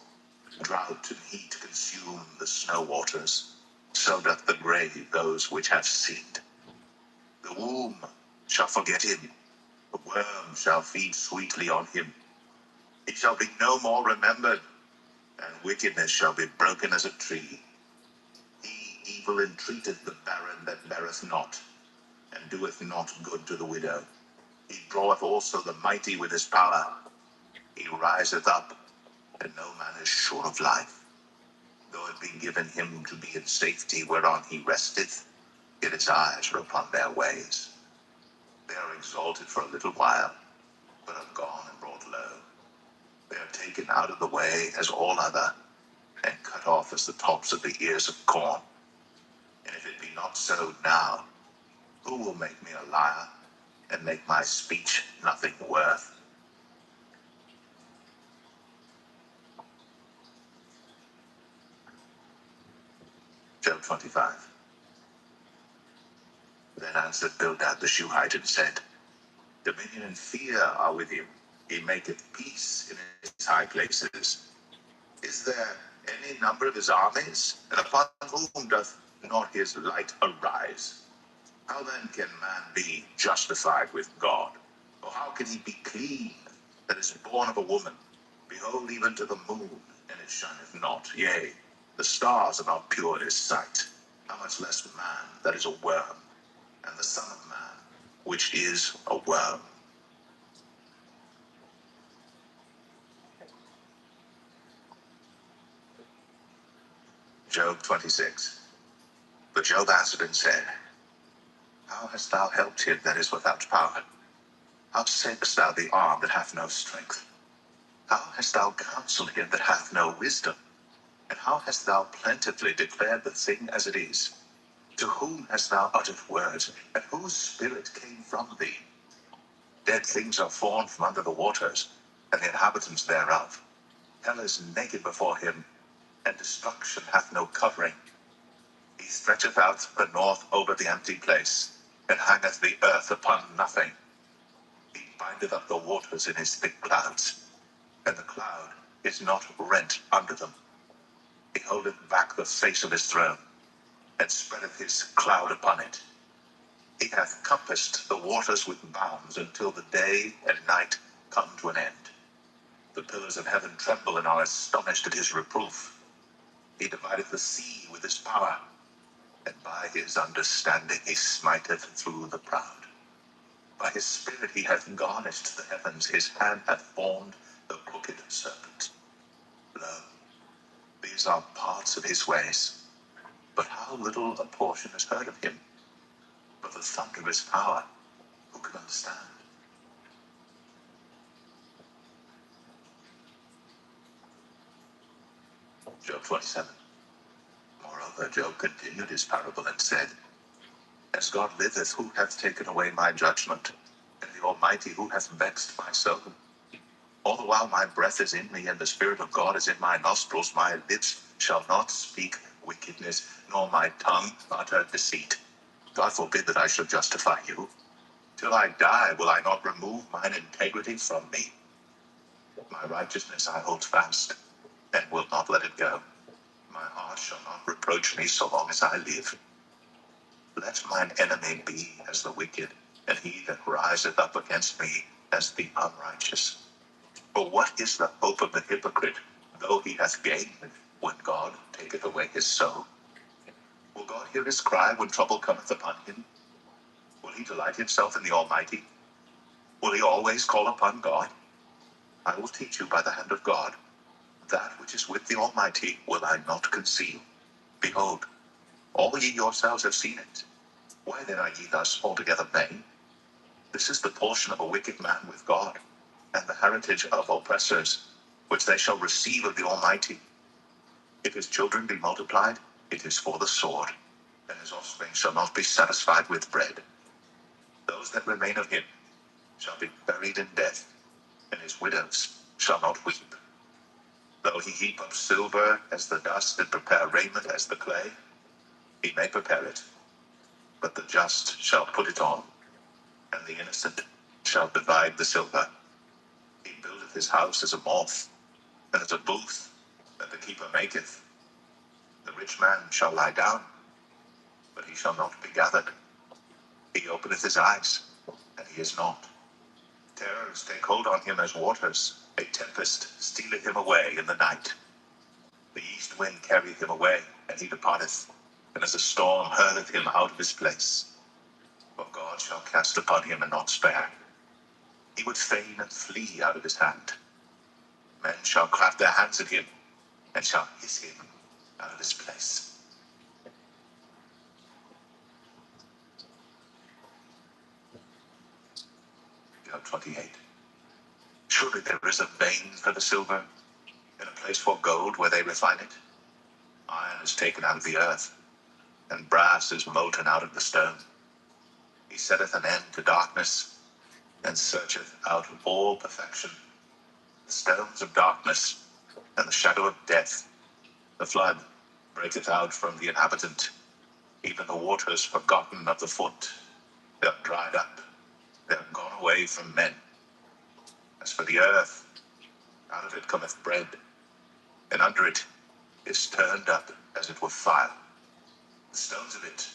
S1: Drought and heat consume the snow waters. So doth the grave those which have seed. The womb shall forget him. The worm shall feed sweetly on him. He shall be no more remembered, and wickedness shall be broken as a tree. He evil entreateth the barren that beareth not, and doeth not good to the widow. He draweth also the mighty with his power. He riseth up, and no man is sure of life. Though it be given him to be in safety whereon he resteth, yet his eyes are upon their ways. They are exalted for a little while, but are gone and brought low. They are taken out of the way as all other, and cut off as the tops of the ears of corn. And if it be not so now, who will make me a liar, and make my speech nothing worth? Job 25. Then answered Bildad the Shuhite and said, Dominion and fear are with him. He maketh peace in his high places. Is there any number of his armies? And upon whom doth not his light arise? How then can man be justified with God? Or how can he be clean that is born of a woman? Behold, even to the moon, and it shineth not. Yea, the stars are not pure in his sight. How much less man that is a worm, and the Son of Man, which is a worm. Job 26. But Job answered and said, How hast thou helped him that is without power? How savest thou the arm that hath no strength? How hast thou counseled him that hath no wisdom? And how hast thou plentifully declared the thing as it is? To whom hast thou uttered words, and whose spirit came from thee? Dead things are formed from under the waters, and the inhabitants thereof. Hell is naked before him, and destruction hath no covering. He stretcheth out the north over the empty place, and hangeth the earth upon nothing. He bindeth up the waters in his thick clouds, and the cloud is not rent under them. He holdeth back the face of his throne, and spreadeth his cloud upon it. He hath compassed the waters with bounds until the day and night come to an end. The pillars of heaven tremble and are astonished at his reproof. He divideth the sea with his power, and by his understanding he smiteth through the proud. By his spirit he hath garnished the heavens, his hand hath formed the crooked serpent. Lo, these are parts of his ways, but how little a portion is heard of him. But the thunder of his power, who can understand? Job 27. Moreover, Job continued his parable and said, As God liveth, who hath taken away my judgment? And the Almighty, who hath vexed my soul? All the while my breath is in me, and the Spirit of God is in my nostrils, my lips shall not speak wickedness, nor my tongue utter deceit. God forbid that I should justify you. Till I die will I not remove mine integrity from me. My righteousness I hold fast, and will not let it go. My heart shall not reproach me so long as I live. Let mine enemy be as the wicked, and he that riseth up against me as the unrighteous. For what is the hope of the hypocrite, though he hath gained, when God taketh away his soul? Will God hear his cry when trouble cometh upon him? Will he delight himself in the Almighty? Will he always call upon God? I will teach you by the hand of God. That which is with the Almighty will I not conceal. Behold, all ye yourselves have seen it. Why then are ye thus altogether vain? This is the portion of a wicked man with God, and the heritage of oppressors, which they shall receive of the Almighty. If his children be multiplied, it is for the sword, and his offspring shall not be satisfied with bread. Those that remain of him shall be buried in death, and his widows shall not weep. Though he heap up silver as the dust, and prepare raiment as the clay, he may prepare it, but the just shall put it on, and the innocent shall divide the silver. He buildeth his house as a moth, and as a booth that the keeper maketh. The rich man shall lie down, but he shall not be gathered. He openeth his eyes, and he is not. Terrors take hold on him as waters. A tempest stealeth him away in the night. The east wind carrieth him away, and he departeth, and as a storm hurleth him out of his place. For God shall cast upon him and not spare. He would fain flee out of his hand. Men shall clap their hands at him, and shall hiss him out of his place. Job 28. Surely there is a vein for the silver, and a place for gold where they refine it. Iron is taken out of the earth, and brass is molten out of the stone. He setteth an end to darkness, and searcheth out all perfection. The stones of darkness, and the shadow of death. The flood breaketh out from the inhabitant, even the waters forgotten of the foot. They are dried up, they are gone away from men. As for the earth, out of it cometh bread, and under it is turned up as it were fire. The stones of it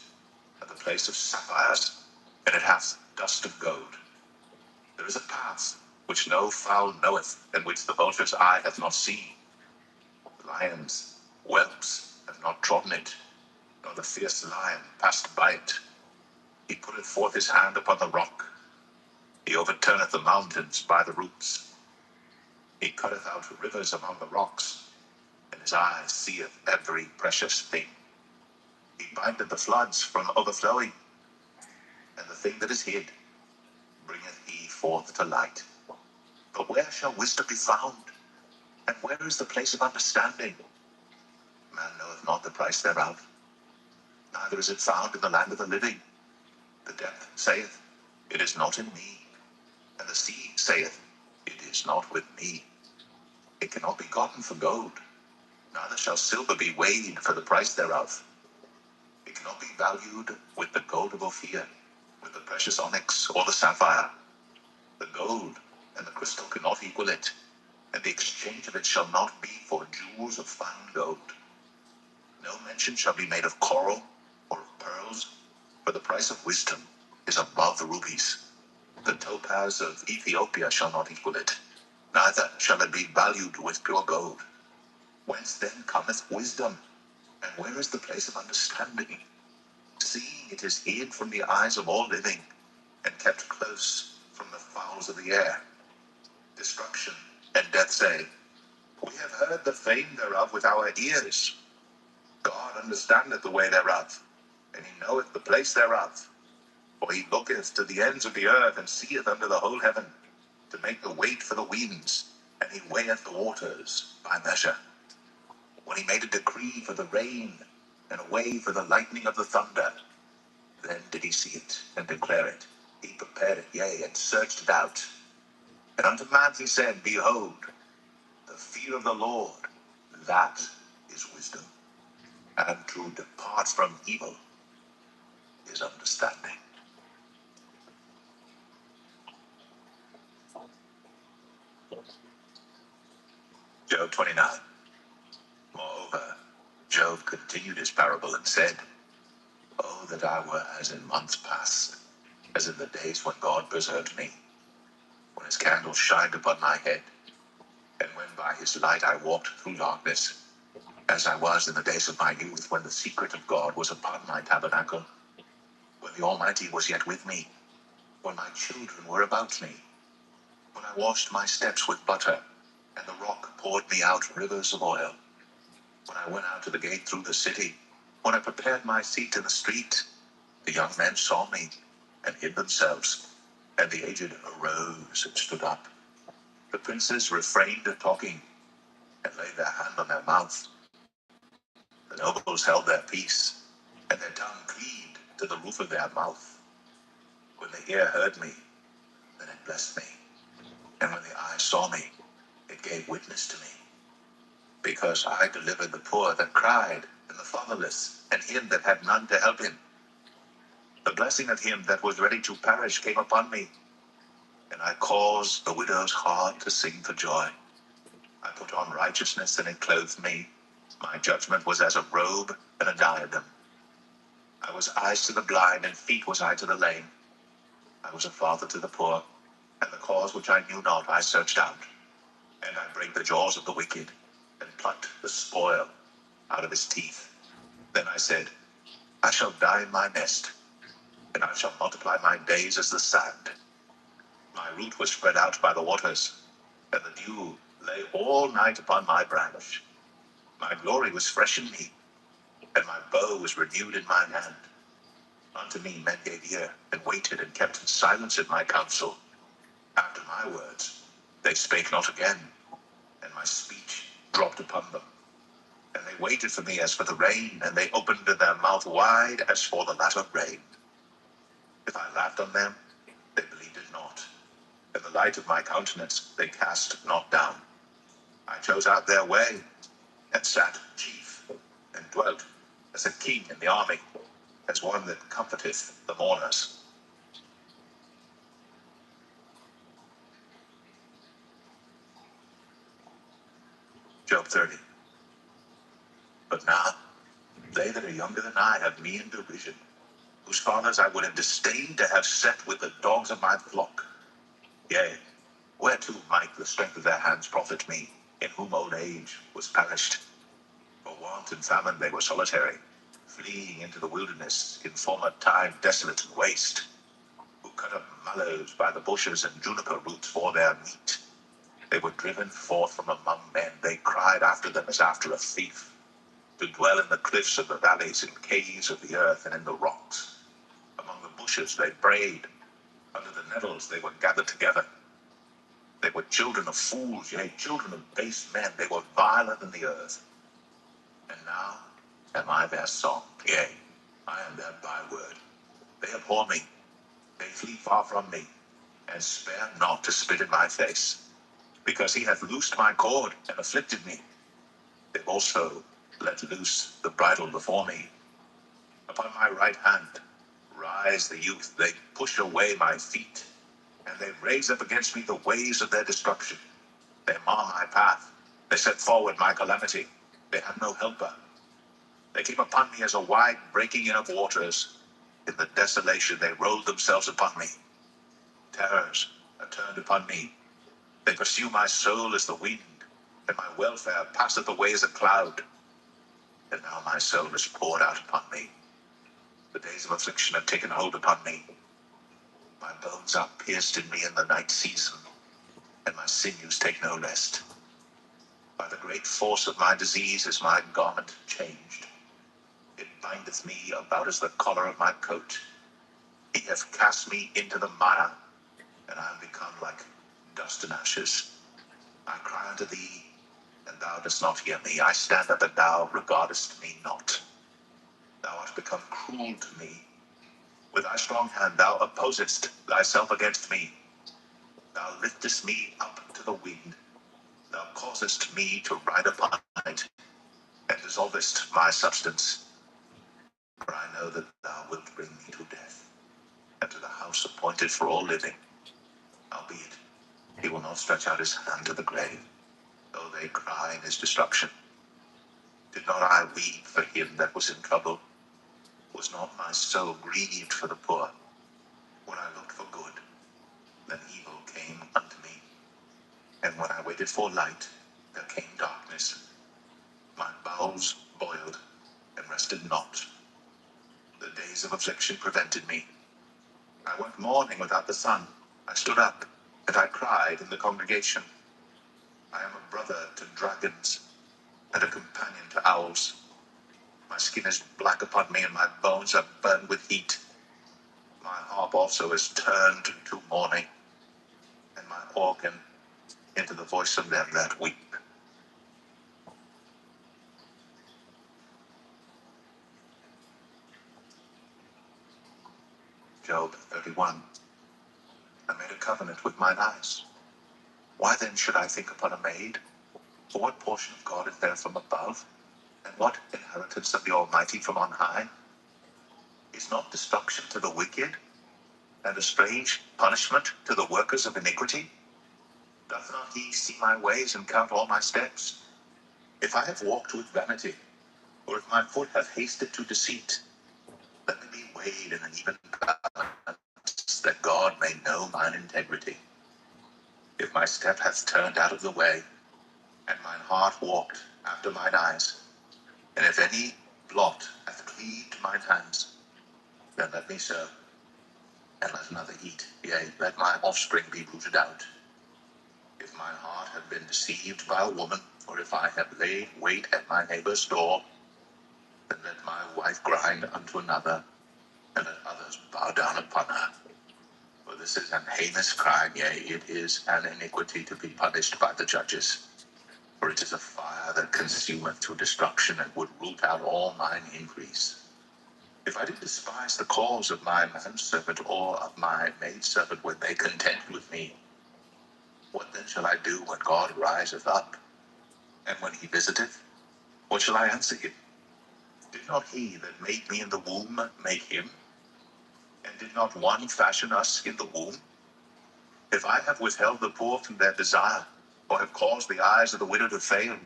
S1: are the place of sapphires, and it hath dust of gold. There is a path which no fowl knoweth, and which the vulture's eye hath not seen. Lions, whelps have not trodden it, nor the fierce lion passed by it. He putteth forth his hand upon the rock. He overturneth the mountains by the roots. He cutteth out rivers among the rocks, and his eye seeth every precious thing. He bindeth the floods from overflowing, and the thing that is hid bringeth he forth to light. But where shall wisdom be found? And where is the place of understanding? Man knoweth not the price thereof, neither is it found in the land of the living. The depth saith, it is not in me, and the sea saith, it is not with me. It cannot be gotten for gold, neither shall silver be weighed for the price thereof. It cannot be valued with the gold of Ophir, with the precious onyx or the sapphire. The gold and the crystal cannot equal it, and the exchange of it shall not be for jewels of fine gold. No mention shall be made of coral or of pearls, for the price of wisdom is above rubies. The topaz of Ethiopia shall not equal it, neither shall it be valued with pure gold. Whence then cometh wisdom? And where is the place of understanding? Seeing it is hid from the eyes of all living, and kept close from the fowls of the air. Destruction and death say, we have heard the fame thereof with our ears. God understandeth the way thereof, and he knoweth the place thereof. For he looketh to the ends of the earth, and seeth under the whole heaven, to make the weight for the winds, and he weigheth the waters by measure. When he made a decree for the rain, and a way for the lightning of the thunder, then did he see it, and declare it. He prepared it, yea, and searched it out. And unto man he said, behold, the fear of the Lord, that is wisdom, and to depart from evil is understanding. Job 29. Moreover, Job continued his parable and said, oh, that I were as in months past, as in the days when God preserved me, when his candle shined upon my head, And when by his light I walked through darkness, as I was in the days of my youth, when the secret of God was upon my tabernacle, when the Almighty was yet with me, when my children were about me, when I washed my steps with butter, and the rock poured me out rivers of oil, when I went out to the gate through the city, when I prepared my seat in the street, the young men saw me and hid themselves, and the aged arose and stood up. The princes refrained of talking and laid their hand on their mouth. The nobles held their peace, and their tongue cleaved to the roof of their mouth. When the ear heard me, then it blessed me, and when the eye saw me, it gave witness to me. Because I delivered the poor that cried, and the fatherless, and him that had none to help him. The blessing of him that was ready to perish came upon me, and I caused the widow's heart to sing for joy. I put on righteousness, and it clothed me. My judgment was as a robe and a diadem. I was eyes to the blind, and feet was I to the lame. I was a father to the poor, and the cause which I knew not I searched out. And I brake the jaws of the wicked, and plucked the spoil out of his teeth. Then I said, I shall die in my nest, and I shall multiply my days as the sand. My root was spread out by the waters, and the dew lay all night upon my branch. My glory was fresh in me, and my bow was renewed in mine hand. Unto me men gave ear, and waited, and kept silence at my counsel. After my words they spake not again, and my speech dropped upon them. And they waited for me as for the rain, and they opened their mouth wide as for the latter rain. If I laughed on them, they believed it not, and the light of my countenance they cast not down. I chose out their way, and sat chief, and dwelt as a king in the army, as one that comforteth the mourners. Job 30. But now, they that are younger than I have me in derision, whose fathers I would have disdained to have set with the dogs of my flock. Yea, whereto might the strength of their hands profit me, in whom old age was perished? For want and famine they were solitary, fleeing into the wilderness, in former time desolate and waste, who cut up mallows by the bushes and juniper roots for their meat. They were driven forth from among men, they cried after them as after a thief, to dwell in the cliffs of the valleys, in caves of the earth, and in the rocks. Among the bushes they brayed, under the nettles they were gathered together. They were children of fools, yea, children of base men. They were viler than the earth. And now am I their song, yea, I am their byword. They abhor me, they flee far from me, and spare not to spit in my face. Because he hath loosed my cord, and afflicted me. They also let loose the bridle before me. Upon my right hand rise the youth. They push away my feet, and they raise up against me the ways of their destruction. They mar my path. They set forward my calamity. They have no helper. They came upon me as a wide breaking in of waters. In the desolation they rolled themselves upon me. Terrors are turned upon me. They pursue my soul as the wind, and my welfare passeth away as a cloud. And now my soul is poured out upon me. The days of affliction have taken hold upon me. My bones are pierced in me in the night season, and my sinews take no rest. By the great force of my disease is my garment changed. It bindeth me about as the collar of my coat. He hath cast me into the mire, and I am become like dust and ashes. I cry unto thee, and thou dost not hear me. I stand up, and thou regardest me not. Thou art become cruel to me. With thy strong hand thou opposest thyself against me. Thou liftest me up to the wind. Thou causest me to ride upon it, and dissolvest my substance. For I know that thou wilt bring me to death, and to the house appointed for all living. Howbeit, he will not stretch out his hand to the grave, though they cry in his destruction. Did not I weep for him that was in trouble? Was not my soul grieved for the poor? When I looked for good, then evil came unto me. And And when I waited for light, there came darkness. My bowels boiled and rested not. The days of affliction prevented me. I went mourning without the sun. I stood up, and I cried in the congregation. I am a brother to dragons, and a companion to owls. My skin is black upon me, and my bones are burned with heat. My harp also is turned to mourning, and my organ into the voice of them that weep. Job 31. I made a covenant with mine eyes. Why then should I think upon a maid? For what portion of God is there from above? And what inheritance of the Almighty from on high? Is not destruction to the wicked, and a strange punishment to the workers of iniquity? Doth not he see my ways and count all my steps? If I have walked with vanity, or if my foot hath hasted to deceit, let me be weighed in an even balance, that God may know mine integrity. If my step hath turned out of the way, and mine heart walked after mine eyes, and if any blot hath cleaved mine hands, then let me sow, and let another eat. Yea, let my offspring be rooted out. If mine heart have been deceived by a woman, or if I have laid wait at my neighbor's door, then let my wife grind unto another, and let others bow down upon her. For this is an heinous crime, yea, it is an iniquity to be punished by the judges. For it is a fire that consumeth to destruction, and would root out all mine increase. If I did despise the cause of my manservant or of my maidservant, were they content with me? What then shall I do when God riseth up? And when he visiteth, what shall I answer him? Did not he that made me in the womb make him? And did not one fashion us in the womb? If I have withheld the poor from their desire, or have caused the eyes of the widow to fail,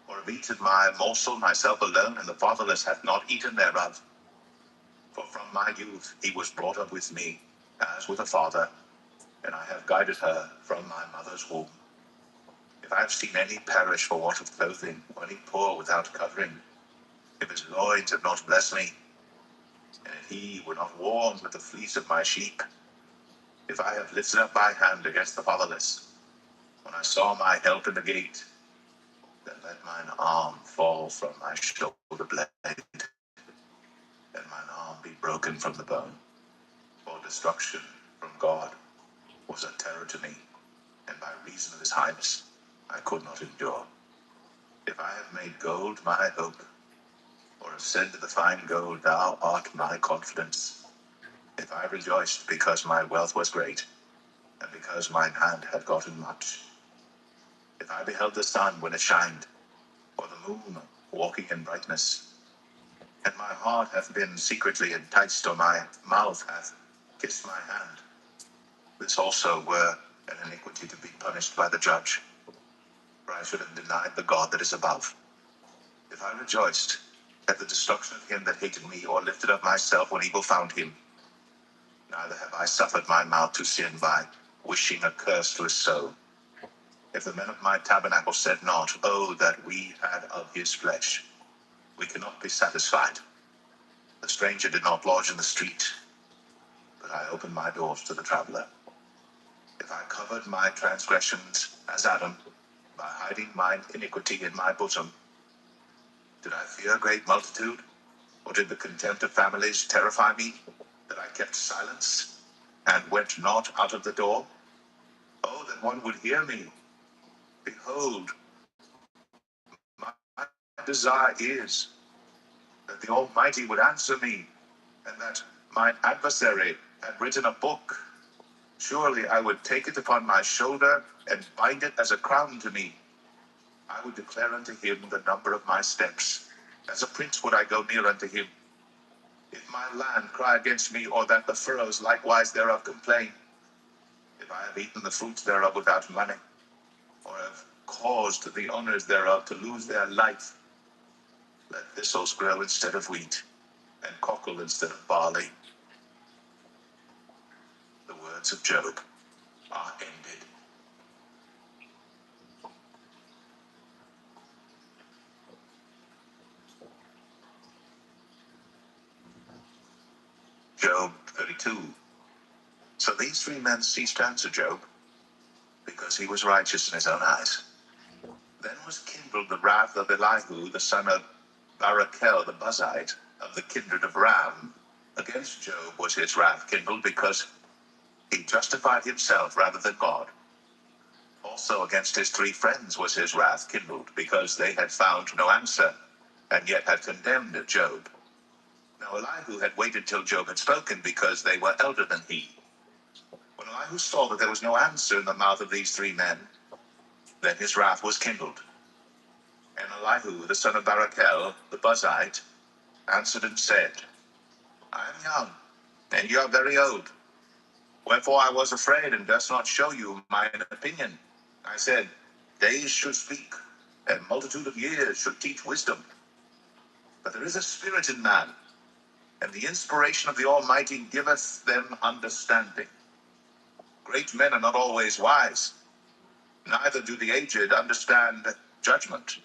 S1: or have eaten my morsel myself alone, and the fatherless hath not eaten thereof. For from my youth he was brought up with me, as with a father, and I have guided her from my mother's womb. If I have seen any perish for want of clothing, or any poor without covering, if his loins have not blessed me, and if he were not warmed with the fleece of my sheep, if I have lifted up my hand against the fatherless, when I saw my help in the gate, then let mine arm fall from my shoulder blade, and mine arm be broken from the bone. For destruction from God was a terror to me, and by reason of his highness I could not endure. If I have made gold my hope, or have said to the fine gold, thou art my confidence, if I rejoiced because my wealth was great, and because mine hand had gotten much, if I beheld the sun when it shined, or the moon walking in brightness, and my heart hath been secretly enticed, or my mouth hath kissed my hand, this also were an iniquity to be punished by the judge, for I should have denied the God that is above. If I rejoiced at the destruction of him that hated me, or lifted up myself when evil found him, neither have I suffered my mouth to sin by wishing a curse to his soul. If the men of my tabernacle said not, oh, that we had of his flesh, we cannot be satisfied. The stranger did not lodge in the street, but I opened my doors to the traveler. If I covered my transgressions as Adam, by hiding mine iniquity in my bosom, did I fear a great multitude, or did the contempt of families terrify me, that I kept silence, and went not out of the door? Oh, that one would hear me! Behold, my desire is that the Almighty would answer me, and that mine adversary had written a book. Surely I would take it upon my shoulder, and bind it as a crown to me. I would declare unto him the number of my steps. As a prince would I go near unto him. If my land cry against me, or that the furrows likewise thereof complain, if I have eaten the fruits thereof without money, or have caused the owners thereof to lose their life, let thistles grow instead of wheat, and cockle instead of barley. The words of Job are ended. Job 32. So these three men ceased to answer Job, because he was righteous in his own eyes. Then was kindled the wrath of Elihu, the son of Barachel the Buzite, of the kindred of Ram. Against Job was his wrath kindled, because he justified himself rather than God. Also against his three friends was his wrath kindled, because they had found no answer, and yet had condemned Job. Now Elihu had waited till Job had spoken, because they were elder than he. When Elihu saw that there was no answer in the mouth of these three men, then his wrath was kindled. And Elihu, the son of Barachel, the Buzite, answered and said, I am young, and you are very old. Wherefore I was afraid, and durst not show you mine opinion. I said, days should speak, and multitude of years should teach wisdom. But there is a spirit in man, and the inspiration of the Almighty giveth them understanding. Great men are not always wise, neither do the aged understand judgment.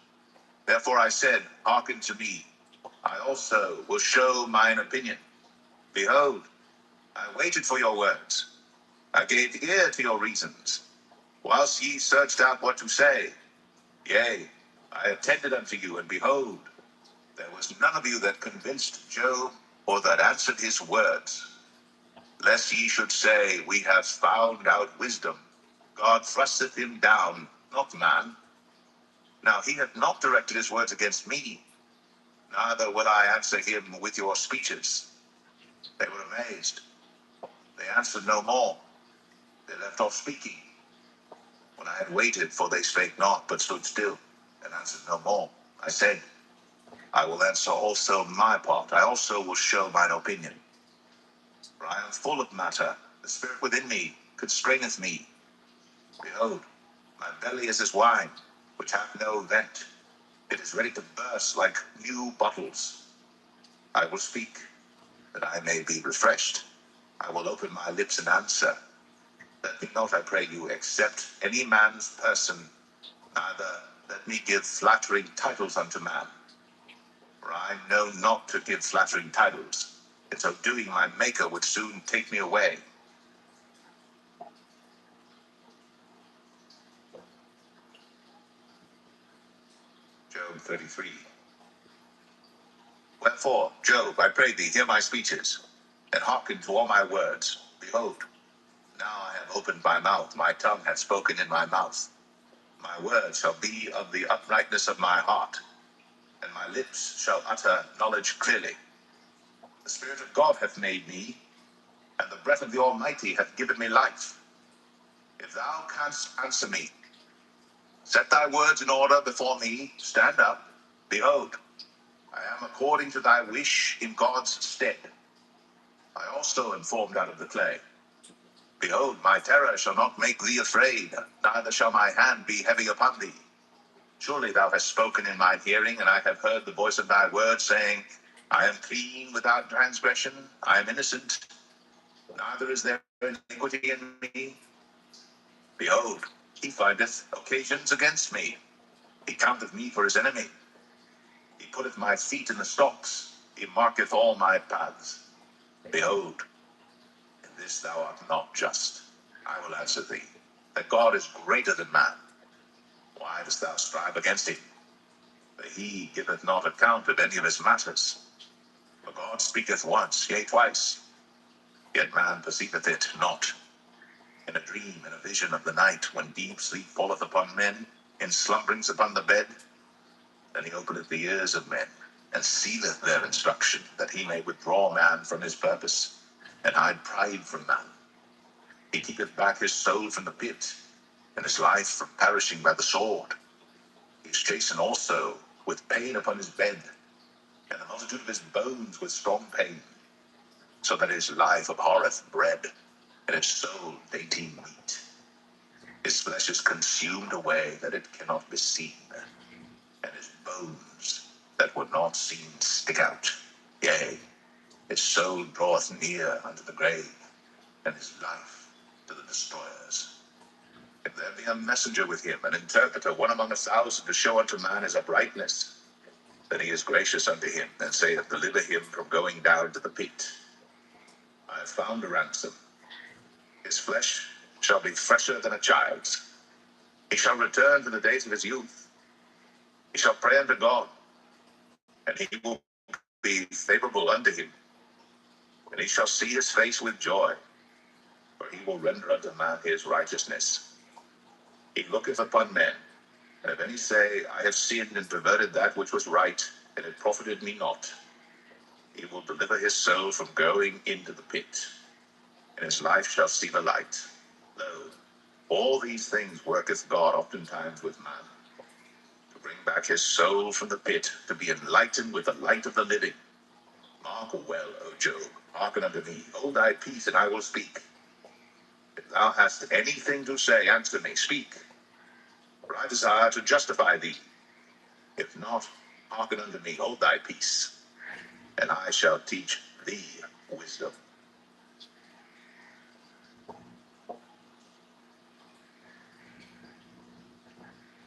S1: Therefore I said, hearken to me, I also will show mine opinion. Behold, I waited for your words, I gave ear to your reasons, whilst ye searched out what to say. Yea, I attended unto you, and behold, there was none of you that convinced Job, or that answered his words. Lest ye should say, we have found out wisdom. God thrusteth him down, not man. Now he hath not directed his words against me, neither will I answer him with your speeches. They were amazed. They answered no more. They left off speaking. When I had waited, for they spake not, but stood still, and answered no more, I said, I will answer also my part. I also will show mine opinion. For I am full of matter. The spirit within me constraineth me. Behold, my belly is as wine, which hath no vent. It is ready to burst like new bottles. I will speak, that I may be refreshed. I will open my lips and answer. Let me not, I pray you, accept any man's person, neither let me give flattering titles unto man. For I know not to give flattering titles. In so doing, my Maker would soon take me away. Job 33. Wherefore, Job, I pray thee, hear my speeches, and hearken to all my words. Behold, now I have opened my mouth, my tongue hath spoken in my mouth. My words shall be of the uprightness of my heart, and my lips shall utter knowledge clearly. The Spirit of God hath made me, and the breath of the Almighty hath given me life. If thou canst answer me, set thy words in order before me, stand up. Behold, I am according to thy wish in God's stead. I also am formed out of the clay. Behold, my terror shall not make thee afraid, neither shall my hand be heavy upon thee. Surely thou hast spoken in mine hearing, and I have heard the voice of thy word, saying, I am clean without transgression, I am innocent, neither is there iniquity in me. Behold, he findeth occasions against me. He counteth me for his enemy. He putteth my feet in the stocks. He marketh all my paths. Behold, in this thou art not just. I will answer thee, that God is greater than man. Why dost thou strive against him? For he giveth not account of any of his matters. For God speaketh once, yea twice, yet man perceiveth it not. In a dream, in a vision of the night, when deep sleep falleth upon men, in slumberings upon the bed, then he openeth the ears of men, and sealeth their instruction, that he may withdraw man from his purpose, and hide pride from man. He keepeth back his soul from the pit, and his life from perishing by the sword. He is chastened also with pain upon his bed, and the multitude of his bones with strong pain, so that his life abhorreth bread, and his soul dainty meat. His flesh is consumed away, that it cannot be seen, and his bones that would not seen stick out. Yea, his soul draweth near unto the grave, and his life to the destroyers. If there be a messenger with him, an interpreter, one among 1,000, to show unto man his uprightness, then he is gracious unto him, and saith, deliver him from going down to the pit. I have found a ransom. His flesh shall be fresher than a child's. He shall return to the days of his youth. He shall pray unto God, and he will be favorable unto him. And he shall see his face with joy, for he will render unto man his righteousness. He looketh upon men, and if any say, I have sinned and perverted that which was right, and it profited me not, he will deliver his soul from going into the pit, and his life shall see the light. Lo, all these things worketh God oftentimes with man, to bring back his soul from the pit, to be enlightened with the light of the living. Mark well, O Job, hearken unto me, hold thy peace, and I will speak. If thou hast anything to say, answer me, speak, for I desire to justify thee. If not, hearken unto me, hold thy peace, and I shall teach thee wisdom.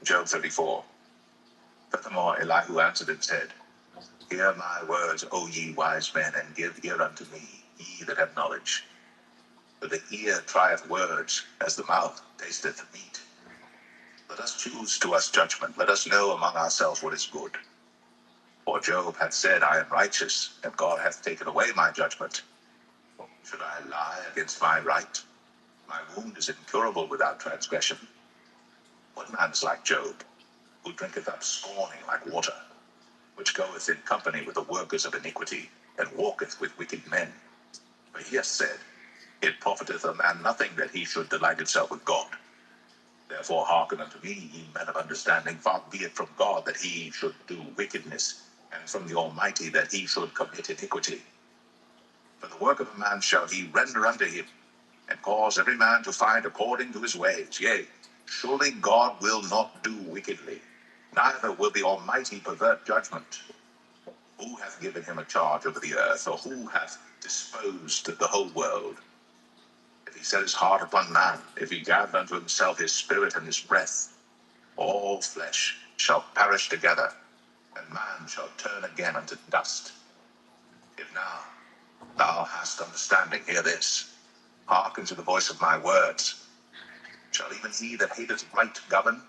S1: Job 34. Furthermore, Elihu answered and said, Hear my words, O ye wise men, and give ear unto me, ye that have knowledge. For the ear trieth words, as the mouth tasteth meat. Let us choose to us judgment, let us know among ourselves what is good. For Job hath said, I am righteous, and God hath taken away my judgment. Should I lie against my right? My wound is incurable without transgression. What man is like Job, who drinketh up scorning like water, which goeth in company with the workers of iniquity, and walketh with wicked men? For he hath said, It profiteth a man nothing that he should delight himself with God. Therefore hearken unto me, ye men of understanding, far be it from God that he should do wickedness, and from the Almighty that he should commit iniquity. For the work of a man shall he render unto him, and cause every man to find according to his ways. Yea, surely God will not do wickedly, neither will the Almighty pervert judgment. Who hath given him a charge over the earth, or who hath disposed the whole world? If he set his heart upon man, if he gather unto himself his spirit and his breath, all flesh shall perish together, and man shall turn again unto dust. If now thou hast understanding, hear this. Hearken to the voice of my words. Shall even he that hateth right govern?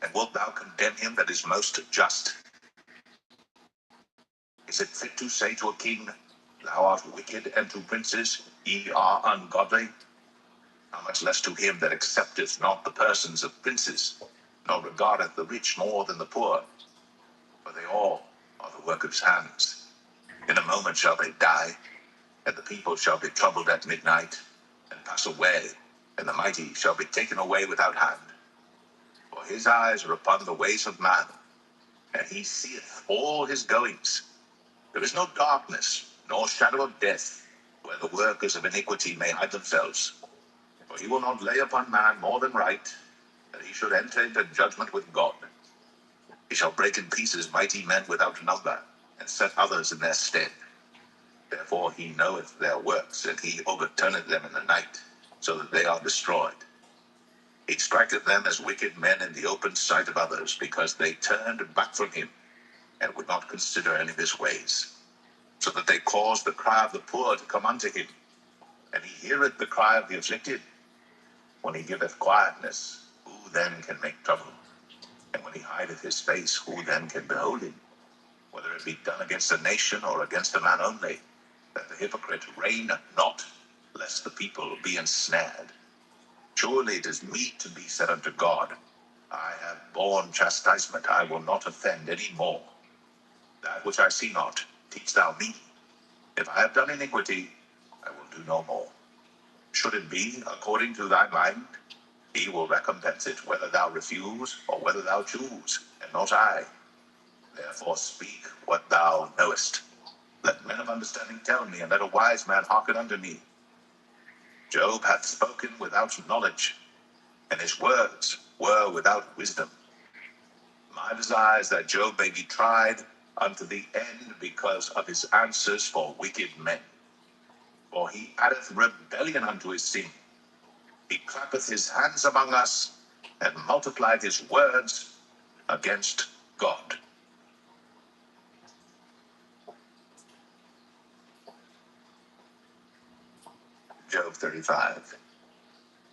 S1: And wilt thou condemn him that is most just? Is it fit to say to a king, Thou art wicked, and to princes, Ye are ungodly? How much less to him that accepteth not the persons of princes, nor regardeth the rich more than the poor? For they all are the work of his hands. In a moment shall they die, and the people shall be troubled at midnight, and pass away, and the mighty shall be taken away without hand. For his eyes are upon the ways of man, and he seeth all his goings. There is no darkness, nor shadow of death, where the workers of iniquity may hide themselves. For he will not lay upon man more than right, that he should enter into judgment with God. He shall break in pieces mighty men without number, and set others in their stead. Therefore he knoweth their works, and he overturneth them in the night, so that they are destroyed. He striketh them as wicked men in the open sight of others, because they turned back from him, and would not consider any of his ways. So that they caused the cry of the poor to come unto him, and he heareth the cry of the afflicted. When he giveth quietness, who then can make trouble? And when he hideth his face, who then can behold him? Whether it be done against a nation or against a man only, that the hypocrite reign not, lest the people be ensnared. Surely it is meet to be said unto God, I have borne chastisement, I will not offend any more. That which I see not, teach thou me. If I have done iniquity, I will do no more. Should it be according to thy mind, he will recompense it, whether thou refuse or whether thou choose, and not I. Therefore speak what thou knowest. Let men of understanding tell me, and let a wise man hearken unto me. Job hath spoken without knowledge, and his words were without wisdom. My desire is that Job may be tried unto the end because of his answers for wicked men. For he addeth rebellion unto his sin. He clappeth his hands among us, and multiplied his words against God. Job 35.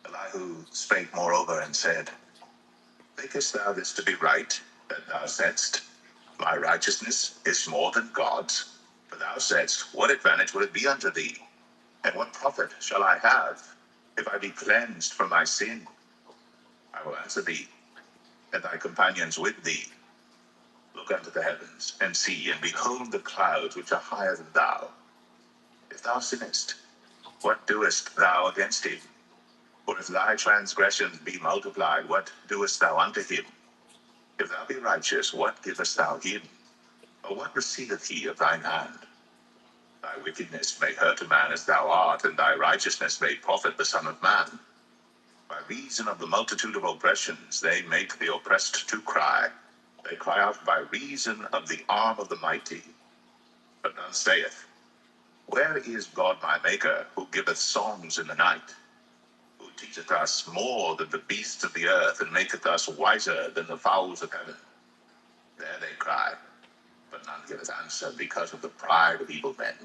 S1: Elihu spake moreover and said, Thinkest thou this to be right, that thou saidst, My righteousness is more than God's? For thou saidst, What advantage will it be unto thee? And what profit shall I have, if I be cleansed from my sin? I will answer thee, and thy companions with thee. Look unto the heavens, and see, and behold the clouds which are higher than thou. If thou sinnest, what doest thou against him? For if thy transgressions be multiplied, what doest thou unto him? If thou be righteous, what givest thou him? Or what receiveth he of thine hand? Thy wickedness may hurt a man as thou art, and thy righteousness may profit the Son of Man. By reason of the multitude of oppressions, they make the oppressed to cry. They cry out by reason of the arm of the mighty. But none saith, Where is God my Maker, who giveth songs in the night? Who teacheth us more than the beasts of the earth, and maketh us wiser than the fowls of heaven? There they cry, but none giveth answer, because of the pride of evil men.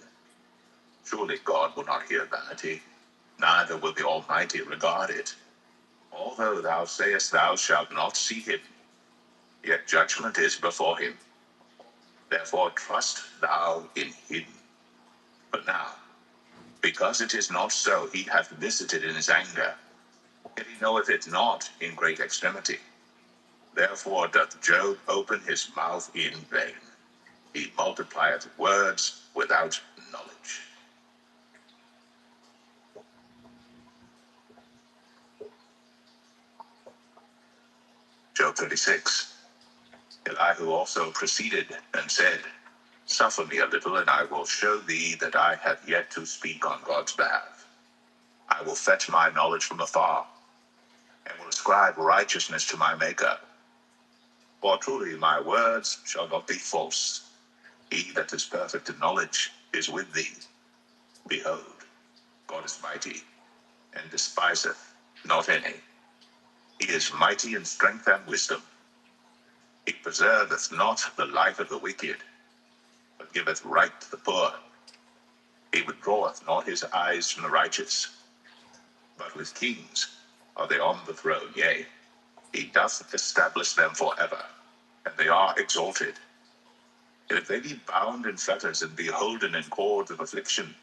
S1: Surely God will not hear vanity, neither will the Almighty regard it. Although thou sayest thou shalt not see him, yet judgment is before him. Therefore trust thou in him. But now, because it is not so, he hath visited in his anger, yet he knoweth it not in great extremity. Therefore doth Job open his mouth in vain. He multiplieth words without knowledge. Job 36. Elihu also proceeded and said, Suffer me a little, and I will show thee that I have yet to speak on God's behalf. I will fetch my knowledge from afar, and will ascribe righteousness to my Maker. For truly my words shall not be false. He that is perfect in knowledge is with thee. Behold, God is mighty, and despiseth not any. He is mighty in strength and wisdom. He preserveth not the life of the wicked, but giveth right to the poor. He withdraweth not his eyes from the righteous. But with kings are they on the throne, yea, he doth establish them forever, and they are exalted. And if they be bound in fetters and be holden in cords of affliction,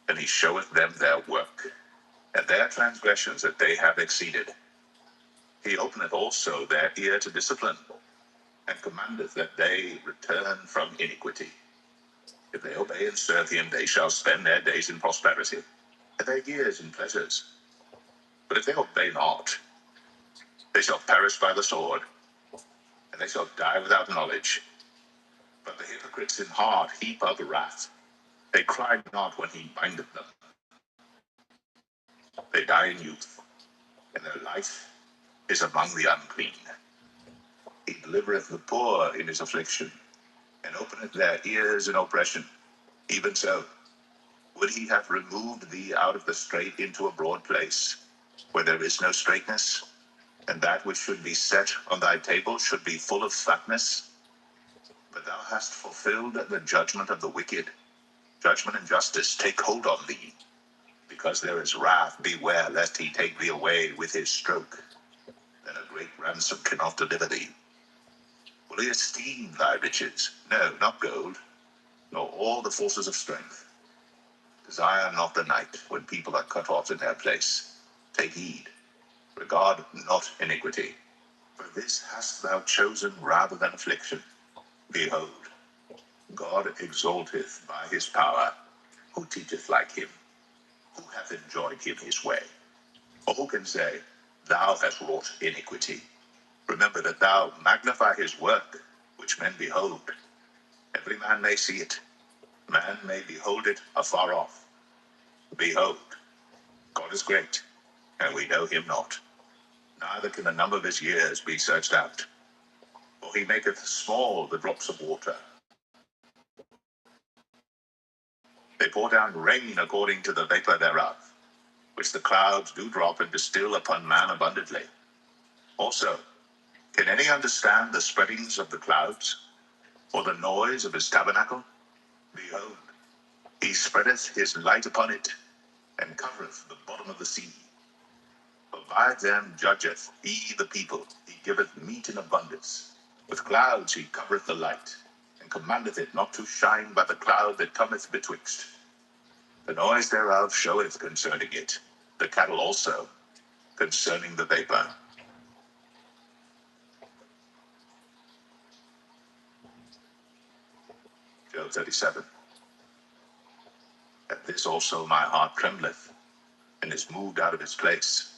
S1: then he showeth them their work, and their transgressions that they have exceeded. He openeth also their ear to discipline, and commandeth that they return from iniquity. If they obey and serve him, they shall spend their days in prosperity, and their years in pleasures. But if they obey not, they shall perish by the sword, and they shall die without knowledge. But the hypocrites in heart heap up wrath. They cry not when he bindeth them. They die in youth, and their life is among the unclean. He delivereth the poor in his affliction, and openeth their ears in oppression. Even so, would he have removed thee out of the strait into a broad place, where there is no straightness, and that which should be set on thy table should be full of fatness? But thou hast fulfilled the judgment of the wicked. Judgment and justice take hold on thee. Because there is wrath, beware lest he take thee away with his stroke. Then a great ransom cannot deliver thee. Will he esteem thy riches? No, not gold, nor all the forces of strength. Desire not the night, when people are cut off in their place. Take heed, regard not iniquity. For this hast thou chosen rather than affliction. Behold, God exalteth by his power. Who teacheth like him? Who hath enjoyed him his way? Or who can say, Thou hast wrought iniquity? Remember that thou magnify his work, which men behold. Every man may see it. Man may behold it afar off. Behold, God is great, and we know him not. Neither can the number of his years be searched out. For he maketh small the drops of water. They pour down rain according to the vapor thereof, which the clouds do drop and distill upon man abundantly. Also, can any understand the spreadings of the clouds, or the noise of his tabernacle? Behold, he spreadeth his light upon it, and covereth the bottom of the sea. For by them judgeth he the people. He giveth meat in abundance. With clouds he covereth the light, and commandeth it not to shine by the cloud that cometh betwixt. The noise thereof showeth concerning it, the cattle also, concerning the vapor. Job 37. At this also my heart trembleth, and is moved out of his place.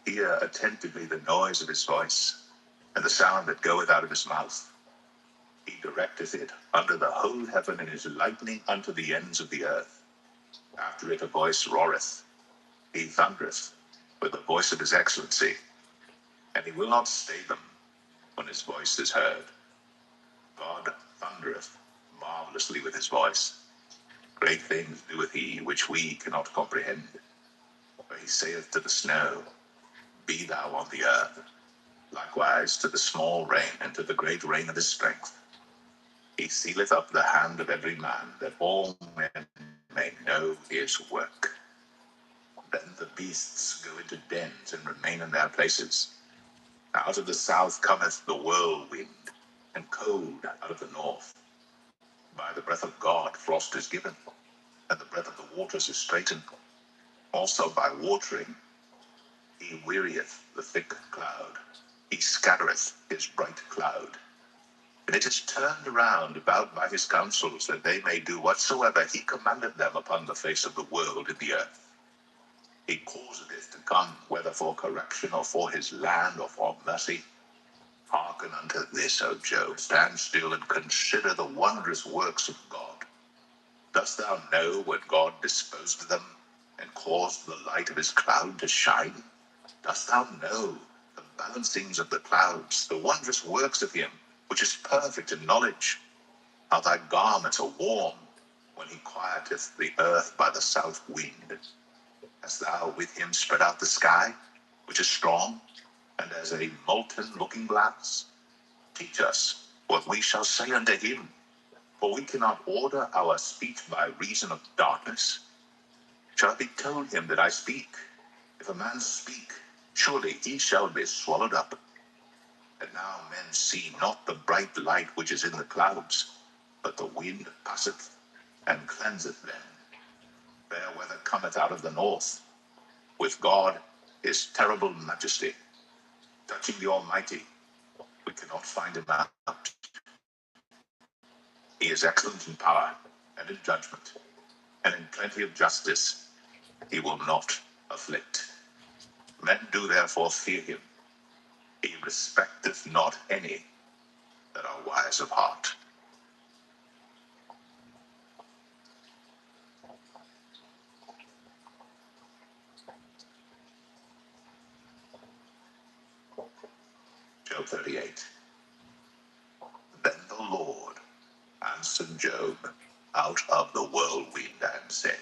S1: Hear attentively the noise of his voice, and the sound that goeth out of his mouth. He directeth it under the whole heaven, and is lightning unto the ends of the earth. After it a voice roareth. He thundereth with the voice of his excellency, and he will not stay them when his voice is heard. God thundereth marvelously with his voice. Great things doeth he which we cannot comprehend. For he saith to the snow, Be thou on the earth. Likewise to the small rain, and to the great rain of his strength. He sealeth up the hand of every man, that all men may know his work. Then the beasts go into dens, and remain in their places. Out of the south cometh the whirlwind, and cold out of the north. By the breath of God frost is given, and the breath of the waters is straitened. Also by watering he wearieth the thick cloud. He scattereth his bright cloud. And it is turned around about by his counsels, that they may do whatsoever he commanded them upon the face of the world in the earth. He causeth it to come, whether for correction, or for his land, or for mercy. Hearken unto this, O Job. Stand still and consider the wondrous works of God. Dost thou know when God disposed them, and caused the light of his cloud to shine? Dost thou know the balancings of the clouds, the wondrous works of him, which is perfect in knowledge? How thy garments are warm, when he quieteth the earth by the south wind. Hast thou with him spread out the sky, which is strong, and as a molten looking glass? Teach us what we shall say unto him, for we cannot order our speech by reason of darkness. Shall it be told him that I speak? If a man speak, surely he shall be swallowed up. And now men see not the bright light which is in the clouds, but the wind passeth and cleanseth them. Fair weather cometh out of the north. With God is terrible majesty. Touching the Almighty, we cannot find him out. He is excellent in power and in judgment, and in plenty of justice he will not afflict. Men do therefore fear him. He respecteth not any that are wise of heart. Job 38. Then the Lord answered Job out of the whirlwind, and said,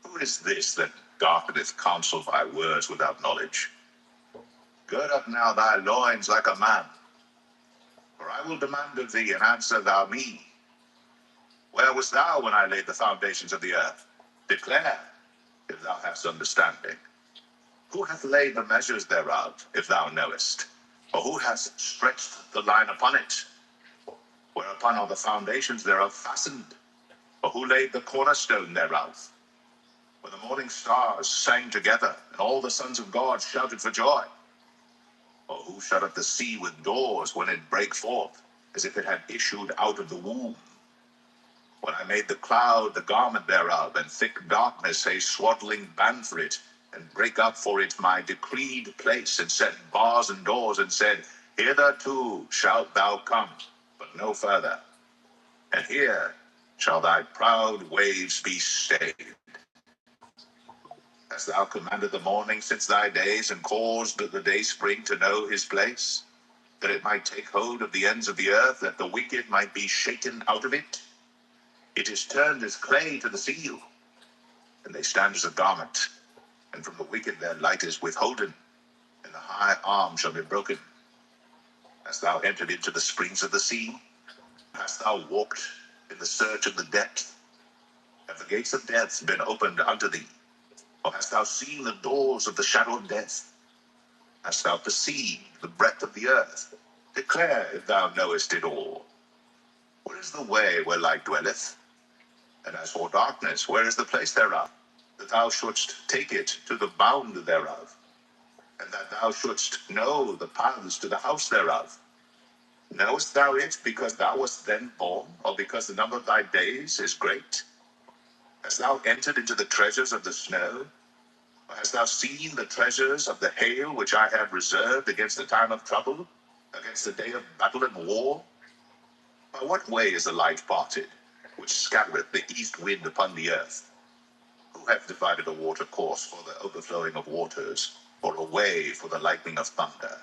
S1: Who is this that darkeneth counsel by words without knowledge? Gird up now thy loins like a man, for I will demand of thee, and answer thou me. Where wast thou when I laid the foundations of the earth? Declare, if thou hast understanding. Who hath laid the measures thereof, if thou knowest? Or who hath stretched the line upon it? Whereupon are the foundations thereof fastened? Or who laid the cornerstone thereof? When the morning stars sang together, and all the sons of God shouted for joy? Or who shut up the sea with doors when it brake forth, as if it had issued out of the womb? When I made the cloud the garment thereof, and thick darkness a swaddling band for it, and brake up for it my decreed place, and set bars and doors, and said, Hitherto shalt thou come, but no further. And here shall thy proud waves be stayed. Hast thou commanded the morning since thy days, and caused the day spring to know his place, that it might take hold of the ends of the earth, that the wicked might be shaken out of it? It is turned as clay to the seal, and they stand as a garment, and from the wicked their light is withholden, and the high arm shall be broken. Hast thou entered into the springs of the sea? Hast thou walked in the search of the depth? Have the gates of death been opened unto thee? Or hast thou seen the doors of the shadow of death? Hast thou perceived the breadth of the earth? Declare if thou knowest it all. Where is the way where light dwelleth? And as for darkness, where is the place thereof? That thou shouldst take it to the bound thereof, and that thou shouldst know the paths to the house thereof. Knowest thou it because thou wast then born, or because the number of thy days is great? Hast thou entered into the treasures of the snow? Or hast thou seen the treasures of the hail which I have reserved against the time of trouble, against the day of battle and war? By what way is the light parted, which scattereth the east wind upon the earth? Who hath divided a water course for the overflowing of waters, or a way for the lightning of thunder,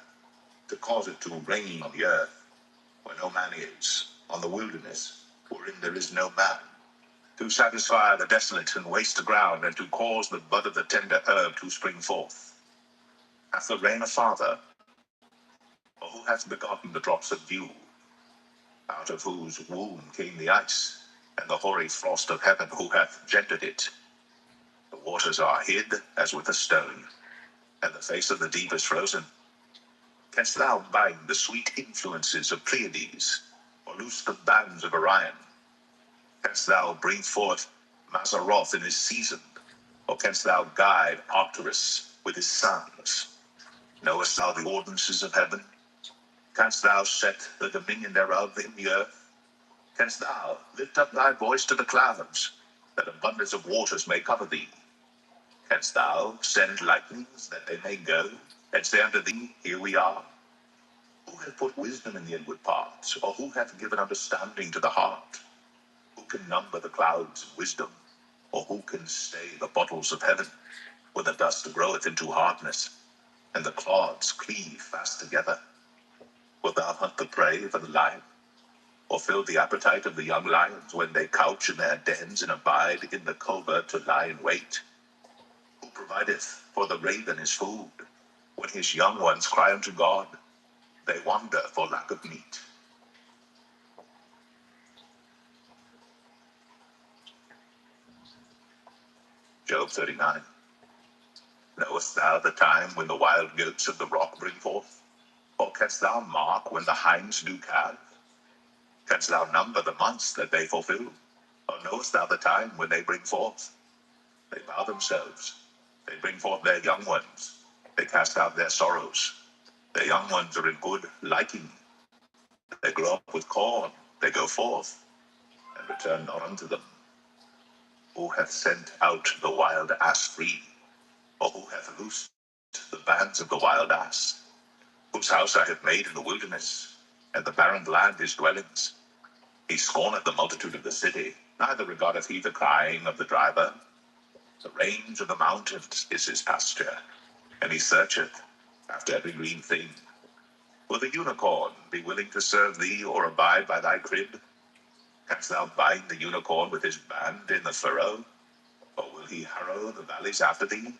S1: to cause it to rain on the earth, where no man is, on the wilderness, wherein there is no man, to satisfy the desolate and waste ground, and to cause the bud of the tender herb to spring forth? Hath the rain a father, or who hath begotten the drops of dew, out of whose womb came the ice, and the hoary frost of heaven, who hath gendered it? The waters are hid as with a stone, and the face of the deep is frozen. Canst thou bind the sweet influences of Pleiades, or loose the bands of Orion? Canst thou bring forth Mazzaroth in his season, or canst thou guide Arcturus with his sons? Knowest thou the ordinances of heaven? Canst thou set the dominion thereof in the earth? Canst thou lift up thy voice to the clouds, that abundance of waters may cover thee? Canst thou send lightnings that they may go, and say unto thee, Here we are? Who hath put wisdom in the inward parts, or who hath given understanding to the heart? Who can number the clouds in wisdom, or who can stay the bottles of heaven, where the dust groweth into hardness, and the clods cleave fast together? Wilt thou hunt the prey for the lion, or fill the appetite of the young lions when they couch in their dens and abide in the covert to lie in wait? Who provideth for the raven his food, when his young ones cry unto God? They wander for lack of meat. Job 39. Knowest thou the time when the wild goats of the rock bring forth? Or canst thou mark when the hinds do calve? Canst thou number the months that they fulfill? Or knowest thou the time when they bring forth? They bow themselves. They bring forth their young ones. They cast out their sorrows. Their young ones are in good liking. They grow up with corn. They go forth, and return not unto them. Who hath sent out the wild ass free? Or who hath loosed the bands of the wild ass? Whose house I have made in the wilderness, and the barren land his dwellings. He scorneth the multitude of the city, neither regardeth he the crying of the driver. The range of the mountains is his pasture, and he searcheth after every green thing. Will the unicorn be willing to serve thee, or abide by thy crib? Canst thou bind the unicorn with his band in the furrow? Or will he harrow the valleys after thee?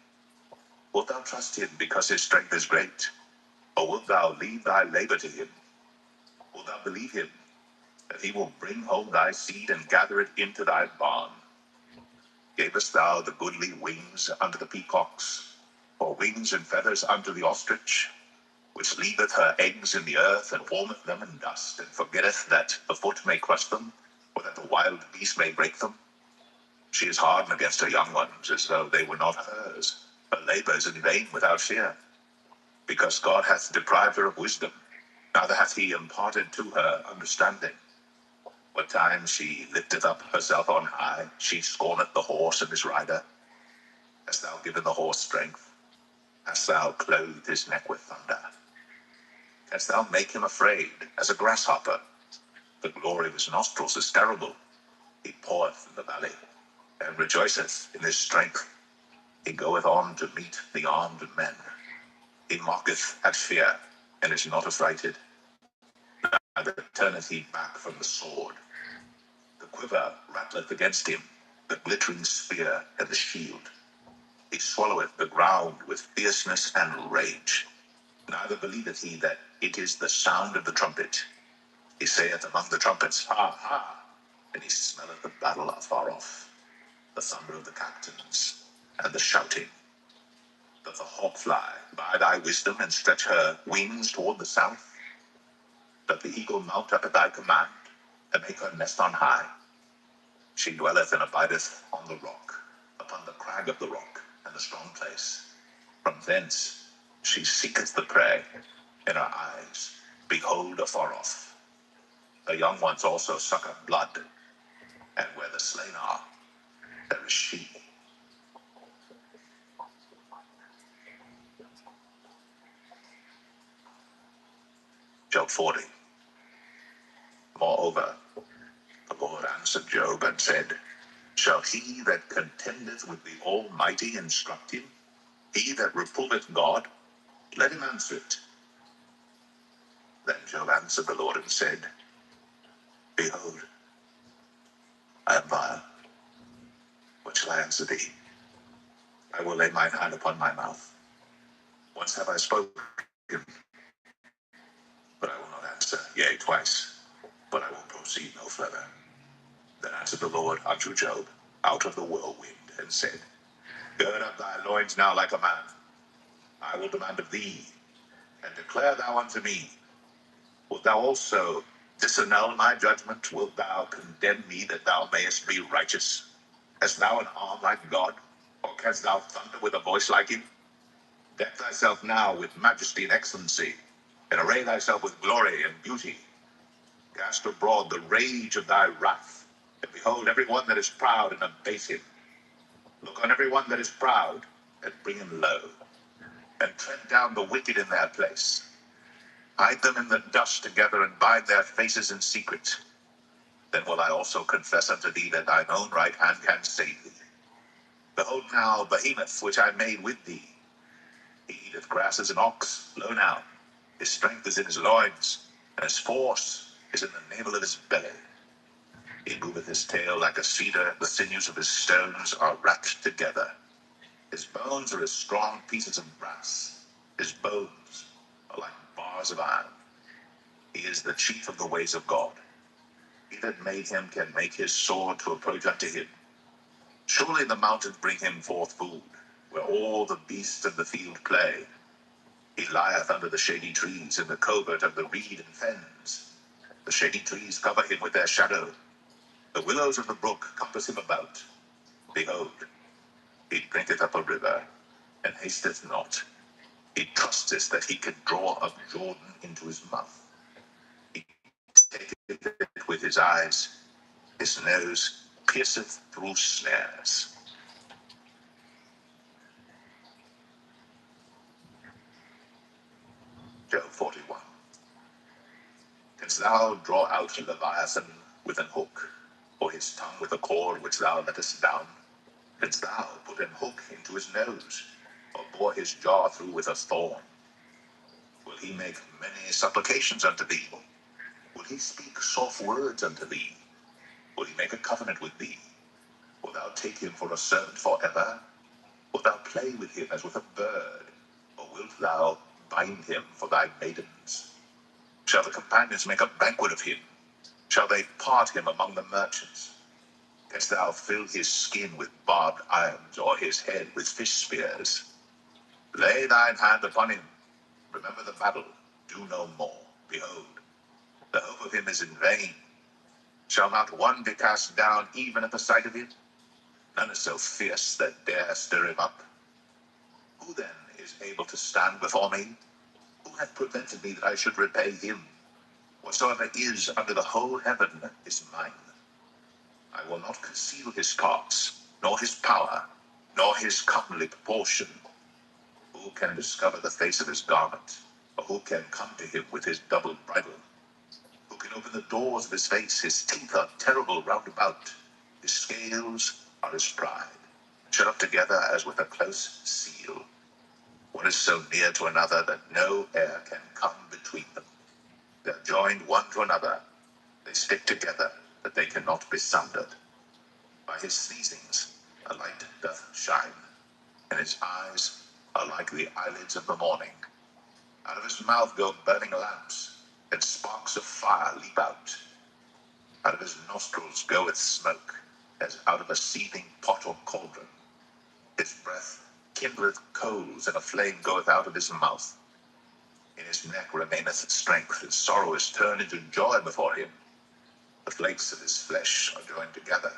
S1: Wilt thou trust him because his strength is great? Or wilt thou leave thy labor to him? Wilt thou believe him, that he will bring home thy seed and gather it into thy barn? Gavest thou the goodly wings unto the peacocks, or wings and feathers unto the ostrich, which leaveth her eggs in the earth, and warmeth them in dust, and forgetteth that the foot may crush them, or that the wild beast may break them? She is hardened against her young ones, as though they were not hers. Her labor is in vain without fear, because God hath deprived her of wisdom, neither hath he imparted to her understanding. What time she lifteth up herself on high, she scorneth the horse and his rider. Hast thou given the horse strength? Hast thou clothed his neck with thunder? Canst thou make him afraid as a grasshopper? The glory of his nostrils is terrible. He poureth in the valley, and rejoiceth in his strength. He goeth on to meet the armed men. He mocketh at fear, and is not affrighted. Neither turneth he back from the sword. The quiver rattleth against him, the glittering spear and the shield. He swalloweth the ground with fierceness and rage. Neither believeth he that it is the sound of the trumpet. He saith among the trumpets, Ha, ha! And he smelleth the battle afar off, the thunder of the captains. and the shouting. Doth the hawk fly by thy wisdom and stretch her wings toward the south? Doth the eagle mount up at thy command and make her nest on high? She dwelleth and abideth on the rock, upon the crag of the rock and the strong place. From thence she seeketh the prey, in her eyes behold afar off. The young ones also suck up blood, and where the slain are, there is she. Job 40. Moreover, the Lord answered Job and said, Shall he that contendeth with the Almighty instruct him? He that reproveth God, let him answer it. Then Job answered the Lord and said, Behold, I am vile. What shall I answer thee? I will lay mine hand upon my mouth. Once have I spoken, but I will not answer, yea, twice, but I will proceed no further. Then answered the Lord unto Job out of the whirlwind, and said, Gird up thy loins now like a man. I will demand of thee, and declare thou unto me. Wilt thou also disannul my judgment? Wilt thou condemn me that thou mayest be righteous? Hast thou an arm like God? Or canst thou thunder with a voice like him? Deck thyself now with majesty and excellency, and array thyself with glory and beauty. Cast abroad the rage of thy wrath, and behold every one that is proud and abase him. Look on every one that is proud, and bring him low, and tread down the wicked in their place. Hide them in the dust together, and bind their faces in secret. Then will I also confess unto thee that thine own right hand can save thee. Behold now Behemoth, which I made with thee. He eateth grass as an ox, lo now. His strength is in his loins, and his force is in the navel of his belly. He moveth his tail like a cedar, the sinews of his stones are wrapped together. His bones are as strong pieces of brass. His bones are like bars of iron. He is the chief of the ways of God. He that made him can make his sword to approach unto him. Surely the mountains bring him forth food, where all the beasts of the field play. He lieth under the shady trees in the covert of the reed and fens. The shady trees cover him with their shadow. The willows of the brook compass him about. Behold, he drinketh up a river, and hasteth not. He trusteth that he can draw up Jordan into his mouth. He taketh it with his eyes. His nose pierceth through snares. Job 41. Canst thou draw out Leviathan with an hook, or his tongue with a cord which thou lettest down? Canst thou put an hook into his nose, or bore his jaw through with a thorn? Will he make many supplications unto thee? Will he speak soft words unto thee? Will he make a covenant with thee? Wilt thou take him for a servant forever? Wilt thou play with him as with a bird? Or wilt thou bind him for thy maidens? Shall the companions make a banquet of him? Shall they part him among the merchants? Canst thou fill his skin with barbed irons, or his head with fish spears? Lay thine hand upon him. Remember the battle. Do no more. Behold, the hope of him is in vain. Shall not one be cast down even at the sight of him? None is so fierce that dare stir him up. Who then is able to stand before me? Who hath prevented me that I should repay him? Whatsoever is under the whole heaven is mine. I will not conceal his parts, nor his power, nor his comely proportion. Who can discover the face of his garment? Or who can come to him with his double bridle? Who can open the doors of his face? His teeth are terrible round about. His scales are his pride, shut up together as with a close seal. One is so near to another that no air can come between them. They are joined one to another. They stick together, that they cannot be sundered. By his sneezings a light doth shine, and his eyes are like the eyelids of the morning. Out of his mouth go burning lamps, and sparks of fire leap out. Out of his nostrils goeth smoke, as out of a seething pot or cauldron. His breath kindleth coals, and a flame goeth out of his mouth. In his neck remaineth strength, his sorrow is turned into joy before him. The flakes of his flesh are joined together.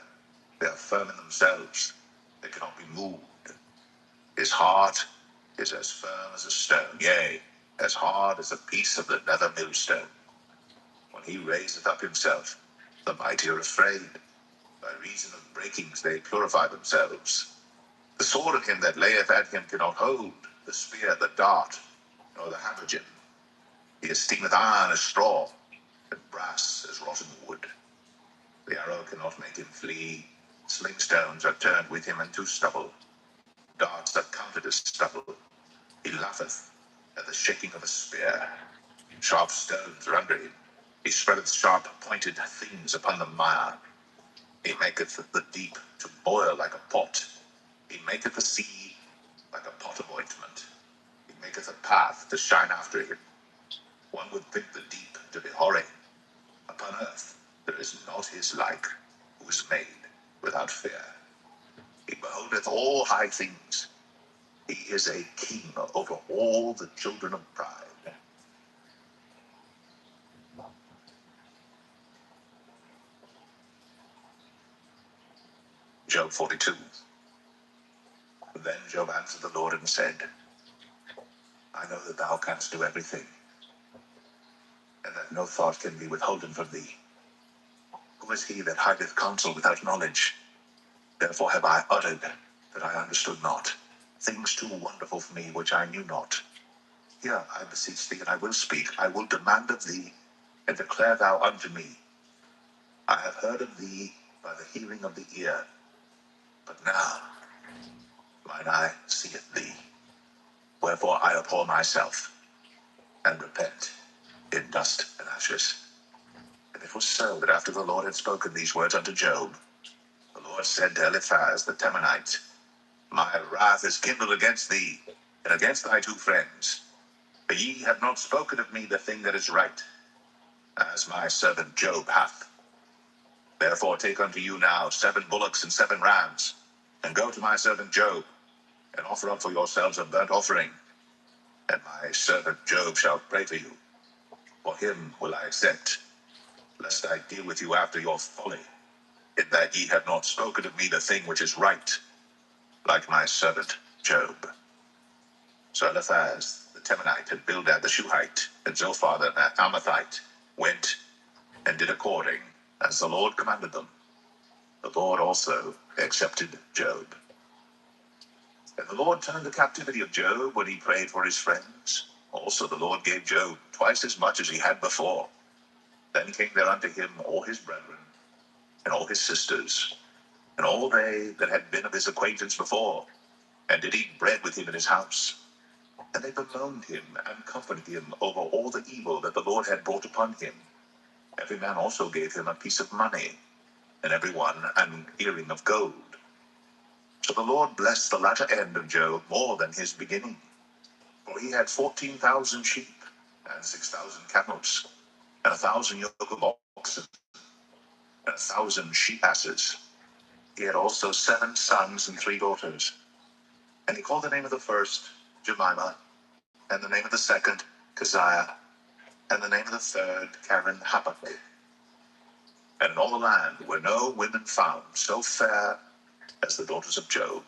S1: They are firm in themselves. They cannot be moved. His heart is as firm as a stone, yea, as hard as a piece of the nether millstone. When he raiseth up himself, the mighty are afraid. By reason of breakings they purify themselves. The sword of him that layeth at him cannot hold, the spear, the dart, nor the habergeon. He esteemeth iron as straw, and brass as rotten wood. The arrow cannot make him flee. Slingstones are turned with him into stubble. Darts are counted as stubble. He laugheth at the shaking of a spear. Sharp stones are under him. He spreadeth sharp pointed things upon the mire. He maketh the deep to boil like a pot. He maketh the sea like a pot of ointment. He maketh a path to shine after him. One would think the deep to be hoary. Upon earth there is not his like, who is made without fear. He beholdeth all high things. He is a king over all the children of pride. Job 42. Then Job answered the Lord and said, I know that thou canst do everything, and that no thought can be withholden from thee. Who is he that hideth counsel without knowledge? Therefore have I uttered that I understood not, things too wonderful for me which I knew not. Hear, I beseech thee, and I will speak. I will demand of thee, and declare thou unto me. I have heard of thee by the hearing of the ear, but now mine eye seeth thee. Wherefore I abhor myself, and repent in dust and ashes. And it was so that after the Lord had spoken these words unto Job, the Lord said to Eliphaz the Temanite, My wrath is kindled against thee, and against thy two friends. For ye have not spoken of me the thing that is right, as my servant Job hath. Therefore take unto you now 7 bullocks and 7 rams, and go to my servant Job, and offer up for yourselves a burnt offering. And my servant Job shall pray for you. For him will I accept, lest I deal with you after your folly, in that ye have not spoken of me the thing which is right, like my servant Job. So Eliphaz the Temanite, and Bildad the Shuhite, and Zophar the Amathite went and did according as the Lord commanded them. The Lord also accepted Job. And the Lord turned the captivity of Job when he prayed for his friends. Also the Lord gave Job twice as much as he had before. Then came there unto him all his brethren, and all his sisters, and all they that had been of his acquaintance before, and did eat bread with him in his house. And they bemoaned him, and comforted him over all the evil that the Lord had brought upon him. Every man also gave him a piece of money, and every one an earring of gold. So the Lord blessed the latter end of Job more than his beginning. For he had 14,000 sheep, and 6,000 camels, and 1,000 yoke of oxen, and 1,000 she-asses. He had also 7 sons and 3 daughters. And he called the name of the first Jemimah, and the name of the second Keziah, and the name of the third Karen Habakkuk. And in all the land were no women found so fair as the daughters of Job.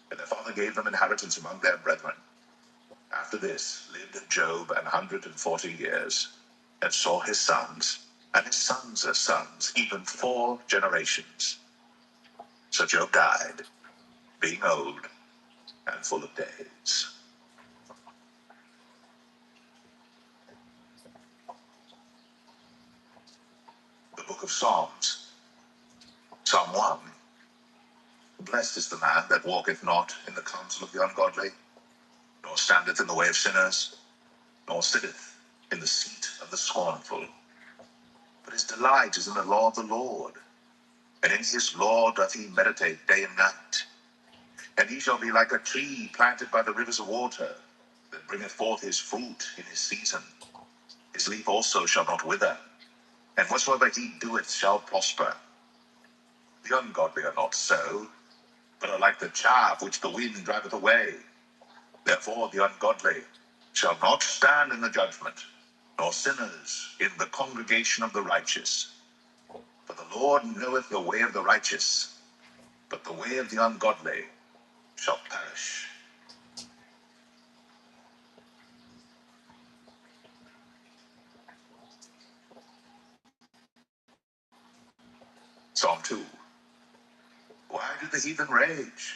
S1: And their father gave them inheritance among their brethren. After this lived Job 140 years, and saw his sons, and his sons' sons, even 4 generations. So Job died, being old and full of days. The book of Psalms. Psalm 1. Blessed is the man that walketh not in the counsel of the ungodly, nor standeth in the way of sinners, nor sitteth in the seat of the scornful. But his delight is in the law of the Lord, and in his law doth he meditate day and night. And he shall be like a tree planted by the rivers of water, that bringeth forth his fruit in his season. His leaf also shall not wither, and whatsoever he doeth shall prosper. The ungodly are not so, but are like the chaff which the wind driveth away. Therefore the ungodly shall not stand in the judgment, nor sinners in the congregation of the righteous. For the Lord knoweth the way of the righteous, but the way of the ungodly shall perish. Psalm 2. Why do the heathen rage,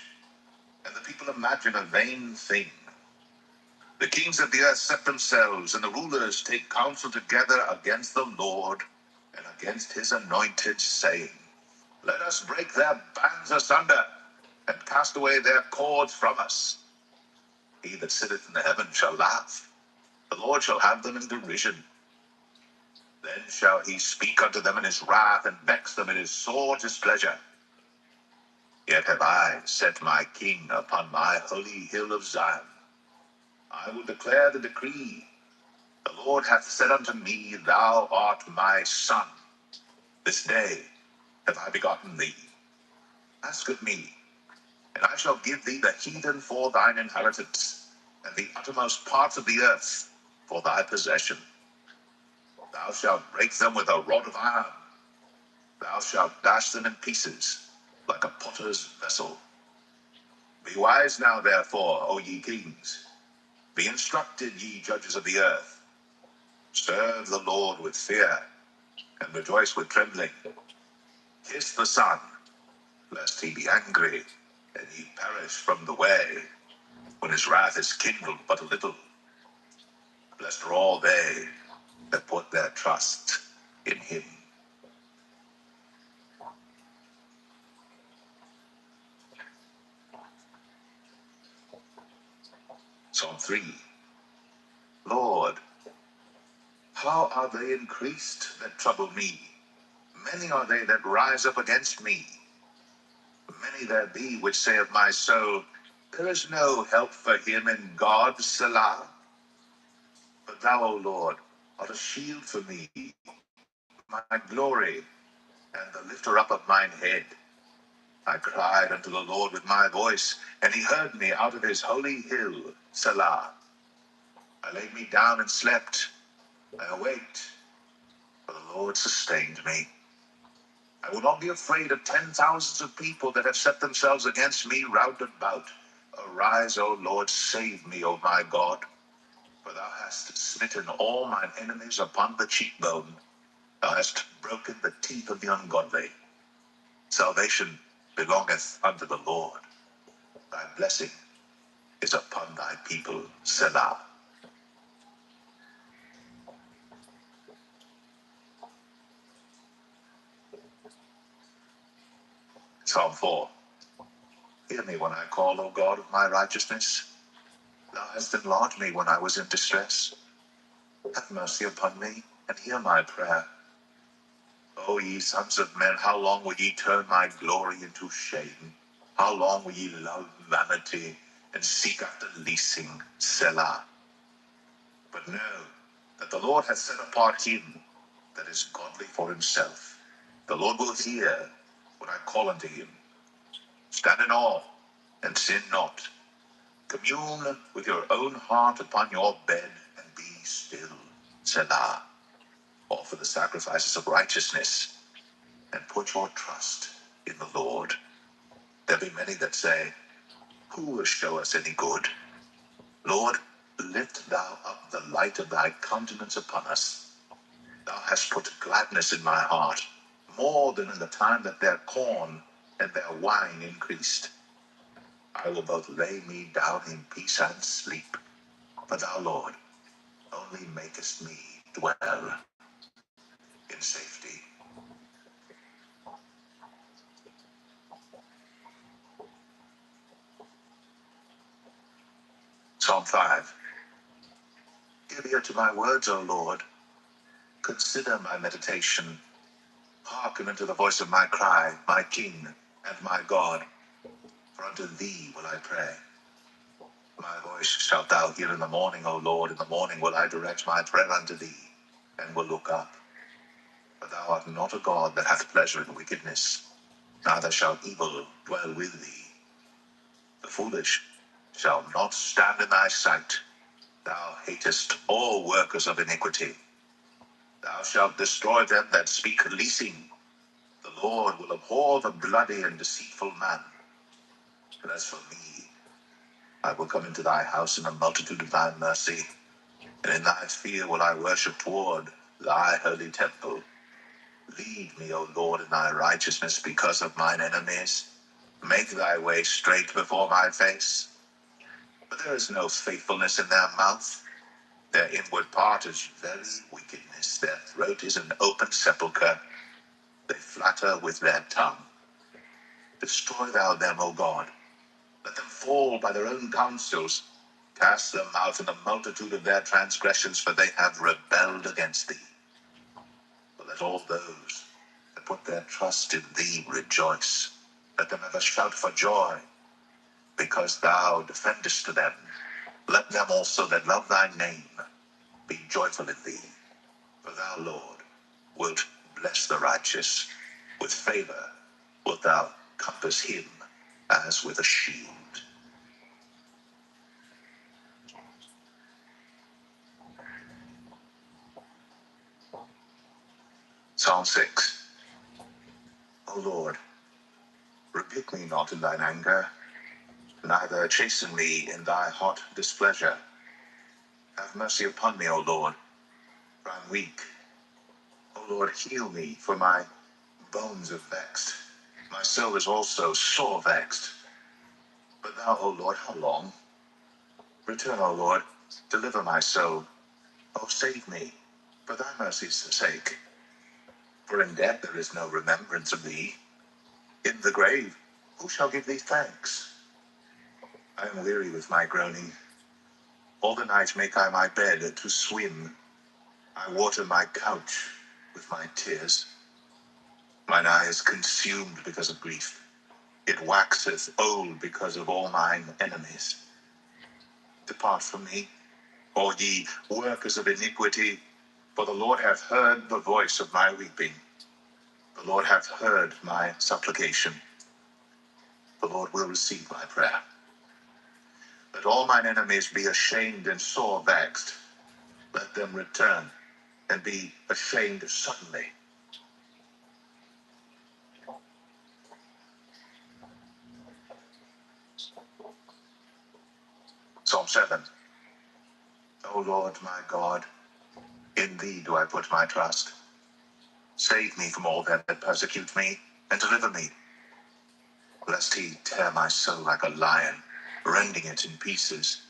S1: and the people imagine a vain thing? The kings of the earth set themselves, and the rulers take counsel together against the Lord and against his anointed, saying, Let us break their bands asunder, and cast away their cords from us. He that sitteth in the heaven shall laugh. The Lord shall have them in derision. Then shall he speak unto them in his wrath, and vex them in his sore displeasure. Yet have I set my king upon my holy hill of Zion. I will declare the decree. The Lord hath said unto me, Thou art my son. This day have I begotten thee. Ask of me, and I shall give thee the heathen for thine inheritance, and the uttermost parts of the earth for thy possession. Thou shalt break them with a rod of iron. Thou shalt dash them in pieces, like a potter's vessel. Be wise now, therefore, O ye kings. Be instructed, ye judges of the earth. Serve the Lord with fear, and rejoice with trembling. Kiss the Son, lest he be angry, and ye perish from the way, when his wrath is kindled but a little. Blessed are all they that put their trust in him. Psalm 3. Lord, how are they increased that trouble me? Many are they that rise up against me. Many there be which say of my soul, There is no help for him in God, Selah. But thou, O Lord, art a shield for me, my glory, and the lifter up of mine head. I cried unto the Lord with my voice, and he heard me out of his holy hill, Selah. I laid me down and slept. I awaked, for the Lord sustained me. I will not be afraid of 10,000s of people that have set themselves against me round about. Arise, O Lord, save me, O my God. For thou hast smitten all mine enemies upon the cheekbone. Thou hast broken the teeth of the ungodly. Salvation belongeth unto the Lord. Thy blessing is upon thy people, Selah. Psalm 4. Hear me when I call, O God of my righteousness. Thou hast enlarged me when I was in distress. Have mercy upon me, and hear my prayer. O ye sons of men, how long will ye turn my glory into shame? How long will ye love vanity, and seek after leasing, Selah? But know that the Lord hath set apart him that is godly for himself. The Lord will hear when I call unto him. Stand in awe, and sin not. Commune with your own heart upon your bed, and be still, Selah. Offer the sacrifices of righteousness, and put your trust in the Lord. There be many that say, Who will show us any good? Lord, lift thou up the light of thy countenance upon us. Thou hast put gladness in my heart, more than in the time that their corn and their wine increased. I will both lay me down in peace and sleep, for thou, Lord, only makest me dwell in safety. Psalm 5. Give ear to my words, O Lord. Consider my meditation. Hearken unto the voice of my cry, my King and my God. For unto thee will I pray. My voice shalt thou hear in the morning, O Lord. In the morning will I direct my prayer unto thee, and will look up. For thou art not a God that hath pleasure in wickedness, neither shall evil dwell with thee. foolish shall not stand in thy sight. Thou hatest all workers of iniquity. Thou shalt destroy them that speak leasing. The Lord will abhor the bloody and deceitful man. But as for me, I will come into thy house in the multitude of thy mercy, and in thy fear will I worship toward thy holy temple. Lead me, O Lord, in thy righteousness because of mine enemies. Make thy way straight before my face. But there is no faithfulness in their mouth. Their inward part is very wickedness. Their throat is an open sepulchre. They flatter with their tongue. Destroy thou them, O God. Let them fall by their own counsels. Cast them out in the multitude of their transgressions, for they have rebelled against thee. But let all those that put their trust in thee rejoice. Let them ever shout for joy, because thou defendest them. Let them also that love thy name be joyful in thee. For thou, Lord, wilt bless the righteous. With favor wilt thou compass him as with a shield. Psalm 6. O Lord, rebuke me not in thine anger, neither chasten me in thy hot displeasure. Have mercy upon me, O Lord, for I am weak. O Lord, heal me, for my bones are vexed. My soul is also sore vexed. But thou, O Lord, how long? Return, O Lord, deliver my soul. O save me, for thy mercy's sake. For in death there is no remembrance of thee. In the grave, who shall give thee thanks? I am weary with my groaning. All the night make I my bed to swim. I water my couch with my tears. Mine eye is consumed because of grief. It waxeth old because of all mine enemies. Depart from me, all ye workers of iniquity, for the Lord hath heard the voice of my weeping. The Lord hath heard my supplication. The Lord will receive my prayer. Let all mine enemies be ashamed and sore vexed. Let them return and be ashamed suddenly. Psalm 7. O Lord my God, in thee do I put my trust. Save me from all them that persecute me, and deliver me. Lest he tear my soul like a lion, rending it in pieces,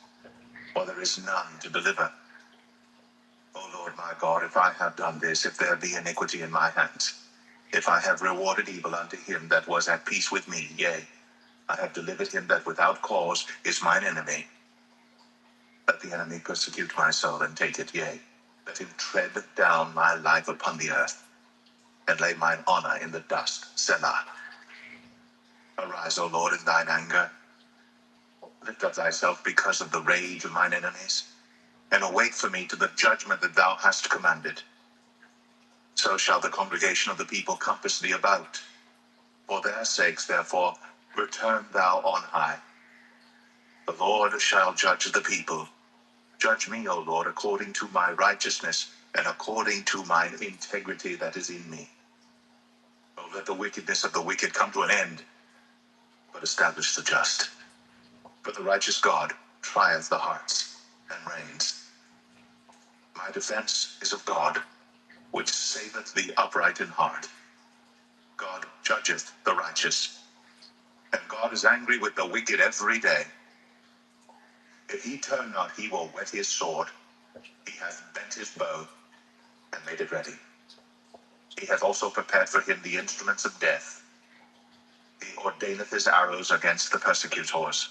S1: for there is none to deliver. O Lord my God, if I have done this, if there be iniquity in my hands, if I have rewarded evil unto him that was at peace with me, yea, I have delivered him that without cause is mine enemy. Let the enemy persecute my soul and take it, yea, let him tread down my life upon the earth, and lay mine honor in the dust, Selah. Arise, O Lord, in thine anger. Lift up thyself because of the rage of mine enemies, and awake for me to the judgment that thou hast commanded. So shall the congregation of the people compass thee about. For their sakes, therefore, return thou on high. The Lord shall judge the people. Judge me, O Lord, according to my righteousness, and according to mine integrity that is in me. O let the wickedness of the wicked come to an end, but establish the just. For the righteous God trieth the hearts, and reigns. My defense is of God, which saveth the upright in heart. God judgeth the righteous, and God is angry with the wicked every day. If he turn not, he will whet his sword. He hath bent his bow, and made it ready. He hath also prepared for him the instruments of death. He ordaineth his arrows against the persecutors.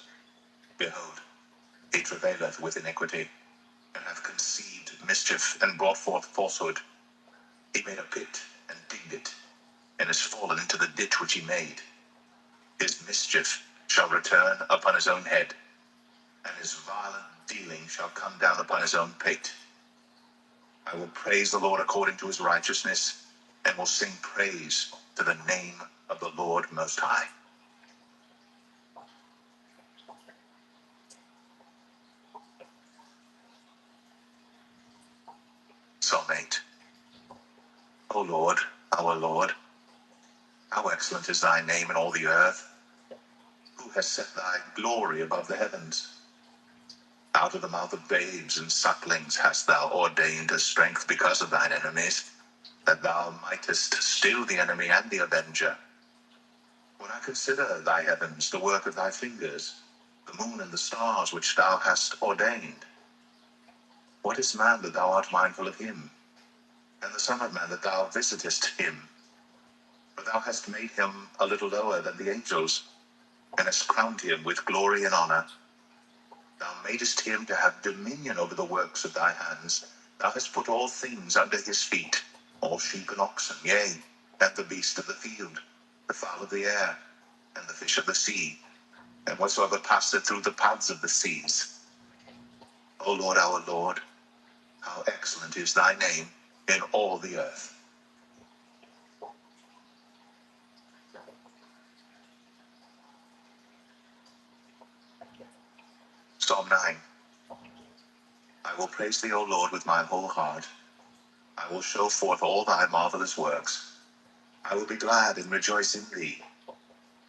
S1: Behold, he travaileth with iniquity, and hath conceived mischief, and brought forth falsehood. He made a pit, and digged it, and is fallen into the ditch which he made. His mischief shall return upon his own head, and his violent dealing shall come down upon his own pate. I will praise the Lord according to his righteousness, and will sing praise to the name of the Lord Most High. O Lord, our Lord. How excellent is thy name in all the earth. Who has set thy glory above the heavens? Out of the mouth of babes and sucklings hast thou ordained a strength because of thine enemies, that thou mightest still the enemy and the avenger. When I consider thy heavens, the work of thy fingers, the moon and the stars which thou hast ordained, what is man that thou art mindful of him, and the son of man that thou visitest him? For thou hast made him a little lower than the angels, and hast crowned him with glory and honor. Thou madest him to have dominion over the works of thy hands. Thou hast put all things under his feet, all sheep and oxen, yea, and the beast of the field, the fowl of the air, and the fish of the sea, and whatsoever passeth through the paths of the seas. O Lord, our Lord, how excellent is thy name in all the earth. Psalm 9. I will praise thee, O Lord, with my whole heart. I will show forth all thy marvelous works. I will be glad and rejoice in thee.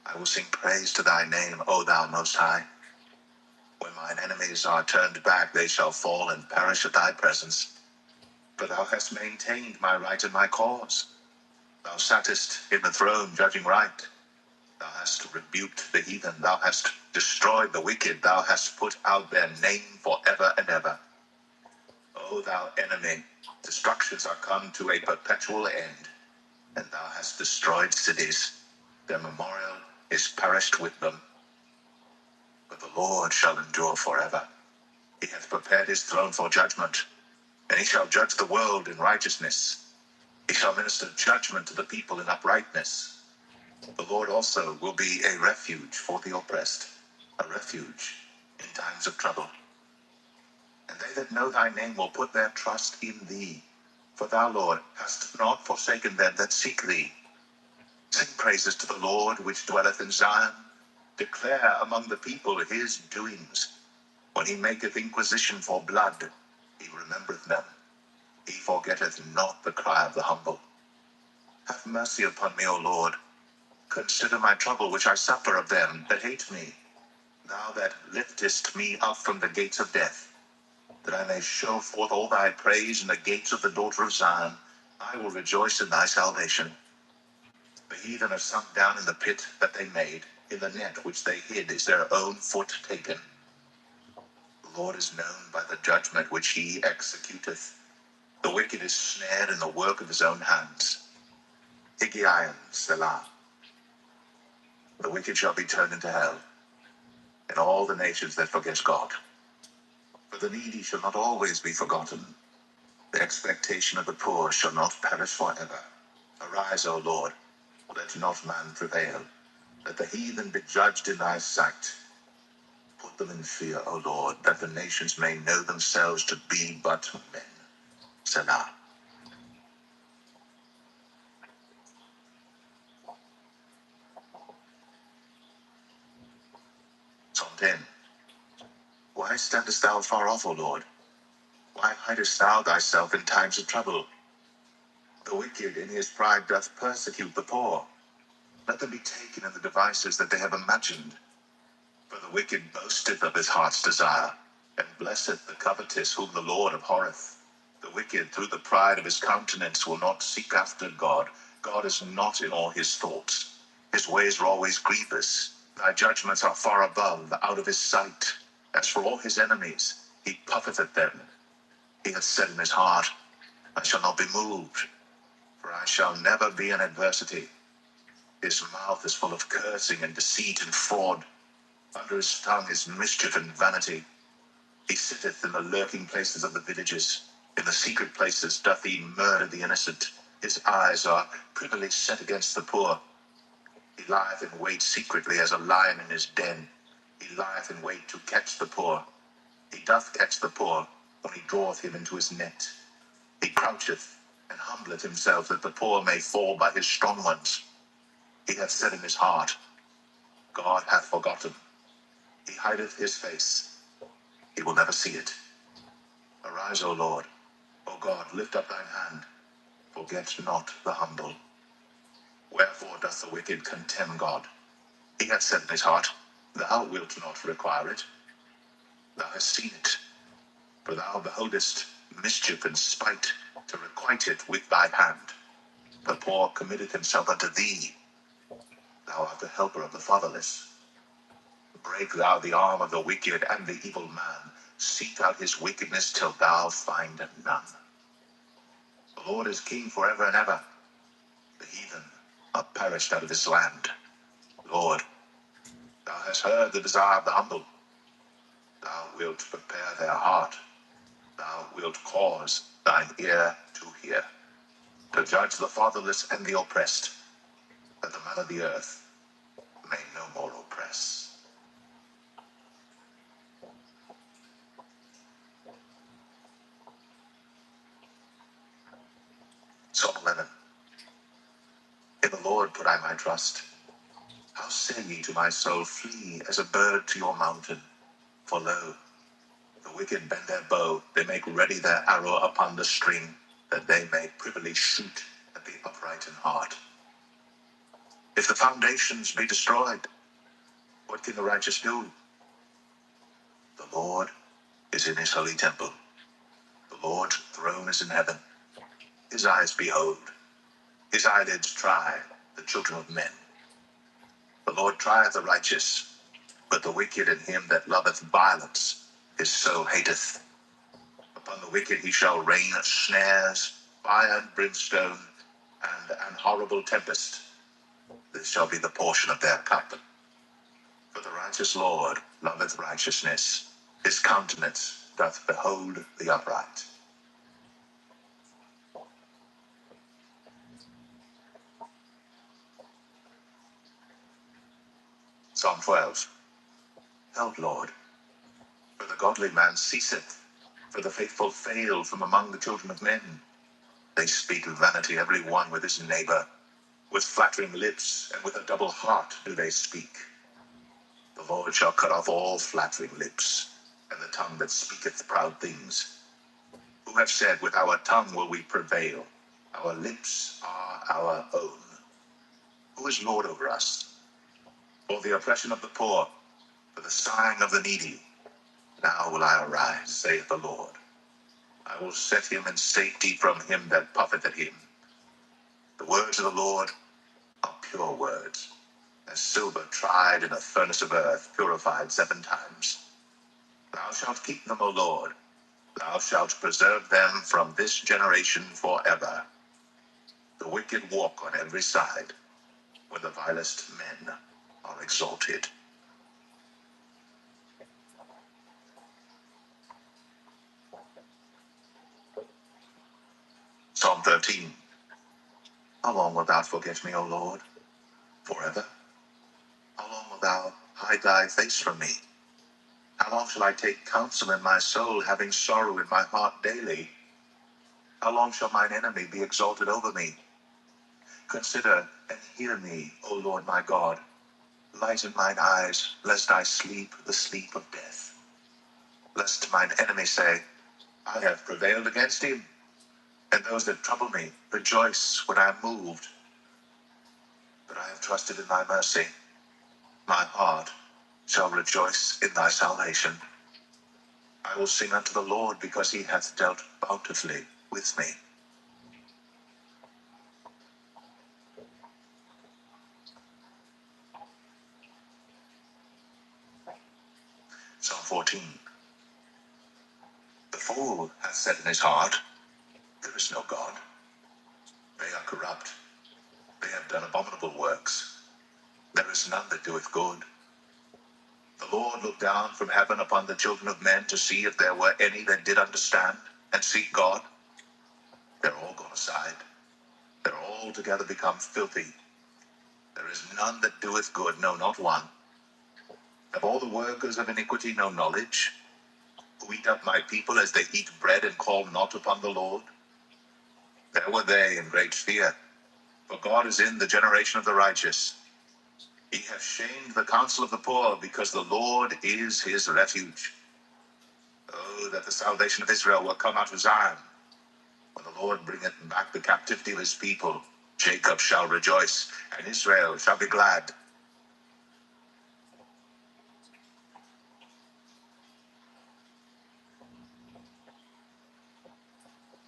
S1: I will sing praise to thy name, O thou most high. When mine enemies are turned back, they shall fall and perish at thy presence. For thou hast maintained my right and my cause. Thou sattest in the throne judging right. Thou hast rebuked the heathen. Thou hast destroyed the wicked. Thou hast put out their name forever and ever. O thou enemy, destructions are come to a perpetual end, and thou hast destroyed cities. Their memorial is perished with them. But the Lord shall endure forever. He hath prepared his throne for judgment, and he shall judge the world in righteousness. He shall minister judgment to the people in uprightness. The Lord also will be a refuge for the oppressed, a refuge in times of trouble. And they that know thy name will put their trust in thee. For thou, Lord, hast not forsaken them that seek thee. Sing praises to the Lord which dwelleth in Zion. Declare among the people his doings. When he maketh inquisition for blood, he remembereth them. He forgetteth not the cry of the humble. Have mercy upon me, O Lord. Consider my trouble which I suffer of them that hate me. Thou that liftest me up from the gates of death, that I may show forth all thy praise in the gates of the daughter of Zion. I will rejoice in thy salvation. The heathen are sunk down in the pit that they made. In the net which they hid is their own foot taken. The Lord is known by the judgment which he executeth. The wicked is snared in the work of his own hands. Higgaion, Selah. The wicked shall be turned into hell, and all the nations that forget God. For the needy shall not always be forgotten. The expectation of the poor shall not perish forever. Arise, O Lord, let not man prevail. Let the heathen be judged in thy sight. Put them in fear, O Lord, that the nations may know themselves to be but men. Selah. Psalm 10. Why standest thou far off, O Lord? Why hidest thou thyself in times of trouble? The wicked in his pride doth persecute the poor. Let them be taken in the devices that they have imagined. For the wicked boasteth of his heart's desire, and blesseth the covetous whom the Lord abhorreth. The wicked through the pride of his countenance will not seek after God. God is not in all his thoughts. His ways are always grievous. Thy judgments are far above, out of his sight. As for all his enemies, he puffeth at them. He hath said in his heart, I shall not be moved, for I shall never be in adversity. His mouth is full of cursing and deceit and fraud. Under his tongue is mischief and vanity. He sitteth in the lurking places of the villages. In the secret places doth he murder the innocent. His eyes are privily set against the poor. He lieth in wait secretly as a lion in his den. He lieth in wait to catch the poor. He doth catch the poor when he draweth him into his net. He croucheth and humbleth himself that the poor may fall by his strong ones. He hath said in his heart, God hath forgotten. He hideth his face. He will never see it. Arise, O Lord. O God, lift up thine hand. Forget not the humble. Wherefore doth the wicked contemn God? He hath said in his heart, Thou wilt not require it. Thou hast seen it, for thou beholdest mischief and spite, to requite it with thy hand. The poor committeth himself unto thee. Thou art the helper of the fatherless. Break thou the arm of the wicked and the evil man. Seek out his wickedness till thou find none. The Lord is king forever and ever. The heathen are perished out of this land. Lord, thou hast heard the desire of the humble. Thou wilt prepare their heart. Thou wilt cause thine ear to hear, to judge the fatherless and the oppressed, that the man of the earth may no more oppress. Psalm 11. In the Lord put I my trust. How say ye to my soul, Flee as a bird to your mountain? For lo, the wicked bend their bow, they make ready their arrow upon the string, that they may privily shoot at the upright in heart. If the foundations be destroyed, what can the righteous do? The Lord is in his holy temple. The Lord's throne is in heaven. His eyes behold, his eyelids try the children of men. The Lord trieth the righteous, but the wicked and him that loveth violence, his soul hateth. Upon the wicked he shall rain snares, fire and brimstone, and an horrible tempest. This shall be the portion of their cup. For the righteous Lord loveth righteousness. His countenance doth behold the upright. Psalm 12. Help, Lord, for the godly man ceaseth, for the faithful fail from among the children of men. They speak vanity every one with his neighbor. With flattering lips and with a double heart do they speak. The Lord shall cut off all flattering lips, and the tongue that speaketh proud things. Who have said, With our tongue will we prevail? Our lips are our own. Who is Lord over us? For the oppression of the poor, for the sighing of the needy. Now will I arise, saith the Lord. I will set him in safety from him that puffeth at him. The words of the Lord are pure words, as silver tried in a furnace of earth, purified 7 times. Thou shalt keep them, O Lord. Thou shalt preserve them from this generation forever. The wicked walk on every side, when the vilest men are exalted. Psalm 13. How long wilt thou forget me, O Lord? Forever? How long wilt thou hide thy face from me? How long shall I take counsel in my soul, having sorrow in my heart daily? How long shall mine enemy be exalted over me? Consider and hear me, O Lord my God. Lighten mine eyes, lest I sleep the sleep of death. Lest mine enemy say, I have prevailed against him. And those that trouble me rejoice when I am moved. But I have trusted in thy mercy. My heart shall rejoice in thy salvation. I will sing unto the Lord, because he hath dealt bountifully with me. Psalm 14. The fool hath said in his heart, There is no God. They are corrupt. They have done abominable works. There is none that doeth good. The Lord looked down from heaven upon the children of men to see if there were any that did understand and seek God. They're all gone aside. They're all together become filthy. There is none that doeth good, no, not one. Have all the workers of iniquity no knowledge? Who eat up my people as they eat bread and call not upon the Lord? There were they in great fear, for God is in the generation of the righteous. He hath shamed the counsel of the poor, because the Lord is his refuge. Oh, that the salvation of Israel will come out of Zion. When the Lord bringeth back the captivity of his people, Jacob shall rejoice, and Israel shall be glad.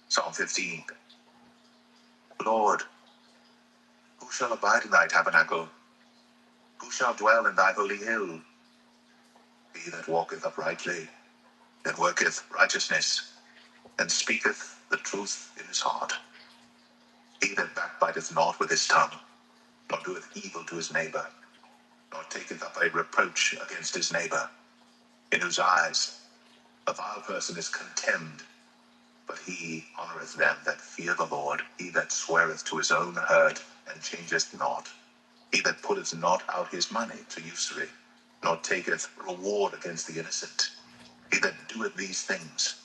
S1: Psalm 15. Lord, who shall abide in thy tabernacle? Who shall dwell in thy holy hill? He that walketh uprightly, and worketh righteousness, and speaketh the truth in his heart. He that backbiteth not with his tongue, nor doeth evil to his neighbor, nor taketh up a reproach against his neighbor, in whose eyes a vile person is contemned, but he honoureth them that fear the Lord. He that sweareth to his own hurt, and changeth not. He that putteth not out his money to usury, nor taketh reward against the innocent. He that doeth these things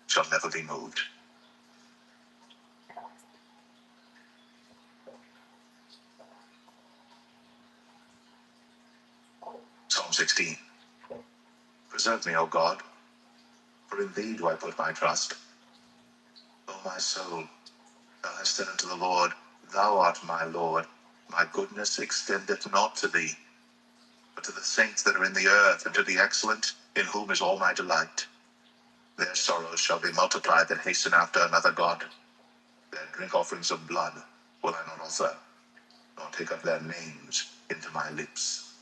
S1: shall never be moved. Psalm 16. Preserve me, O God, for in thee do I put my trust. O my soul, thou hast said unto the Lord, Thou art my Lord. My goodness extendeth not to thee, but to the saints that are in the earth, and to the excellent, in whom is all my delight. Their sorrows shall be multiplied that hasten after another God. Their drink offerings of blood will I not offer, nor take up their names into my lips.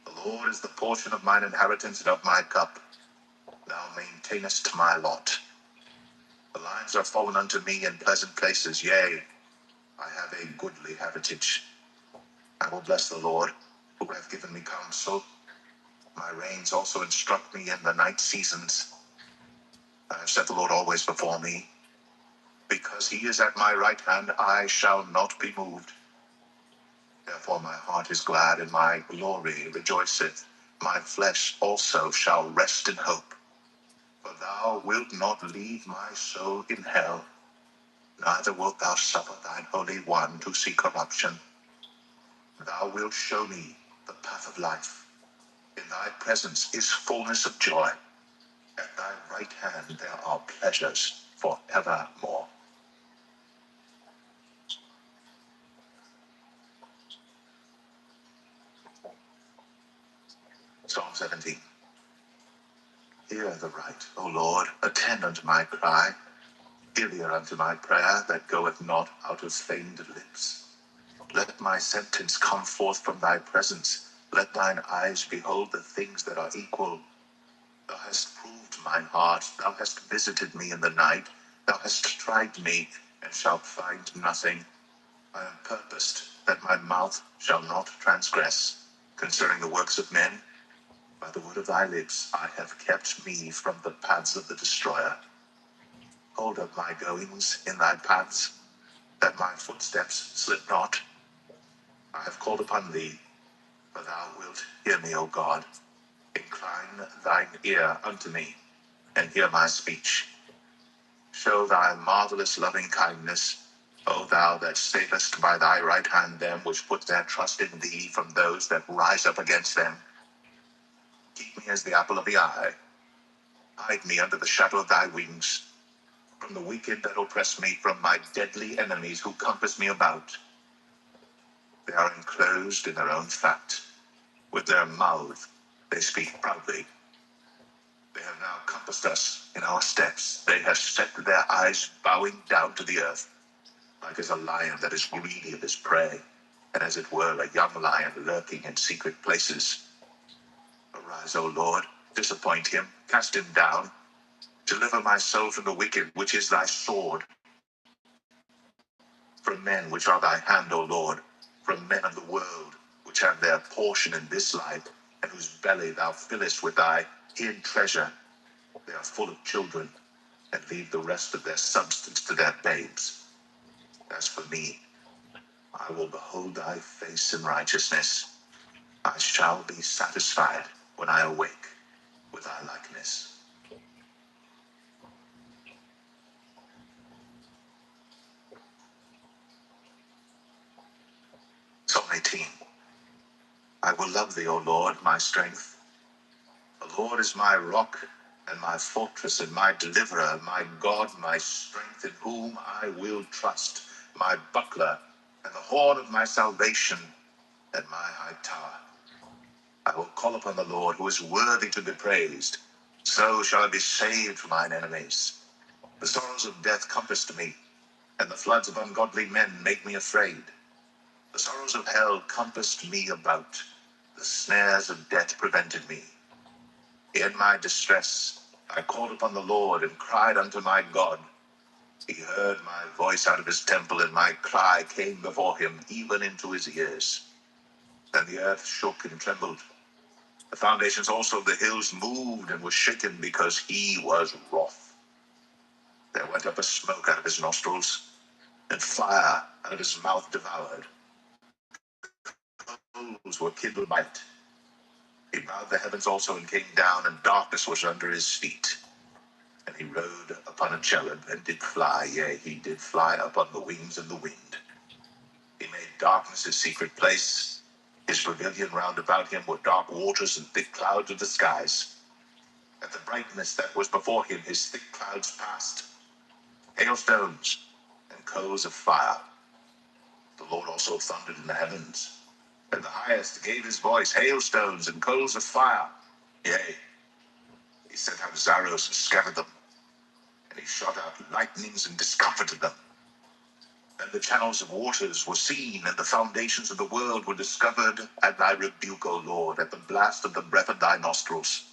S1: The Lord is the portion of mine inheritance and of my cup. Thou maintainest my lot. The lines are fallen unto me in pleasant places. Yea, I have a goodly heritage. I will bless the Lord, who hath given me counsel. My reins also instruct me in the night seasons. I have set the Lord always before me. Because he is at my right hand, I shall not be moved. Therefore my heart is glad, and my glory rejoiceth. My flesh also shall rest in hope. For thou wilt not leave my soul in hell, neither wilt thou suffer thine Holy One to see corruption. Thou wilt show me the path of life. In thy presence is fullness of joy. At thy right hand there are pleasures for evermore. Psalm 17. Hear the right, O Lord, attend unto my cry. Give ear unto my prayer that goeth not out of feigned lips. Let my sentence come forth from thy presence. Let thine eyes behold the things that are equal. Thou hast proved mine heart. Thou hast visited me in the night. Thou hast tried me, and shalt find nothing. I am purposed that my mouth shall not transgress concerning the works of men. By the word of thy lips I have kept me from the paths of the destroyer. Hold up my goings in thy paths, that my footsteps slip not. I have called upon thee, for thou wilt hear me, O God. Incline thine ear unto me, and hear my speech. Show thy marvelous loving kindness, O thou that savest by thy right hand them which put their trust in thee from those that rise up against them. Keep me as the apple of the eye. Hide me under the shadow of thy wings, from the wicked that oppress me, from my deadly enemies who compass me about. They are enclosed in their own fat. With their mouth they speak proudly. They have now compassed us in our steps. They have set their eyes bowing down to the earth, like as a lion that is greedy of his prey, and as it were a young lion lurking in secret places. Arise, O Lord, disappoint him, cast him down. Deliver my soul from the wicked, which is thy sword. From men which are thy hand, O Lord, from men of the world, which have their portion in this life, and whose belly thou fillest with thy hid treasure. They are full of children, and leave the rest of their substance to their babes. As for me, I will behold thy face in righteousness. I shall be satisfied when I awake with thy likeness. Psalm 18. I will love thee, O Lord, my strength. The Lord is my rock and my fortress and my deliverer, my God, my strength, in whom I will trust, my buckler and the horn of my salvation, and my high tower. I will call upon the Lord, who is worthy to be praised. So shall I be saved from mine enemies. The sorrows of death compassed me, and the floods of ungodly men made me afraid. The sorrows of hell compassed me about. The snares of death prevented me. In my distress, I called upon the Lord and cried unto my God. He heard my voice out of his temple, and my cry came before him, even into his ears. Then the earth shook and trembled. The foundations also of the hills moved and were shaken, because he was wroth. There went up a smoke out of his nostrils, and fire out of his mouth devoured. Coals were kindled by it. He bowed the heavens also and came down, and darkness was under his feet. And he rode upon a cherub and did fly, yea, he did fly upon the wings of the wind. He made darkness his secret place. His pavilion round about him were dark waters and thick clouds of the skies. At the brightness that was before him, his thick clouds passed. Hailstones and coals of fire. The Lord also thundered in the heavens, and the highest gave his voice, hailstones and coals of fire. Yea, he sent out arrows and scattered them, and he shot out lightnings and discomfited them. And the channels of waters were seen, and the foundations of the world were discovered at thy rebuke, O Lord, at the blast of the breath of thy nostrils.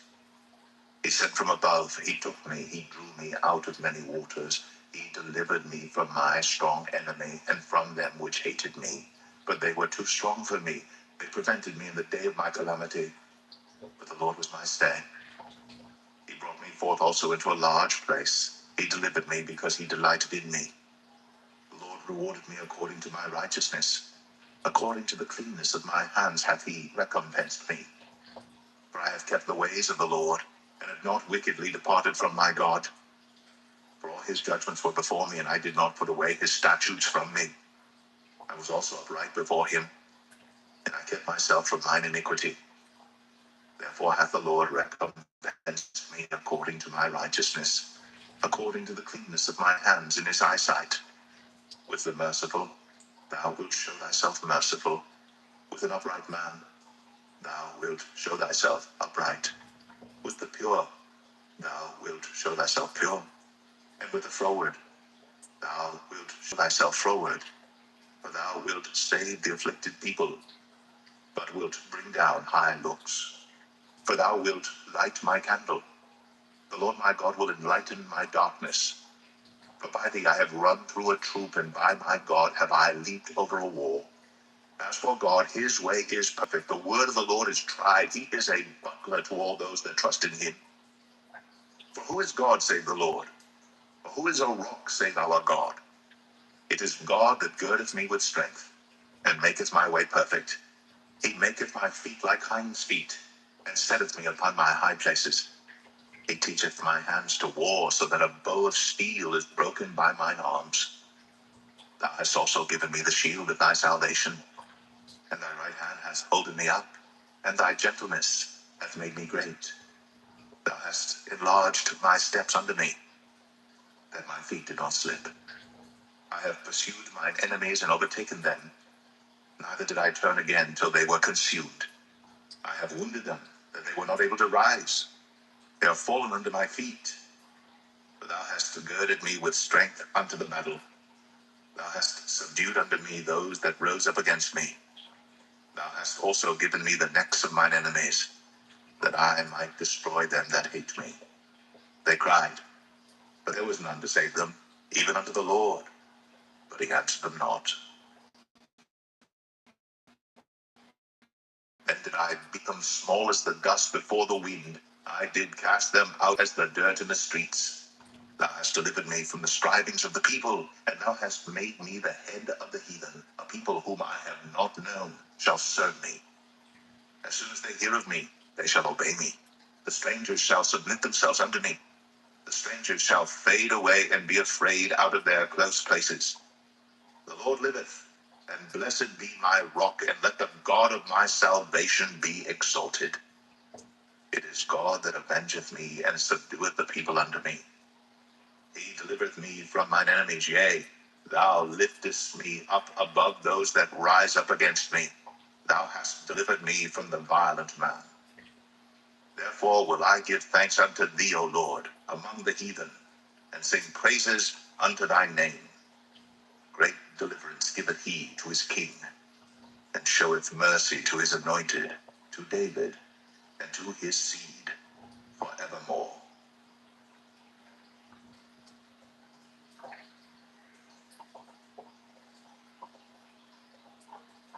S1: He said from above, he took me, he drew me out of many waters. He delivered me from my strong enemy, and from them which hated me. But they were too strong for me. They prevented me in the day of my calamity. But the Lord was my stay. He brought me forth also into a large place. He delivered me because he delighted in me. The Lord rewarded me according to my righteousness. According to the cleanness of my hands hath he recompensed me. For I have kept the ways of the Lord, and have not wickedly departed from my God. For all his judgments were before me, and I did not put away his statutes from me. I was also upright before him, and I kept myself from mine iniquity. Therefore hath the Lord recompensed me according to my righteousness, according to the cleanness of my hands in his eyesight. With the merciful, thou wilt show thyself merciful. With an upright man, thou wilt show thyself upright. With the pure, thou wilt show thyself pure. And with the froward, thou wilt show thyself froward. For thou wilt save the afflicted people, but wilt bring down high looks. For thou wilt light my candle. The Lord my God will enlighten my darkness. For by thee I have run through a troop, and by my God have I leaped over a wall. As for God, his way is perfect. The word of the Lord is tried. He is a buckler to all those that trust in him. For who is God save the Lord? For who is a rock save our God? It is God that girdeth me with strength, and maketh my way perfect. He maketh my feet like hinds' feet, and setteth me upon my high places. He teacheth my hands to war, so that a bow of steel is broken by mine arms. Thou hast also given me the shield of thy salvation, and thy right hand hath holden me up, and thy gentleness hath made me great. Thou hast enlarged my steps under me, that my feet did not slip. I have pursued mine enemies and overtaken them. Neither did I turn again till they were consumed. I have wounded them, that they were not able to rise. They are fallen under my feet. But thou hast girded me with strength unto the battle. Thou hast subdued unto me those that rose up against me. Thou hast also given me the necks of mine enemies, that I might destroy them that hate me. They cried, but there was none to save them, even unto the Lord, but he answered them not. Then did I become small as the dust before the wind. I did cast them out as the dirt in the streets. Thou hast delivered me from the strivings of the people, and thou hast made me the head of the heathen. A people whom I have not known shall serve me. As soon as they hear of me, they shall obey me. The strangers shall submit themselves unto me. The strangers shall fade away and be afraid out of their close places. The Lord liveth, and blessed be my rock, and let the God of my salvation be exalted. It is God that avengeth me, and subdueth the people under me. He delivereth me from mine enemies, yea, thou liftest me up above those that rise up against me. Thou hast delivered me from the violent man. Therefore will I give thanks unto thee, O Lord, among the heathen, and sing praises unto thy name. Great deliverance giveth he to his king, and showeth mercy to his anointed, to David, and to his seed forevermore.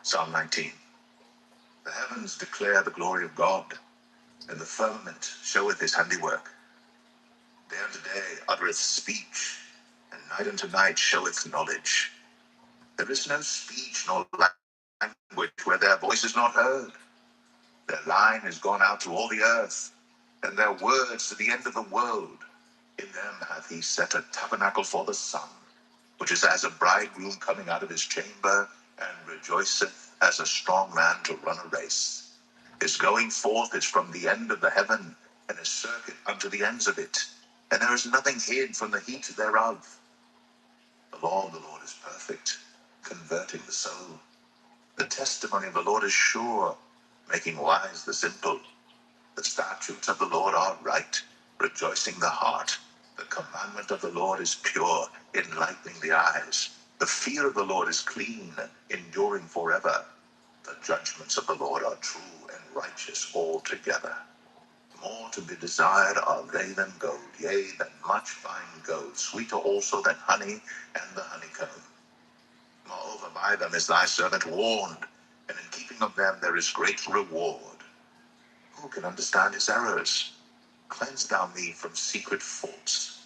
S1: Psalm 19. The heavens declare the glory of God, and the firmament showeth his handiwork. Day unto day uttereth speech, and night unto night showeth knowledge. There is no speech nor language where their voice is not heard. Their line is gone out to all the earth, and their words to the end of the world. In them hath he set a tabernacle for the sun, which is as a bridegroom coming out of his chamber, and rejoiceth as a strong man to run a race. His going forth is from the end of the heaven, and his circuit unto the ends of it, and there is nothing hid from the heat thereof. The law of the Lord is perfect, converting the soul. The testimony of the Lord is sure, making wise the simple. The statutes of the Lord are right, rejoicing the heart. The commandment of the Lord is pure, enlightening the eyes. The fear of the Lord is clean, enduring forever. The judgments of the Lord are true and righteous altogether. More to be desired are they than gold, yea, than much fine gold, sweeter also than honey and the honeycomb. Moreover, by them is thy servant warned, and in keeping of them there is great reward. Who can understand his errors? Cleanse thou me from secret faults.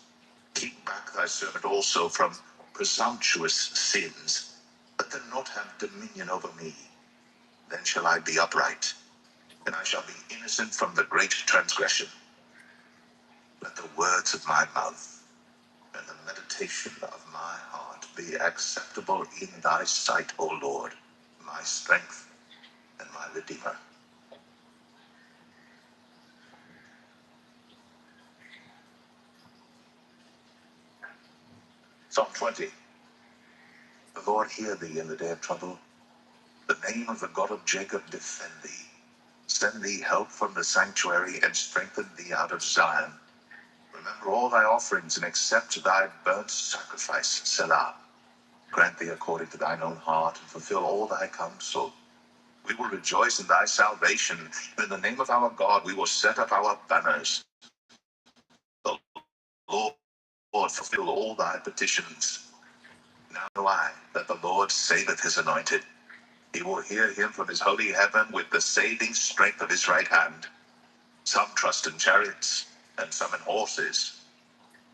S1: Keep back thy servant also from presumptuous sins. Let them not have dominion over me. Then shall I be upright, and I shall be innocent from the great transgression. Let the words of my mouth and the meditation of my heart be acceptable in thy sight, O Lord, my strength and my redeemer. Psalm 20. The Lord hear thee in the day of trouble. The name of the God of Jacob defend thee. Send thee help from the sanctuary, and strengthen thee out of Zion. Remember all thy offerings, and accept thy burnt sacrifice, Selah. Grant thee according to thine own heart, and fulfill all thy counsel. We will rejoice in thy salvation. In the name of our God we will set up our banners. The Lord fulfill all thy petitions. Now know I that the Lord saveth his anointed. He will hear him from his holy heaven with the saving strength of his right hand. Some trust in chariots, and some in horses.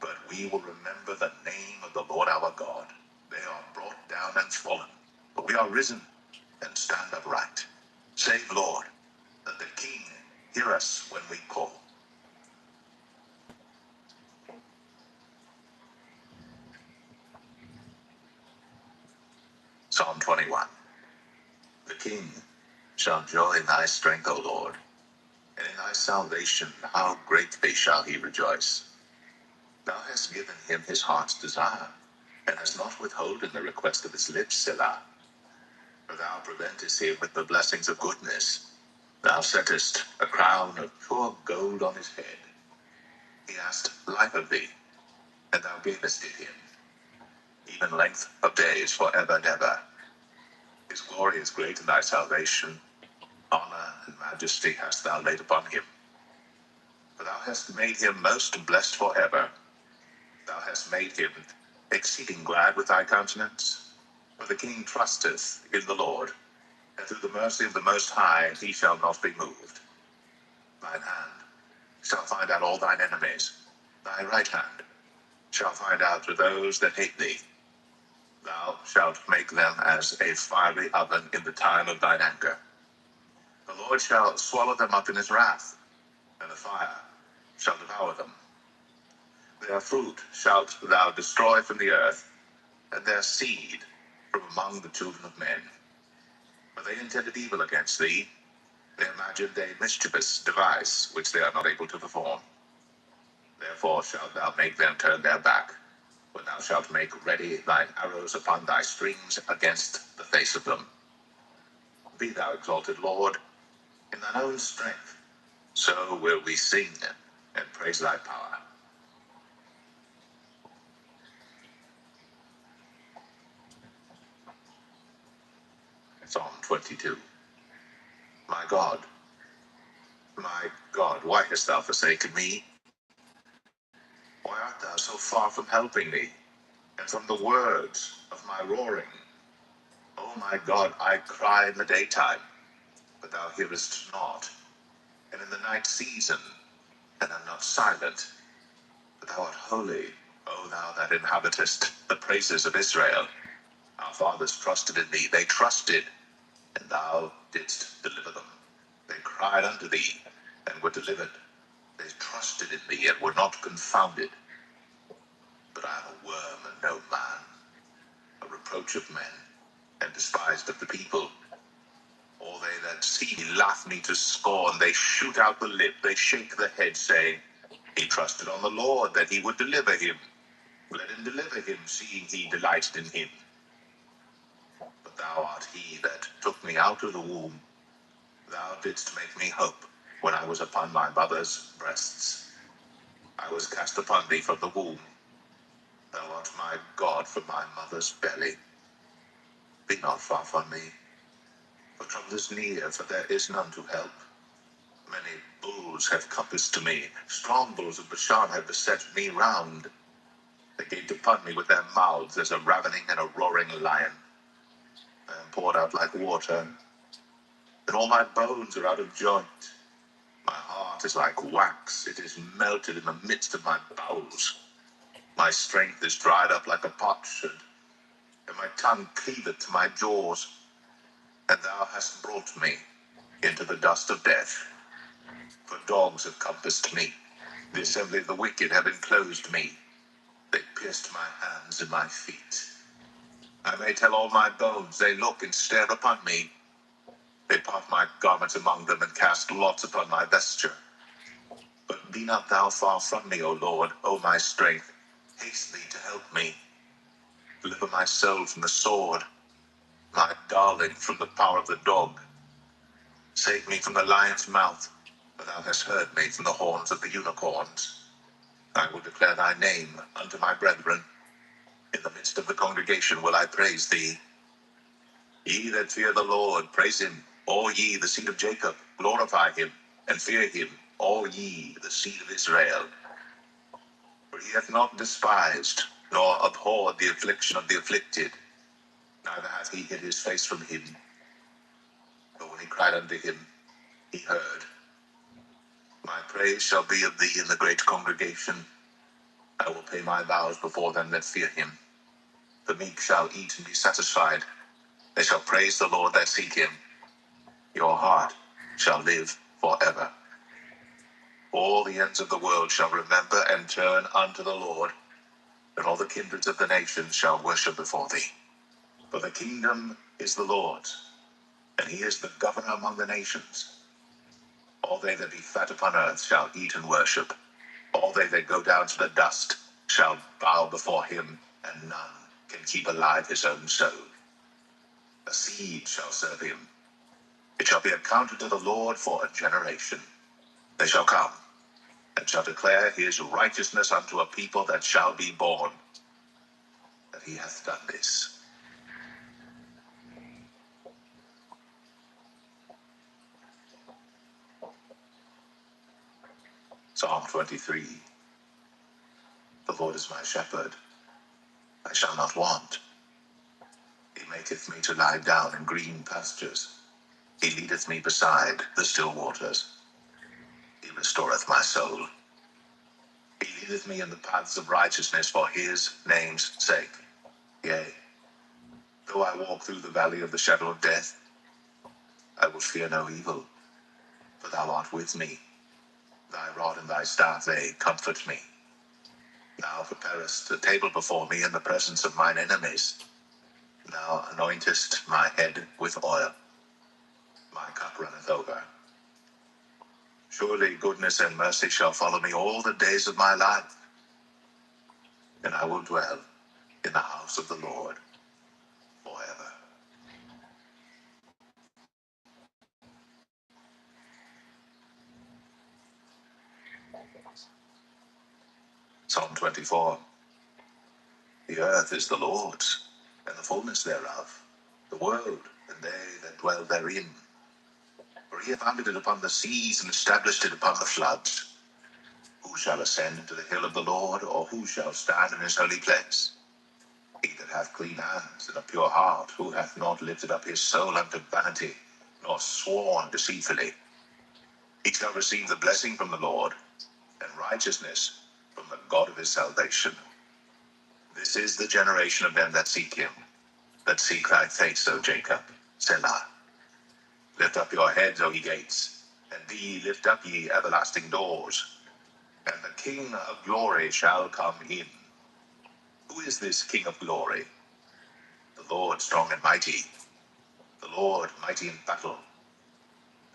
S1: But we will remember the name of the Lord our God. They are brought down and fallen, but we are risen and stand upright. Save, Lord, that the King hear us when we call. Psalm 21. The King shall joy in thy strength, O Lord, and in thy salvation how greatly shall he rejoice. Thou hast given him his heart's desire, and hast not withholden the request of his lips, Selah. For thou preventest him with the blessings of goodness. Thou settest a crown of pure gold on his head. He asked life of thee, and thou gavest it him, even length of days forever and ever. His glory is great in thy salvation. Honor and majesty hast thou laid upon him. For thou hast made him most blessed forever. Thou hast made him exceeding glad with thy countenance. For the king trusteth in the Lord, and through the mercy of the Most High he shall not be moved. Thine hand shall find out all thine enemies. Thy right hand shall find out those that hate thee. Thou shalt make them as a fiery oven in the time of thine anger. The Lord shall swallow them up in his wrath, and the fire shall devour them. Their fruit shalt thou destroy from the earth, and their seed from among the children of men. For they intended evil against thee, They imagined a mischievous device which they are not able to perform. Therefore shalt thou make them turn their back, when thou shalt make ready thine arrows upon thy strings against the face of them. Be thou exalted, Lord, in thine own strength. So will we sing and praise thy power. Psalm 22. My God, why hast thou forsaken me? Why art thou so far from helping me, and from the words of my roaring? O my God, I cry in the daytime, but thou hearest not, and in the night season, and am not silent. But thou art holy, O thou that inhabitest the praises of Israel. Our fathers trusted in thee, they trusted, and thou didst deliver them. They cried unto thee, and were delivered. They trusted in thee, and were not confounded. But I am a worm and no man, a reproach of men, and despised of the people. All they that see me laugh me to scorn. They shoot out the lip, they shake the head, saying, He trusted on the Lord, that he would deliver him. Let him deliver him, seeing he delighted in him. But thou art he that took me out of the womb. Thou didst make me hope when I was upon my mother's breasts. I was cast upon thee from the womb. Thou art my God from my mother's belly. Be not far from me, for trouble is near, for there is none to help. Many bulls have compassed to me, strong bulls of Bashan have beset me round. They gaped upon me with their mouths as a ravening and a roaring lion. I am poured out like water, and all my bones are out of joint. My heart is like wax, it is melted in the midst of my bowels. My strength is dried up like a potsherd, and my tongue cleaveth to my jaws. And thou hast brought me into the dust of death. For dogs have compassed me, the assembly of the wicked have enclosed me. They pierced my hands and my feet. I may tell all my bones, they look and stare upon me. They part my garments among them, and cast lots upon my vesture. But be not thou far from me, O Lord, O my strength. Haste thee to help me. Deliver my soul from the sword, my darling from the power of the dog. Save me from the lion's mouth, for thou hast heard me from the horns of the unicorns. I will declare thy name unto my brethren. In the midst of the congregation will I praise thee. Ye that fear the Lord, praise him. All ye, the seed of Jacob, glorify him, and fear him, all ye, the seed of Israel. For he hath not despised, nor abhorred the affliction of the afflicted, neither hath he hid his face from him. But when he cried unto him, he heard. My praise shall be of thee in the great congregation. I will pay my vows before them that fear him. The meek shall eat and be satisfied. They shall praise the Lord that seek him. Your heart shall live forever. All the ends of the world shall remember and turn unto the Lord, and all the kindreds of the nations shall worship before thee. For the kingdom is the Lord's, and he is the governor among the nations. All they that be fat upon earth shall eat and worship. All they that go down to the dust shall bow before him, and none can keep alive his own soul. A seed shall serve him. It shall be accounted to the Lord for a generation. They shall come, and shall declare his righteousness unto a people that shall be born, that he hath done this. Psalm 23. The Lord is my shepherd, I shall not want. He maketh me to lie down in green pastures. He leadeth me beside the still waters. He restoreth my soul. He leadeth me in the paths of righteousness for his name's sake. Yea, though I walk through the valley of the shadow of death, I will fear no evil, for thou art with me. Thy rod and thy staff, they comfort me. Thou preparest a table before me in the presence of mine enemies. Thou anointest my head with oil. My cup runneth over. Surely goodness and mercy shall follow me all the days of my life, and I will dwell in the house of the Lord forever. Psalm 24. The earth is the Lord's, and the fullness thereof, the world, and they that dwell therein. For he hath founded it upon the seas, and established it upon the floods. Who shall ascend into the hill of the Lord, or who shall stand in his holy place? He that hath clean hands and a pure heart, who hath not lifted up his soul unto vanity, nor sworn deceitfully. He shall receive the blessing from the Lord, and righteousness from the God of his salvation. This is the generation of them that seek him, that seek thy face, O Jacob. Selah. Lift up your heads, O ye gates, and be ye lift up ye everlasting doors, and the King of glory shall come in. Who is this King of glory? The Lord strong and mighty, the Lord mighty in battle.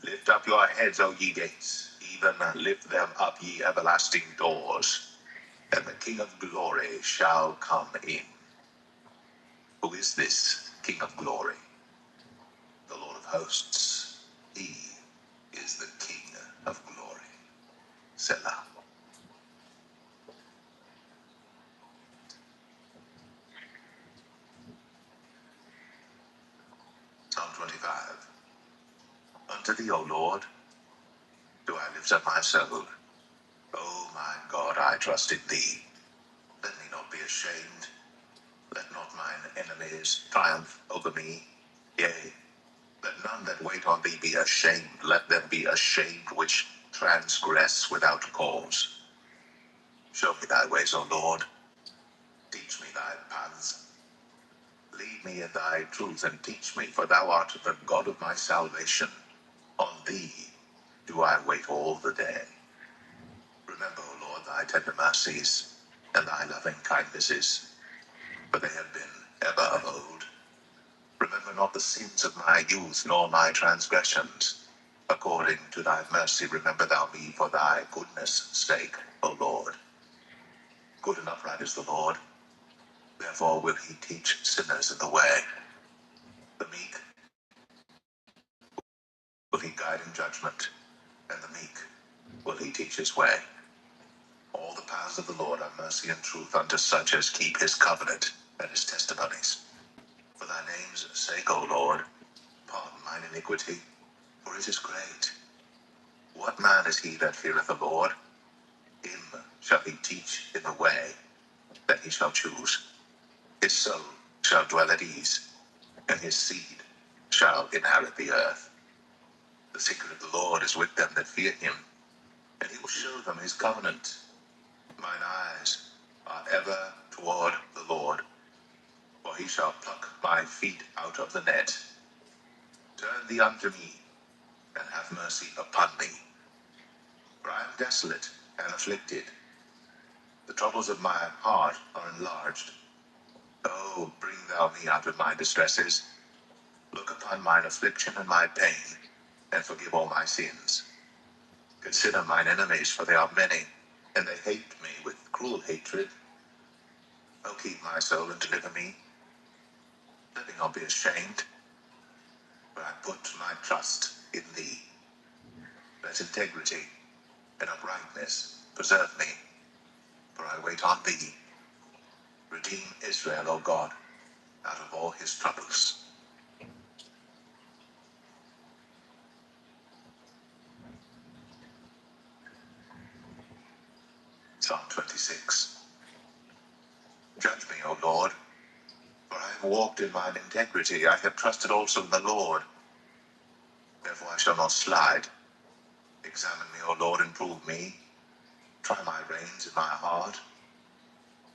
S1: Lift up your heads, O ye gates, even lift them up, ye everlasting doors, and the King of glory shall come in. Who is this King of glory? The Lord of hosts. He is the King of glory. Selah. Psalm 25. Unto thee, O Lord, do I lift up my soul. O my God, I trust in thee. Let me not be ashamed. Let not mine enemies triumph over me. Yea, let none that wait on thee be ashamed. Let them be ashamed which transgress without cause. Show me thy ways, O Lord. Teach me thy paths. Lead me in thy truth and teach me, for thou art the God of my salvation. On thee do I wait all the day. Remember, O Lord, thy tender mercies and thy loving kindnesses, for they have been ever of old. Remember not the sins of my youth, nor my transgressions. According to thy mercy remember thou me for thy goodness' sake, O Lord. Good and upright is the Lord, therefore will he teach sinners in the way. The meek will he guide in judgment, and the meek will he teach his way. All the paths of the Lord are mercy and truth unto such as keep his covenant and his testimonies. For thy name's sake, O Lord, pardon mine iniquity, for it is great. What man is he that feareth the Lord? Him shall he teach in the way that he shall choose. His soul shall dwell at ease, and his seed shall inherit the earth. The secret of the Lord is with them that fear him, and he will show them his covenant. Mine eyes are ever toward the Lord, for he shall pluck my feet out of the net. Turn thee unto me, and have mercy upon me. For I am desolate and afflicted. The troubles of my heart are enlarged. Oh, bring thou me out of my distresses. Look upon mine affliction and my pain, and forgive all my sins. Consider mine enemies, for they are many, and they hate me with cruel hatred. O keep my soul and deliver me. Let me not be ashamed, for I put my trust in thee. Let integrity and uprightness preserve me, for I wait on thee. Redeem Israel, O God, out of all his troubles. Psalm 26. Judge me, O Lord, for I have walked in mine integrity. I have trusted also in the Lord. Therefore I shall not slide. Examine me, O Lord, and prove me. Try my reins in my heart.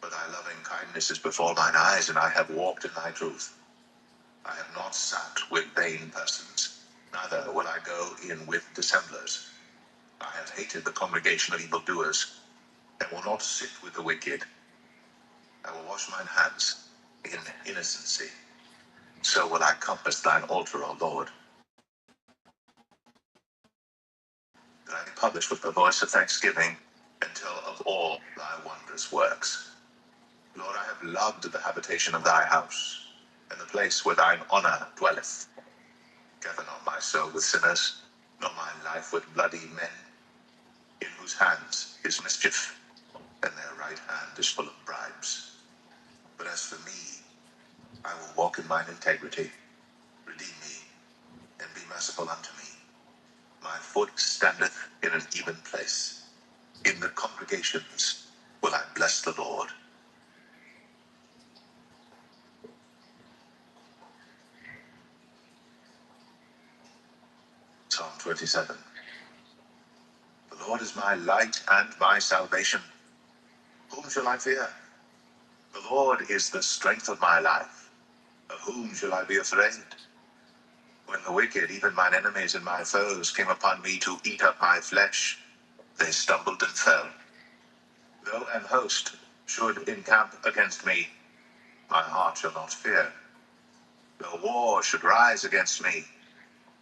S1: For thy loving kindness is before mine eyes, and I have walked in thy truth. I have not sat with vain persons, neither will I go in with dissemblers. I have hated the congregation of evildoers, and will not sit with the wicked. I will wash mine hands in innocency. So will I compass thine altar, O Lord. that I may publish with the voice of thanksgiving and tell of all thy wondrous works. Lord, I have loved the habitation of thy house, and the place where thine honor dwelleth. Gather not my soul with sinners, nor my life with bloody men, in whose hands is mischief, and their right hand is full of bribes. But as for me, I will walk in mine integrity. Redeem me, and be merciful unto me. My foot standeth in an even place. In the congregations will I bless the Lord. Psalm 27. The Lord is my light and my salvation. Whom shall I fear? The Lord is the strength of my life. Of whom shall I be afraid? When the wicked, even mine enemies and my foes, came upon me to eat up my flesh, they stumbled and fell. Though an host should encamp against me, my heart shall not fear. Though war should rise against me,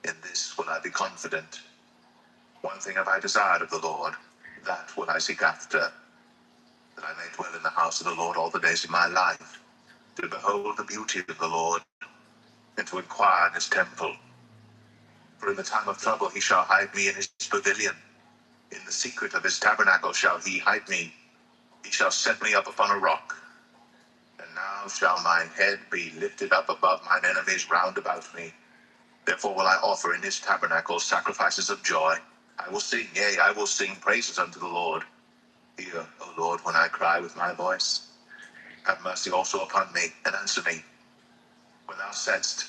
S1: in this will I be confident. One thing have I desired of the Lord, that will I seek after, that I may dwell in the house of the Lord all the days of my life, to behold the beauty of the Lord, and to inquire in his temple. For in the time of trouble he shall hide me in his pavilion. In the secret of his tabernacle shall he hide me. He shall set me up upon a rock. And now shall mine head be lifted up above mine enemies round about me. Therefore will I offer in his tabernacle sacrifices of joy. I will sing, yea, I will sing praises unto the Lord. Hear, O Lord, when I cry with my voice. Have mercy also upon me, and answer me. When thou saidst,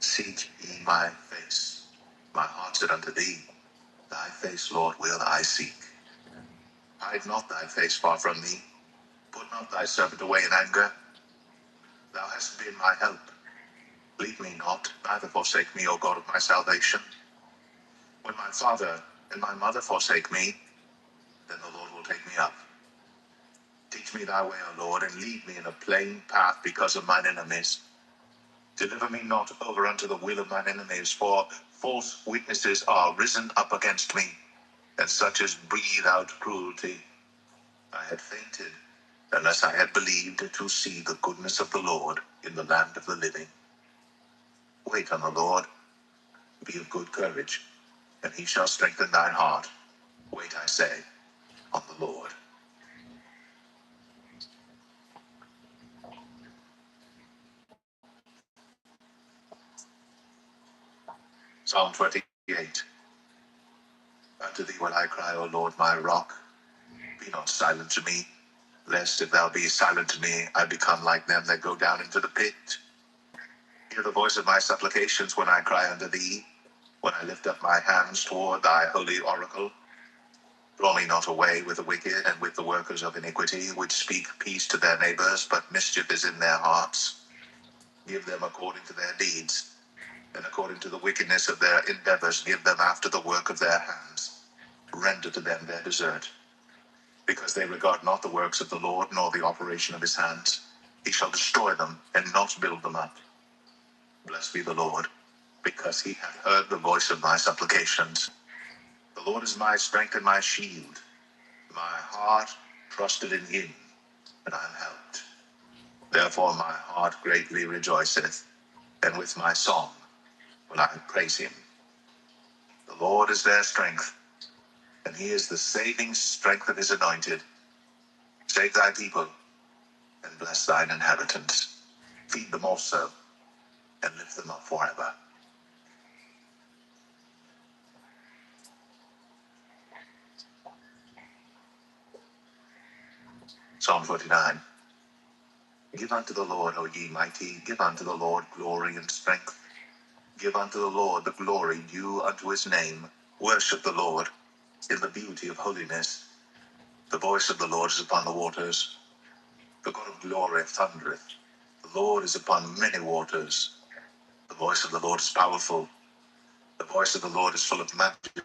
S1: seek ye my face, my heart said unto thee, thy face, Lord, will I seek. Hide not thy face far from me. Put not thy servant away in anger. Thou hast been my help. Leave me not, neither forsake me, O God of my salvation. When my father and my mother forsake me, then the Lord will take me up. Teach me thy way, O Lord, and lead me in a plain path because of mine enemies. Deliver me not over unto the will of mine enemies, for false witnesses are risen up against me, and such as breathe out cruelty. I had fainted, unless I had believed to see the goodness of the Lord in the land of the living. Wait on the Lord, be of good courage, and he shall strengthen thine heart. Wait, I say, on the Lord. Psalm 28. Unto thee will I cry, O Lord, my rock. Be not silent to me, lest if thou be silent to me, I become like them that go down into the pit. Hear the voice of my supplications when I cry unto thee, when I lift up my hands toward thy holy oracle. Draw me not away with the wicked and with the workers of iniquity, which speak peace to their neighbors, but mischief is in their hearts. Give them according to their deeds, and according to the wickedness of their endeavors, give them after the work of their hands. Render to them their desert. Because they regard not the works of the Lord, nor the operation of his hands, he shall destroy them, and not build them up. Blessed be the Lord, because he hath heard the voice of my supplications. The Lord is my strength and my shield. My heart trusted in him, and I am helped. Therefore my heart greatly rejoiceth, and with my song will I praise him. The Lord is their strength, and he is the saving strength of his anointed. Save thy people, and bless thine inheritance. Feed them also, and lift them up forever. Psalm 49. Give unto the Lord, O ye mighty, give unto the Lord glory and strength. Give unto the Lord the glory due unto his name. Worship the Lord in the beauty of holiness. The voice of the Lord is upon the waters. The God of glory thundereth. The Lord is upon many waters. The voice of the Lord is powerful. The voice of the Lord is full of majesty.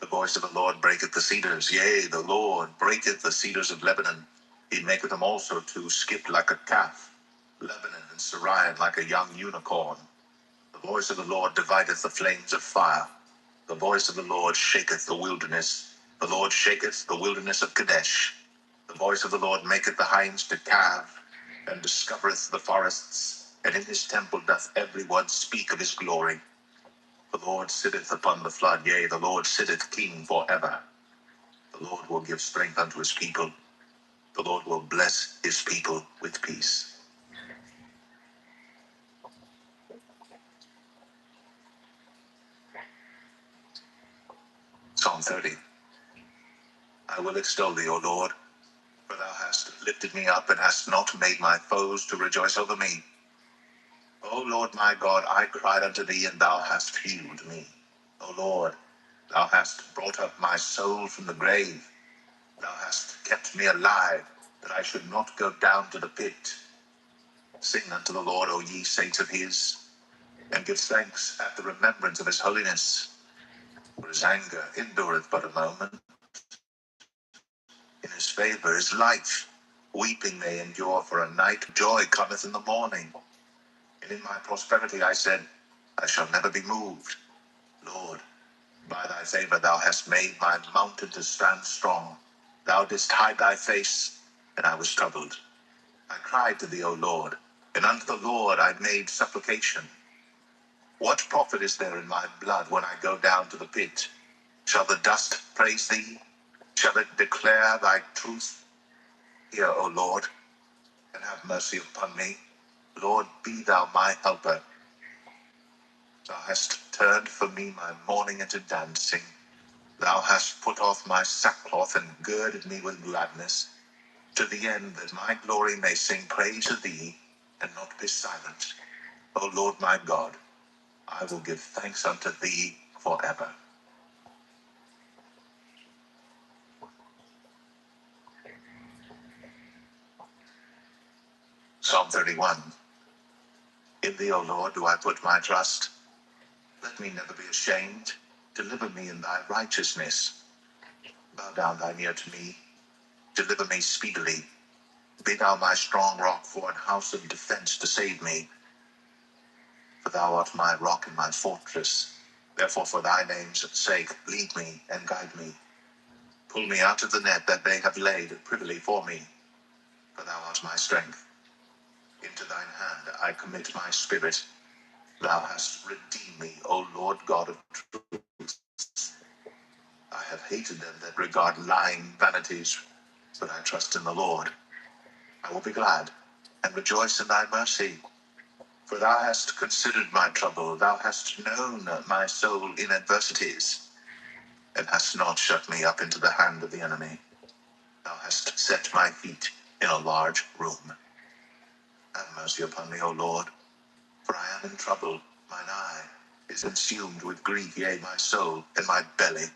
S1: The voice of the Lord breaketh the cedars. Yea, the Lord breaketh the cedars of Lebanon. He maketh them also to skip like a calf. Lebanon and Sirion like a young unicorn. The voice of the Lord divideth the flames of fire. The voice of the Lord shaketh the wilderness. The Lord shaketh the wilderness of Kadesh. The voice of the Lord maketh the hinds to calve, and discovereth the forests. And in his temple doth every one speak of his glory. The Lord sitteth upon the flood, yea, the Lord sitteth king forever. The Lord will give strength unto his people. The Lord will bless his people with peace. Psalm 30. I will extol thee, O Lord, for thou hast lifted me up, and hast not made my foes to rejoice over me. O Lord my God, I cried unto thee, and thou hast healed me. O Lord, thou hast brought up my soul from the grave. Thou hast kept me alive, that I should not go down to the pit. Sing unto the Lord, O ye saints of his, and give thanks at the remembrance of his holiness. For his anger endureth but a moment. In his favor is life. Weeping may endure for a night. Joy cometh in the morning. And in my prosperity I said, I shall never be moved. Lord, by thy favor thou hast made my mountain to stand strong. Thou didst hide thy face, and I was troubled. I cried to thee, O Lord, and unto the Lord I made supplication. What profit is there in my blood when I go down to the pit? Shall the dust praise thee? Shall it declare thy truth? Hear, O Lord, and have mercy upon me. Lord, be thou my helper. Thou hast turned for me my mourning into dancing. Thou hast put off my sackcloth and girded me with gladness, to the end that my glory may sing praise to thee, and not be silent. O Lord my God, I will give thanks unto thee forever. Psalm 31. In thee, O Lord, do I put my trust. Let me never be ashamed. Deliver me in thy righteousness. Bow down thine ear to me. Deliver me speedily. Be thou my strong rock for an house of defense to save me. For thou art my rock and my fortress. Therefore for thy name's sake lead me and guide me. Pull me out of the net that they have laid privily for me. For thou art my strength. Into thine hand I commit my spirit. Thou hast redeemed me, O Lord God of truth. I have hated them that regard lying vanities, but I trust in the Lord. I will be glad and rejoice in thy mercy. For thou hast considered my trouble. Thou hast known my soul in adversities, and hast not shut me up into the hand of the enemy. Thou hast set my feet in a large room. Have mercy upon me, O Lord, for I am in trouble. Mine eye is consumed with grief, yea, my soul and my belly.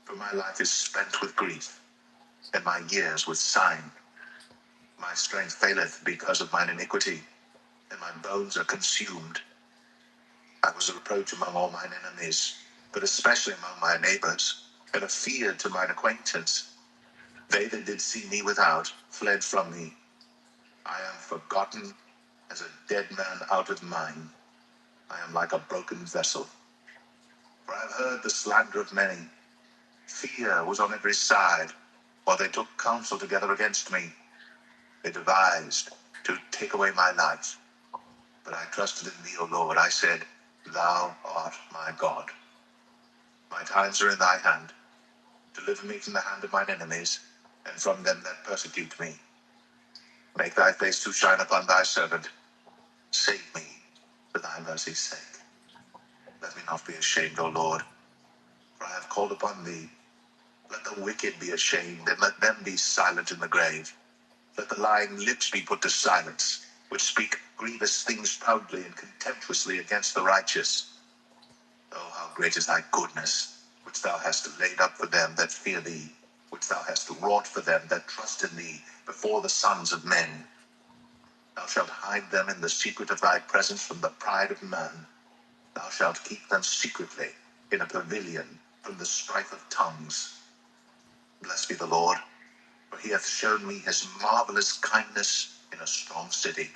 S1: For my life is spent with grief, and my years with sighing. My strength faileth because of mine iniquity, and my bones are consumed. I was a reproach among all mine enemies, but especially among my neighbors, and a fear to mine acquaintance. They that did see me without fled from me. I am forgotten as a dead man out of mind. I am like a broken vessel. For I have heard the slander of many. Fear was on every side, while they took counsel together against me. They devised to take away my life. But I trusted in thee, O Lord. I said, Thou art my God. My times are in thy hand. Deliver me from the hand of mine enemies, and from them that persecute me. Make thy face to shine upon thy servant. Save me for thy mercy's sake. Let me not be ashamed, O Lord, for I have called upon thee. Let the wicked be ashamed, and let them be silent in the grave. Let the lying lips be put to silence, which speak grievous things proudly and contemptuously against the righteous. Oh, how great is thy goodness, which thou hast laid up for them that fear thee, which thou hast wrought for them that trust in thee before the sons of men. Thou shalt hide them in the secret of thy presence from the pride of man. Thou shalt keep them secretly in a pavilion from the strife of tongues. Blessed be the Lord, for he hath shown me his marvelous kindness in a strong city.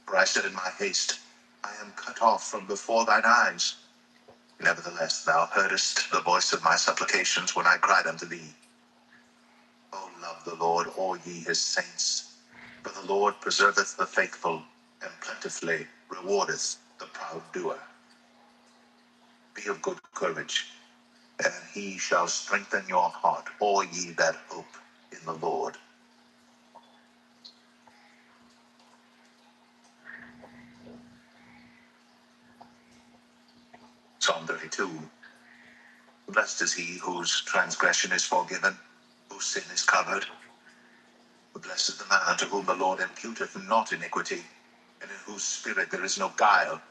S1: For I said in my haste, I am cut off from before thine eyes. Nevertheless, thou heardest the voice of my supplications when I cried unto thee. O love the Lord, all ye his saints. For the Lord preserveth the faithful, and plentifully rewardeth the proud doer. Be of good courage, and he shall strengthen your heart, all ye that hope in the Lord. Psalm 32. Blessed is he whose transgression is forgiven, whose sin is covered. Blessed is the man unto whom the Lord imputeth not iniquity, and in whose spirit there is no guile.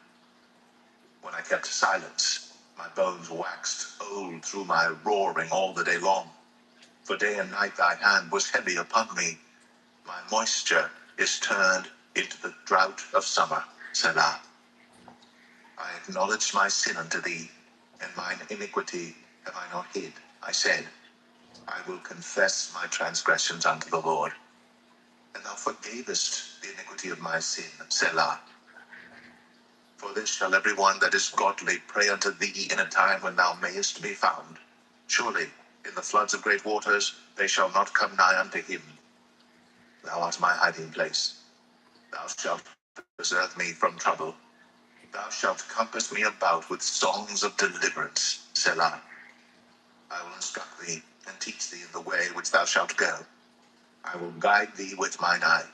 S1: When I kept silence, my bones waxed old through my roaring all the day long. For day and night thy hand was heavy upon me. My moisture is turned into the drought of summer. Selah. I acknowledged my sin unto thee, and mine iniquity have I not hid. I said, I will confess my transgressions unto the Lord. And thou forgavest the iniquity of my sin. Selah. For this shall every one that is godly pray unto thee in a time when thou mayest be found. Surely in the floods of great waters they shall not come nigh unto him. Thou art my hiding place. Thou shalt preserve me from trouble. Thou shalt compass me about with songs of deliverance. Selah. I will instruct thee and teach thee in the way which thou shalt go. I will guide thee with mine eye.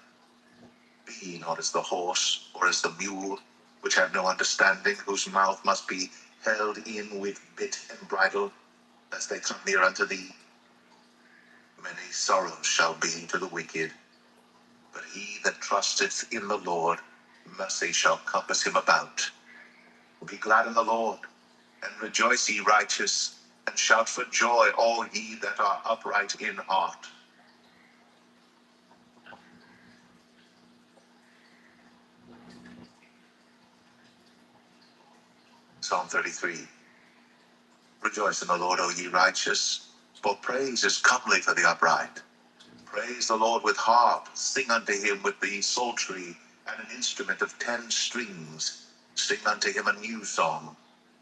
S1: Be ye not as the horse or as the mule, which have no understanding, whose mouth must be held in with bit and bridle, lest they come near unto thee. Many sorrows shall be to the wicked, but he that trusteth in the Lord, mercy shall compass him about. Be glad in the Lord, and rejoice ye righteous, and shout for joy all ye that are upright in heart. Psalm 33. Rejoice in the Lord, O ye righteous, for praise is comely for the upright. Praise the Lord with harp, sing unto him with the psaltery, and an instrument of 10 strings. Sing unto him a new song.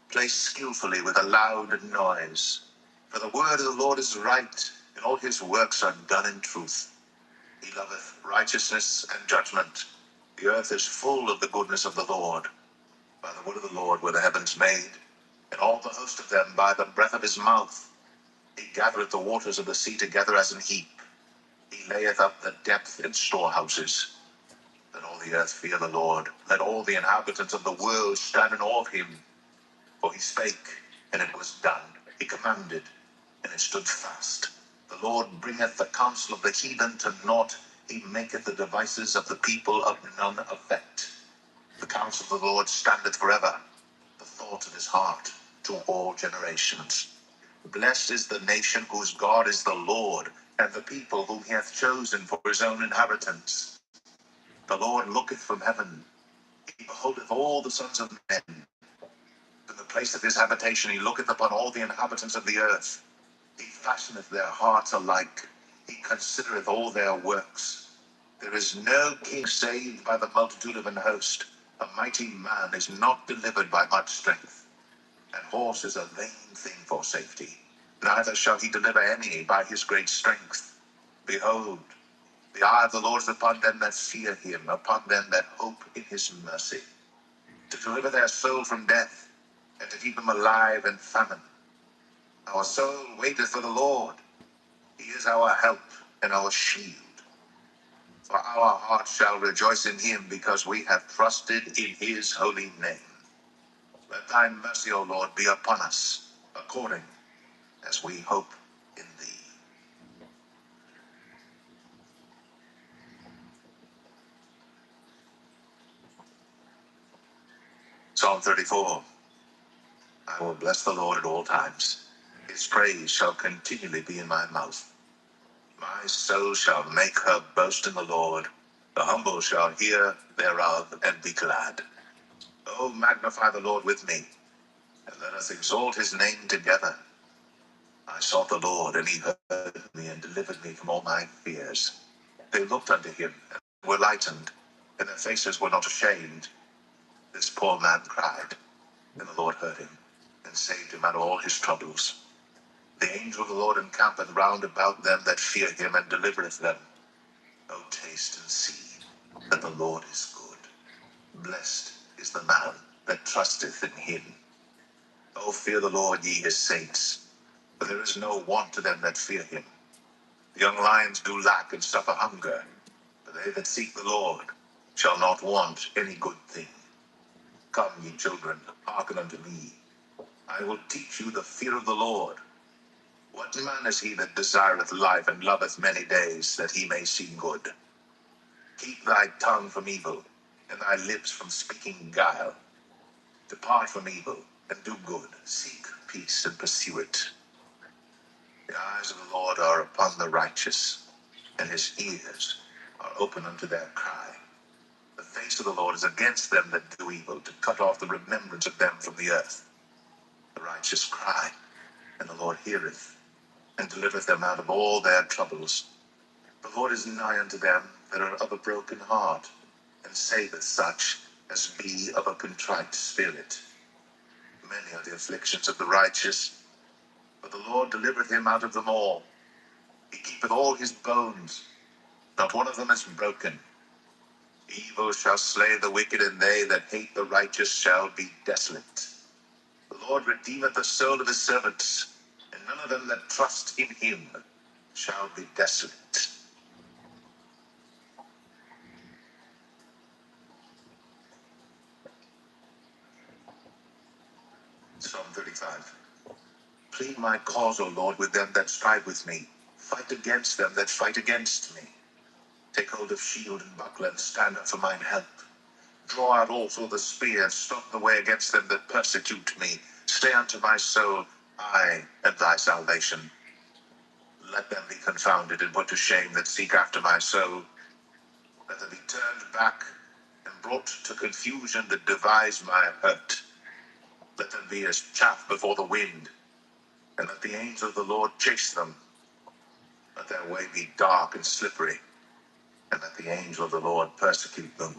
S1: Play skillfully with a loud noise. For the word of the Lord is right, and all his works are done in truth. He loveth righteousness and judgment. The earth is full of the goodness of the Lord. By the word of the Lord were the heavens made, and all the host of them by the breath of his mouth. He gathereth the waters of the sea together as an heap. He layeth up the depth in storehouses. Let all the earth fear the Lord. Let all the inhabitants of the world stand in awe of him. For he spake, and it was done. He commanded, and it stood fast. The Lord bringeth the counsel of the heathen to naught. He maketh the devices of the people of none effect. The counsel of the Lord standeth forever, the thought of his heart to all generations. Blessed is the nation whose God is the Lord, and the people whom he hath chosen for his own inheritance. The Lord looketh from heaven, he beholdeth all the sons of men. In the place of his habitation he looketh upon all the inhabitants of the earth. He fashioneth their hearts alike, he considereth all their works. There is no king saved by the multitude of an host. A mighty man is not delivered by much strength. An horse is a vain thing for safety. Neither shall he deliver any by his great strength. Behold, the eye of the Lord is upon them that fear him, upon them that hope in his mercy, to deliver their soul from death, and to keep them alive in famine. Our soul waiteth for the Lord. He is our help and our shield. For our heart shall rejoice in him, because we have trusted in his holy name. Let thy mercy, O Lord, be upon us, according as we hope in thee. Psalm 34. I will bless the Lord at all times. His praise shall continually be in my mouth. My soul shall make her boast in the Lord. The humble shall hear thereof and be glad. Oh, magnify the Lord with me, and let us exalt his name together. I sought the Lord, and he heard me and delivered me from all my fears. They looked unto him and were lightened, and their faces were not ashamed. This poor man cried, and the Lord heard him, and and saved him out of all his troubles. The angel of the Lord encampeth round about them that fear him, and delivereth them. O taste and see that the Lord is good. Blessed is the man that trusteth in him. O fear the Lord, ye his saints, for there is no want to them that fear him. The young lions do lack and suffer hunger, but they that seek the Lord shall not want any good thing. Come, ye children, hearken unto me. I will teach you the fear of the Lord. What man is he that desireth life and loveth many days, that he may see good? Keep thy tongue from evil, and thy lips from speaking guile. Depart from evil, and do good. Seek peace, and pursue it. The eyes of the Lord are upon the righteous, and his ears are open unto their cry. The face of the Lord is against them that do evil, to cut off the remembrance of them from the earth. The righteous cry, and the Lord heareth, and delivereth them out of all their troubles. The Lord is nigh unto them that are of a broken heart, and saveth such as be of a contrite spirit. Many are the afflictions of the righteous, but the Lord delivereth him out of them all. He keepeth all his bones, not one of them is broken. Evil shall slay the wicked, and they that hate the righteous shall be desolate. The Lord redeemeth the soul of his servants, and none of them that trust in him shall be desolate. Psalm 35. Plead my cause, O Lord, with them that strive with me. Fight against them that fight against me. Take hold of shield and buckler, and stand up for mine help. Draw out also the spear, and stop the way against them that persecute me. Say unto my soul, I am thy salvation. Let them be confounded and put to shame that seek after my soul. Let them be turned back and brought to confusion that devise my hurt. Let them be as chaff before the wind, and let the angel of the Lord chase them. Let their way be dark and slippery, and let the angel of the Lord persecute them.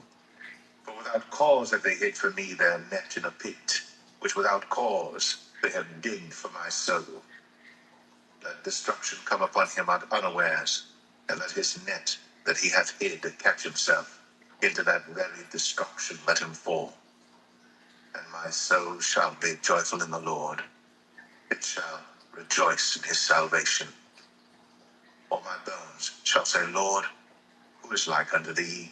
S1: For without cause have they hid for me their net in a pit, which without cause they have digged for my soul. Let destruction come upon him unawares, and let his net that he hath hid catch himself. Into that very destruction let him fall. And my soul shall be joyful in the Lord. It shall rejoice in his salvation. All my bones shall say, Lord, who is like unto thee,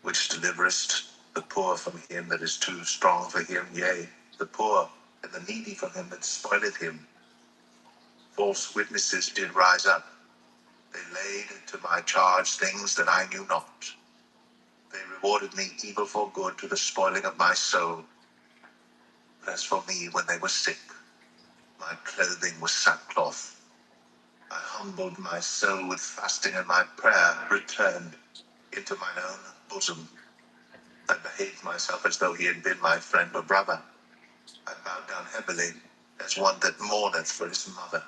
S1: which deliverest the poor from him that is too strong for him, yea, the poor and the needy from him that spoileth him? False witnesses did rise up. They laid to my charge things that I knew not. They rewarded me evil for good, to the spoiling of my soul. But as for me, when they were sick, my clothing was sackcloth. I humbled my soul with fasting, and my prayer returned into mine own bosom. I behaved myself as though he had been my friend or brother. I bowed down heavily, as one that mourneth for his mother.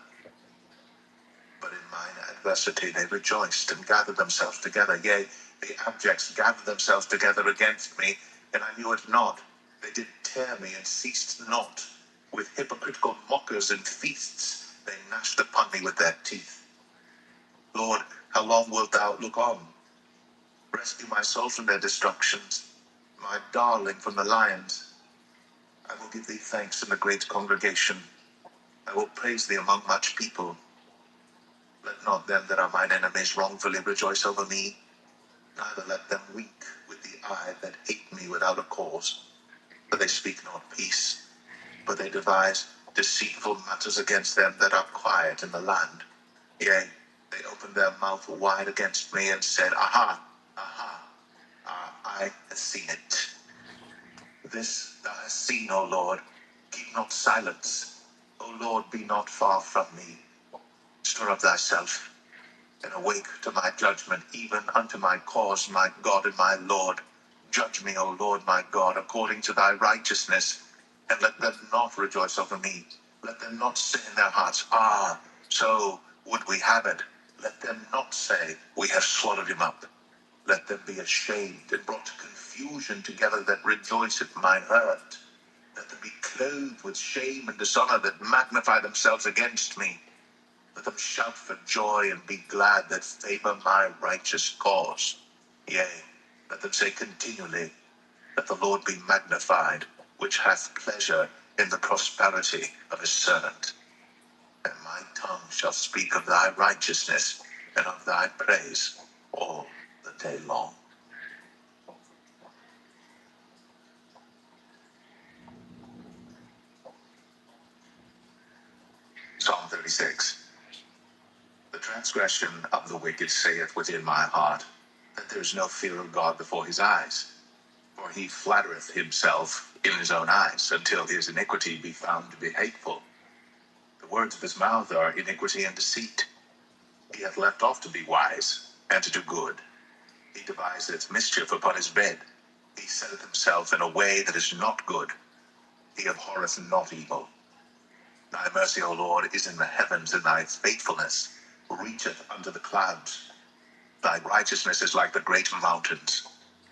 S1: But in mine adversity they rejoiced, and gathered themselves together. Yea, the abjects gathered themselves together against me, and I knew it not. They did tear me, and ceased not. With hypocritical mockers and feasts they gnashed upon me with their teeth. Lord, how long wilt thou look on? Rescue my soul from their destructions, my darling from the lions. I will give thee thanks in the great congregation. I will praise thee among much people. Let not them that are mine enemies wrongfully rejoice over me, neither let them weep with the eye that hate me without a cause. For they speak not peace, but they devise deceitful matters against them that are quiet in the land. Yea, they opened their mouth wide against me, and said, Aha, aha, our eye hath seen it. This thou hast seen, O Lord. Keep not silence. O Lord, be not far from me. Stir up thyself, and awake to my judgment, even unto my cause, my God and my Lord. Judge me, O Lord my God, according to thy righteousness, and let them not rejoice over me. Let them not say in their hearts, Ah, so would we have it. Let them not say, We have swallowed him up. Let them be ashamed and brought to confusion together that rejoice at mine hurt. Let them be clothed with shame and dishonor that magnify themselves against me. Let them shout for joy and be glad that favor my righteous cause. Yea, let them say continually, let the Lord be magnified, which hath pleasure in the prosperity of his servant. And my tongue shall speak of thy righteousness and of thy praise all the day long. Psalm 36. The transgression of the wicked saith within my heart, that there is no fear of God before his eyes. For he flattereth himself in his own eyes, until his iniquity be found to be hateful. The words of his mouth are iniquity and deceit. He hath left off to be wise, and to do good. He deviseth mischief upon his bed. He setteth himself in a way that is not good. He abhorreth not evil. Thy mercy, O Lord, is in the heavens, and thy faithfulness reacheth unto the clouds. Thy righteousness is like the great mountains.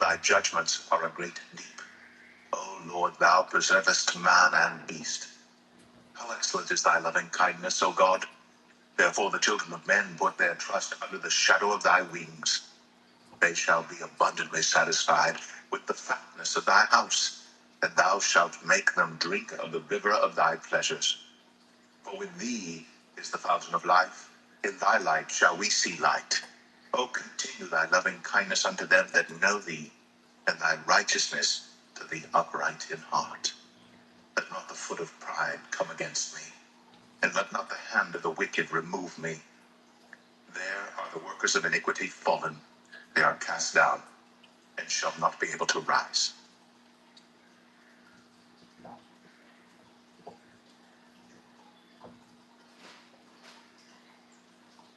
S1: Thy judgments are a great deep. O Lord, thou preservest man and beast. How excellent is thy loving kindness, O God! Therefore the children of men put their trust under the shadow of thy wings. They shall be abundantly satisfied with the fatness of thy house, and thou shalt make them drink of the river of thy pleasures. For with thee is the fountain of life. In thy light shall we see light. O continue thy loving kindness unto them that know thee, and thy righteousness to the upright in heart. Let not the foot of pride come against me, and let not the hand of the wicked remove me. There are the workers of iniquity fallen. They are cast down, and shall not be able to rise.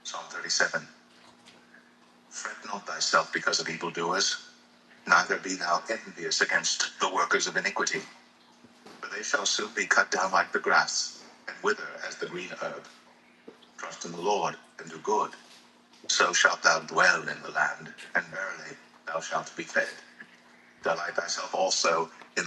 S1: Psalm 37. Fret not thyself because of evildoers, neither be thou envious against the workers of iniquity. For they shall soon be cut down like the grass, and wither as the green herb. Trust in the Lord, and do good. So shalt thou dwell in the land, and verily thou shalt be fed. Delight thyself also in